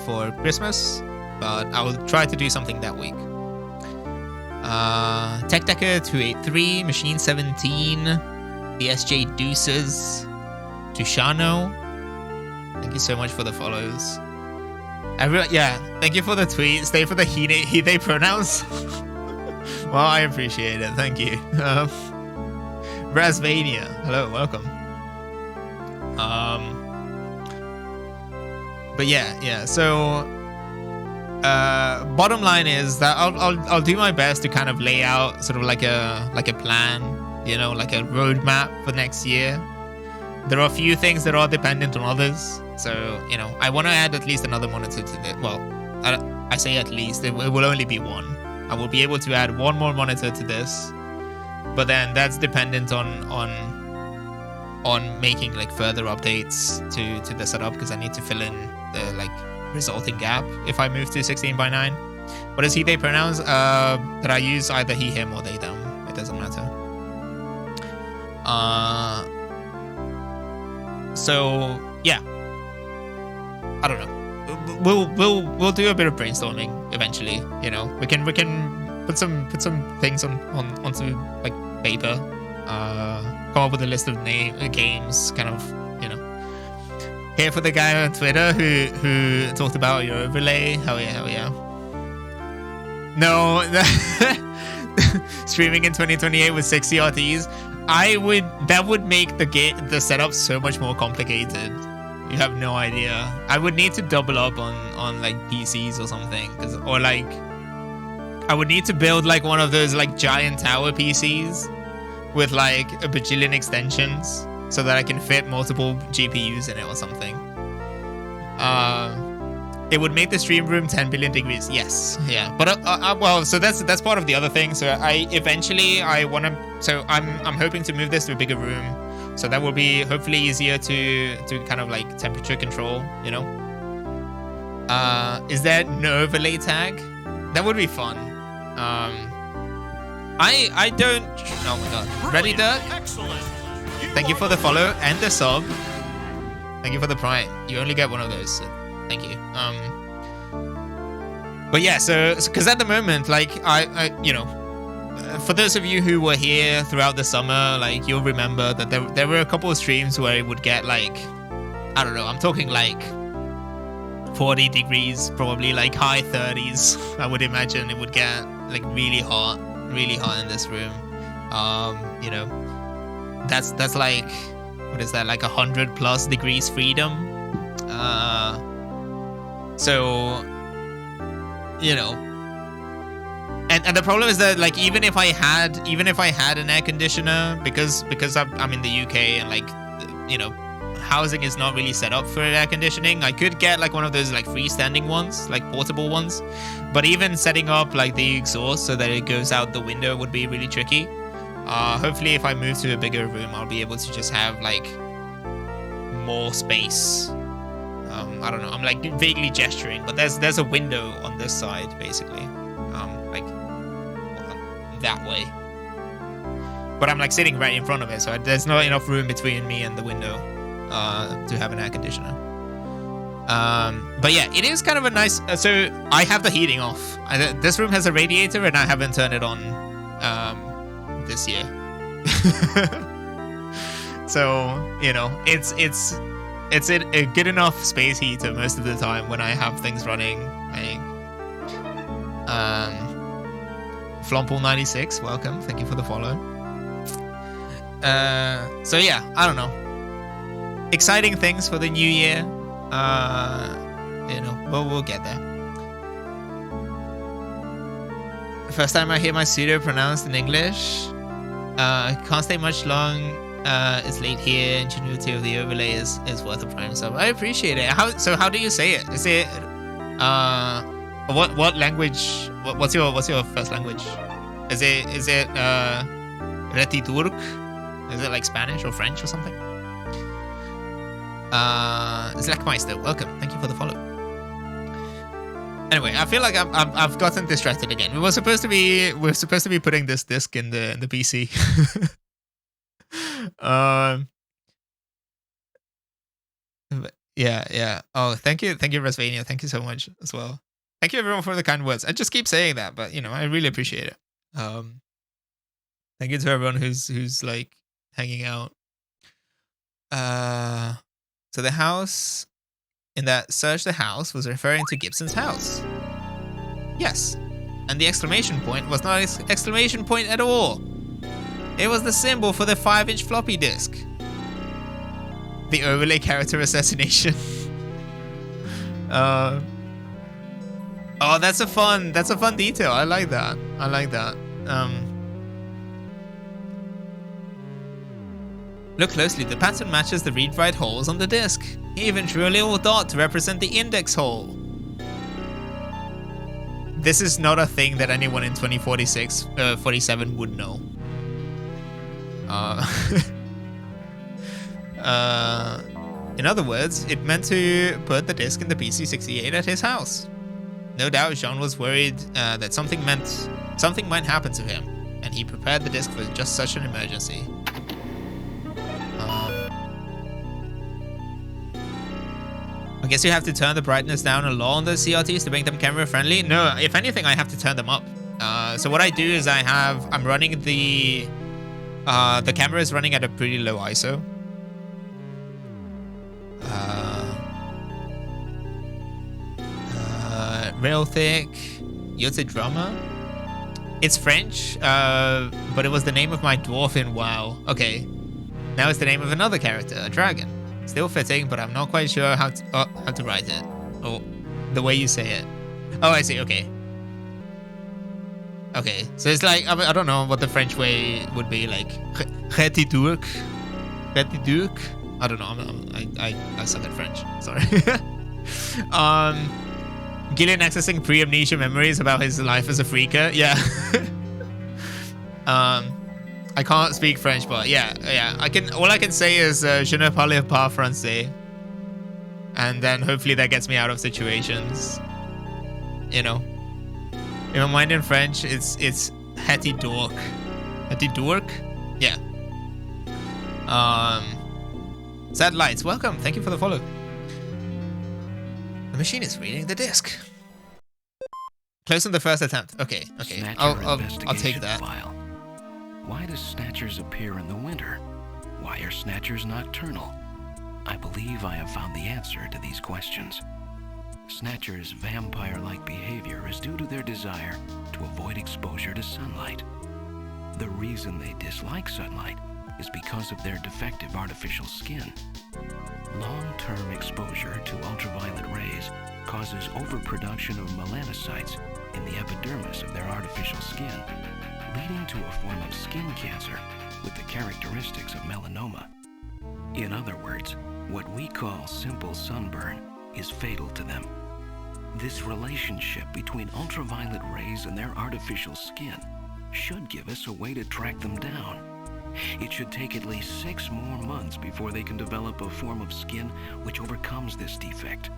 for Christmas, but I will try to do something that week. Tech Decker 283, Machine 17, the SJ Deuces, Tushano. Thank you so much for the follows. Yeah, thank you for the tweet. Stay for the he they pronouns. Well, I appreciate it. Thank you. Razvania, hello, welcome. But yeah. So, bottom line is that I'll do my best to kind of lay out sort of like a plan, like a roadmap for next year. There are a few things that are dependent on others. So, I want to add at least another monitor to it. Well, I say at least, it will only be one. I will be able to add one more monitor to this. But then that's dependent on making like further updates to the setup because I need to fill in the like resulting gap if I move to 16:9. What is he, they pronouns? That I use either he, him, or they, them. It doesn't matter. So yeah. I don't know. We'll do a bit of brainstorming eventually. We can put some things onto like paper. Come up with a list of games, kind of. Here for the guy on Twitter who talked about your overlay. Hell yeah. No, streaming in 2028 with 60 RTs. That would make the setup so much more complicated. You have no idea. I would need to double up on like PCs or something, or like I would need to build like one of those like giant tower PCs with like a bajillion extensions so that I can fit multiple GPUs in it or something. It would make the stream room 10 billion degrees. Yes, yeah. But well, so that's part of the other thing. So I'm hoping to move this to a bigger room. So that will be hopefully easier to kind of like temperature control, Is there no overlay tag? That would be fun. I don't. Oh my god. Ready, Dirk? Excellent. Thank you for the follow and the sub. Thank you for the prime. You only get one of those. So thank you. But yeah. So because at the moment, like I for those of you who were here throughout the summer, like you'll remember that there were a couple of streams where it would get like, I don't know, I'm talking like 40 degrees, probably like high 30s. I would imagine it would get like really hot in this room. That's like, what is that, like 100+ degrees freedom. So And the problem is that, like, even if I had an air conditioner, because I'm in the UK and, like, you know, housing is not really set up for air conditioning, I could get like one of those like freestanding ones, like portable ones. But even setting up like the exhaust so that it goes out the window would be really tricky. Hopefully, if I move to a bigger room, I'll be able to just have like more space. I don't know. I'm like vaguely gesturing, but there's a window on this side, basically, like that way. But I'm like sitting right in front of it, so there's not enough room between me and the window to have an air conditioner. But yeah, it is kind of a nice. So I have the heating off. This room has a radiator, and I haven't turned it on this year. So you know, it's a good enough space heater most of the time when I have things running. Flompool96, welcome. Thank you for the follow. So yeah, I don't know. Exciting things for the new year. You know, we'll get there. First time I hear my pseudo pronounced in English. Can't stay much long. It's late here. Ingenuity of the overlay is worth a prime sub. I appreciate it. How do you say it? Is it what language? What's your first language? Is it Retiturk? Is it like Spanish or French or something? Zlackmeister, welcome. Thank you for the follow. Anyway, I feel like I've gotten distracted again. We're supposed to be putting this disc in the PC. Yeah. Oh, thank you, Resvania. Thank you so much as well. Thank you everyone for the kind words. I just keep saying that, but you know, I really appreciate it. Thank you to everyone who's like hanging out. So the house in that search the house was referring to Gibson's house. Yes. And the exclamation point was not an exclamation point at all. It was the symbol for the 5-inch floppy disk. The overlay character assassination. Oh, that's a fun detail. I like that. Look closely, the pattern matches the read-write holes on the disk. He even drew a little dot to represent the index hole. This is not a thing that anyone in 47 would know. In other words, it meant to put the disk in the PC-68 at his house. No doubt Jean was worried that something might happen to him, and he prepared the disk for just such an emergency. I guess you have to turn the brightness down a lot on those CRTs to make them camera friendly. No, if anything, I have to turn them up. So what I do is I'm running the camera is running at a pretty low ISO. Real thick. Yote drama. It's French, but it was the name of my dwarf in WoW. Okay, now it's the name of another character, a dragon. Still fitting, but I'm not quite sure how to write it, or the way you say it. Oh, I see. Okay. Okay, so it's like I don't know what the French way would be, like Retiturk. I don't know. I suck at French. Sorry. Gillian accessing pre-amnesia memories about his life as a freaker. Yeah. I can't speak French, but yeah. All I can say is je ne parle pas français, and then hopefully that gets me out of situations. You know, in my mind in French, it's Hetty Dork. Yeah. Sad Lights, welcome. Thank you for the follow. The machine is reading the disc. Close on the first attempt. Okay. I'll take that. File. Why do Snatchers appear in the winter? Why are Snatchers nocturnal? I believe I have found the answer to these questions. Snatchers' vampire-like behavior is due to their desire to avoid exposure to sunlight. The reason they dislike sunlight is because of their defective artificial skin. Long-term exposure to ultraviolet rays causes overproduction of melanocytes, in the epidermis of their artificial skin, leading to a form of skin cancer with the characteristics of melanoma. In other words, what we call simple sunburn is fatal to them. This relationship between ultraviolet rays and their artificial skin should give us a way to track them down. It should take at least 6 more months before they can develop a form of skin which overcomes this defect.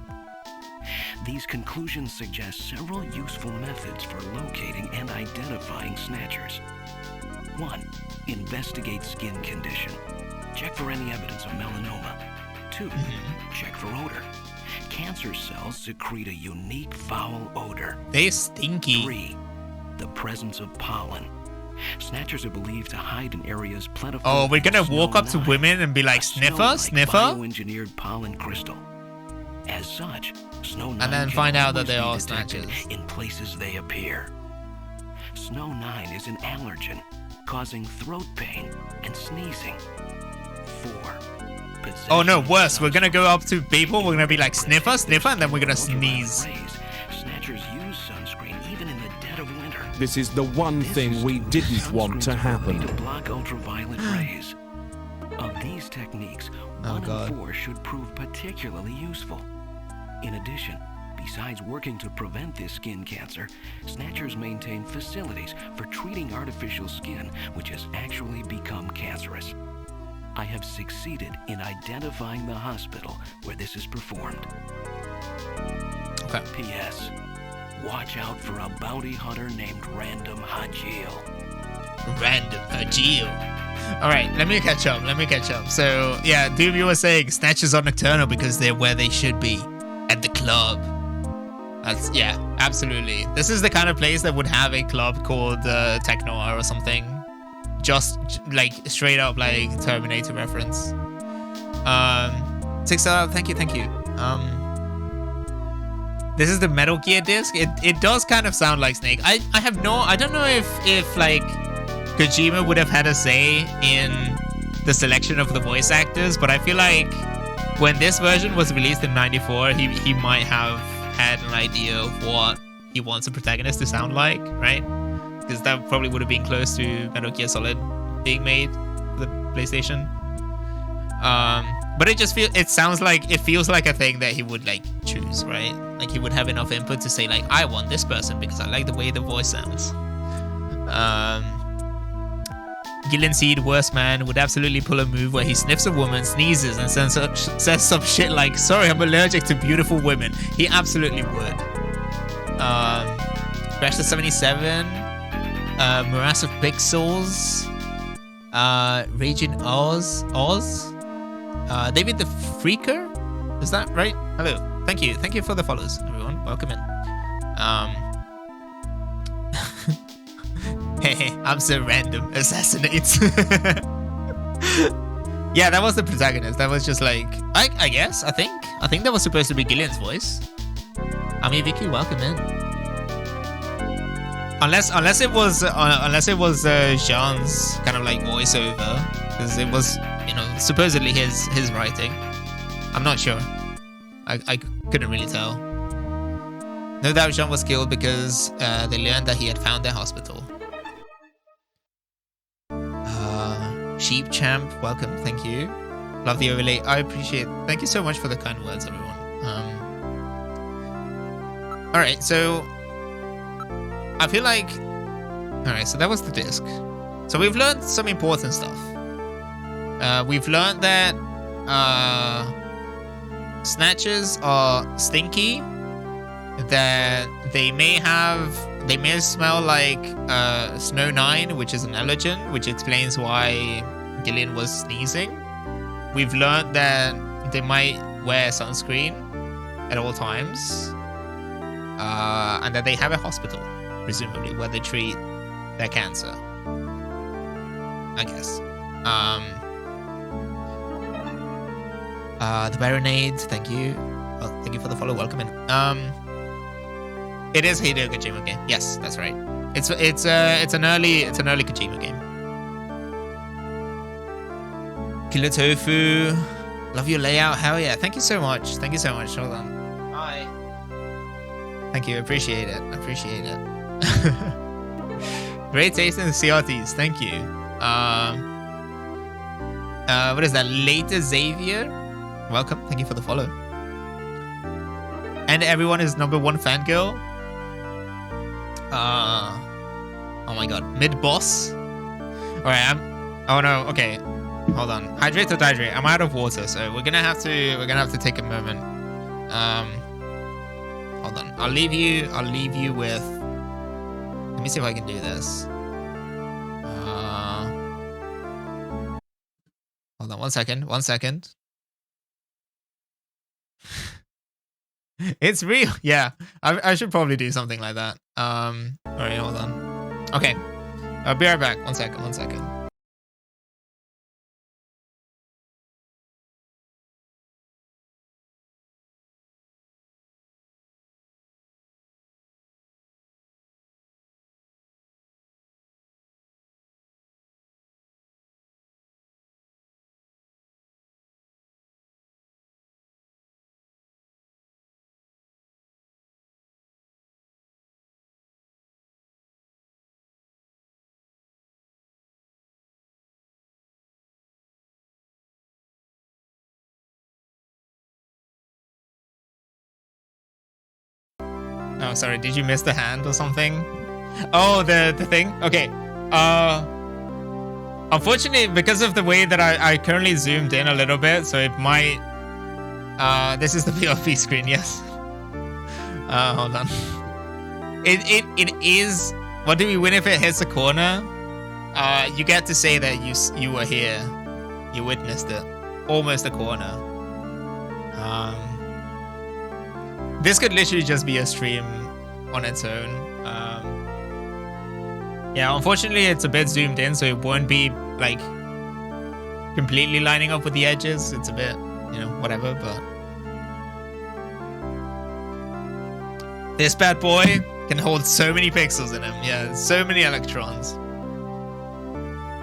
These conclusions suggest several useful methods for locating and identifying snatchers. 1. Investigate skin condition. Check for any evidence of melanoma. 2. Check for odor. Cancer cells secrete a unique foul odor. They're stinky. 3. The presence of pollen. Snatchers are believed to hide in areas plentiful. Oh, we're gonna walk up to women and be like, sniffer, sniffer? Bioengineered pollen crystal. As such, Snow 9 and then can find out that always they be are detected snatchers. in places they appear. Snow 9 is an allergen, causing throat pain and sneezing. 4. Oh no, worse. We're gonna go up to people. We're gonna be like, sniffer, sniffer, and then we're gonna sneeze. Snatchers use sunscreen even in the dead of winter. This is the one thing we didn't want to happen. To block ultraviolet rays. Of these techniques, 1 and 4 should prove particularly useful. In addition, besides working to prevent this skin cancer, Snatchers maintain facilities for treating artificial skin which has actually become cancerous. I have succeeded in identifying the hospital where this is performed. Okay. P.S. Watch out for a bounty hunter named Random Hajil. Random Hajil. Alright, let me catch up. So, yeah, dude, you were saying Snatchers are nocturnal because they're where they should be. At the club. That's, yeah, absolutely. This is the kind of place that would have a club called Tech Noir or something. Just, like, straight up, like, Terminator reference. 6 star, thank you. This is the Metal Gear disc. It does kind of sound like Snake. I don't know if like Kojima would have had a say in the selection of the voice actors, but I feel like when this version was released in '94, he might have had an idea of what he wants a protagonist to sound like, right? Because that probably would have been close to Metal Gear Solid being made for the PlayStation. But it feels like a thing that he would like choose, right? Like he would have enough input to say like, I want this person because I like the way the voice sounds. Gillen Seed, worst man, would absolutely pull a move where he sniffs a woman, sneezes, and says some shit like, sorry, I'm allergic to beautiful women. He absolutely would. Crash the 77, Morass of Pixels, Raging Oz, David the Freaker? Is that right? Hello. Thank you for the follows, everyone. Welcome in. Hey, I'm so random. Assassinates. Yeah, that was the protagonist. That was just like, I think that was supposed to be Gillian's voice. Ami Vicky, welcome in. Unless it was Jean's kind of like voiceover, because it was, you know, supposedly his writing. I'm not sure. I couldn't really tell. No doubt Jean was killed because they learned that he had found their hospital. Sheep Champ, welcome, thank you. Love the overlay, I appreciate it. Thank you so much for the kind words, everyone. Alright, so I feel like... Alright, so that was the disc. So we've learned some important stuff. We've learned that Snatchers are stinky, that they may smell like Snow 9, which is an allergen, which explains why Gillian was sneezing. We've learned that they might wear sunscreen at all times, and that they have a hospital, presumably, where they treat their cancer, I guess. The Baronade, thank you. Oh, thank you for the follow. Welcome in. It is Hideo Kojima game. Yes, that's right. It's an early Kojima game. Killer Tofu, love your layout. Hell yeah! Thank you so much. Hold on. Hi. Thank you. Appreciate it. Great taste in the CRTs. Thank you. What is that? Later Xavier. Welcome. Thank you for the follow. And everyone is #1 fangirl. Oh my god. Mid boss. Alright, oh no, okay. Hold on. Hydrate or dihydrate? I'm out of water, so we're gonna have to take a moment. Hold on. I'll leave you with, let me see if I can do this. Hold on, one second. It's real. Yeah, I should probably do something like that. All right, hold on. Okay, I'll be right back. One second. Oh, sorry. Did you miss the hand or something? Oh, the thing? Okay. Unfortunately, because of the way that I currently zoomed in a little bit, so it might... this is the POV screen, yes. Hold on. It is... What do we win if it hits a corner? You get to say that you were here. You witnessed it. Almost a corner. This could literally just be a stream on its own. Yeah, unfortunately, it's a bit zoomed in, so it won't be like completely lining up with the edges. It's a bit, you know, whatever. But this bad boy can hold so many pixels in him. Yeah, so many electrons.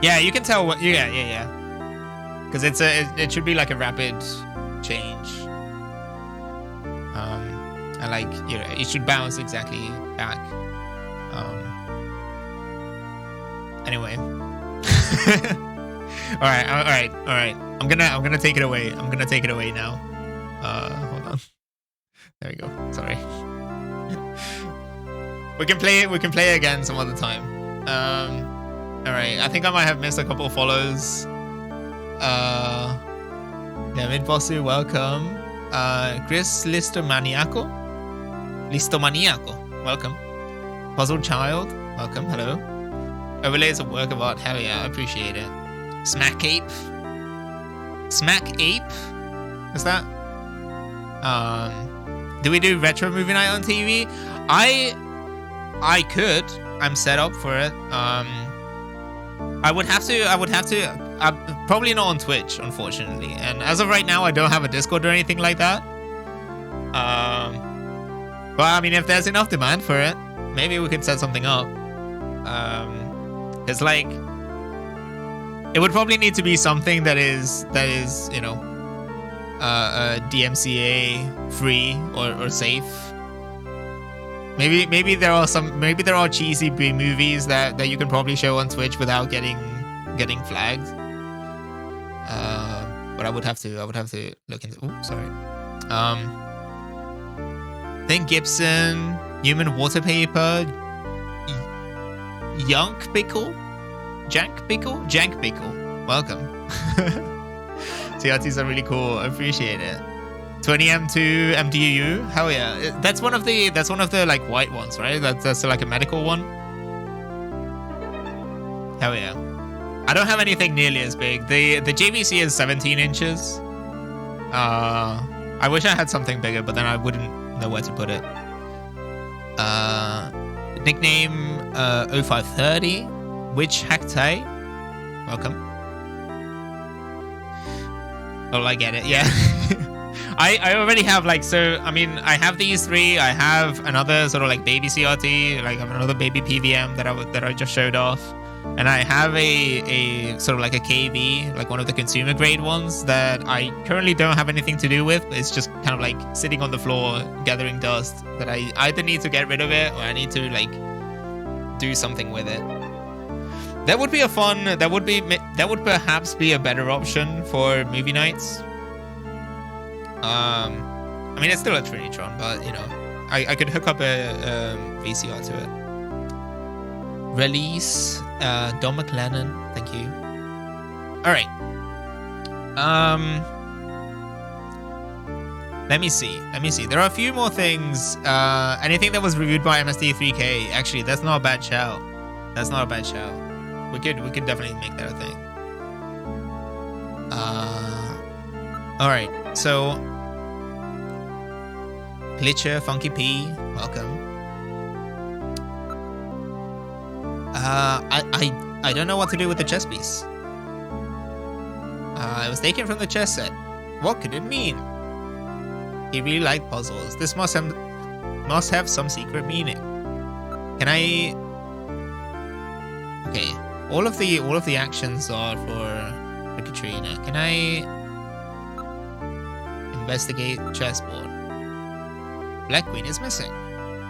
Yeah, you can tell what. Yeah. Because it should be like a rapid change. And like, you know, it should bounce exactly back. Anyway. all right. I'm gonna take it away. I'm gonna take it away now. Hold on. There we go. Sorry. we can play again some other time. All right. I think I might have missed a couple of follows. Yeah, Midbossu, welcome. Chris Listomaniaco, welcome. Puzzled Child, welcome, hello. Overlays a work of art, hell yeah, I appreciate it. Smack Ape, is that? Do we do retro movie night on TV? I could. I'm set up for it. I would have to. Probably not on Twitch, unfortunately. And as of right now, I don't have a Discord or anything like that. But I mean, if there's enough demand for it, maybe we could set something up. It's like, it would probably need to be something that is you know, DMCA free or safe. Maybe there are cheesy B movies that you can probably show on Twitch without getting flagged. But I would have to look into. Oh, sorry. Think Gibson, Human Water Paper, Jank Pickle. Welcome. TRTs are really cool. I appreciate it. 20M2 MDU. Hell yeah. That's one of the like white ones, right? That's like a medical one. Hell yeah. I don't have anything nearly as big. The JVC is 17 inches. I wish I had something bigger, but then I wouldn't know where to put it. Nickname 0530. Witch Hacktai. Welcome. Oh, I get it. Yeah. I already have like, so I mean, I have these three. I have another sort of like baby CRT, like another baby PVM that I just showed off. And I have a sort of like a KV, like one of the consumer grade ones that I currently don't have anything to do with. It's just kind of like sitting on the floor, gathering dust that I either need to get rid of it or I need to like do something with it. That would be a fun. That would perhaps be a better option for movie nights. I mean, it's still a Trinitron, but you know, I could hook up a VCR to it. Release Don McLennan, thank you. All right. Let me see. There are a few more things. Anything that was reviewed by MSD3K. Actually, that's not a bad shout. We could definitely make that a thing. All right. So, Glitcher, Funky P, welcome. I don't know what to do with the chess piece. It was taken from the chess set. What could it mean? He really liked puzzles. This must have some secret meaning. Can I? Okay, all of the actions are for Katrina. Can I investigate chessboard? Black Queen is missing.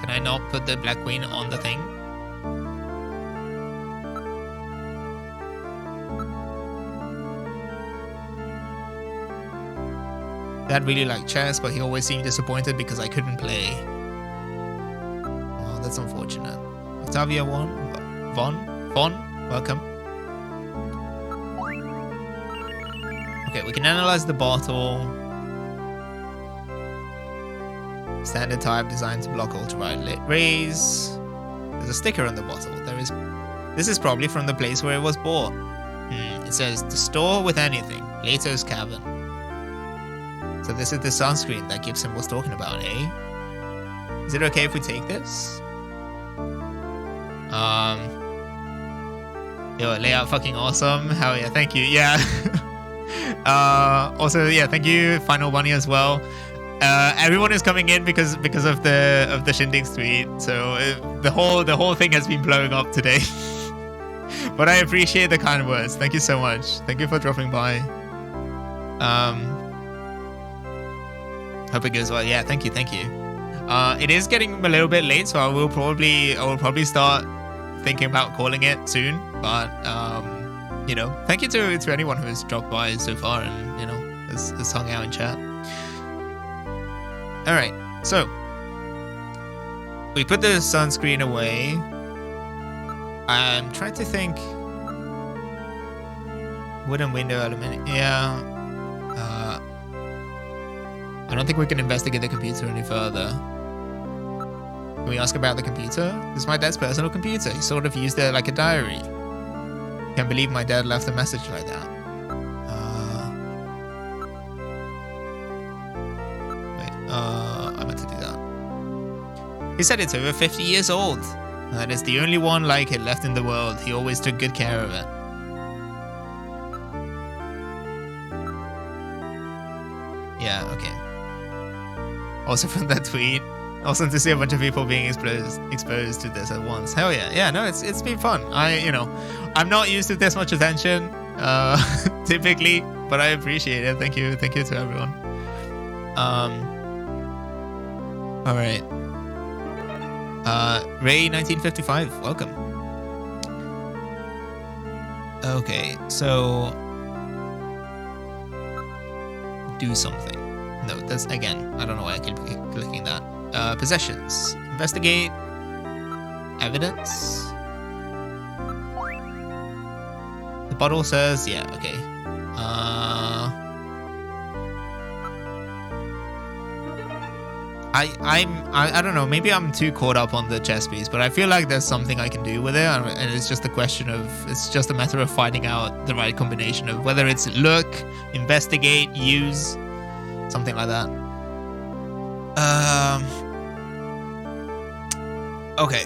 Can I not put the Black Queen on the thing? Dad really liked chess, but he always seemed disappointed because I couldn't play. Oh, that's unfortunate. Octavia Von, welcome. Okay, we can analyze the bottle. Standard type designed to block ultraviolet rays. There's a sticker on the bottle. This is probably from the place where it was bought. It says, to store with anything. Plato's Cavern. So this is the sunscreen that Gibson was talking about, eh? Is it okay if we take this? Yo, layout fucking awesome. Hell yeah, thank you. Yeah. Also, yeah, thank you, Final Bunny as well. Everyone is coming in because of the Shindig tweet. So the whole thing has been blowing up today. But I appreciate the kind words. Thank you so much. Thank you for dropping by. Hope it goes well. Yeah, thank you. It is getting a little bit late, so I will probably start thinking about calling it soon. But you know, thank you to anyone who has dropped by so far and you know has hung out in chat. All right, so we put the sunscreen away. I'm trying to think. Wooden window element. Yeah. I don't think we can investigate the computer any further. Can we ask about the computer? This is my dad's personal computer. He sort of used it like a diary. Can't believe my dad left a message like that. I meant to do that. He said it's over 50 years old. And that is the only one like it left in the world. He always took good care of it. Yeah, okay. Also from that tweet, awesome to see a bunch of people being exposed to this at once. Hell yeah, yeah. No, it's been fun. I'm not used to this much attention, typically, but I appreciate it. Thank you to everyone. All right. Ray 1955, welcome. Okay, so do something. No, that's again. I don't know why I keep clicking that. Possessions. Investigate. Evidence. The bottle says, yeah, okay. I don't know. Maybe I'm too caught up on the chess piece, but I feel like there's something I can do with it, and it's just a question of. It's just a matter of finding out the right combination of whether it's look, investigate, use. Something like that. Okay.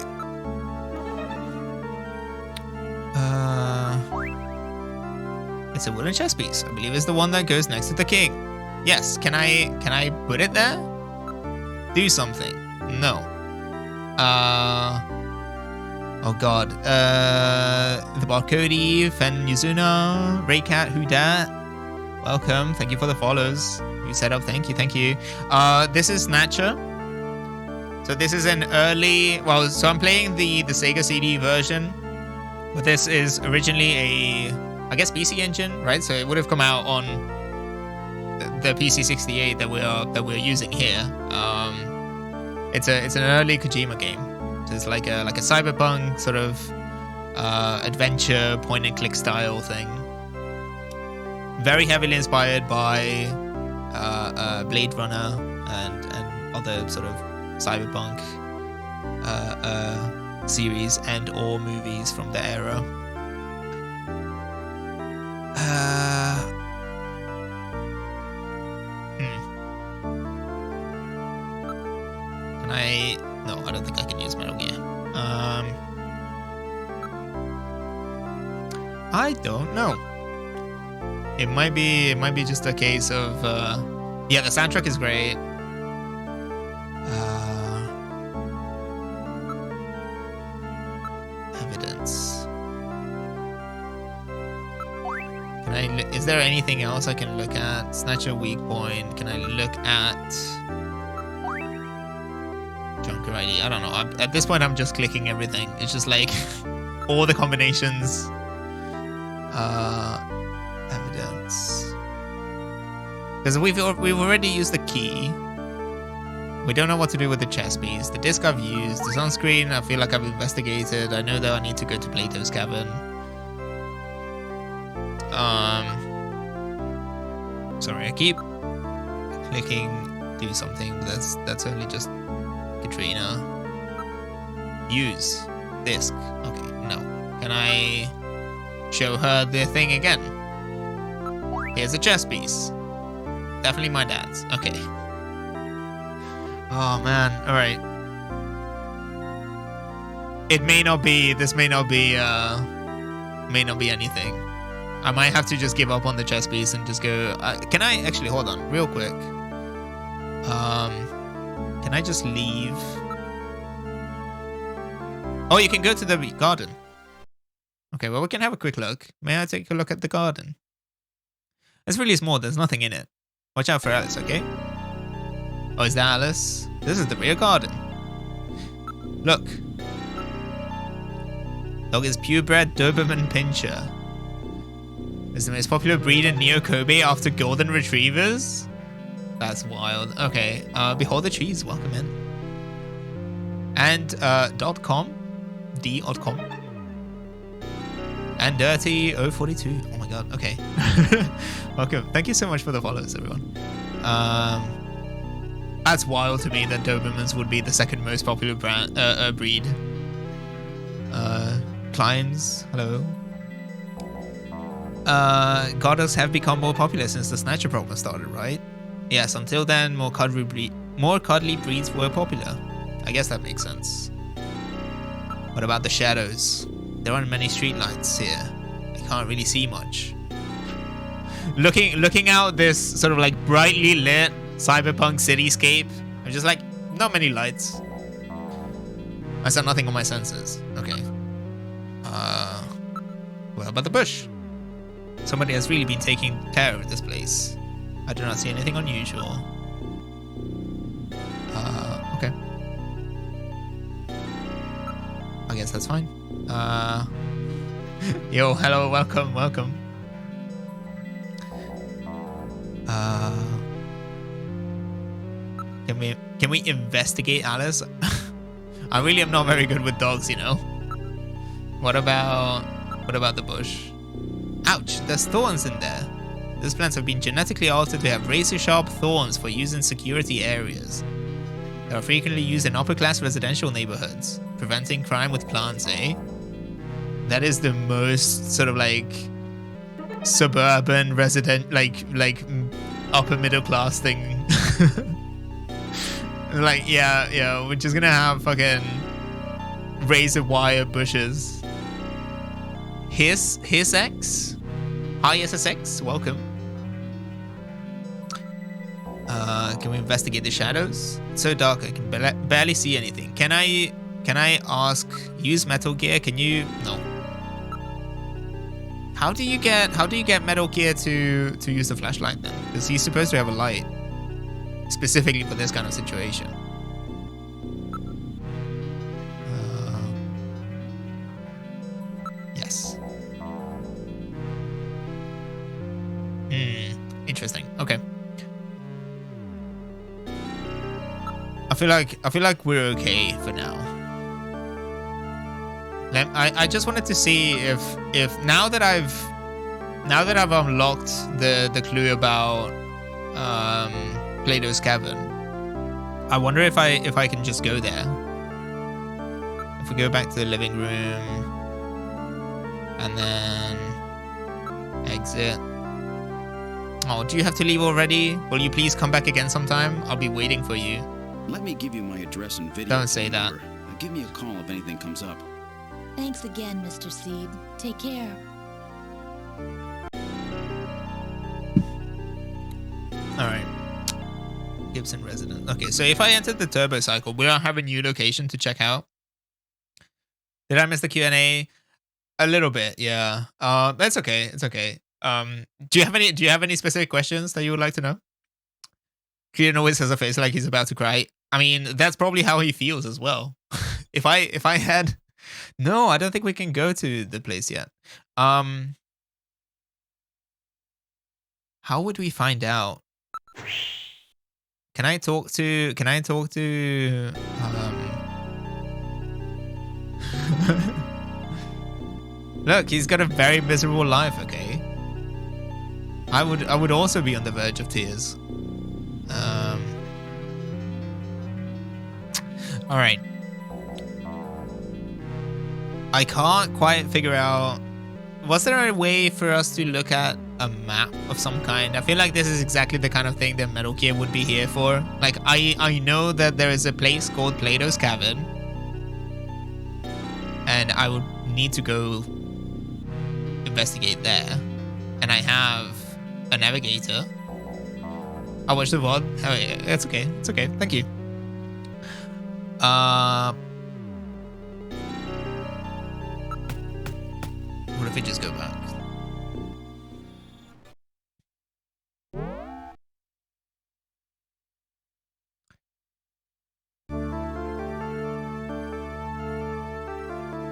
It's a wooden chess piece. I believe it's the one that goes next to the king. Yes. Can I put it there? Do something. No. Oh god. The Barcody, Fen Yuzuna, Raycat, Who Dat? Welcome. Thank you for the follows. You set up. Thank you. This is Snatcher. So this is an early, well, so I'm playing the Sega CD version, but this is originally a, I guess, PC engine, right? So it would have come out on the PC68 that we're using here. It's an early Kojima game. So it's like a cyberpunk sort of adventure point and click style thing. Very heavily inspired by Blade Runner and other sort of cyberpunk series and or movies from the era. Can I? No, I don't think I can use Metal Gear. I don't know. It might be just a case of yeah, the soundtrack is great. Evidence. Can I? Is there anything else I can look at? Snatcher weak point. Can I look at Junker ID? I don't know. At this point, I'm just clicking everything. It's just like all the combinations. Evidence. Because we've already used the key. We don't know what to do with the chess piece. The disc I've used. The sunscreen I feel like I've investigated. I know that I need to go to Plato's cabin. Sorry, I keep clicking do something, but that's only just Katrina. Use disc. Okay, no. Can I show her the thing again? Here's a chess piece. Definitely my dad's. Okay. Oh man, alright. It may not be, this may not be anything. I might have to just give up on the chess piece and just go, can I, actually, hold on, real quick. Can I just leave? Oh, you can go to the garden. Okay, well, we can have a quick look. May I take a look at the garden? It's really small, there's nothing in it. Watch out for Alice, okay? Oh, is that Alice? This is the rear garden. Look. Dog is purebred Doberman Pinscher. Is the most popular breed in Neo Kobe after Golden Retrievers? That's wild. Okay, behold the trees, welcome in. And .com, D.com. And Dirty 042. Oh my god, okay. Welcome. Thank you so much for the follows, everyone. That's wild to me that Dobermans would be the second most popular breed. Kleins, hello. Goddess have become more popular since the Snatcher problem started, right? Yes, until then, more cuddly breeds were popular. I guess that makes sense. What about the shadows? There aren't many streetlights here. I can't really see much. Looking out this sort of like brightly lit cyberpunk cityscape, I'm just like, not many lights. I saw nothing on my senses. Okay. What about the bush? Somebody has really been taking care of this place. I do not see anything unusual. Okay. I guess that's fine. Yo, hello, welcome. Can we investigate Alice? I really am not very good with dogs, you know. What about the bush? Ouch, there's thorns in there. These plants have been genetically altered to have razor-sharp thorns for use in security areas. They are frequently used in upper-class residential neighborhoods, preventing crime with plants, eh? That is the most sort of like suburban resident, like upper middle class thing. Like, yeah, we're just gonna have fucking razor wire bushes. Here's X. Hi SSX, welcome. Can we investigate the shadows? It's so dark I can barely see anything. Can I ask, use Metal Gear? Can you? No. How do you get Metal Gear to use the flashlight then? Because he's supposed to have a light specifically for this kind of situation. I feel like we're okay for now. I just wanted to see if now that I've unlocked the clue about Plato's Cavern, I wonder if I can just go there. If we go back to the living room and then exit. Oh, do you have to leave already? Will you please come back again sometime? I'll be waiting for you. Let me give you my address and video. Don't say that. Give me a call if anything comes up. Thanks again, Mr. Seed. Take care. Alright. Gibson resident. Okay, so if I entered the turbo cycle, we don't have a new location to check out. Did I miss the Q&A? A little bit, yeah. That's okay. It's okay. Do you have any specific questions that you would like to know? Kieran always has a face like he's about to cry. I mean, that's probably how he feels as well. if I had, no, I don't think we can go to the place yet. How would we find out? Can I talk to Look, he's got a very miserable life, okay? I would also be on the verge of tears. All right. I can't quite figure out. Was there a way for us to look at a map of some kind? I feel like this is exactly the kind of thing that Metal Gear would be here for. Like, I know that there is a place called Plato's Cavern, and I would need to go investigate there. And I have a navigator. I watched the VOD. Oh, yeah, it's okay. It's okay. Thank you. What if we just go back?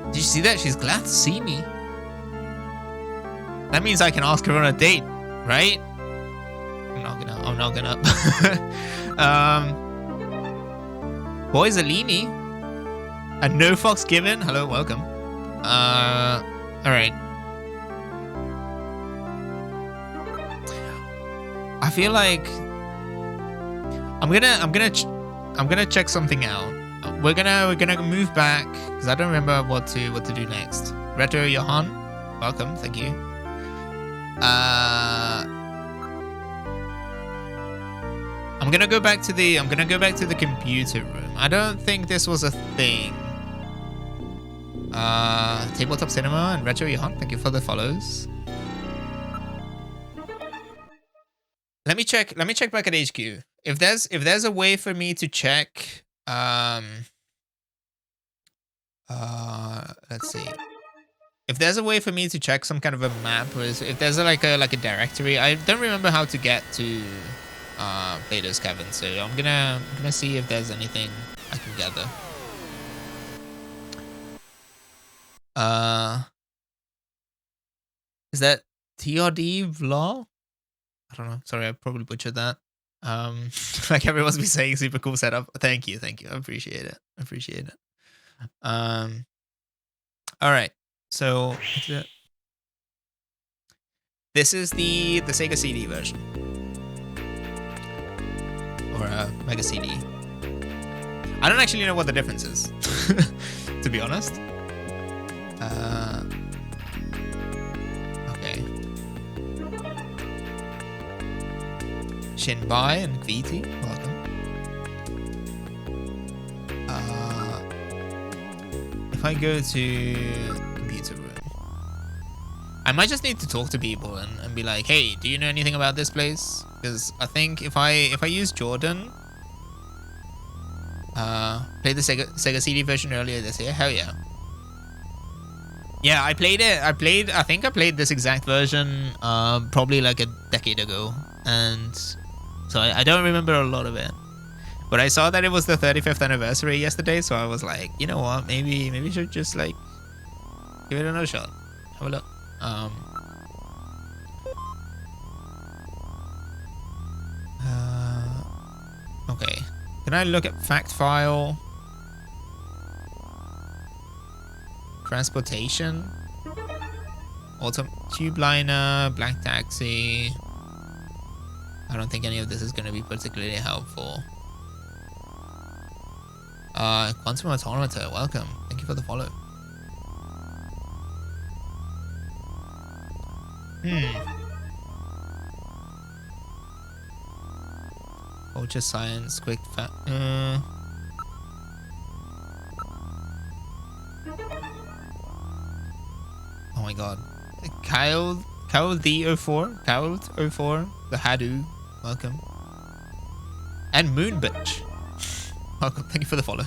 Did you see that? She's glad to see me. That means I can ask her on a date, right? I'm not gonna. Boys Alini. And no fox given. Hello, welcome. Alright. I feel like I'm gonna check something out. We're gonna move back because I don't remember what to do next. Retro Johan, welcome, thank you. I'm gonna go back to the computer room. I don't think this was a thing. Tabletop Cinema and Retro Johan, thank you for the follows. Let me check back at HQ. If there's a way for me to check let's see. If there's a way for me to check some kind of a map, or if there's like a directory, I don't remember how to get to Plato's Cavern, so I'm gonna see if there's anything I can gather. Is that TRD Vlog? I don't know. Sorry, I probably butchered that. Like everyone's been saying, super cool setup. Thank you. I appreciate it. All right. So this is the Sega CD version, or Mega CD. I don't actually know what the difference is, to be honest. Okay. Shinbai and Kviti, welcome. If I go to computer room, I might just need to talk to people and be like, hey, do you know anything about this place? Because I think if I use Jordan, played the Sega CD version earlier this year. Hell yeah. Yeah, I played it. I think I played this exact version probably like a decade ago, and so I don't remember a lot of it. But I saw that it was the 35th anniversary yesterday, so I was like, you know what, maybe we should just like give it another shot. Have a look. Okay. Can I look at fact file? Transportation? Autumn tube liner, black taxi. I don't think any of this is going to be particularly helpful. Quantum Automator, welcome. Thank you for the follow. Culture science, quick fact. Oh my god. Kyle D04, Kyle04, the Hadu, welcome. And Moon Bitch. Welcome, thank you for the follow.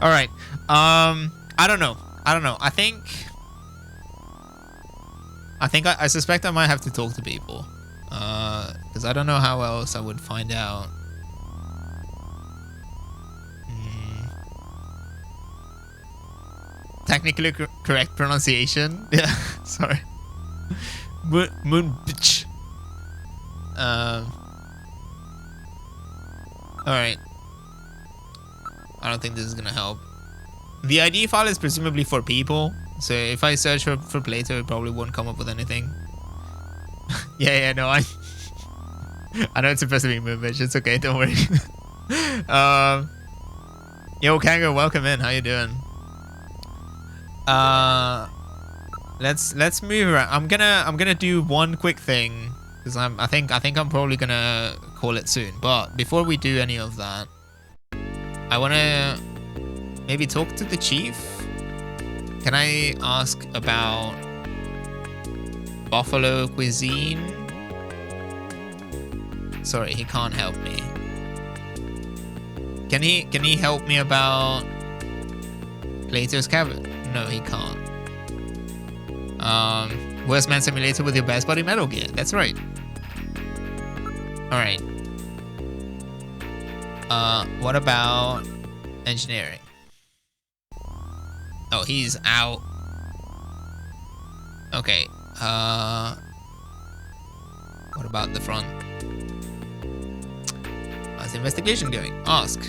Alright. I don't know. I suspect I might have to talk to people. Because I don't know how else I would find out. Technically correct pronunciation. Yeah, sorry. Moon bitch. Alright. I don't think this is gonna help. The ID file is presumably for people. So if I search for Plato, it probably won't come up with anything. yeah, no, I know it's supposed to be Moon bitch. It's okay, don't worry. Yo, Kango, welcome in. How you doing? Let's move around. I'm gonna do one quick thing because I think I'm probably gonna call it soon. But before we do any of that, I wanna maybe talk to the chief. Can I ask about buffalo cuisine? Sorry, he can't help me. Can he help me about Plato's Cavern? No, he can't. Worst Man Simulator with your best body Metal Gear. That's right. Alright. What about engineering? Oh, he's out. Okay. What about the front? How's the investigation going? Ask.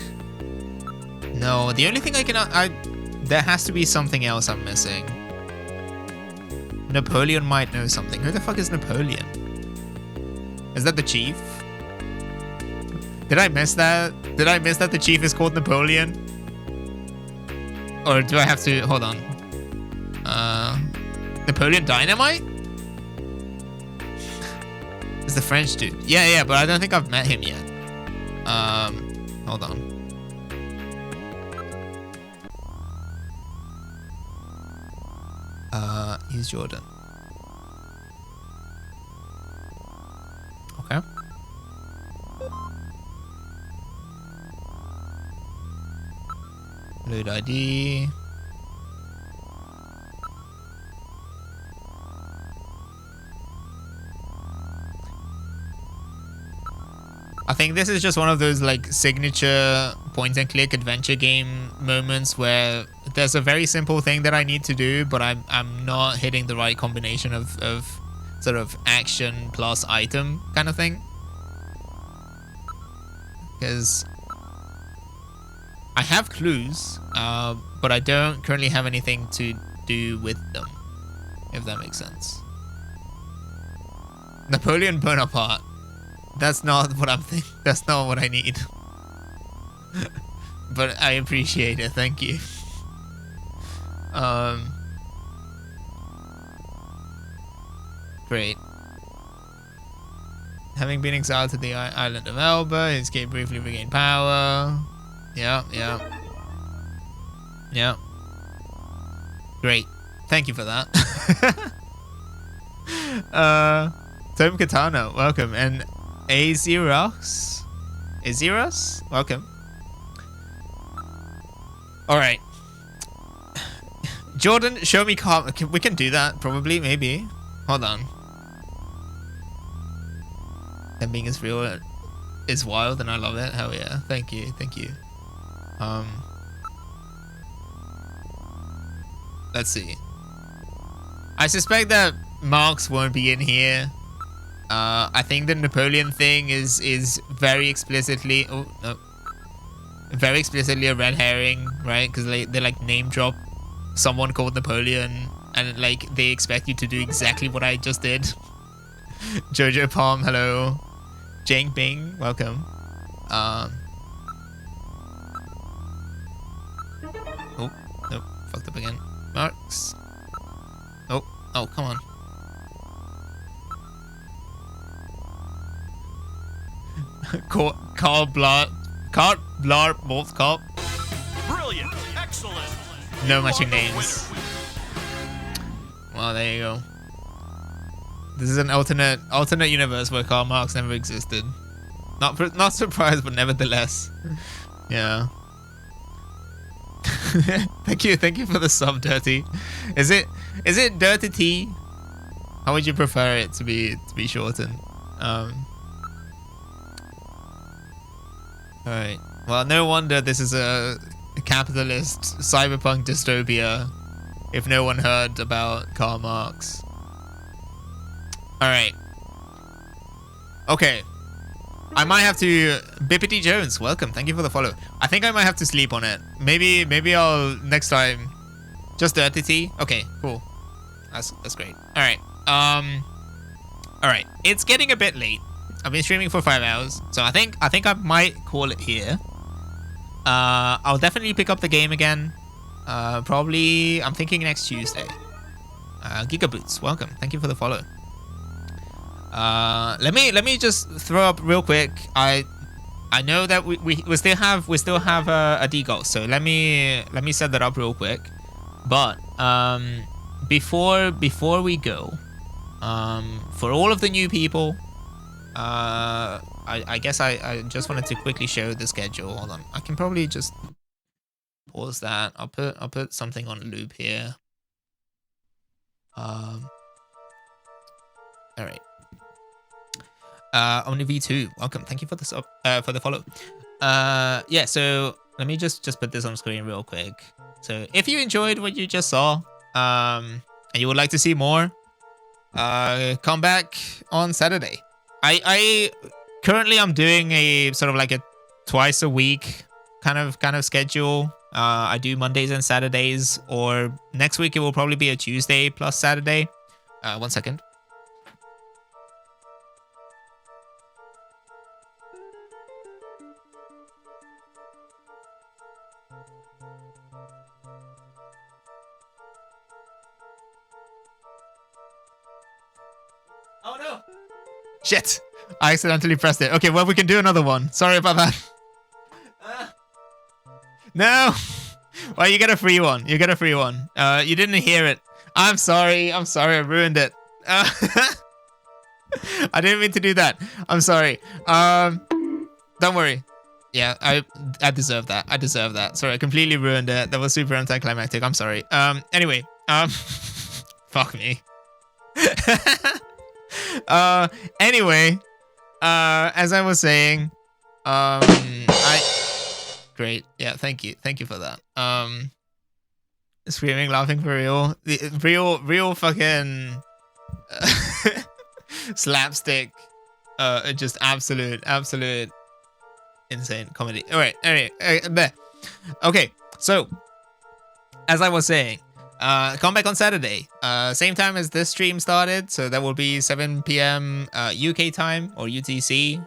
No, the only thing I can... there has to be something else I'm missing. Napoleon might know something. Who the fuck is Napoleon? Is that the chief? Did I miss that? Did I miss that the chief is called Napoleon? Or do I have to... Hold on. Napoleon Dynamite? It's the French dude. Yeah, but I don't think I've met him yet. Hold on. He's Jordan. Okay. Load ID. I think this is just one of those like signature point and click adventure game moments where there's a very simple thing that I need to do, but I'm not hitting the right combination of sort of action plus item kind of thing. Because I have clues, but I don't currently have anything to do with them, if that makes sense. Napoleon Bonaparte. That's not what I'm thinking. That's not what I need. But I appreciate it. Thank you. Great. Having been exiled to the island of Elba, he escaped briefly, regained power. Yeah. Great. Thank you for that. Tom Katana, welcome. And Aziros, welcome. Alright. Jordan, show me we can do that, probably, maybe. Hold on. And being as real is wild and I love it. Hell yeah. Thank you. Let's see. I suspect that Marx won't be in here. I think the Napoleon thing is very explicitly... Oh, no. very explicitly a red herring, right? Because they like name drop someone called Napoleon, and like they expect you to do exactly what I just did. Jojo Palm, hello. Jang Bing, welcome. Oh, nope, fucked up again. Marks. Oh, come on. Carl Blar, both Carl. Brilliant. Excellent. No matching names. Well, there you go. This is an alternate universe where Karl Marx never existed. Not surprised, but nevertheless. Yeah. Thank you for the sub, Dirty. Is it Dirty T? How would you prefer it to be shortened? Alright. Well, no wonder this is a capitalist cyberpunk dystopia if no one heard about Karl Marx. Alright. Okay. I might have to... Bippity Jones, welcome. Thank you for the follow. I think I might have to sleep on it. Maybe I'll... Next time... Just Dirty T? Okay, cool. That's great. Alright. Alright. It's getting a bit late. I've been streaming for 5 hours. So I think I might call it here. I'll definitely pick up the game again. Probably... I'm thinking next Tuesday. Gigaboots, welcome. Thank you for the follow. Let me just throw up real quick. I know that we still have a default, so let me set that up real quick. But before we go, for all of the new people, I guess I just wanted to quickly show the schedule. Hold on, I can probably just pause that. I'll put something on loop here. All right. Omni V2, welcome. Thank you for the sub, for the follow. Yeah, so let me just put this on screen real quick. So if you enjoyed what you just saw, and you would like to see more, come back on Saturday. I currently I'm doing a sort of like a twice a week kind of schedule. I do Mondays and Saturdays, or next week it will probably be a Tuesday plus Saturday. 1 second. Oh no! Shit! I accidentally pressed it. Okay, well, we can do another one. Sorry about that. No! Well, you get a free one. You get a free one. You didn't hear it. I'm sorry. I ruined it. I didn't mean to do that. I'm sorry. Don't worry. Yeah, I deserve that. I deserve that. Sorry, I completely ruined it. That was super anticlimactic. I'm sorry. Anyway. Fuck me. Anyway, as I was saying, great. Yeah, thank you for that. Screaming, laughing for real. Real fucking slapstick. Just absolute insane comedy. All right, anyway, okay. So, as I was saying, come back on Saturday, same time as this stream started, so that will be 7 p.m. UK time, or UTC.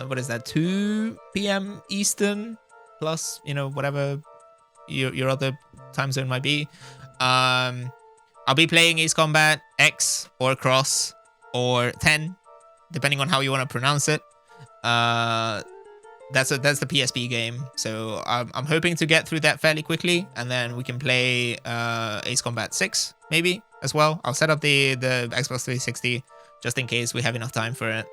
What is that, 2 p.m. Eastern, plus, you know, whatever your other time zone might be. I'll be playing Ace Combat X, or Cross, or 10, depending on how you want to pronounce it. That's the PSP game, so I'm hoping to get through that fairly quickly, and then we can play Ace Combat 6 maybe as well. I'll set up the Xbox 360 just in case we have enough time for it.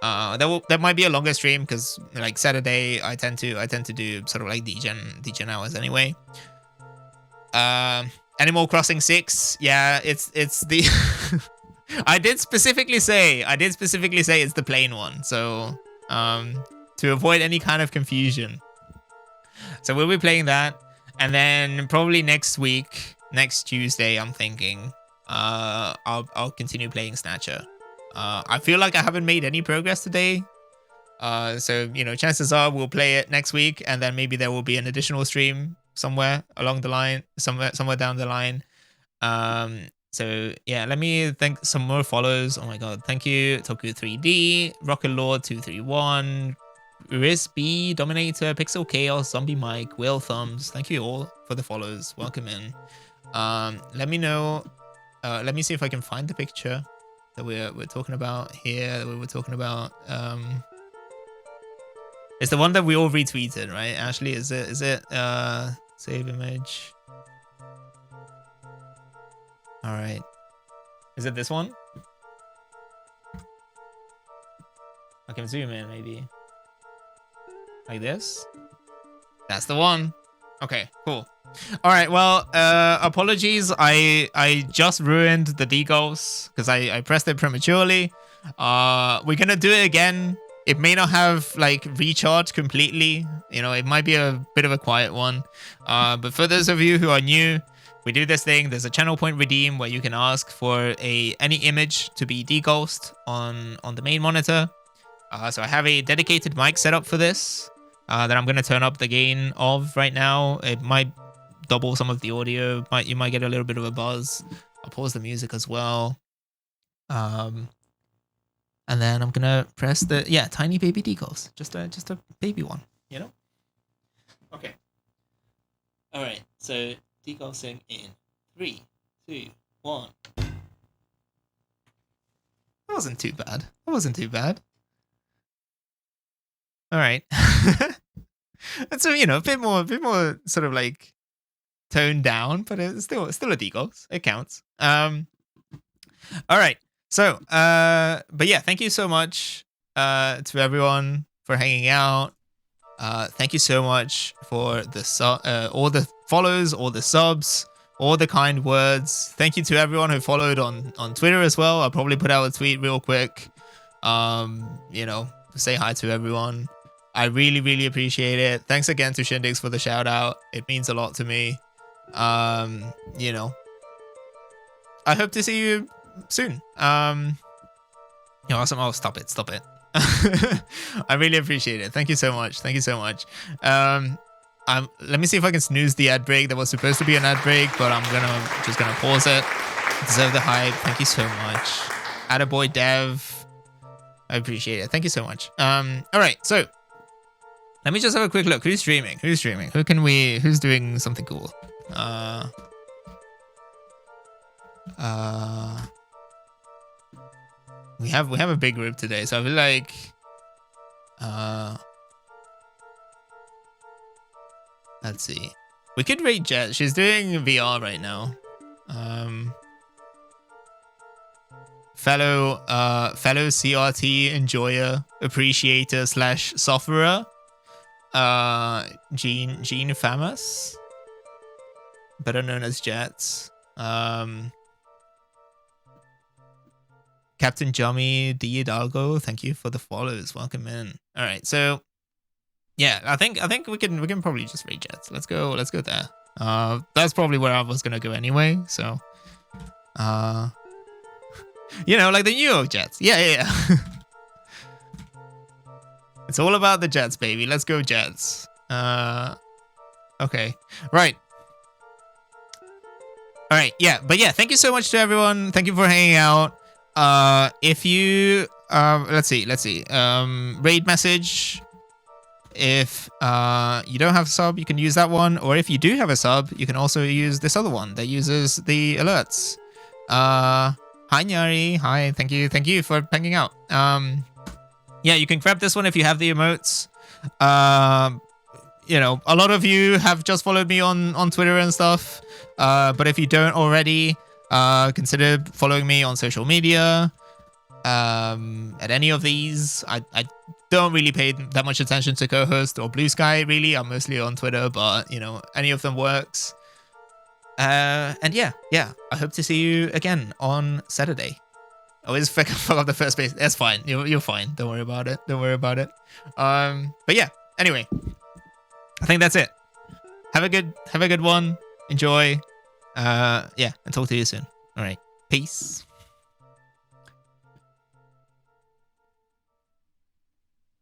That might be a longer stream because like Saturday I tend to do sort of like degen hours anyway. Animal Crossing 6, yeah, it's the I did specifically say it's the plain one, so to avoid any kind of confusion. So we'll be playing that, and then probably next Tuesday, I'm thinking, I'll continue playing Snatcher. I feel like I haven't made any progress today, So, you know, chances are we'll play it next week, and then maybe there will be an additional stream somewhere along the line, somewhere down the line. So yeah, let me thank some more follows. Oh my god, thank you, Toku3D, Rocket Lord 231, Riz B, Dominator, Pixel Chaos, Zombie Mike, Whale Thumbs. Thank you all for the follows. Welcome in. Let me know. Let me see if I can find the picture that we're talking about here. That we were talking about. It's the one that we all retweeted, right? Ashley, is it? Save image. All right. Is it this one? I can zoom in, maybe. Like this? That's the one. Okay, cool. All right, well, apologies. I just ruined the D-goals because I pressed it prematurely. We're gonna do it again. It may not have like recharged completely. You know, it might be a bit of a quiet one. But for those of you who are new, we do this thing. There's a channel point redeem where you can ask for any image to be deghost on the main monitor. So I have a dedicated mic set up for this that I'm going to turn up the gain of right now. It might double some of the audio. You might get a little bit of a buzz. I'll pause the music as well. And then I'm going to press the, tiny baby deghost. Just a baby one, you know? Okay. All right, so deghosting in 3, 2, 1. That wasn't too bad. All right. It's a bit more sort of like toned down, but it's still a deghost. It counts. All right. So, but yeah, thank you so much to everyone for hanging out. Thank you so much for the all the follows, all the subs, all the kind words. Thank you to everyone who followed on Twitter as well. I'll probably put out a tweet real quick. Say hi to everyone. I really, really appreciate it. Thanks again to Shindigs for the shout out. It means a lot to me. I hope to see you soon. Awesome. Oh, stop it. I really appreciate it. Thank you so much. Let me see if I can snooze the ad break. There was supposed to be an ad break, but I'm just gonna pause it. Deserve the hype. Thank you so much. Attaboy Dev. I appreciate it. Thank you so much. All right, so let me just have a quick look. Who's streaming? Who's doing something cool? We have a big group today, so I feel like let's see. We could rate Jet. She's doing VR right now. Fellow CRT enjoyer, appreciator / sufferer. Gene Famous, better known as Jet. Captain Jummy D Hidalgo, thank you for the follows. Welcome in. All right, so yeah, I think we can probably just rate Jets. Let's go there. That's probably where I was gonna go anyway. So, like the New York Jets. Yeah. It's all about the Jets, baby. Let's go Jets. Okay, right. All right, yeah, but yeah, thank you so much to everyone. Thank you for hanging out. If you let's see, raid message. If you don't have a sub, you can use that one, or if you do have a sub, you can also use this other one that uses the alerts. Hi Nyari, hi, thank you for hanging out. Yeah, you can grab this one if you have the emotes. A lot of you have just followed me on Twitter and stuff. But if you don't already, consider following me on social media. At any of these, I don't really pay that much attention to co-host or Blue Sky, really. I'm mostly on Twitter, but any of them works. And yeah, I hope to see you again on Saturday. I always fuck up the first base. That's fine. You're fine. Don't worry about it. But yeah. Anyway, I think that's it. Have a good one. Enjoy. Yeah, and talk to you soon. All right. Peace.